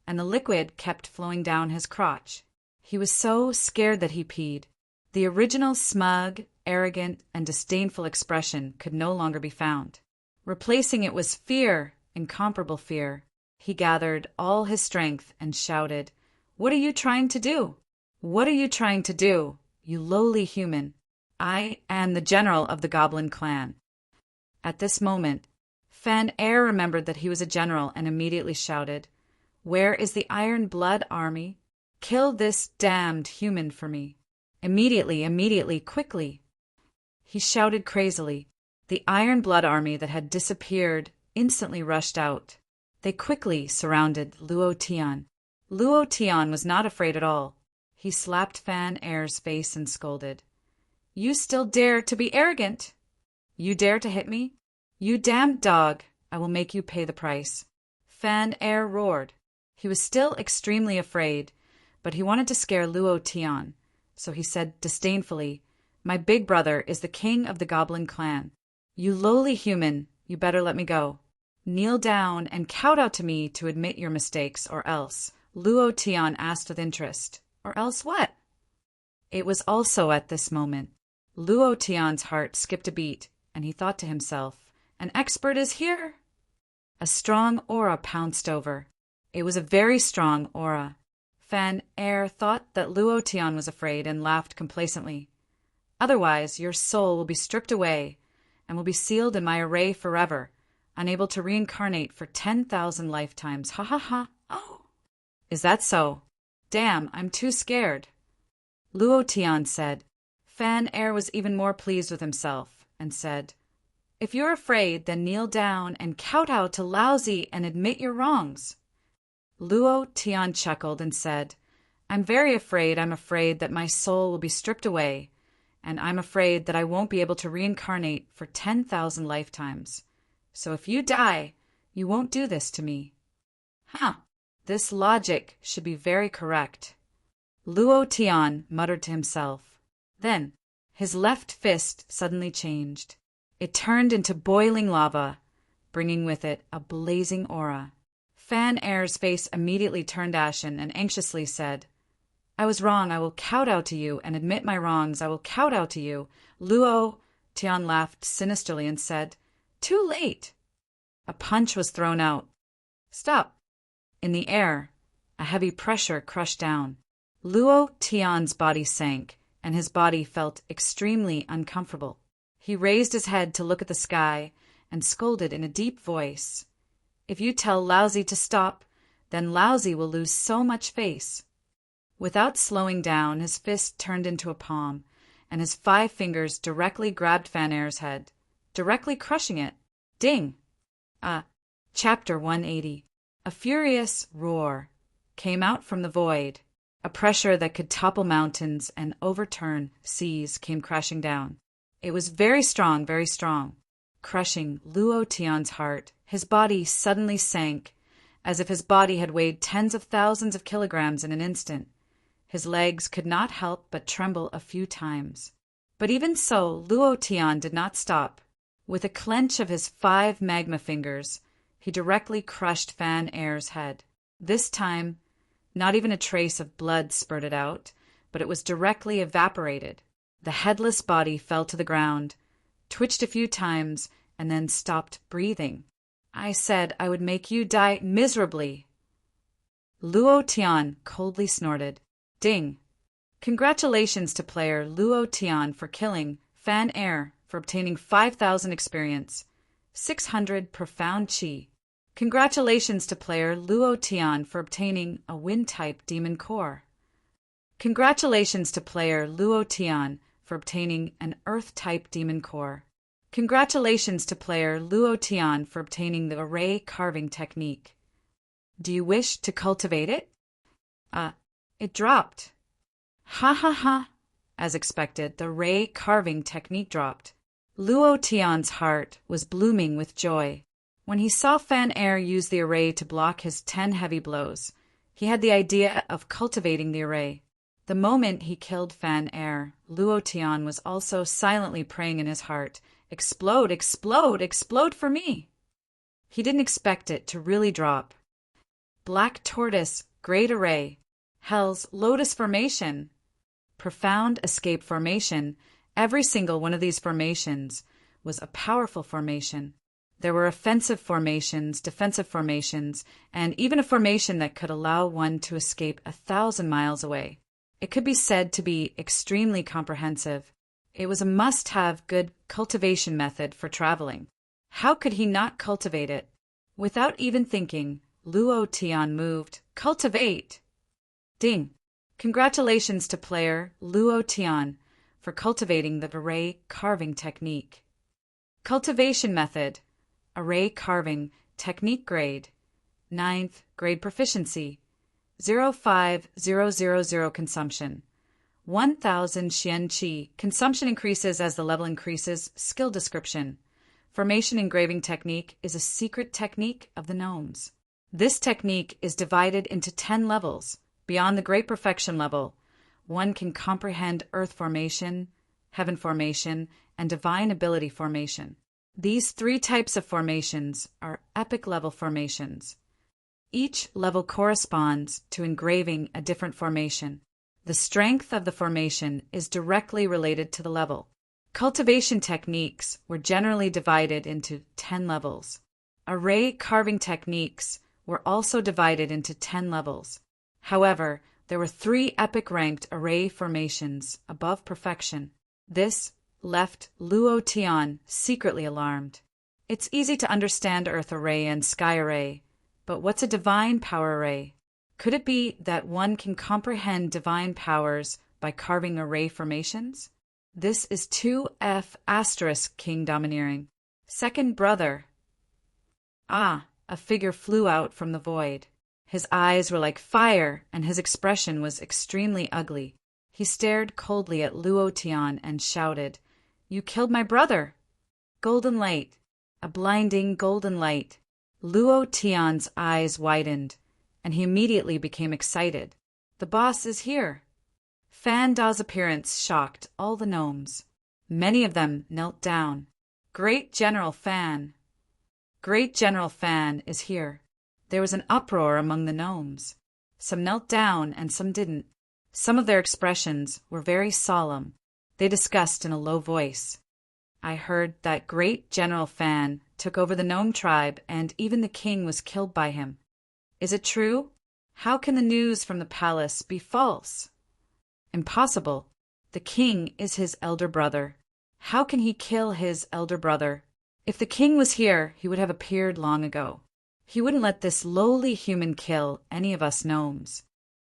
and the liquid kept flowing down his crotch. He was so scared that he peed. The original smug, arrogant, and disdainful expression could no longer be found. Replacing it was fear, incomparable fear. He gathered all his strength and shouted, "What are you trying to do? What are you trying to do, you lowly human? I am the general of the Goblin clan." At this moment, Fan Air remembered that he was a general and immediately shouted, "Where is the Iron Blood army? Kill this damned human for me. Immediately, quickly." He shouted crazily. The Iron Blood army that had disappeared instantly rushed out. They quickly surrounded Luo Tian. Luo Tian was not afraid at all. He slapped Fan Air's face and scolded, "You still dare to be arrogant? You dare to hit me? You damned dog, I will make you pay the price." Fan Air roared. He was still extremely afraid, but he wanted to scare Luo Tian, so he said disdainfully, "My big brother is the king of the Goblin clan. You lowly human, you better let me go. Kneel down and kowtow to me to admit your mistakes, or else." Luo Tian asked with interest, "Or else what?" It was also at this moment. Luo Tian's heart skipped a beat, and he thought to himself, "An expert is here." A strong aura pounced over. It was a very strong aura. Fan Air thought that Luo Tian was afraid and laughed complacently. "Otherwise, your soul will be stripped away and will be sealed in my array forever, unable to reincarnate for 10,000 lifetimes. Ha ha ha. Oh. Is that so? Damn, I'm too scared." Luo Tian said. Fan Air was even more pleased with himself and said, "If you're afraid, then kneel down and kowtow to Laozi and admit your wrongs." Luo Tian chuckled and said, I'm very afraid that my soul will be stripped away, and I'm afraid that I won't be able to reincarnate for 10,000 lifetimes. So if you die, you won't do this to me." Huh, this logic should be very correct. Luo Tian muttered to himself. Then, his left fist suddenly changed. It turned into boiling lava, bringing with it a blazing aura. Fan Air's face immediately turned ashen and anxiously said, I was wrong. I will kowtow to you and admit my wrongs. I will kowtow to you. Luo Tian laughed sinisterly and said, Too late. A punch was thrown out. Stop. In the air, a heavy pressure crushed down. Luo Tian's body sank, and his body felt extremely uncomfortable. He raised his head to look at the sky and scolded in a deep voice. If you tell Lousy to stop, then Lousy will lose so much face. Without slowing down, his fist turned into a palm, and his 5 fingers directly grabbed Fan Air's head, directly crushing it. Ding! Chapter 180. A furious roar came out from the void. A pressure that could topple mountains and overturn seas came crashing down. It was very strong, crushing Luo Tian's heart. His body suddenly sank, as if his body had weighed tens of thousands of kilograms in an instant. His legs could not help but tremble a few times. But even so, Luo Tian did not stop. With a clench of his 5 magma fingers, he directly crushed Fan Air's head. This time, not even a trace of blood spurted out, but it was directly evaporated. The headless body fell to the ground, twitched a few times, and then stopped breathing. I said I would make you die miserably. Luo Tian coldly snorted. Ding! Congratulations to player Luo Tian for killing Fan Air for obtaining 5,000 experience, 600 profound chi. Congratulations to player Luo Tian for obtaining a Wind-type demon core. Congratulations to player Luo Tian for obtaining an Earth-type demon core. Congratulations to player Luo Tian for obtaining the array carving technique. Do you wish to cultivate it? It dropped. Ha ha ha. As expected, the array carving technique dropped. Luo Tian's heart was blooming with joy. When he saw Fan Air use the array to block his 10 heavy blows, he had the idea of cultivating the array. The moment he killed Fan Air, Luo Tian was also silently praying in his heart, Explode, explode, explode for me! He didn't expect it to really drop. Black Tortoise, Great Array, Hell's Lotus Formation, Profound Escape Formation. Every single one of these formations was a powerful formation. There were offensive formations, defensive formations, and even a formation that could allow one to escape 1,000 miles away. It could be said to be extremely comprehensive. It was a must-have good cultivation method for traveling. How could he not cultivate it? Without even thinking, Luo Tian moved. Cultivate! Ding! Congratulations to player Luo Tian for cultivating the array carving technique. Cultivation method. Array carving technique grade. 9th grade proficiency. 05000 consumption. 1,000 Xian Qi. Consumption increases as the level increases. Skill description. Formation engraving technique is a secret technique of the gnomes. This technique is divided into 10 levels. Beyond the Great Perfection level, one can comprehend Earth Formation, Heaven Formation, and Divine Ability Formation. These 3 types of formations are epic level formations. Each level corresponds to engraving a different formation. The strength of the formation is directly related to the level. Cultivation techniques were generally divided into 10 levels. Array carving techniques were also divided into 10 levels. However, there were 3 epic ranked array formations above perfection. This left Luo Tian secretly alarmed. It's easy to understand Earth Array and Sky Array, but what's a divine power array? Could it be that one can comprehend divine powers by carving array formations? This is 2F** King Domineering. Second brother. A figure flew out from the void. His eyes were like fire, and his expression was extremely ugly. He stared coldly at Luo Tian and shouted, You killed my brother! Golden light, a blinding golden light. Luo Tian's eyes widened, and he immediately became excited. The boss is here. Fan Da's appearance shocked all the gnomes. Many of them knelt down. Great General Fan! Great General Fan is here. There was an uproar among the gnomes. Some knelt down and some didn't. Some of their expressions were very solemn. They discussed in a low voice. I heard that great General Fan took over the gnome tribe and even the king was killed by him. Is it true? How can the news from the palace be false? Impossible. The king is his elder brother. How can he kill his elder brother? If the king was here, he would have appeared long ago. He wouldn't let this lowly human kill any of us gnomes.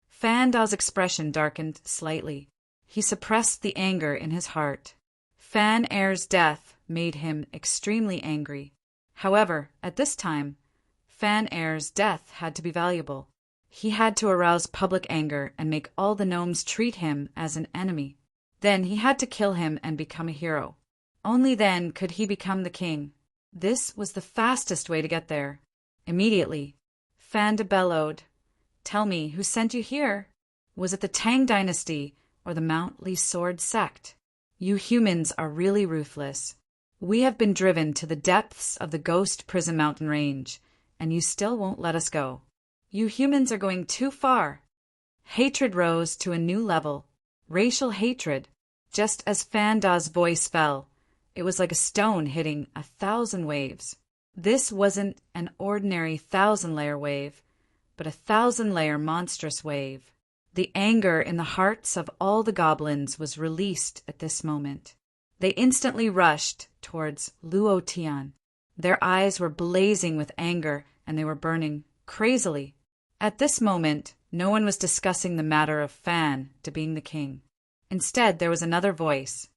Fanda's expression darkened slightly. He suppressed the anger in his heart. Fan Air's death made him extremely angry. However, at this time, Fan Air's death had to be valuable. He had to arouse public anger and make all the gnomes treat him as an enemy. Then he had to kill him and become a hero. Only then could he become the king. This was the fastest way to get there. Immediately, Fanda bellowed, "Tell me, who sent you here? Was it the Tang dynasty or the Mount Lee Sword sect? You humans are really ruthless. We have been driven to the depths of the Ghost Prison Mountain Range, and you still won't let us go. You humans are going too far." Hatred rose to a new level. Racial hatred. Just as Fanda's voice fell, it was like a stone hitting 1,000 waves. This wasn't an ordinary 1,000-layer wave, but a 1,000-layer monstrous wave. The anger in the hearts of all the goblins was released at this moment. They instantly rushed towards Luo Tian. Their eyes were blazing with anger, and they were burning crazily. At this moment, no one was discussing the matter of Fan to being the king. Instead, there was another voice.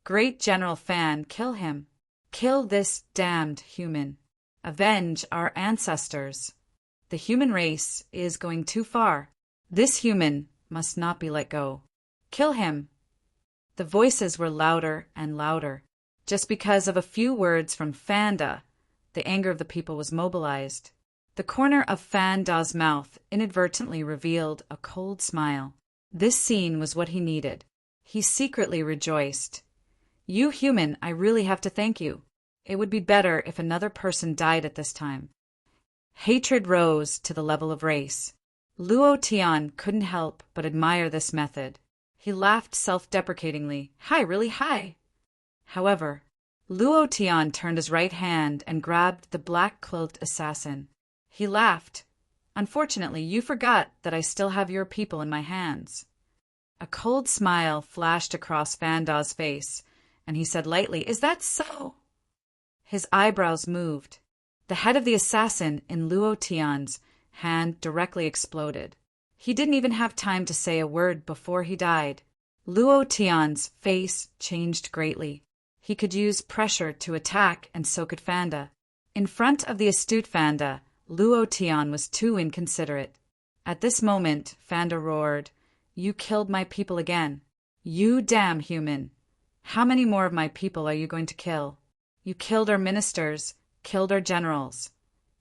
"Great General Fan, kill him. Kill this damned human. Avenge our ancestors. The human race is going too far. This human must not be let go. Kill him." The voices were louder and louder. Just because of a few words from Fanda, the anger of the people was mobilized. The corner of Fanda's mouth inadvertently revealed a cold smile. This scene was what he needed. He secretly rejoiced. "You human, I really have to thank you. It would be better if another person died at this time." Hatred rose to the level of race. Luo Tian couldn't help but admire this method. He laughed self-deprecatingly. "Hi, really hi." However, Luo Tian turned his right hand and grabbed the black-cloaked assassin. He laughed. "Unfortunately, you forgot that I still have your people in my hands." A cold smile flashed across Fanda's face, and he said lightly, "Is that so?" His eyebrows moved. The head of the assassin in Luo Tian's hand directly exploded. He didn't even have time to say a word before he died. Luo Tian's face changed greatly. He could use pressure to attack, and so could Fanda. In front of the astute Fanda, Luo Tian was too inconsiderate. At this moment, Fanda roared, "You killed my people again. You damn human. How many more of my people are you going to kill? You killed our ministers, killed our generals,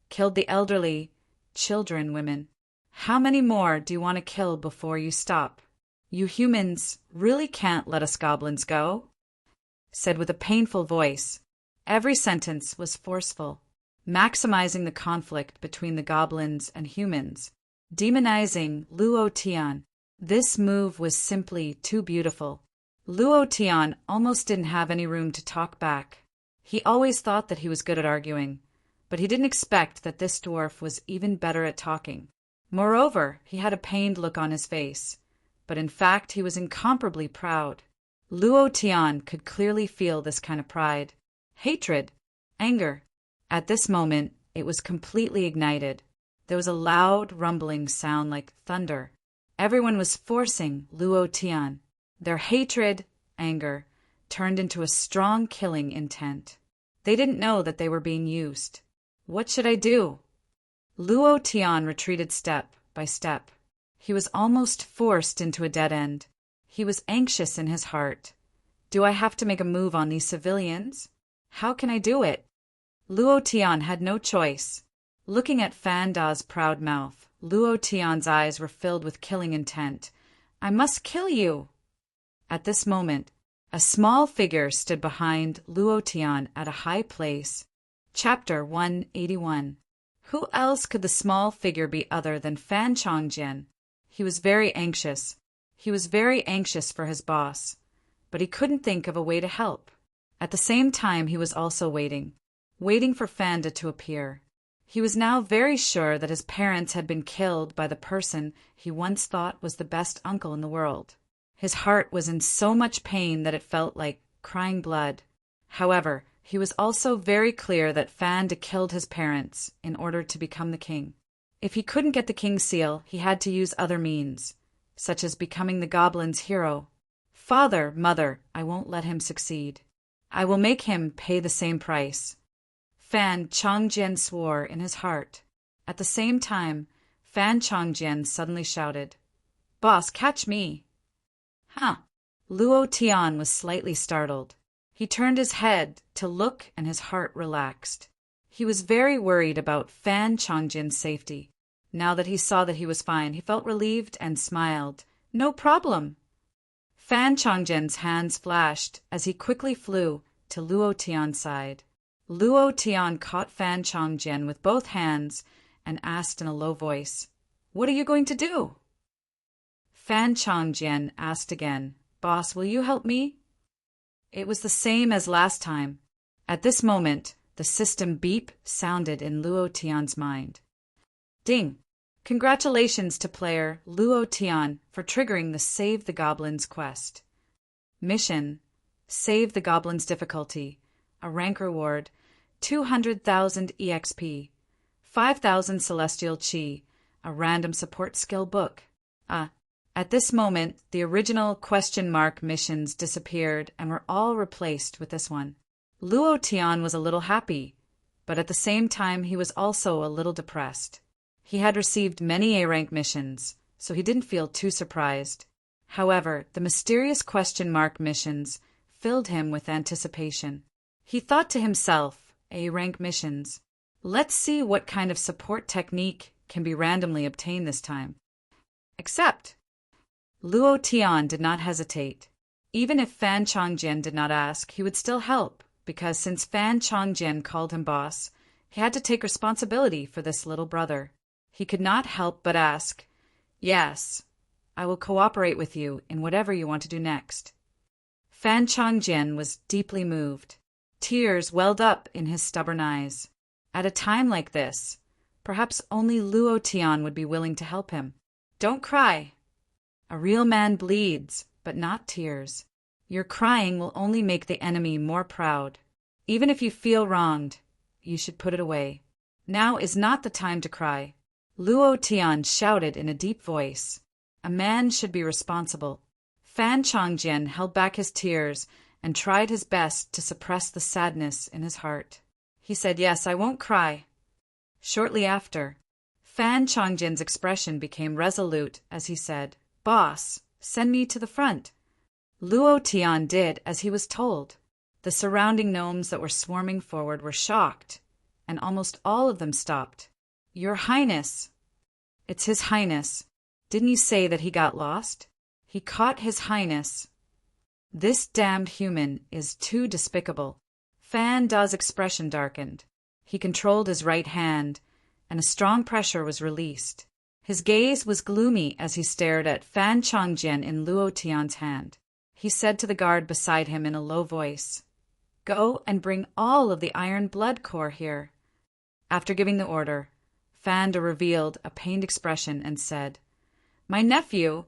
killed the elderly, children, women. How many more do you want to kill before you stop? You humans really can't let us goblins go," said with a painful voice. Every sentence was forceful, maximizing the conflict between the goblins and humans, demonizing Luo Tian. This move was simply too beautiful. Luo Tian almost didn't have any room to talk back. He always thought that he was good at arguing, but he didn't expect that this dwarf was even better at talking. Moreover, he had a pained look on his face, but in fact he was incomparably proud. Luo Tian could clearly feel this kind of pride, hatred, anger. At this moment, it was completely ignited. There was a loud, rumbling sound like thunder. Everyone was forcing Luo Tian. Their hatred, anger, turned into a strong killing intent. They didn't know that they were being used. What should I do? Luo Tian retreated step by step. He was almost forced into a dead end. He was anxious in his heart. Do I have to make a move on these civilians? How can I do it? Luo Tian had no choice. Looking at Fanda's proud mouth, Luo Tian's eyes were filled with killing intent. I must kill you! At this moment, a small figure stood behind Luo Tian at a high place. Chapter 181. Who else could the small figure be other than Fan Chongjian? He was very anxious. He was very anxious for his boss, but he couldn't think of a way to help. At the same time, he was also waiting for Fanda to appear. He was now very sure that his parents had been killed by the person he once thought was the best uncle in the world. His heart was in so much pain that it felt like crying blood. However, he was also very clear that Fanda killed his parents in order to become the king. If he couldn't get the king's seal, he had to use other means, such as becoming the goblin's hero. Father, mother, I won't let him succeed. I will make him pay the same price. Fan Chongjian swore in his heart. At the same time, Fan Chongjian suddenly shouted, "Boss, catch me!" Huh! Luo Tian was slightly startled. He turned his head to look and his heart relaxed. He was very worried about Fan Chongjian's safety. Now that he saw that he was fine, he felt relieved and smiled. "No problem." Fan Chongjian's hands flashed as he quickly flew to Luo Tian's side. Luo Tian caught Fan Chongjian with both hands and asked in a low voice, "What are you going to do?" Fan Chongjian asked again, "Boss, will you help me?" It was the same as last time. At this moment, the system beep sounded in Luo Tian's mind. Ding! Congratulations to player Luo Tian for triggering the Save the Goblins quest. Mission: Save the Goblins difficulty. A rank reward: 200,000 EXP, 5,000 Celestial Chi, a random support skill book. At this moment, the original question mark missions disappeared and were all replaced with this one. Luo Tian was a little happy, but at the same time he was also a little depressed. He had received many A-rank missions, so he didn't feel too surprised. However, the mysterious question mark missions filled him with anticipation. He thought to himself, A-rank missions. Let's see what kind of support technique can be randomly obtained this time. Except, Luo Tian did not hesitate. Even if Fan Chongjian did not ask, he would still help, because since Fan Chongjian called him boss, he had to take responsibility for this little brother. He could not help but ask, "Yes, I will cooperate with you in whatever you want to do next." Fan Chongjian was deeply moved. Tears welled up in his stubborn eyes. At a time like this, perhaps only Luo Tian would be willing to help him. "Don't cry. A real man bleeds, but not tears. Your crying will only make the enemy more proud. Even if you feel wronged, you should put it away. Now is not the time to cry." Luo Tian shouted in a deep voice. A man should be responsible. Fan Chongjian held back his tears and tried his best to suppress the sadness in his heart. He said, "Yes, I won't cry." Shortly after, Fan Chongjian's expression became resolute as he said, "Boss, send me to the front." Luo Tian did as he was told. The surrounding gnomes that were swarming forward were shocked, and almost all of them stopped. "Your Highness." "It's His Highness. Didn't you say that he got lost?" "He caught His Highness." This damned human is too despicable. Fan Da's expression darkened. He controlled his right hand, and a strong pressure was released. His gaze was gloomy as he stared at Fan Chongjian in Luo Tian's hand. He said to the guard beside him in a low voice, "Go and bring all of the Iron Blood Core here." After giving the order, Fanda revealed a pained expression and said, "My nephew,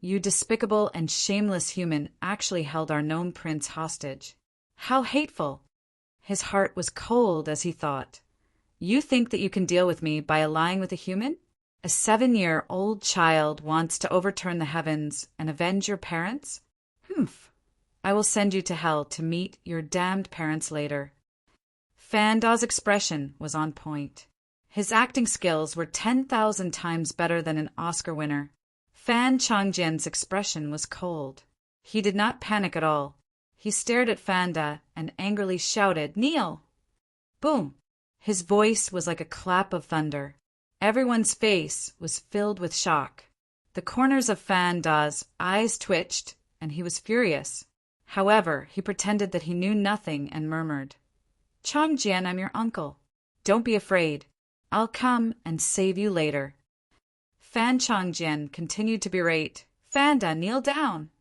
you despicable and shameless human, actually held our gnome prince hostage. How hateful!" His heart was cold as he thought, "You think that you can deal with me by allying with a human? A 7-year-old child wants to overturn the heavens and avenge your parents? Humph! I will send you to hell to meet your damned parents later." Fanda's expression was on point. His acting skills were 10,000 times better than an Oscar winner. Fan Chongjian's expression was cold. He did not panic at all. He stared at Fanda and angrily shouted, "Kneel!" Boom! His voice was like a clap of thunder. Everyone's face was filled with shock. The corners of Fanda's eyes twitched, and he was furious. However, he pretended that he knew nothing and murmured, "Chongjian, I'm your uncle. Don't be afraid. I'll come and save you later." Fan Chongjian continued to berate Fanda, kneel down.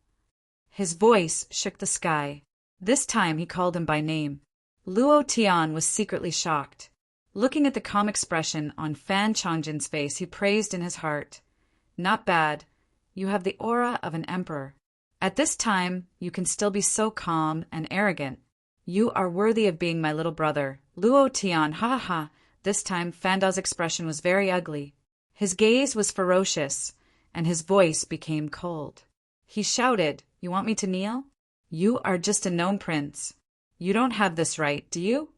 His voice shook the sky. This time he called him by name. Luo Tian was secretly shocked. Looking at the calm expression on Fan Changjin's face, he praised in his heart. Not bad. You have the aura of an emperor. At this time, you can still be so calm and arrogant. You are worthy of being my little brother. Luo Tian, ha ha ha. This time, Fanda's expression was very ugly. His gaze was ferocious, and his voice became cold. He shouted, You want me to kneel? You are just a gnome prince. You don't have this right, do you?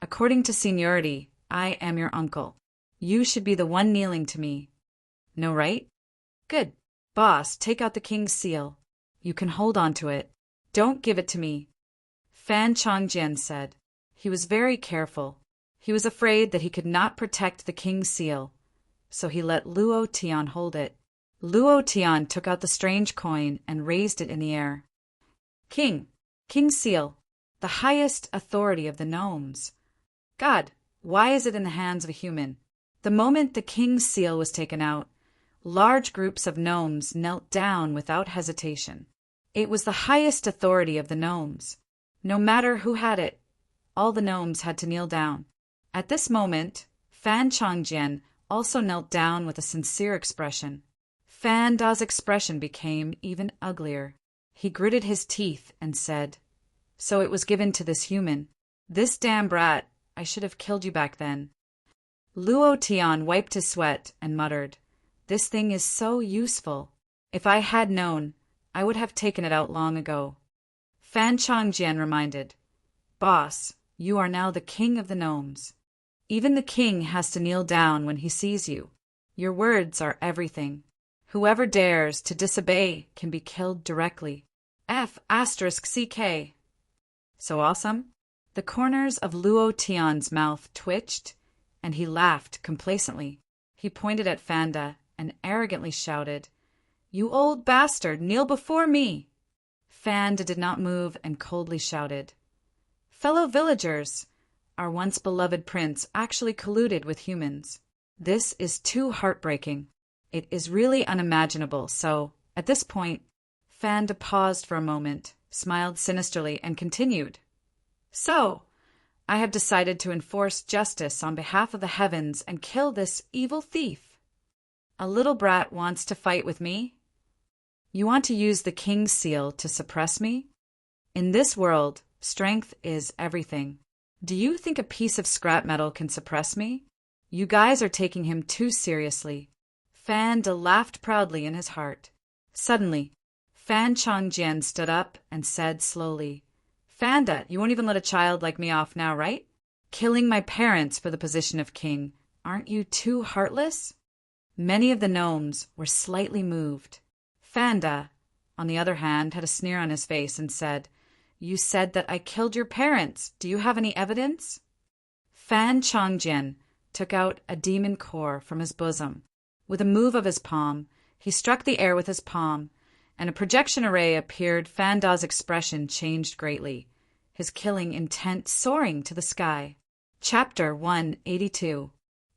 According to seniority, I am your uncle. You should be the one kneeling to me. No right? Good. Boss, take out the king's seal. You can hold on to it. Don't give it to me. Fan Changjian said. He was very careful. He was afraid that he could not protect the king's seal, so he let Luo Tian hold it. Luo Tian took out the strange coin and raised it in the air. King's seal, the highest authority of the gnomes. God, why is it in the hands of a human? The moment the king's seal was taken out, large groups of gnomes knelt down without hesitation. It was the highest authority of the gnomes. No matter who had it, all the gnomes had to kneel down. At this moment, Fan Changjian also knelt down with a sincere expression. Fan Da's expression became even uglier. He gritted his teeth and said, So it was given to this human. This damn brat, I should have killed you back then. Luo Tian wiped his sweat and muttered, This thing is so useful. If I had known, I would have taken it out long ago. Fan Changjian reminded, Boss, you are now the king of the gnomes. Even the king has to kneel down when he sees you. Your words are everything. Whoever dares to disobey can be killed directly. F***CK. So awesome? The corners of Luo Tian's mouth twitched, and he laughed complacently. He pointed at Fanda and arrogantly shouted, You old bastard, kneel before me! Fanda did not move and coldly shouted, Fellow villagers, our once beloved prince actually colluded with humans. This is too heartbreaking. It is really unimaginable, so, at this point, Fanda paused for a moment, smiled sinisterly, and continued. So, I have decided to enforce justice on behalf of the heavens and kill this evil thief. A little brat wants to fight with me? You want to use the king's seal to suppress me? In this world, strength is everything. Do you think a piece of scrap metal can suppress me? You guys are taking him too seriously. Fanda laughed proudly in his heart. Suddenly, Fan Changjian stood up and said slowly, Fanda, you won't even let a child like me off now, right? Killing my parents for the position of king. Aren't you too heartless? Many of the gnomes were slightly moved. Fanda, on the other hand, had a sneer on his face and said, You said that I killed your parents. Do you have any evidence? Fan Changjian took out a demon core from his bosom. With a move of his palm, he struck the air with his palm, and a projection array appeared. Fanda's expression changed greatly, his killing intent soaring to the sky. Chapter 182.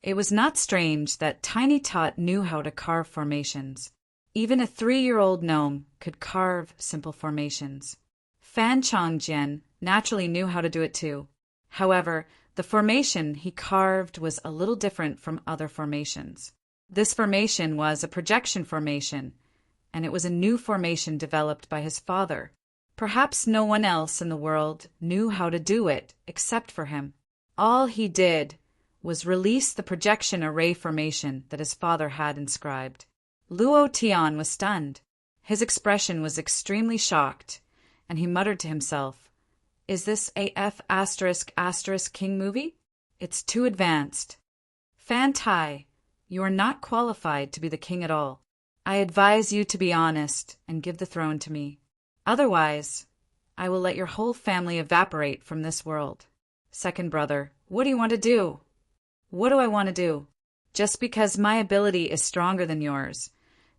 It was not strange that Tiny Tot knew how to carve formations. Even a 3-year-old gnome could carve simple formations. Fan Changjian naturally knew how to do it too. However, the formation he carved was a little different from other formations. This formation was a projection formation, and it was a new formation developed by his father. Perhaps no one else in the world knew how to do it except for him. All he did was release the projection array formation that his father had inscribed. Luo Tian was stunned. His expression was extremely shocked, and he muttered to himself, Is this a F*** king movie? It's too advanced. Fan Tai, you are not qualified to be the king at all. I advise you to be honest and give the throne to me. Otherwise, I will let your whole family evaporate from this world. Second brother, what do you want to do? What do I want to do? Just because my ability is stronger than yours,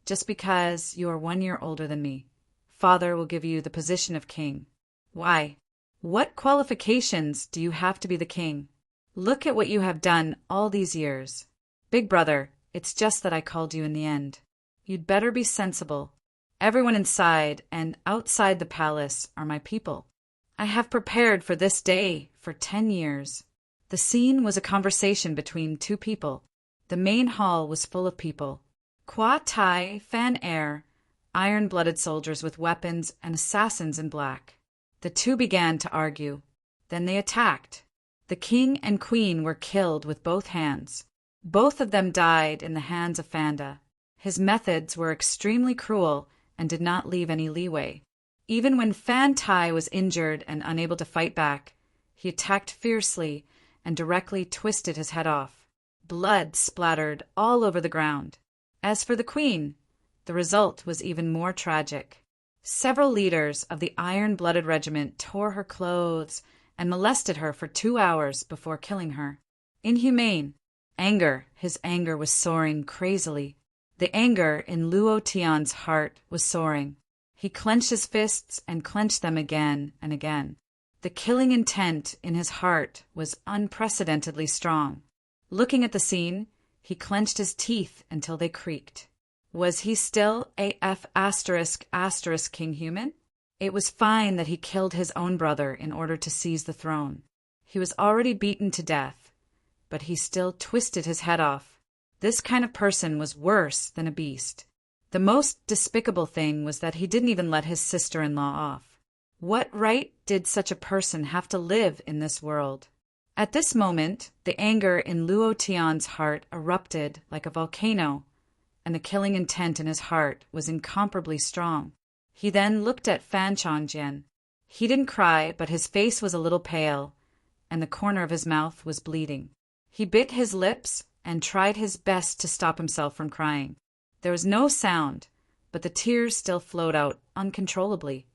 just because you are 1 year older than me, father will give you the position of king. Why? What qualifications do you have to be the king? Look at what you have done all these years. Big brother, it's just that I called you in the end. You'd better be sensible. Everyone inside and outside the palace are my people. I have prepared for this day for 10 years. The scene was a conversation between two people. The main hall was full of people. Kwa Tai, Fan Air, iron-blooded soldiers with weapons and assassins in black. The two began to argue. Then they attacked. The king and queen were killed with both hands. Both of them died in the hands of Fanda. His methods were extremely cruel and did not leave any leeway. Even when Fan Tai was injured and unable to fight back, he attacked fiercely and directly twisted his head off. Blood splattered all over the ground. As for the queen, the result was even more tragic. Several leaders of the iron-blooded regiment tore her clothes and molested her for 2 hours before killing her. Inhumane. His anger was soaring crazily. The anger in Luo Tian's heart was soaring. He clenched his fists and clenched them again and again. The killing intent in his heart was unprecedentedly strong. Looking at the scene, he clenched his teeth until they creaked. Was he still AF** King human? It was fine that he killed his own brother in order to seize the throne. He was already beaten to death, but he still twisted his head off. This kind of person was worse than a beast. The most despicable thing was that he didn't even let his sister-in-law off. What right did such a person have to live in this world? At this moment, the anger in Luo Tian's heart erupted like a volcano, and the killing intent in his heart was incomparably strong. He then looked at Fan Changjian. He didn't cry, but his face was a little pale, and the corner of his mouth was bleeding. He bit his lips and tried his best to stop himself from crying. There was no sound, but the tears still flowed out uncontrollably.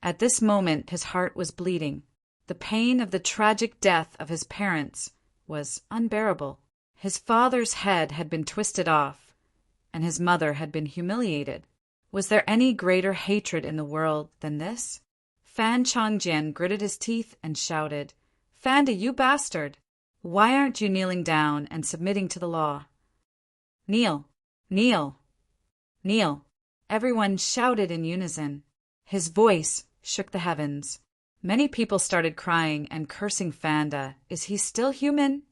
At this moment his heart was bleeding. The pain of the tragic death of his parents was unbearable. His father's head had been twisted off, and his mother had been humiliated. Was there any greater hatred in the world than this? Fan Changjian gritted his teeth and shouted, "Fanda, you bastard! Why aren't you kneeling down and submitting to the law? Kneel! Kneel! Kneel!" Everyone shouted in unison. His voice shook the heavens. Many people started crying and cursing Fanda. Is he still human?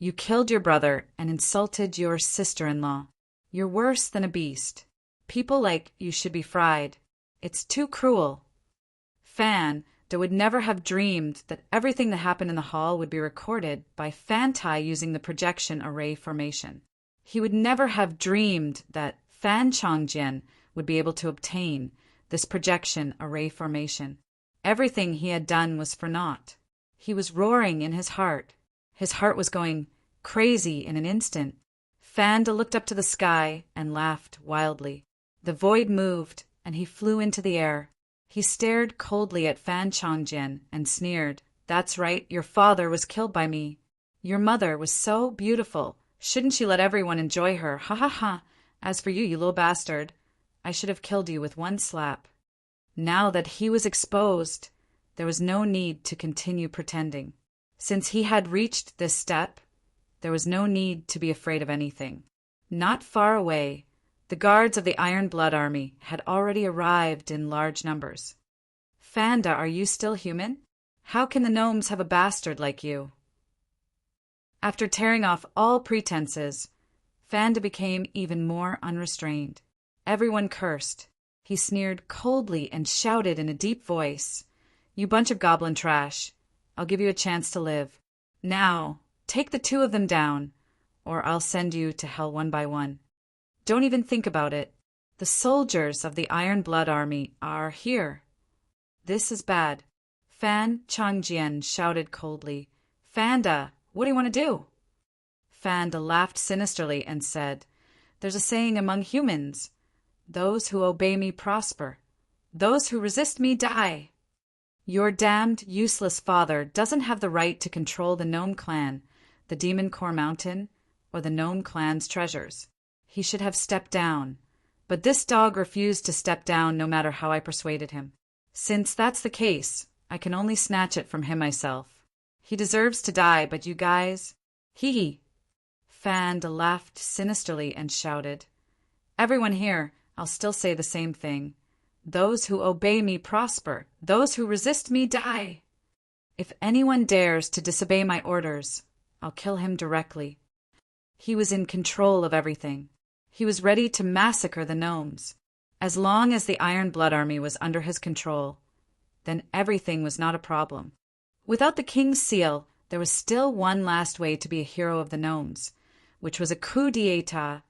You killed your brother and insulted your sister-in-law. You're worse than a beast. People like you should be fried. It's too cruel. Fan would never have dreamed that everything that happened in the hall would be recorded by Fantai using the projection array formation. He would never have dreamed that Fan Changjian would be able to obtain this projection array formation. Everything he had done was for naught. He was roaring in his heart. His heart was going crazy in an instant. Fanda looked up to the sky and laughed wildly. The void moved, and he flew into the air. He stared coldly at Fan Changjian and sneered, "That's right, your father was killed by me. Your mother was so beautiful. Shouldn't you let everyone enjoy her? Ha ha ha! As for you, you little bastard, I should have killed you with one slap." Now that he was exposed, there was no need to continue pretending. Since he had reached this step, there was no need to be afraid of anything. Not far away, the guards of the Iron Blood Army had already arrived in large numbers. "Fanda, are you still human? How can the gnomes have a bastard like you?" After tearing off all pretenses, Fanda became even more unrestrained. Everyone cursed. He sneered coldly and shouted in a deep voice, "You bunch of goblin trash. I'll give you a chance to live. Now, take the two of them down, or I'll send you to hell one by one. Don't even think about it. The soldiers of the Iron Blood Army are here." "This is bad." Fan Changjian shouted coldly, "Fanda, what do you want to do?" Fanda laughed sinisterly and said, "There's a saying among humans, 'Those who obey me prosper. Those who resist me die.' Your damned, useless father doesn't have the right to control the Gnome Clan, the Demon Core Mountain, or the Gnome Clan's treasures. He should have stepped down. But this dog refused to step down no matter how I persuaded him. Since that's the case, I can only snatch it from him myself. He deserves to die, but you guys... Hee." Fanda laughed sinisterly and shouted, "Everyone here, I'll still say the same thing. Those who obey me prosper. Those who resist me die. If anyone dares to disobey my orders, I'll kill him directly. He was in control of everything. He was ready to massacre the gnomes. As long as the Iron Blood Army was under his control, then everything was not a problem. Without the king's seal, there was still one last way to be a hero of the gnomes, which was a coup d'etat,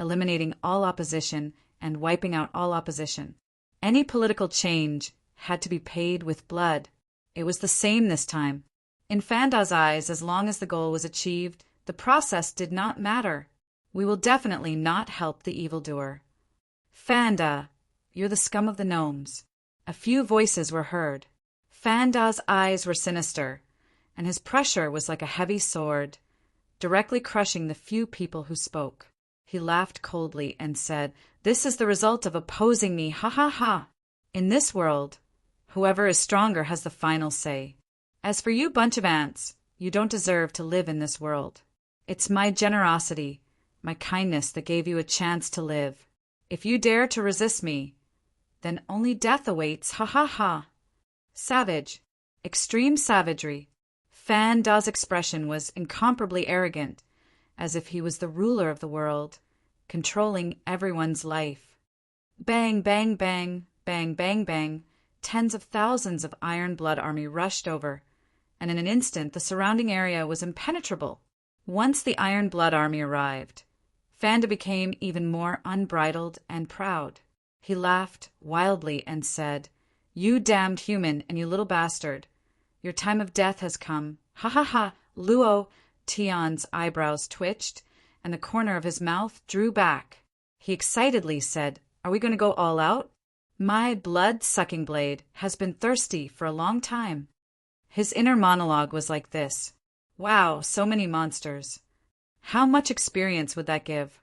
eliminating all opposition and wiping out all opposition. Any political change had to be paid with blood. It was the same this time. In Fanda's eyes, as long as the goal was achieved, the process did not matter. We will definitely not help the evildoer. Fanda, you're the scum of the gnomes. A few voices were heard. Fanda's eyes were sinister, and his pressure was like a heavy sword, directly crushing the few people who spoke. He laughed coldly and said, "This is the result of opposing me, ha ha ha. In this world, whoever is stronger has the final say. As for you bunch of ants, you don't deserve to live in this world. It's my generosity, my kindness that gave you a chance to live. If you dare to resist me, then only death awaits, ha ha ha." Savage. Extreme savagery. Fanda's expression was incomparably arrogant, as if he was the ruler of the world, controlling everyone's life. Bang, bang, bang, bang, bang, bang. Tens of thousands of Iron Blood Army rushed over, and in an instant the surrounding area was impenetrable. Once the Iron Blood Army arrived, Fanda became even more unbridled and proud. He laughed wildly and said, "You damned human and you little bastard. Your time of death has come. Ha ha ha." Luo Tian's eyebrows twitched, and the corner of his mouth drew back. He excitedly said, "Are we going to go all out? My blood-sucking blade has been thirsty for a long time." His inner monologue was like this. Wow, so many monsters. How much experience would that give?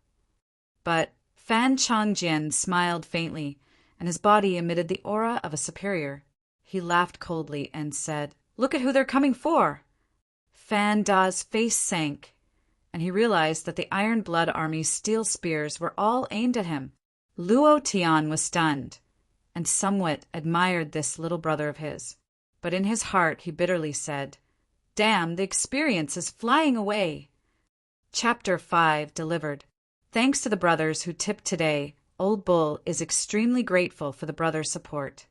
But Fan Changjian smiled faintly, and his body emitted the aura of a superior. He laughed coldly and said, "Look at who they're coming for." Fanda's face sank, and he realized that the Iron Blood Army's steel spears were all aimed at him. Luo Tian was stunned, and somewhat admired this little brother of his. But in his heart he bitterly said, "Damn, the experience is flying away." Chapter 5 delivered. Thanks to the brothers who tipped today, Old Bull is extremely grateful for the brothers' support.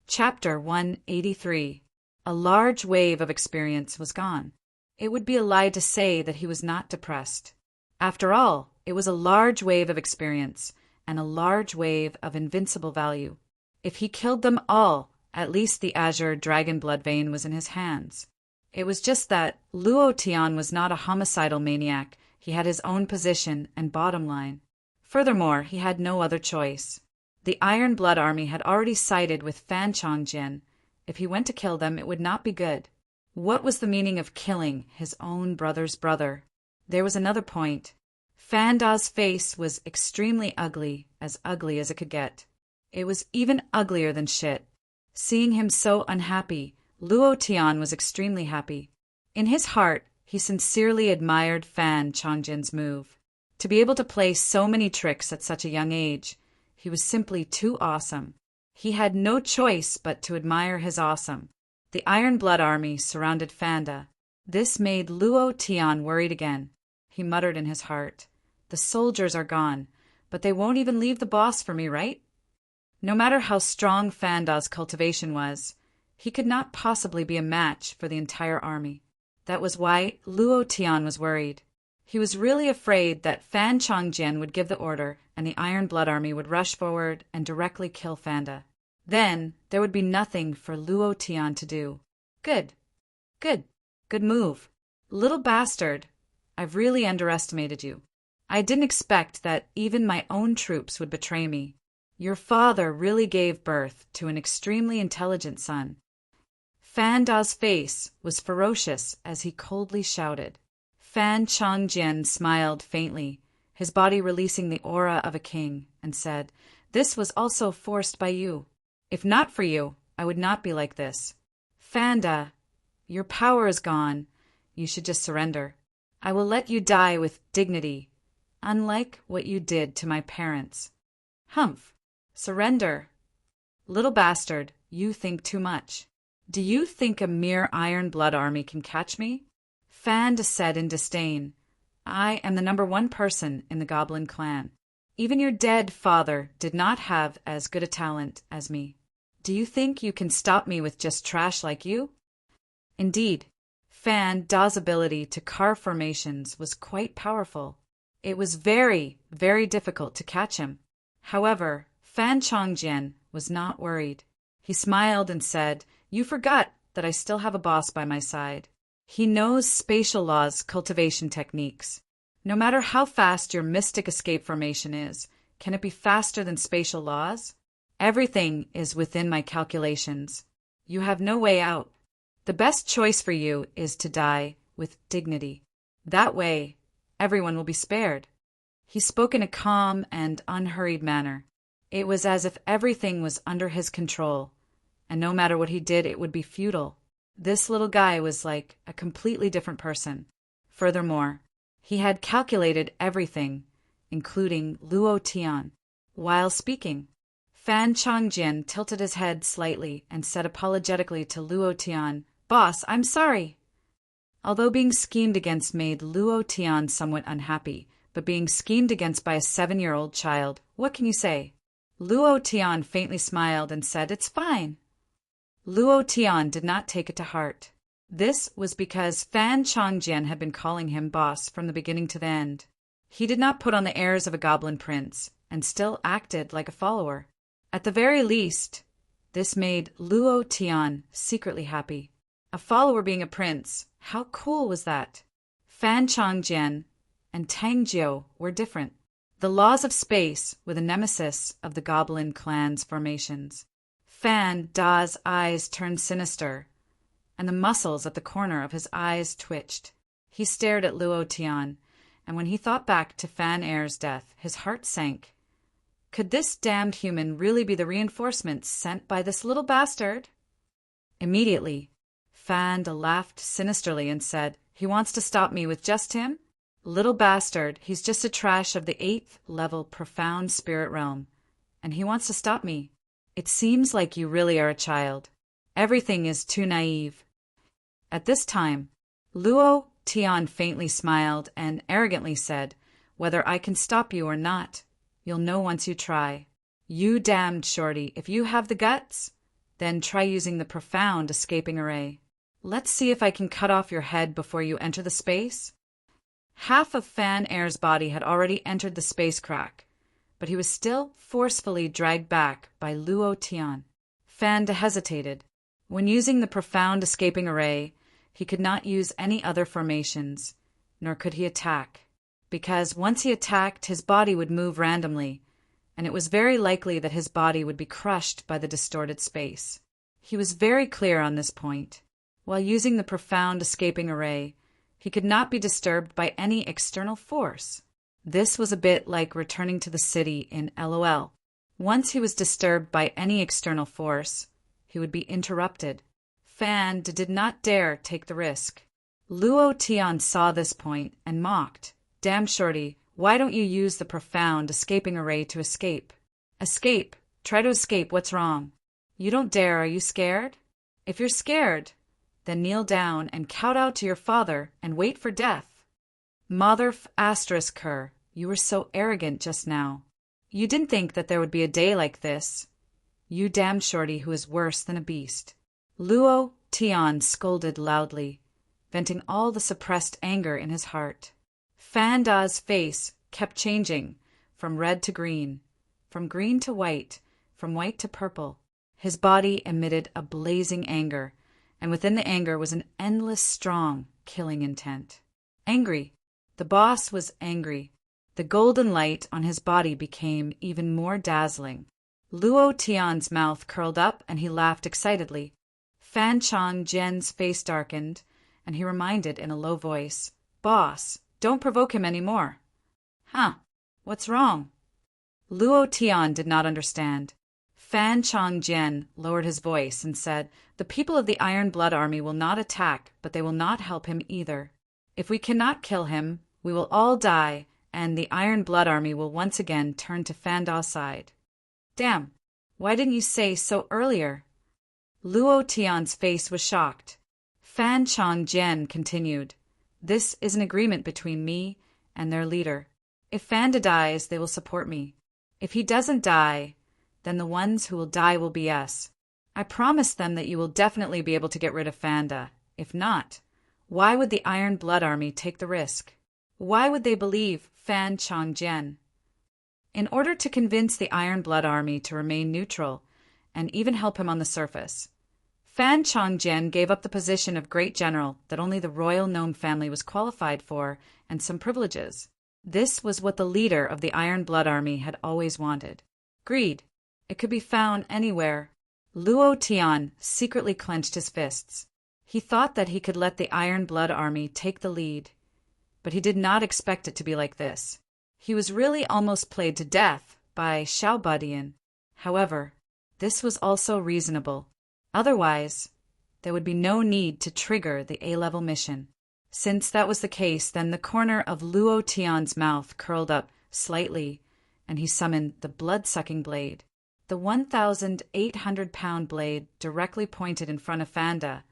Chapter 183. A large wave of experience was gone. It would be a lie to say that he was not depressed. After all, it was a large wave of experience, and a large wave of invincible value. If he killed them all, at least the azure dragon blood vein was in his hands. It was just that Luo Tian was not a homicidal maniac. He had his own position and bottom line. Furthermore, he had no other choice. The Iron Blood Army had already sided with Fan Changjian. If he went to kill them, it would not be good. What was the meaning of killing his own brother's brother? There was another point. Fanda's face was extremely ugly as it could get. It was even uglier than shit. Seeing him so unhappy, Luo Tian was extremely happy. In his heart, he sincerely admired Fan Changjian's move. To be able to play so many tricks at such a young age, he was simply too awesome. He had no choice but to admire his awesome. The Iron Blood Army surrounded Fanda. This made Luo Tian worried again. He muttered in his heart, "The soldiers are gone, but they won't even leave the boss for me, right?" No matter how strong Fanda's cultivation was, he could not possibly be a match for the entire army. That was why Luo Tian was worried. He was really afraid that Fan Changjian would give the order and the Iron Blood Army would rush forward and directly kill Fanda. Then there would be nothing for Luo Tian to do. Good move. Little bastard, I've really underestimated you. I didn't expect that even my own troops would betray me. Your father really gave birth to an extremely intelligent son. Fanda's face was ferocious as he coldly shouted. Fan Changjian smiled faintly, his body releasing the aura of a king, and said, "This was also forced by you. If not for you, I would not be like this. Fanda, your power is gone. You should just surrender. I will let you die with dignity, unlike what you did to my parents." Humph. Surrender. Little bastard, you think too much. Do you think a mere iron blood army can catch me? Fan said in disdain. I am the #1 person in the goblin clan. Even your dead father did not have as good a talent as me. Do you think you can stop me with just trash like you? Indeed, Fan Da's ability to carve formations was quite powerful. It was very, very difficult to catch him. However, Fan Chongjian was not worried. He smiled and said, You forgot that I still have a boss by my side. He knows spatial laws cultivation techniques. No matter how fast your mystic escape formation is, can it be faster than spatial laws? Everything is within my calculations. You have no way out. The best choice for you is to die with dignity. That way, everyone will be spared. He spoke in a calm and unhurried manner. It was as if everything was under his control, and no matter what he did, it would be futile. This little guy was like a completely different person. Furthermore, he had calculated everything, including Luo Tian. While speaking, Fan Chongjian tilted his head slightly and said apologetically to Luo Tian, Boss, I'm sorry. Although being schemed against made Luo Tian somewhat unhappy, but being schemed against by a 7-year-old child, what can you say? Luo Tian faintly smiled and said, It's fine. Luo Tian did not take it to heart. This was because Fan Chongjian had been calling him boss from the beginning to the end. He did not put on the airs of a goblin prince, and still acted like a follower. At the very least, this made Luo Tian secretly happy. A follower being a prince, how cool was that? Fan Chongjian and Tang Jiu were different. The laws of space were the nemesis of the goblin clan's formations. Fan Da's eyes turned sinister, and the muscles at the corner of his eyes twitched. He stared at Luo Tian, and when he thought back to Fan Er's death, his heart sank. Could this damned human really be the reinforcements sent by this little bastard? Immediately, Fan Da laughed sinisterly and said, He wants to stop me with just him? Little bastard, he's just a trash of the 8th level profound spirit realm, and he wants to stop me. It seems like you really are a child. Everything is too naive. At this time, Luo Tian faintly smiled and arrogantly said, Whether I can stop you or not, you'll know once you try. You damned shorty, if you have the guts, then try using the profound escaping array. Let's see if I can cut off your head before you enter the space. Half of Fan Er's body had already entered the space crack, but he was still forcefully dragged back by Luo Tian. Fan Da hesitated. When using the profound escaping array, he could not use any other formations, nor could he attack, because once he attacked, his body would move randomly, and it was very likely that his body would be crushed by the distorted space. He was very clear on this point. While using the profound escaping array, he could not be disturbed by any external force. This was a bit like returning to the city in LOL. Once he was disturbed by any external force, he would be interrupted. Fan did not dare take the risk. Luo Tian saw this point and mocked. Damn shorty, why don't you use the profound escaping array to escape? Escape. Try to escape. What's wrong? You don't dare. Are you scared? If you're scared, then kneel down and kowtow to your father and wait for death. Mother **her, you were so arrogant just now. You didn't think that there would be a day like this. You damned shorty who is worse than a beast. Luo Tian scolded loudly, venting all the suppressed anger in his heart. Fan Da's face kept changing from red to green, from green to white, from white to purple. His body emitted a blazing anger, and within the anger was an endless, strong, killing intent. Angry. The boss was angry. The golden light on his body became even more dazzling. Luo Tian's mouth curled up and he laughed excitedly. Fan Chongjian's face darkened, and he reminded in a low voice, Boss, don't provoke him any more. Huh, what's wrong? Luo Tian did not understand. Fan Chongjian lowered his voice and said, The people of the Iron Blood Army will not attack, but they will not help him either. If we cannot kill him, we will all die, and the Iron Blood Army will once again turn to Fan Da's side. Damn, why didn't you say so earlier? Luo Tian's face was shocked. Fan Chongjian continued, This is an agreement between me and their leader. If Fanda dies, they will support me. If he doesn't die, then the ones who will die will be us. I promise them that you will definitely be able to get rid of Fanda. If not, why would the Iron Blood Army take the risk? Why would they believe Fan Chongjian? In order to convince the Iron Blood Army to remain neutral and even help him on the surface, Fan Chongjian gave up the position of Great General that only the royal gnome family was qualified for and some privileges. This was what the leader of the Iron Blood Army had always wanted. Greed. It could be found anywhere. Luo Tian secretly clenched his fists. He thought that he could let the Iron Blood Army take the lead, but he did not expect it to be like this. He was really almost played to death by Xiao Badian. However, this was also reasonable. Otherwise, there would be no need to trigger the A-level mission. Since that was the case, then the corner of Luo Tian's mouth curled up slightly, and he summoned the blood-sucking blade. The 1,800-pound blade directly pointed in front of Fanda,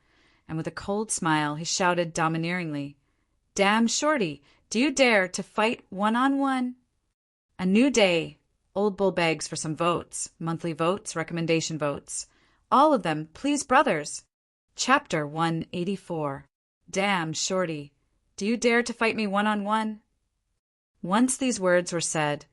and with a cold smile he shouted domineeringly, Damn shorty, do you dare to fight one-on-one? A new day. Old Bull begs for some votes, monthly votes, recommendation votes. All of them, please, brothers. Chapter 184. Damn shorty, do you dare to fight me one-on-one? Once these words were said,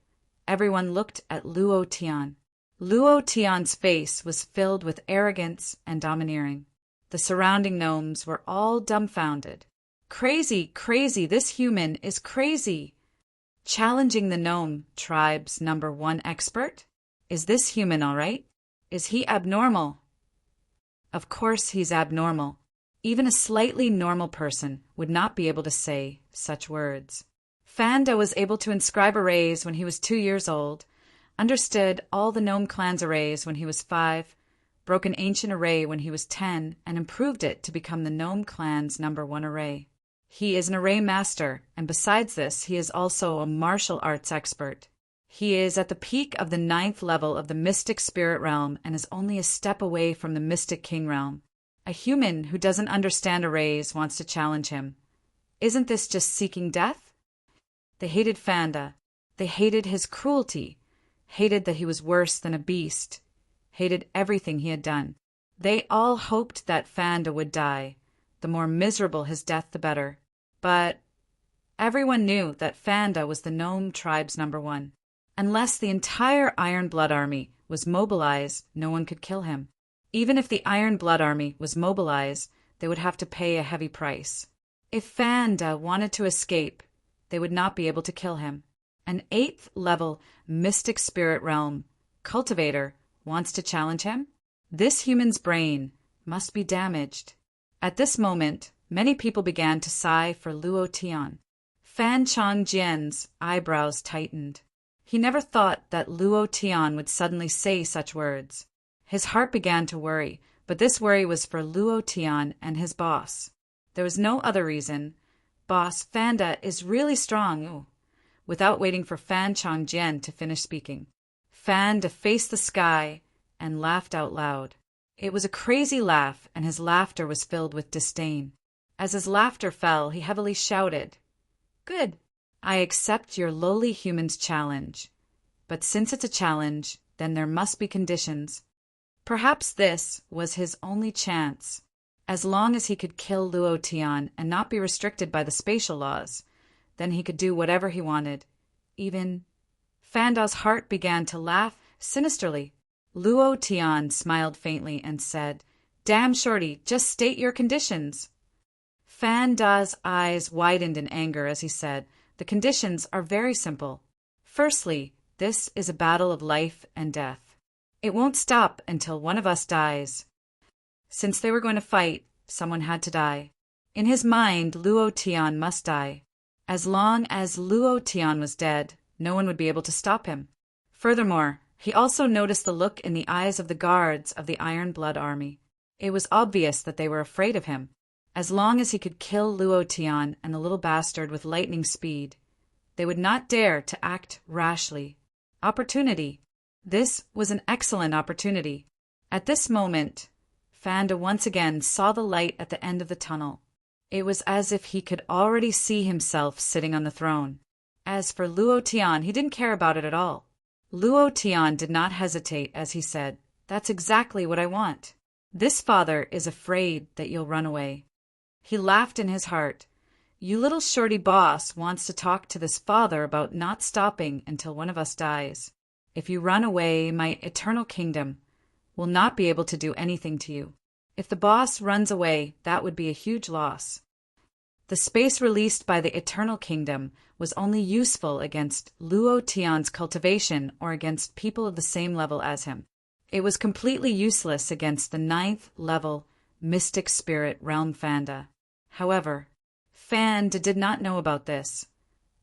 everyone looked at Luo Tian. Luo Tian's face was filled with arrogance and domineering. The surrounding gnomes were all dumbfounded. Crazy, crazy, this human is crazy. Challenging the gnome tribe's #1 expert? Is this human all right? Is he abnormal? Of course he's abnormal. Even a slightly normal person would not be able to say such words. Fanda was able to inscribe arrays when he was 2 years old, understood all the gnome clan's arrays when he was 5, broke an ancient array when he was 10, and improved it to become the gnome clan's #1 array. He is an array master, and besides this, he is also a martial arts expert. He is at the peak of the 9th level of the Mystic Spirit Realm and is only a step away from the Mystic King Realm. A human who doesn't understand arrays wants to challenge him. Isn't this just seeking death? They hated Fanda. They hated his cruelty, hated that he was worse than a beast, hated everything he had done. They all hoped that Fanda would die. The more miserable his death, the better. But everyone knew that Fanda was the gnome tribe's #1. Unless the entire Iron Blood Army was mobilized, no one could kill him. Even if the Iron Blood Army was mobilized, they would have to pay a heavy price. If Fanda wanted to escape, they would not be able to kill him. An 8th level Mystic Spirit Realm cultivator wants to challenge him? This human's brain must be damaged. At this moment, many people began to sigh for Luo Tian. Fan Chongjian's eyebrows tightened. He never thought that Luo Tian would suddenly say such words. His heart began to worry, but this worry was for Luo Tian and his boss. There was no other reason. Boss, Fanda is really strong. Ooh. Without waiting for Fan Chongjian to finish speaking, Fanda faced the sky and laughed out loud. It was a crazy laugh, and his laughter was filled with disdain. As his laughter fell, he heavily shouted, Good. I accept your lowly human's challenge. But since it's a challenge, then there must be conditions. Perhaps this was his only chance. As long as he could kill Luo Tian and not be restricted by the spatial laws, then he could do whatever he wanted. Even Fanda's heart began to laugh sinisterly. Luo Tian smiled faintly and said, Damn shorty, just state your conditions. Fanda's eyes widened in anger as he said, The conditions are very simple. Firstly, this is a battle of life and death. It won't stop until one of us dies. Since they were going to fight, someone had to die. In his mind, Luo Tian must die. As long as Luo Tian was dead, no one would be able to stop him. Furthermore, he also noticed the look in the eyes of the guards of the Iron Blood Army. It was obvious that they were afraid of him. As long as he could kill Luo Tian and the little bastard with lightning speed, they would not dare to act rashly. Opportunity. This was an excellent opportunity. At this moment, Fanda once again saw the light at the end of the tunnel. It was as if he could already see himself sitting on the throne. As for Luo Tian, he didn't care about it at all. Luo Tian did not hesitate as he said, "That's exactly what I want. This father is afraid that you'll run away." He laughed in his heart. "You little shorty boss wants to talk to this father about not stopping until one of us dies. If you run away, my eternal kingdom will not be able to do anything to you. If the boss runs away, that would be a huge loss." The space released by the eternal kingdom was only useful against Luo Tian's cultivation or against people of the same level as him. It was completely useless against the 9th level mystic spirit realm Fanda. However, Fanda did not know about this.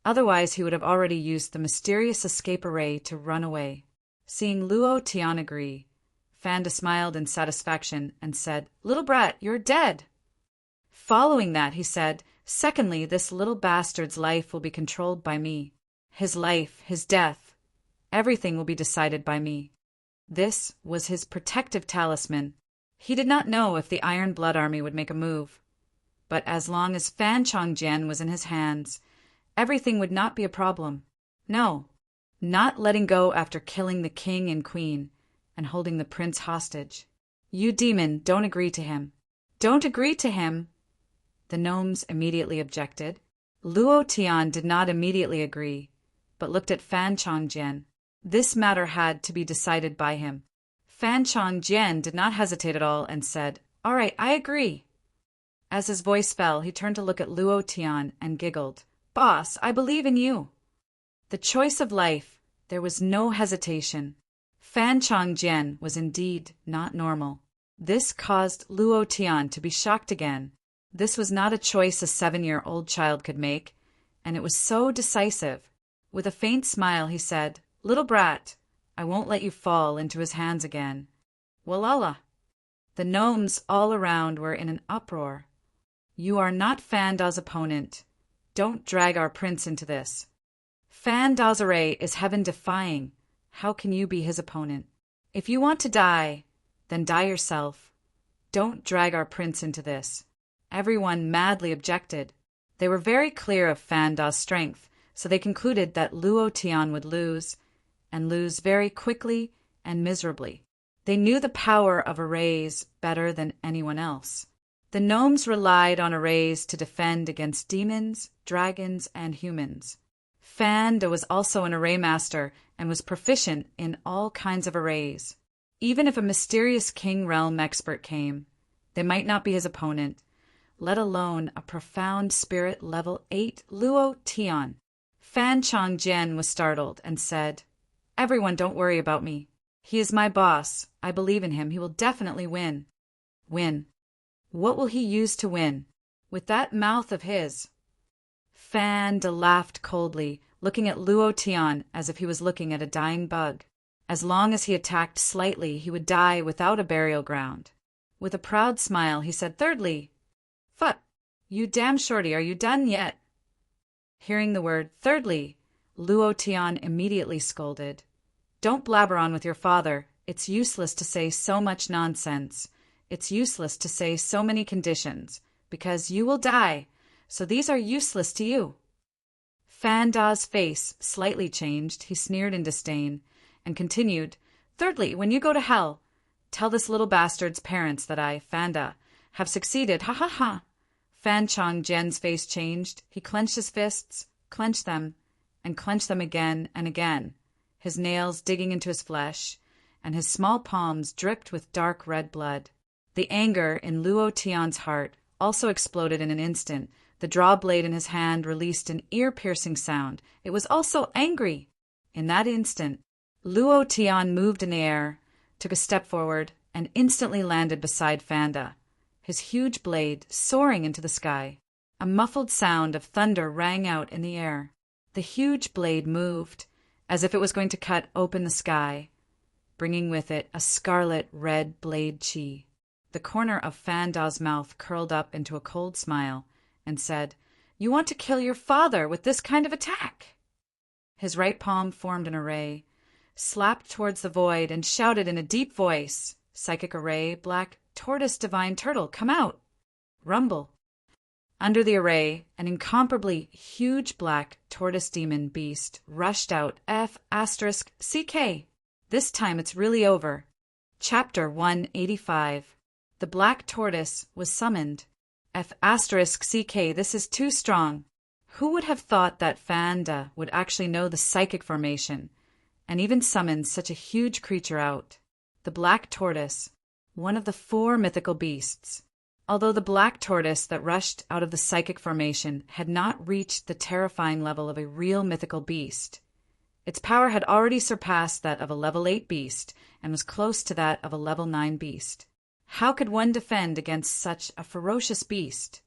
Otherwise, he would have already used the mysterious escape array to run away. Seeing Luo Tian agree, Fanda smiled in satisfaction and said, "Little brat, you're dead." Following that, he said, "Secondly, this little bastard's life will be controlled by me. His life, his death, everything will be decided by me." This was his protective talisman. He did not know if the Iron Blood Army would make a move. But as long as Fan Chongjian was in his hands, everything would not be a problem. No, not letting go after killing the king and queen and holding the prince hostage. "You demon, don't agree to him." "Don't agree to him?" The gnomes immediately objected. Luo Tian did not immediately agree, but looked at Fan Chongjian. This matter had to be decided by him. Fan Chongjian did not hesitate at all and said, "All right, I agree." As his voice fell, he turned to look at Luo Tian and giggled. "Boss, I believe in you." The choice of life, there was no hesitation. Fan Chongjian was indeed not normal. This caused Luo Tian to be shocked again. This was not a choice a 7-year-old child could make, and it was so decisive. With a faint smile, he said, "Little brat, I won't let you fall into his hands again." Walala! The gnomes all around were in an uproar. "You are not Fanda's opponent. Don't drag our prince into this. Fanda's array is heaven-defying. How can you be his opponent? If you want to die, then die yourself. Don't drag our prince into this." Everyone madly objected. They were very clear of Fanda's strength, so they concluded that Luo Tian would lose, and lose very quickly and miserably. They knew the power of arrays better than anyone else. The gnomes relied on arrays to defend against demons, dragons, and humans. Fanda was also an array master and was proficient in all kinds of arrays. Even if a mysterious king realm expert came, they might not be his opponent, let alone a profound spirit level 8 Luo Tian. Fan Chongjian was startled and said, "Everyone, don't worry about me. He is my boss. I believe in him. He will definitely win." Win? What will he use to win? With that mouth of his? Fanda laughed coldly, looking at Luo Tian as if he was looking at a dying bug. As long as he attacked slightly, he would die without a burial ground. With a proud smile, he said, "Thirdly, Phut, you damn shorty, are you done yet?" Hearing the word "thirdly," Luo Tian immediately scolded. "Don't blabber on with your father. It's useless to say so much nonsense. It's useless to say so many conditions, because you will die, so these are useless to you." Fanda's face slightly changed. He sneered in disdain and continued, "Thirdly, when you go to hell, tell this little bastard's parents that I, Fanda, have succeeded. Ha ha ha!" Fan Chongjian's face changed. He clenched his fists, clenched them, and clenched them again and again, his nails digging into his flesh, and his small palms dripped with dark red blood. The anger in Luo Tian's heart also exploded in an instant. The draw blade in his hand released an ear-piercing sound. It was also angry. In that instant, Luo Tian moved in the air, took a step forward, and instantly landed beside Fanda, his huge blade soaring into the sky. A muffled sound of thunder rang out in the air. The huge blade moved, as if it was going to cut open the sky, bringing with it a scarlet red blade chi. The corner of Fanda's mouth curled up into a cold smile and said, "You want to kill your father with this kind of attack?" His right palm formed an array. slapped towards the void and shouted in a deep voice, "Psychic array, black tortoise, divine turtle, come out!" Rumble. Under the array, an incomparably huge black tortoise demon beast rushed out. F***CK. This time it's really over. Chapter 185. The black tortoise was summoned. F***CK. This is too strong. Who would have thought that Fanda would actually know the psychic formation, and even summon such a huge creature out? The black tortoise, one of the 4 mythical beasts. Although the black tortoise that rushed out of the psychic formation had not reached the terrifying level of a real mythical beast, its power had already surpassed that of a level 8 beast and was close to that of a level 9 beast. How could one defend against such a ferocious beast?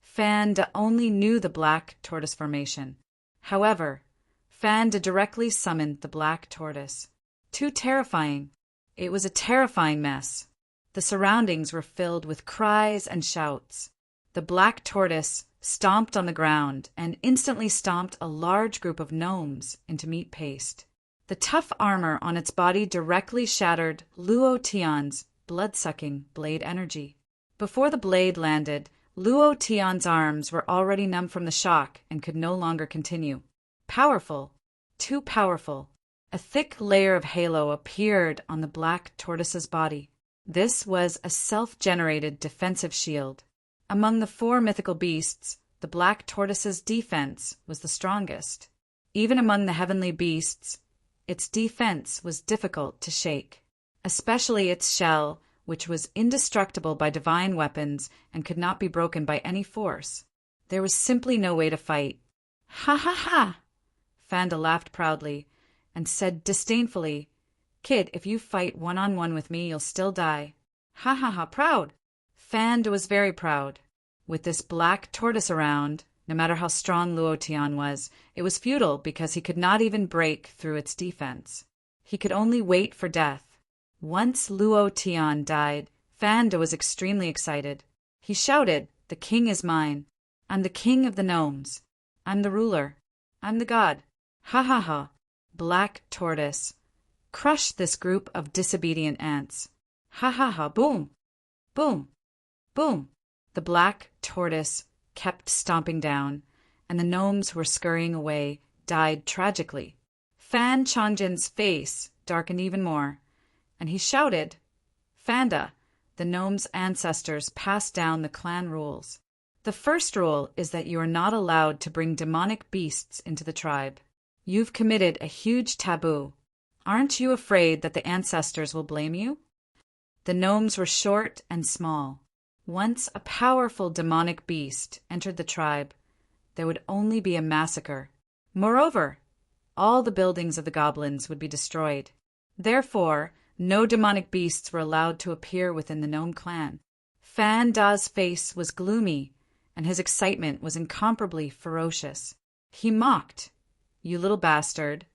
Fanda only knew the black tortoise formation. However, Fanda directly summoned the black tortoise. Too terrifying. It was a terrifying mess. The surroundings were filled with cries and shouts. The black tortoise stomped on the ground and instantly stomped a large group of gnomes into meat paste. The tough armor on its body directly shattered Luo Tian's blood-sucking blade energy. Before the blade landed, Luo Tian's arms were already numb from the shock and could no longer continue. Powerful. Too powerful. A thick layer of halo appeared on the black tortoise's body. This was a self-generated defensive shield. Among the 4 mythical beasts, the black tortoise's defense was the strongest. Even among the heavenly beasts, its defense was difficult to shake, especially its shell, which was indestructible by divine weapons and could not be broken by any force. There was simply no way to fight. "Ha ha ha!" Fanda laughed proudly and said disdainfully, "Kid, if you fight one-on-one with me, you'll still die." Ha ha ha, proud! Fanda was very proud. With this black tortoise around, no matter how strong Luo Tian was, it was futile because he could not even break through its defense. He could only wait for death. Once Luo Tian died, Fanda was extremely excited. He shouted, "The king is mine. I'm the king of the gnomes. I'm the ruler. I'm the god." Ha ha ha! Black tortoise. Crush this group of disobedient ants. Ha ha ha, boom! Boom! Boom! The black tortoise kept stomping down, and the gnomes who were scurrying away died tragically. Fan Changjin's face darkened even more, and he shouted, "Fanda, the gnomes' ancestors passed down the clan rules. The first rule is that you are not allowed to bring demonic beasts into the tribe. You've committed a huge taboo. Aren't you afraid that the ancestors will blame you?" The gnomes were short and small. Once a powerful demonic beast entered the tribe, there would only be a massacre. Moreover, all the buildings of the goblins would be destroyed. Therefore, no demonic beasts were allowed to appear within the gnome clan. Fanda's face was gloomy, and his excitement was incomparably ferocious. He mocked, "You little bastard,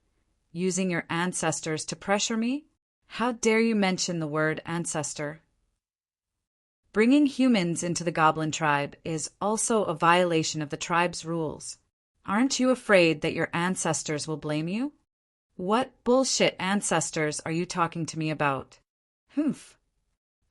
using your ancestors to pressure me? How dare you mention the word ancestor? Bringing humans into the goblin tribe is also a violation of the tribe's rules. Aren't you afraid that your ancestors will blame you?" "What bullshit ancestors are you talking to me about?" "Humph.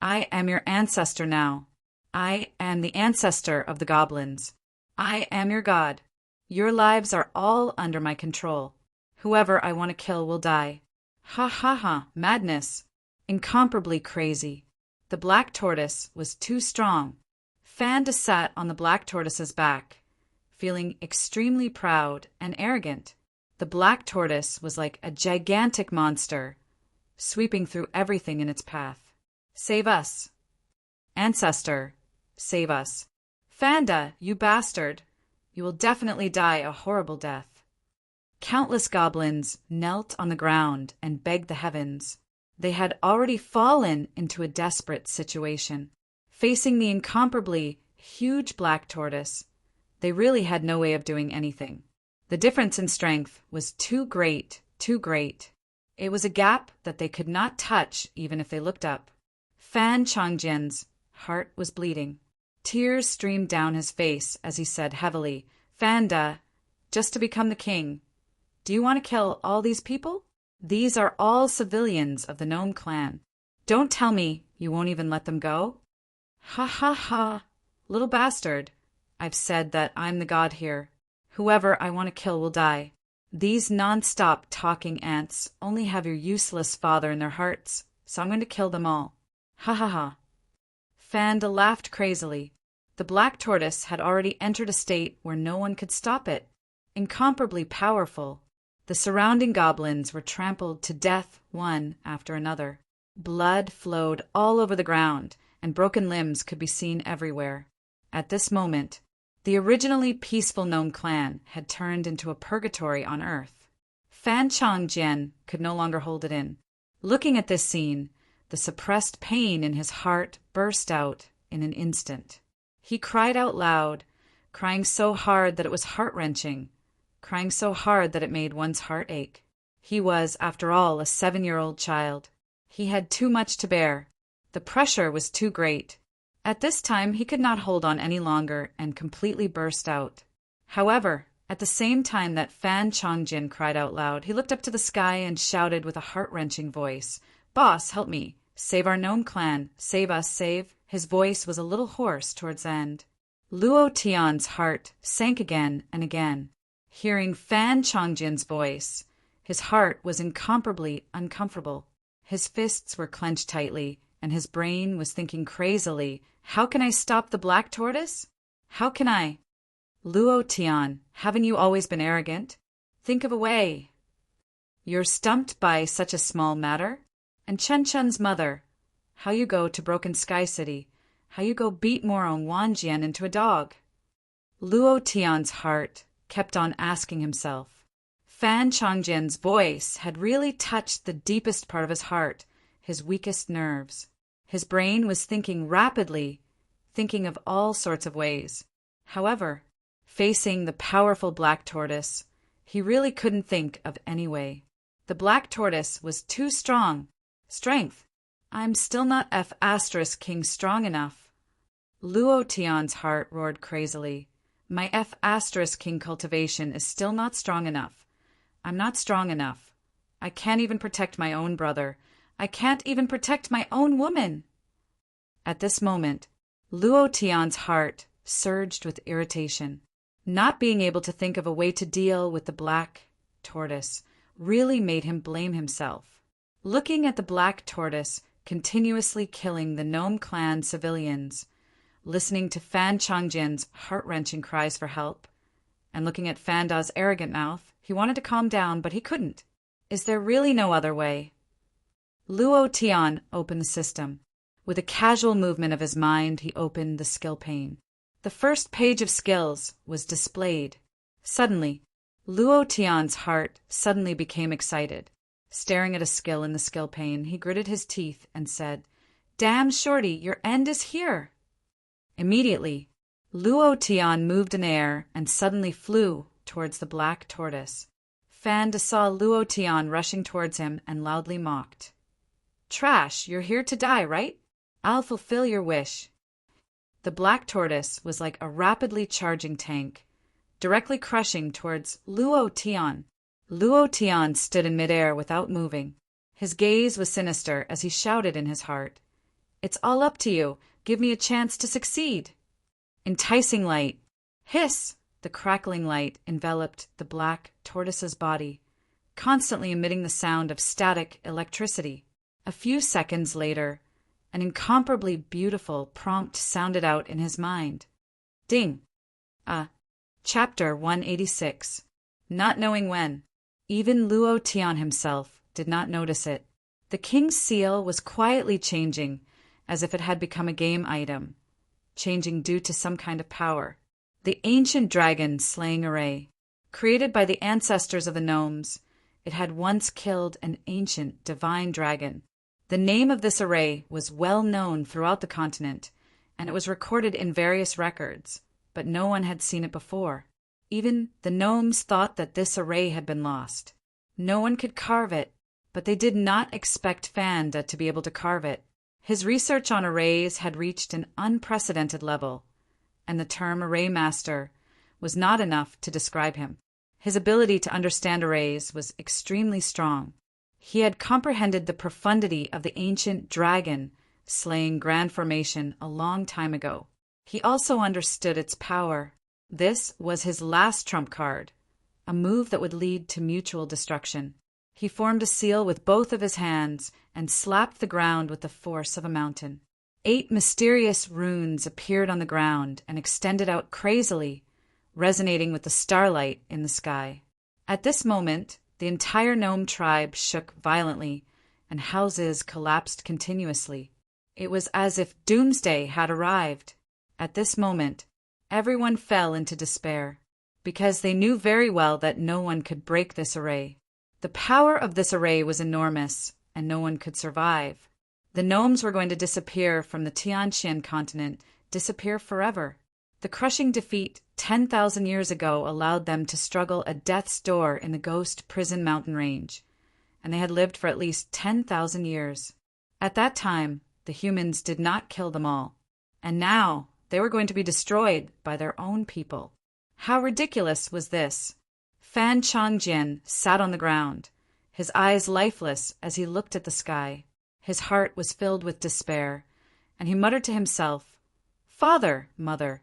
I am your ancestor now. I am the ancestor of the goblins. I am your god. Your lives are all under my control. Whoever I want to kill will die." Ha ha ha, madness. Incomparably crazy. The black tortoise was too strong. Fanda sat on the black tortoise's back, feeling extremely proud and arrogant. The black tortoise was like a gigantic monster, sweeping through everything in its path. "Save us. Ancestor, save us. Fanda, you bastard. You will definitely die a horrible death." Countless goblins knelt on the ground and begged the heavens. They had already fallen into a desperate situation. Facing the incomparably huge black tortoise, they really had no way of doing anything. The difference in strength was too great, too great. It was a gap that they could not touch even if they looked up. Fan Changjin's heart was bleeding. Tears streamed down his face as he said heavily, "Fanda, just to become the king. Do you want to kill all these people?" These are all civilians of the Gnome clan. Don't tell me you won't even let them go? Ha ha ha, little bastard. I've said that I'm the god here. Whoever I want to kill will die. These non-stop talking ants only have your useless father in their hearts, so I'm going to kill them all. Ha ha ha. Fanda laughed crazily. The black tortoise had already entered a state where no one could stop it. Incomparably powerful, the surrounding goblins were trampled to death one after another. Blood flowed all over the ground, and broken limbs could be seen everywhere. At this moment, the originally peaceful Gnome clan had turned into a purgatory on Earth. Fan Changjian could no longer hold it in. Looking at this scene, the suppressed pain in his heart burst out in an instant. He cried out loud, crying so hard that it was heart-wrenching, crying so hard that it made one's heart ache. He was, after all, a 7-year-old child. He had too much to bear. The pressure was too great. At this time, he could not hold on any longer and completely burst out. However, at the same time that Fan Chongjin cried out loud, he looked up to the sky and shouted with a heart-wrenching voice, "Boss, help me! Save our Gnome clan! Save us, save!" His voice was a little hoarse towards the end. Luo Tian's heart sank again and again. Hearing Fan Chongjin's voice, his heart was incomparably uncomfortable. His fists were clenched tightly, and his brain was thinking crazily, "How can I stop the black tortoise? How can I? Luo Tian, haven't you always been arrogant? Think of a way. You're stumped by such a small matter? And Chen Chen's mother, how you go to Broken Sky City, how you go beat Morong Wanjian into a dog?" Luo Tian's heart kept on asking himself. Fan Changjian's voice had really touched the deepest part of his heart, his weakest nerves. His brain was thinking rapidly, thinking of all sorts of ways. However, facing the powerful black tortoise, he really couldn't think of any way. The black tortoise was too strong. Strength. I'm still not F*** strong enough. Luo Tian's heart roared crazily. My F*** cultivation is still not strong enough. I'm not strong enough. I can't even protect my own brother. I can't even protect my own woman. At this moment, Luo Tian's heart surged with irritation. Not being able to think of a way to deal with the black tortoise really made him blame himself. Looking at the black tortoise continuously killing the Gnome clan civilians, listening to Fan Changjin's heart-wrenching cries for help, and looking at Fanda's arrogant mouth, he wanted to calm down, but he couldn't. Is there really no other way? Luo Tian opened the system. With a casual movement of his mind, he opened the skill pane. The first page of skills was displayed. Suddenly, Luo Tian's heart suddenly became excited. Staring at a skill in the skill pane, he gritted his teeth and said, "Damn, Shorty, your end is here." Immediately, Luo Tian moved in air and suddenly flew towards the black tortoise. Fanda saw Luo Tian rushing towards him and loudly mocked. "Trash, you're here to die, right? I'll fulfill your wish." The black tortoise was like a rapidly charging tank, directly crushing towards Luo Tian. Luo Tian stood in midair without moving. His gaze was sinister as he shouted in his heart, "It's all up to you. Give me a chance to succeed." Enticing light. Hiss! The crackling light enveloped the black tortoise's body, constantly emitting the sound of static electricity. A few seconds later, an incomparably beautiful prompt sounded out in his mind. Ding! Chapter 186. Not knowing when. Even Luo Tian himself did not notice it. The king's seal was quietly changing, as if it had become a game item, changing due to some kind of power. The ancient dragon slaying array. Created by the ancestors of the gnomes, it had once killed an ancient divine dragon. The name of this array was well known throughout the continent, and it was recorded in various records, but no one had seen it before. Even the gnomes thought that this array had been lost. No one could carve it, but they did not expect Fanda to be able to carve it. His research on arrays had reached an unprecedented level, and the term array master was not enough to describe him. His ability to understand arrays was extremely strong. He had comprehended the profundity of the ancient dragon slaying grand formation a long time ago. He also understood its power. This was his last trump card, a move that would lead to mutual destruction. He formed a seal with both of his hands and slapped the ground with the force of a mountain. 8 mysterious runes appeared on the ground and extended out crazily, resonating with the starlight in the sky. At this moment, the entire gnome tribe shook violently, and houses collapsed continuously. It was as if doomsday had arrived. At this moment, everyone fell into despair, because they knew very well that no one could break this array. The power of this array was enormous, and no one could survive. The gnomes were going to disappear from the Tianxian continent, disappear forever. The crushing defeat 10,000 years ago allowed them to struggle at death's door in the Ghost Prison mountain range, and they had lived for at least 10,000 years. At that time, the humans did not kill them all, and now they were going to be destroyed by their own people. How ridiculous was this? Fan Changjian sat on the ground, his eyes lifeless as he looked at the sky. His heart was filled with despair, and he muttered to himself, "Father, mother,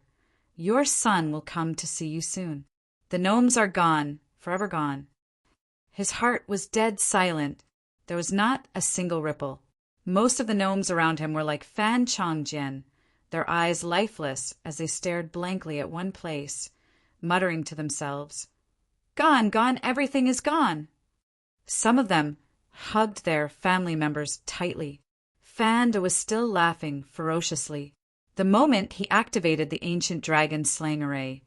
your son will come to see you soon. The gnomes are gone, forever gone." His heart was dead silent. There was not a single ripple. Most of the gnomes around him were like Fan Changjian, their eyes lifeless as they stared blankly at one place, muttering to themselves, "Gone, gone, everything is gone." Some of them hugged their family members tightly. Fanda was still laughing ferociously. The moment he activated the ancient dragon slaying array,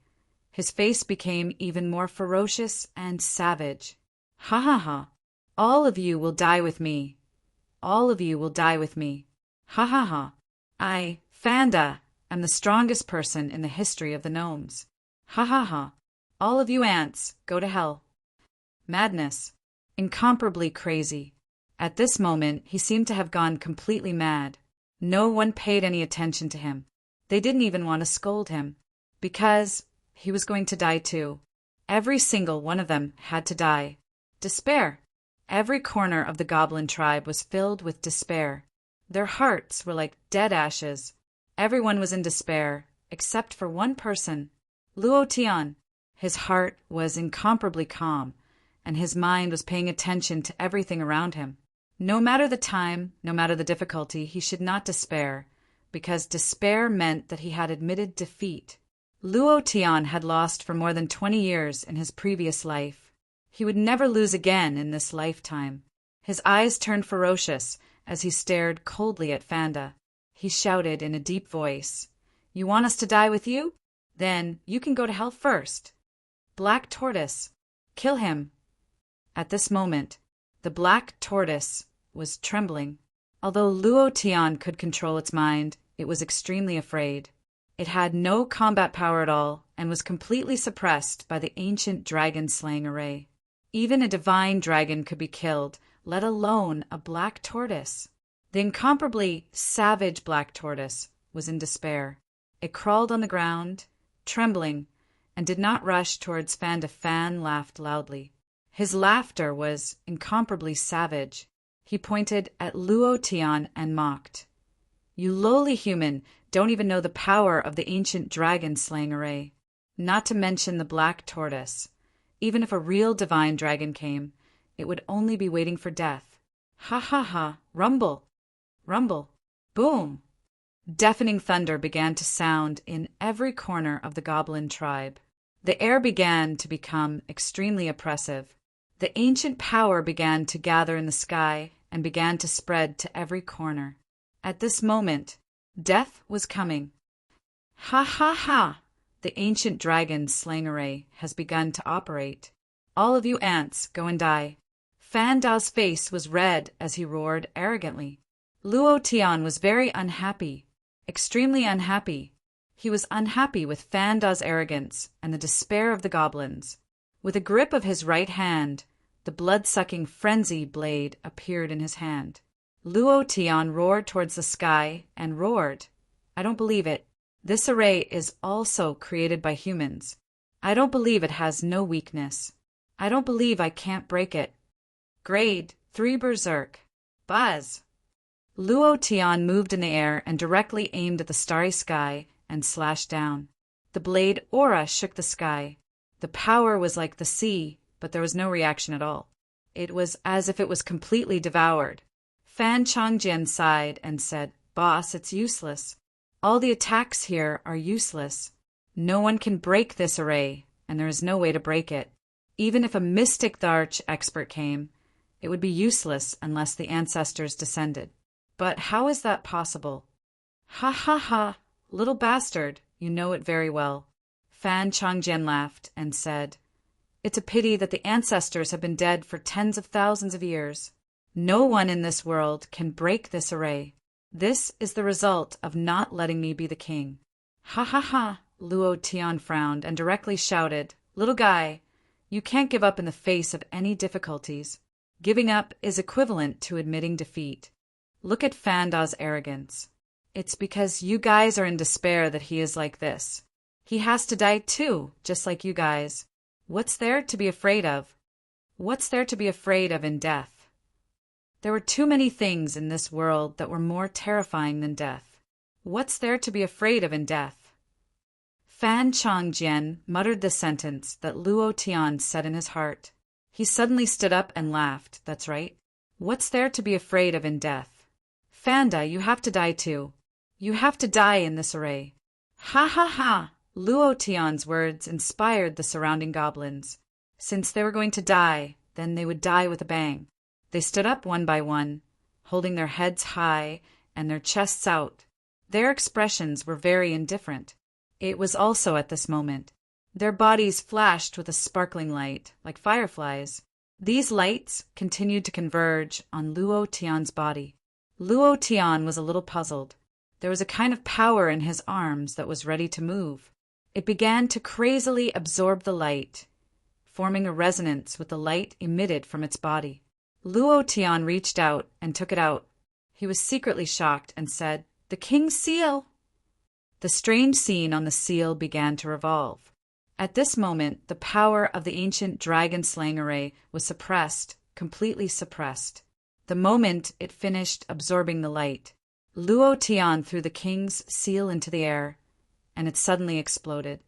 his face became even more ferocious and savage. "Ha ha ha! All of you will die with me. All of you will die with me. Ha ha ha! I, Fanda, am the strongest person in the history of the gnomes. Ha ha ha! All of you ants, go to hell." Madness. Incomparably crazy. At this moment, he seemed to have gone completely mad. No one paid any attention to him. They didn't even want to scold him, because he was going to die too. Every single one of them had to die. Despair. Every corner of the goblin tribe was filled with despair. Their hearts were like dead ashes. Everyone was in despair, except for one person, Luo Tian. His heart was incomparably calm, and his mind was paying attention to everything around him. No matter the time, no matter the difficulty, he should not despair, because despair meant that he had admitted defeat. Luo Tian had lost for more than 20 years in his previous life. He would never lose again in this lifetime. His eyes turned ferocious as he stared coldly at Fanda. He shouted in a deep voice, "You want us to die with you? Then you can go to hell first. Black Tortoise, kill him." At this moment, the black tortoise was trembling. Although Luo Tian could control its mind, it was extremely afraid. It had no combat power at all and was completely suppressed by the ancient dragon-slaying array. Even a divine dragon could be killed, let alone a black tortoise. The incomparably savage black tortoise was in despair. It crawled on the ground, trembling, and did not rush towards Fanda. Fan laughed loudly. His laughter was incomparably savage. He pointed at Luo Tian and mocked. "You lowly human don't even know the power of the ancient dragon-slaying array. Not to mention the black tortoise. Even if a real divine dragon came, it would only be waiting for death. Ha ha ha! Rumble! Rumble! Boom!" Deafening thunder began to sound in every corner of the goblin tribe. The air began to become extremely oppressive. The ancient power began to gather in the sky and began to spread to every corner. At this moment, death was coming. Ha ha ha! The ancient dragon slaying array has begun to operate. All of you ants, go and die. Fanda's face was red as he roared arrogantly. Luo Tian was very unhappy, extremely unhappy. He was unhappy with Fanda's arrogance and the despair of the goblins. With a grip of his right hand, the blood-sucking frenzy blade appeared in his hand. Luo Tian roared towards the sky and roared, "I don't believe it. This array is also created by humans. I don't believe it has no weakness. I don't believe I can't break it. Grade 3 Berserk. Buzz! Luo Tian moved in the air and directly aimed at the starry sky and slashed down. The blade aura shook the sky. The power was like the sea, but there was no reaction at all. It was as if it was completely devoured. Fan Changjian sighed and said, "Boss, it's useless. All the attacks here are useless. No one can break this array, and there is no way to break it. Even if a mystic Dharch expert came, it would be useless unless the ancestors descended. But how is that possible?" "Ha ha ha, little bastard, you know it very well." Fan Changjian laughed and said, "It's a pity that the ancestors have been dead for tens of thousands of years. No one in this world can break this array. This is the result of not letting me be the king." "Ha ha ha," Luo Tian frowned and directly shouted, "Little guy, you can't give up in the face of any difficulties. Giving up is equivalent to admitting defeat. Look at Fanda's arrogance. It's because you guys are in despair that he is like this. He has to die too, just like you guys. What's there to be afraid of? What's there to be afraid of in death? There were too many things in this world that were more terrifying than death. What's there to be afraid of in death?" Fan Changjian muttered the sentence that Luo Tian said in his heart. He suddenly stood up and laughed. "That's right. What's there to be afraid of in death? Fanda, you have to die too. You have to die in this array." "Ha ha ha!" Luo Tian's words inspired the surrounding goblins. Since they were going to die, then they would die with a bang. They stood up one by one, holding their heads high and their chests out. Their expressions were very indifferent. It was also at this moment. Their bodies flashed with a sparkling light, like fireflies. These lights continued to converge on Luo Tian's body. Luo Tian was a little puzzled. There was a kind of power in his arms that was ready to move. It began to crazily absorb the light, forming a resonance with the light emitted from its body. Luo Tian reached out and took it out. He was secretly shocked and said, "The king's seal!" The strange scene on the seal began to revolve. At this moment, the power of the ancient dragon-slaying array was suppressed, completely suppressed. The moment it finished absorbing the light, Luo Tian threw the king's seal into the air, and it suddenly exploded.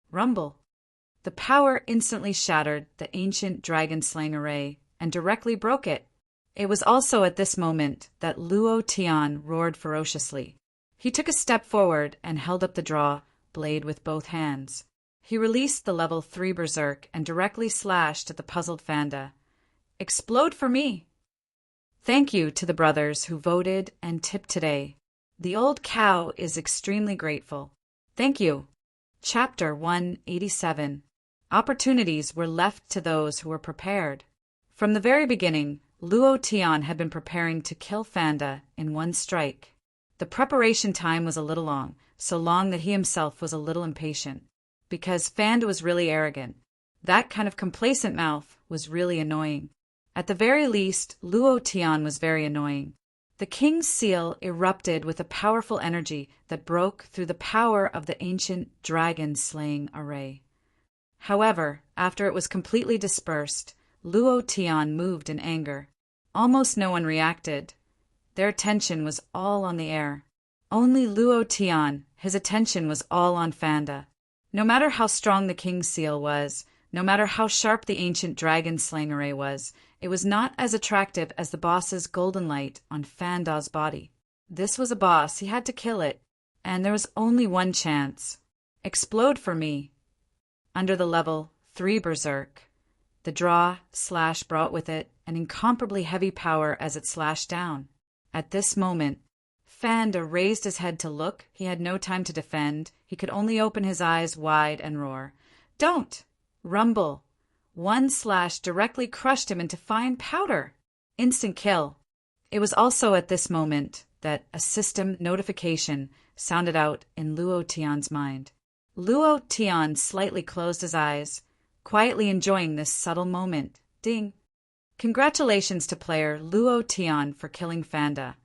Rumble! The power instantly shattered the ancient dragon-slaying array and directly broke it. It was also at this moment that Luo Tian roared ferociously. He took a step forward and held up the draw blade with both hands. He released the level 3 Berserk and directly slashed at the puzzled Fanda. "Explode for me!" Thank you to the brothers who voted and tipped today. The old cow is extremely grateful. Thank you. Chapter 187. Opportunities were left to those who were prepared. From the very beginning, Luo Tian had been preparing to kill Fanda in one strike. The preparation time was a little long, so long that he himself was a little impatient, because Fanda was really arrogant. That kind of complacent mouth was really annoying. At the very least, Luo Tian was very annoying. The king's seal erupted with a powerful energy that broke through the power of the ancient dragon-slaying array. However, after it was completely dispersed, Luo Tian moved in anger. Almost no one reacted. Their attention was all on the air. Only Luo Tian, his attention was all on Fanda. No matter how strong the king's seal was, no matter how sharp the ancient dragon-slaying array was, it was not as attractive as the boss's golden light on Fanda's body. This was a boss, he had to kill it, and there was only one chance. Explode for me. Under the level 3 Berserk. The draw/slash brought with it an incomparably heavy power as it slashed down. At this moment, Fanda raised his head to look. He had no time to defend. He could only open his eyes wide and roar. "Don't!" Rumble. One slash directly crushed him into fine powder. Instant kill. It was also at this moment that a system notification sounded out in Luo Tian's mind. Luo Tian slightly closed his eyes, quietly enjoying this subtle moment. Ding. Congratulations to player Luo Tian for killing Fanda.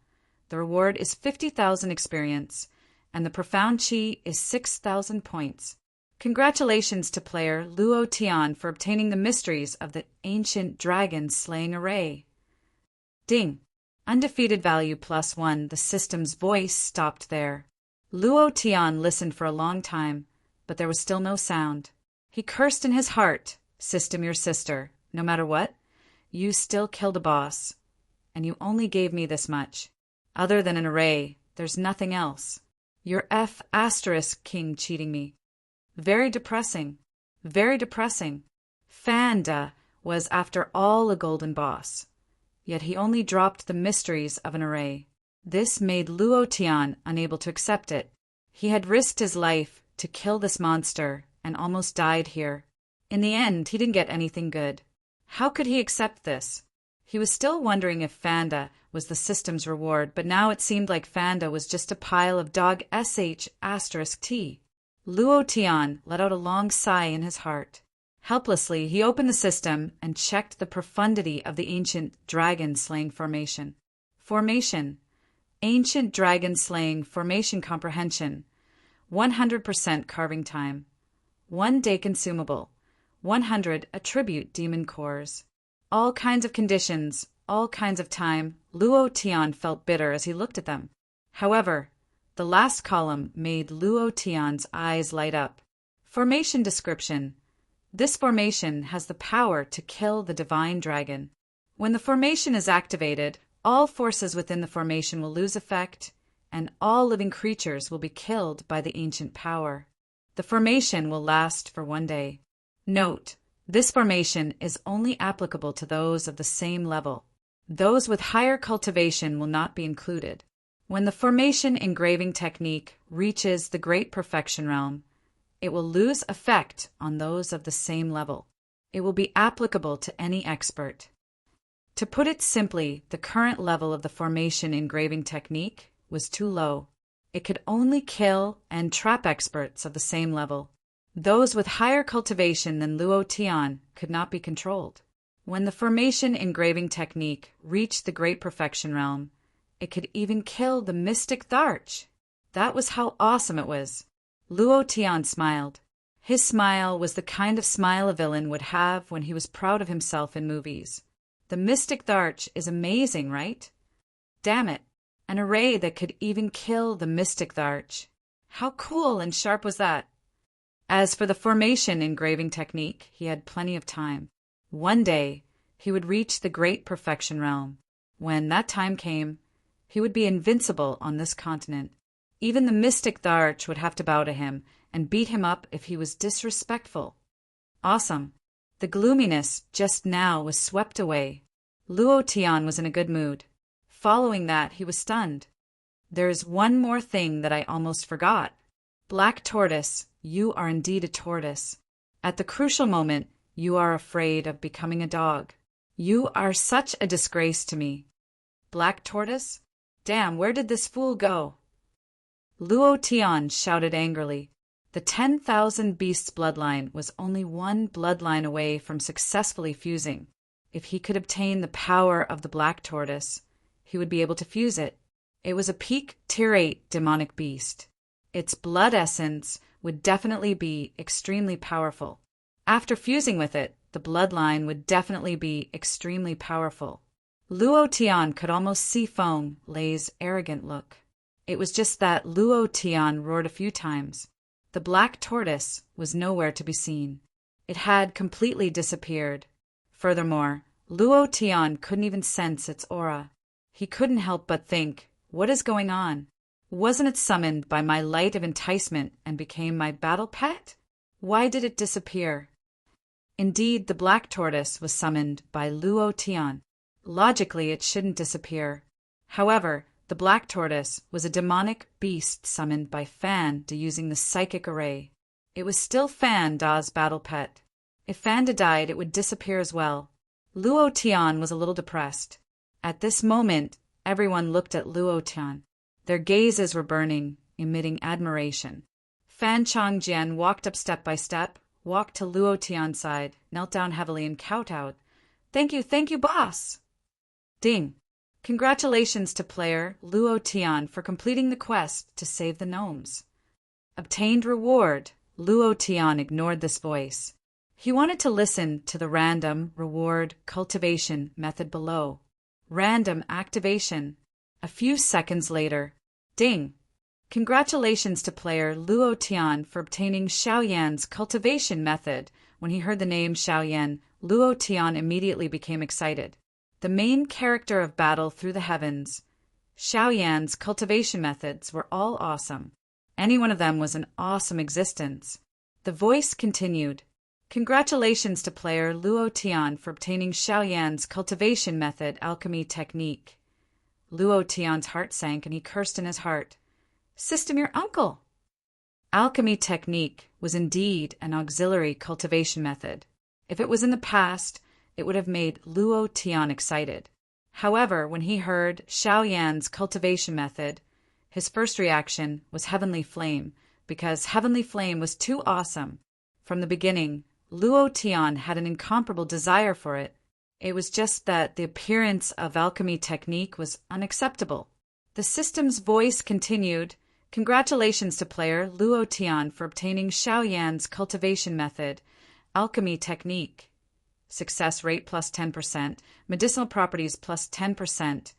The reward is 50,000 experience, and the profound chi is 6,000 points. Congratulations to player Luo Tian for obtaining the mysteries of the ancient dragon-slaying array. Ding. Undefeated value +1. The system's voice stopped there. Luo Tian listened for a long time, but there was still no sound. He cursed in his heart, "System, your sister. No matter what, you still killed a boss. And you only gave me this much. Other than an array, there's nothing else. Your King cheating me. Very depressing. Very depressing. Fanda was, after all, a golden boss. Yet he only dropped the mysteries of an array. This made Luo Tian unable to accept it. He had risked his life to kill this monster and almost died here. In the end, he didn't get anything good. How could he accept this? He was still wondering if Fanda was the system's reward, but now it seemed like Fanda was just a pile of dog *T. Luo Tian let out a long sigh in his heart. Helplessly, he opened the system and checked the profundity of the ancient dragon-slaying formation. Formation. Ancient dragon-slaying formation comprehension. 100% carving time. 1 day consumable. 100 attribute demon cores. All kinds of conditions, all kinds of time. Luo Tian felt bitter as he looked at them. However, the last column made Luo Tian's eyes light up. Formation description. This formation has the power to kill the divine dragon. When the formation is activated, all forces within the formation will lose effect, and all living creatures will be killed by the ancient power. The formation will last for 1 day. Note: this formation is only applicable to those of the same level. Those with higher cultivation will not be included. When the formation engraving technique reaches the Great Perfection Realm, it will lose effect on those of the same level. It will be applicable to any expert. To put it simply, the current level of the formation engraving technique was too low. It could only kill and trap experts of the same level. Those with higher cultivation than Luo Tian could not be controlled. When the formation engraving technique reached the Great Perfection Realm, it could even kill the mystic Tharch. That was how awesome it was. Luo Tian smiled. His smile was the kind of smile a villain would have when he was proud of himself in movies. The mystic Tharch is amazing, right? Damn it, an array that could even kill the mystic Tharch. How cool and sharp was that? As for the formation engraving technique, he had plenty of time. 1 day, he would reach the Great Perfection Realm. When that time came, he would be invincible on this continent. Even the mystic Tharch would have to bow to him and beat him up if he was disrespectful. Awesome. The gloominess just now was swept away. Luo Tian was in a good mood. Following that, he was stunned. There's one more thing that I almost forgot. Black Tortoise, you are indeed a tortoise. At the crucial moment, you are afraid of becoming a dog. You are such a disgrace to me. Black Tortoise? Damn, where did this fool go? Luo Tian shouted angrily. The 10,000 Beasts bloodline was only one bloodline away from successfully fusing. If he could obtain the power of the Black Tortoise, he would be able to fuse it. It was a peak Tier 8 demonic beast. Its blood essence would definitely be extremely powerful. After fusing with it, the bloodline would definitely be extremely powerful. Luo Tian could almost see Feng Lei's arrogant look. It was just that Luo Tian roared a few times. The Black Tortoise was nowhere to be seen. It had completely disappeared. Furthermore, Luo Tian couldn't even sense its aura. He couldn't help but think, what is going on? Wasn't it summoned by my light of enticement and became my battle pet? Why did it disappear? Indeed, the Black Tortoise was summoned by Luo Tian. Logically, it shouldn't disappear. However, the Black Tortoise was a demonic beast summoned by Fanda using the psychic array. It was still Fanda's battle pet. If Fanda died, it would disappear as well. Luo Tian was a little depressed. At this moment, everyone looked at Luo Tian. Their gazes were burning, emitting admiration. Fan Changjian walked up step by step, walked to Luo Tian's side, knelt down heavily and kowtowed. Thank you, boss! Ding! Congratulations to player Luo Tian for completing the quest to save the gnomes. Obtained reward. Luo Tian ignored this voice. He wanted to listen to the random reward cultivation method below. Random activation. A few seconds later. Ding! Congratulations to player Luo Tian for obtaining Xiaoyan's cultivation method. When he heard the name Xiaoyan, Luo Tian immediately became excited. The main character of Battle Through the Heavens, Xiaoyan's cultivation methods were all awesome. Any one of them was an awesome existence. The voice continued. Congratulations to player Luo Tian for obtaining Xiaoyan's cultivation method alchemy technique. Luo Tian's heart sank and he cursed in his heart. System your uncle! Alchemy technique was indeed an auxiliary cultivation method. If it was in the past, it would have made Luo Tian excited. However, when he heard Xiaoyan's cultivation method, his first reaction was Heavenly Flame, because Heavenly Flame was too awesome. From the beginning, Luo Tian had an incomparable desire for it. It was just that the appearance of alchemy technique was unacceptable. The system's voice continued. Congratulations to player Luo Tian for obtaining Xiaoyan's cultivation method, alchemy technique. Success rate plus 10%, medicinal properties plus 10%,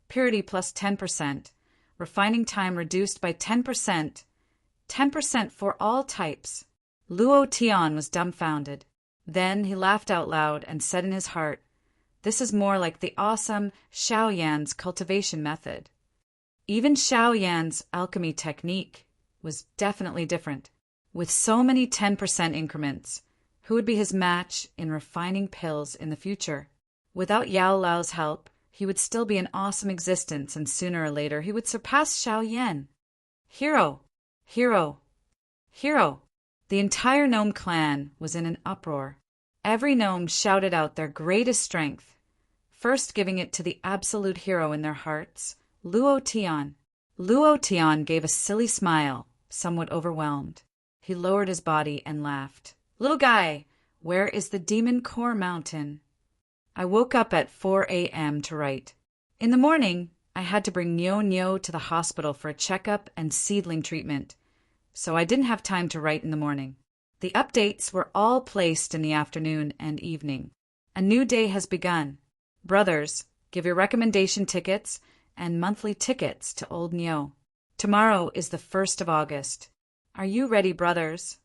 purity plus 10%, refining time reduced by 10%, 10% for all types. Luo Tian was dumbfounded. Then he laughed out loud and said in his heart, "This is more like the awesome Xiaoyan's cultivation method." Even Xiaoyan's alchemy technique was definitely different. With so many 10% increments, who would be his match in refining pills in the future? Without Yao Lao's help, he would still be an awesome existence, and sooner or later he would surpass Xiaoyan. Hero! Hero! Hero! The entire gnome clan was in an uproar. Every gnome shouted out their greatest strength, first giving it to the absolute hero in their hearts, Luo Tian. Luo Tian gave a silly smile, somewhat overwhelmed. He lowered his body and laughed. "Little guy, where is the Demon Core Mountain?" I woke up at 4 a.m. to write. In the morning, I had to bring Nyo to the hospital for a checkup and seedling treatment, so I didn't have time to write in the morning. The updates were all placed in the afternoon and evening. A new day has begun. Brothers, give your recommendation tickets and monthly tickets to Old Nyo. Tomorrow is the 1st of August. Are you ready, brothers?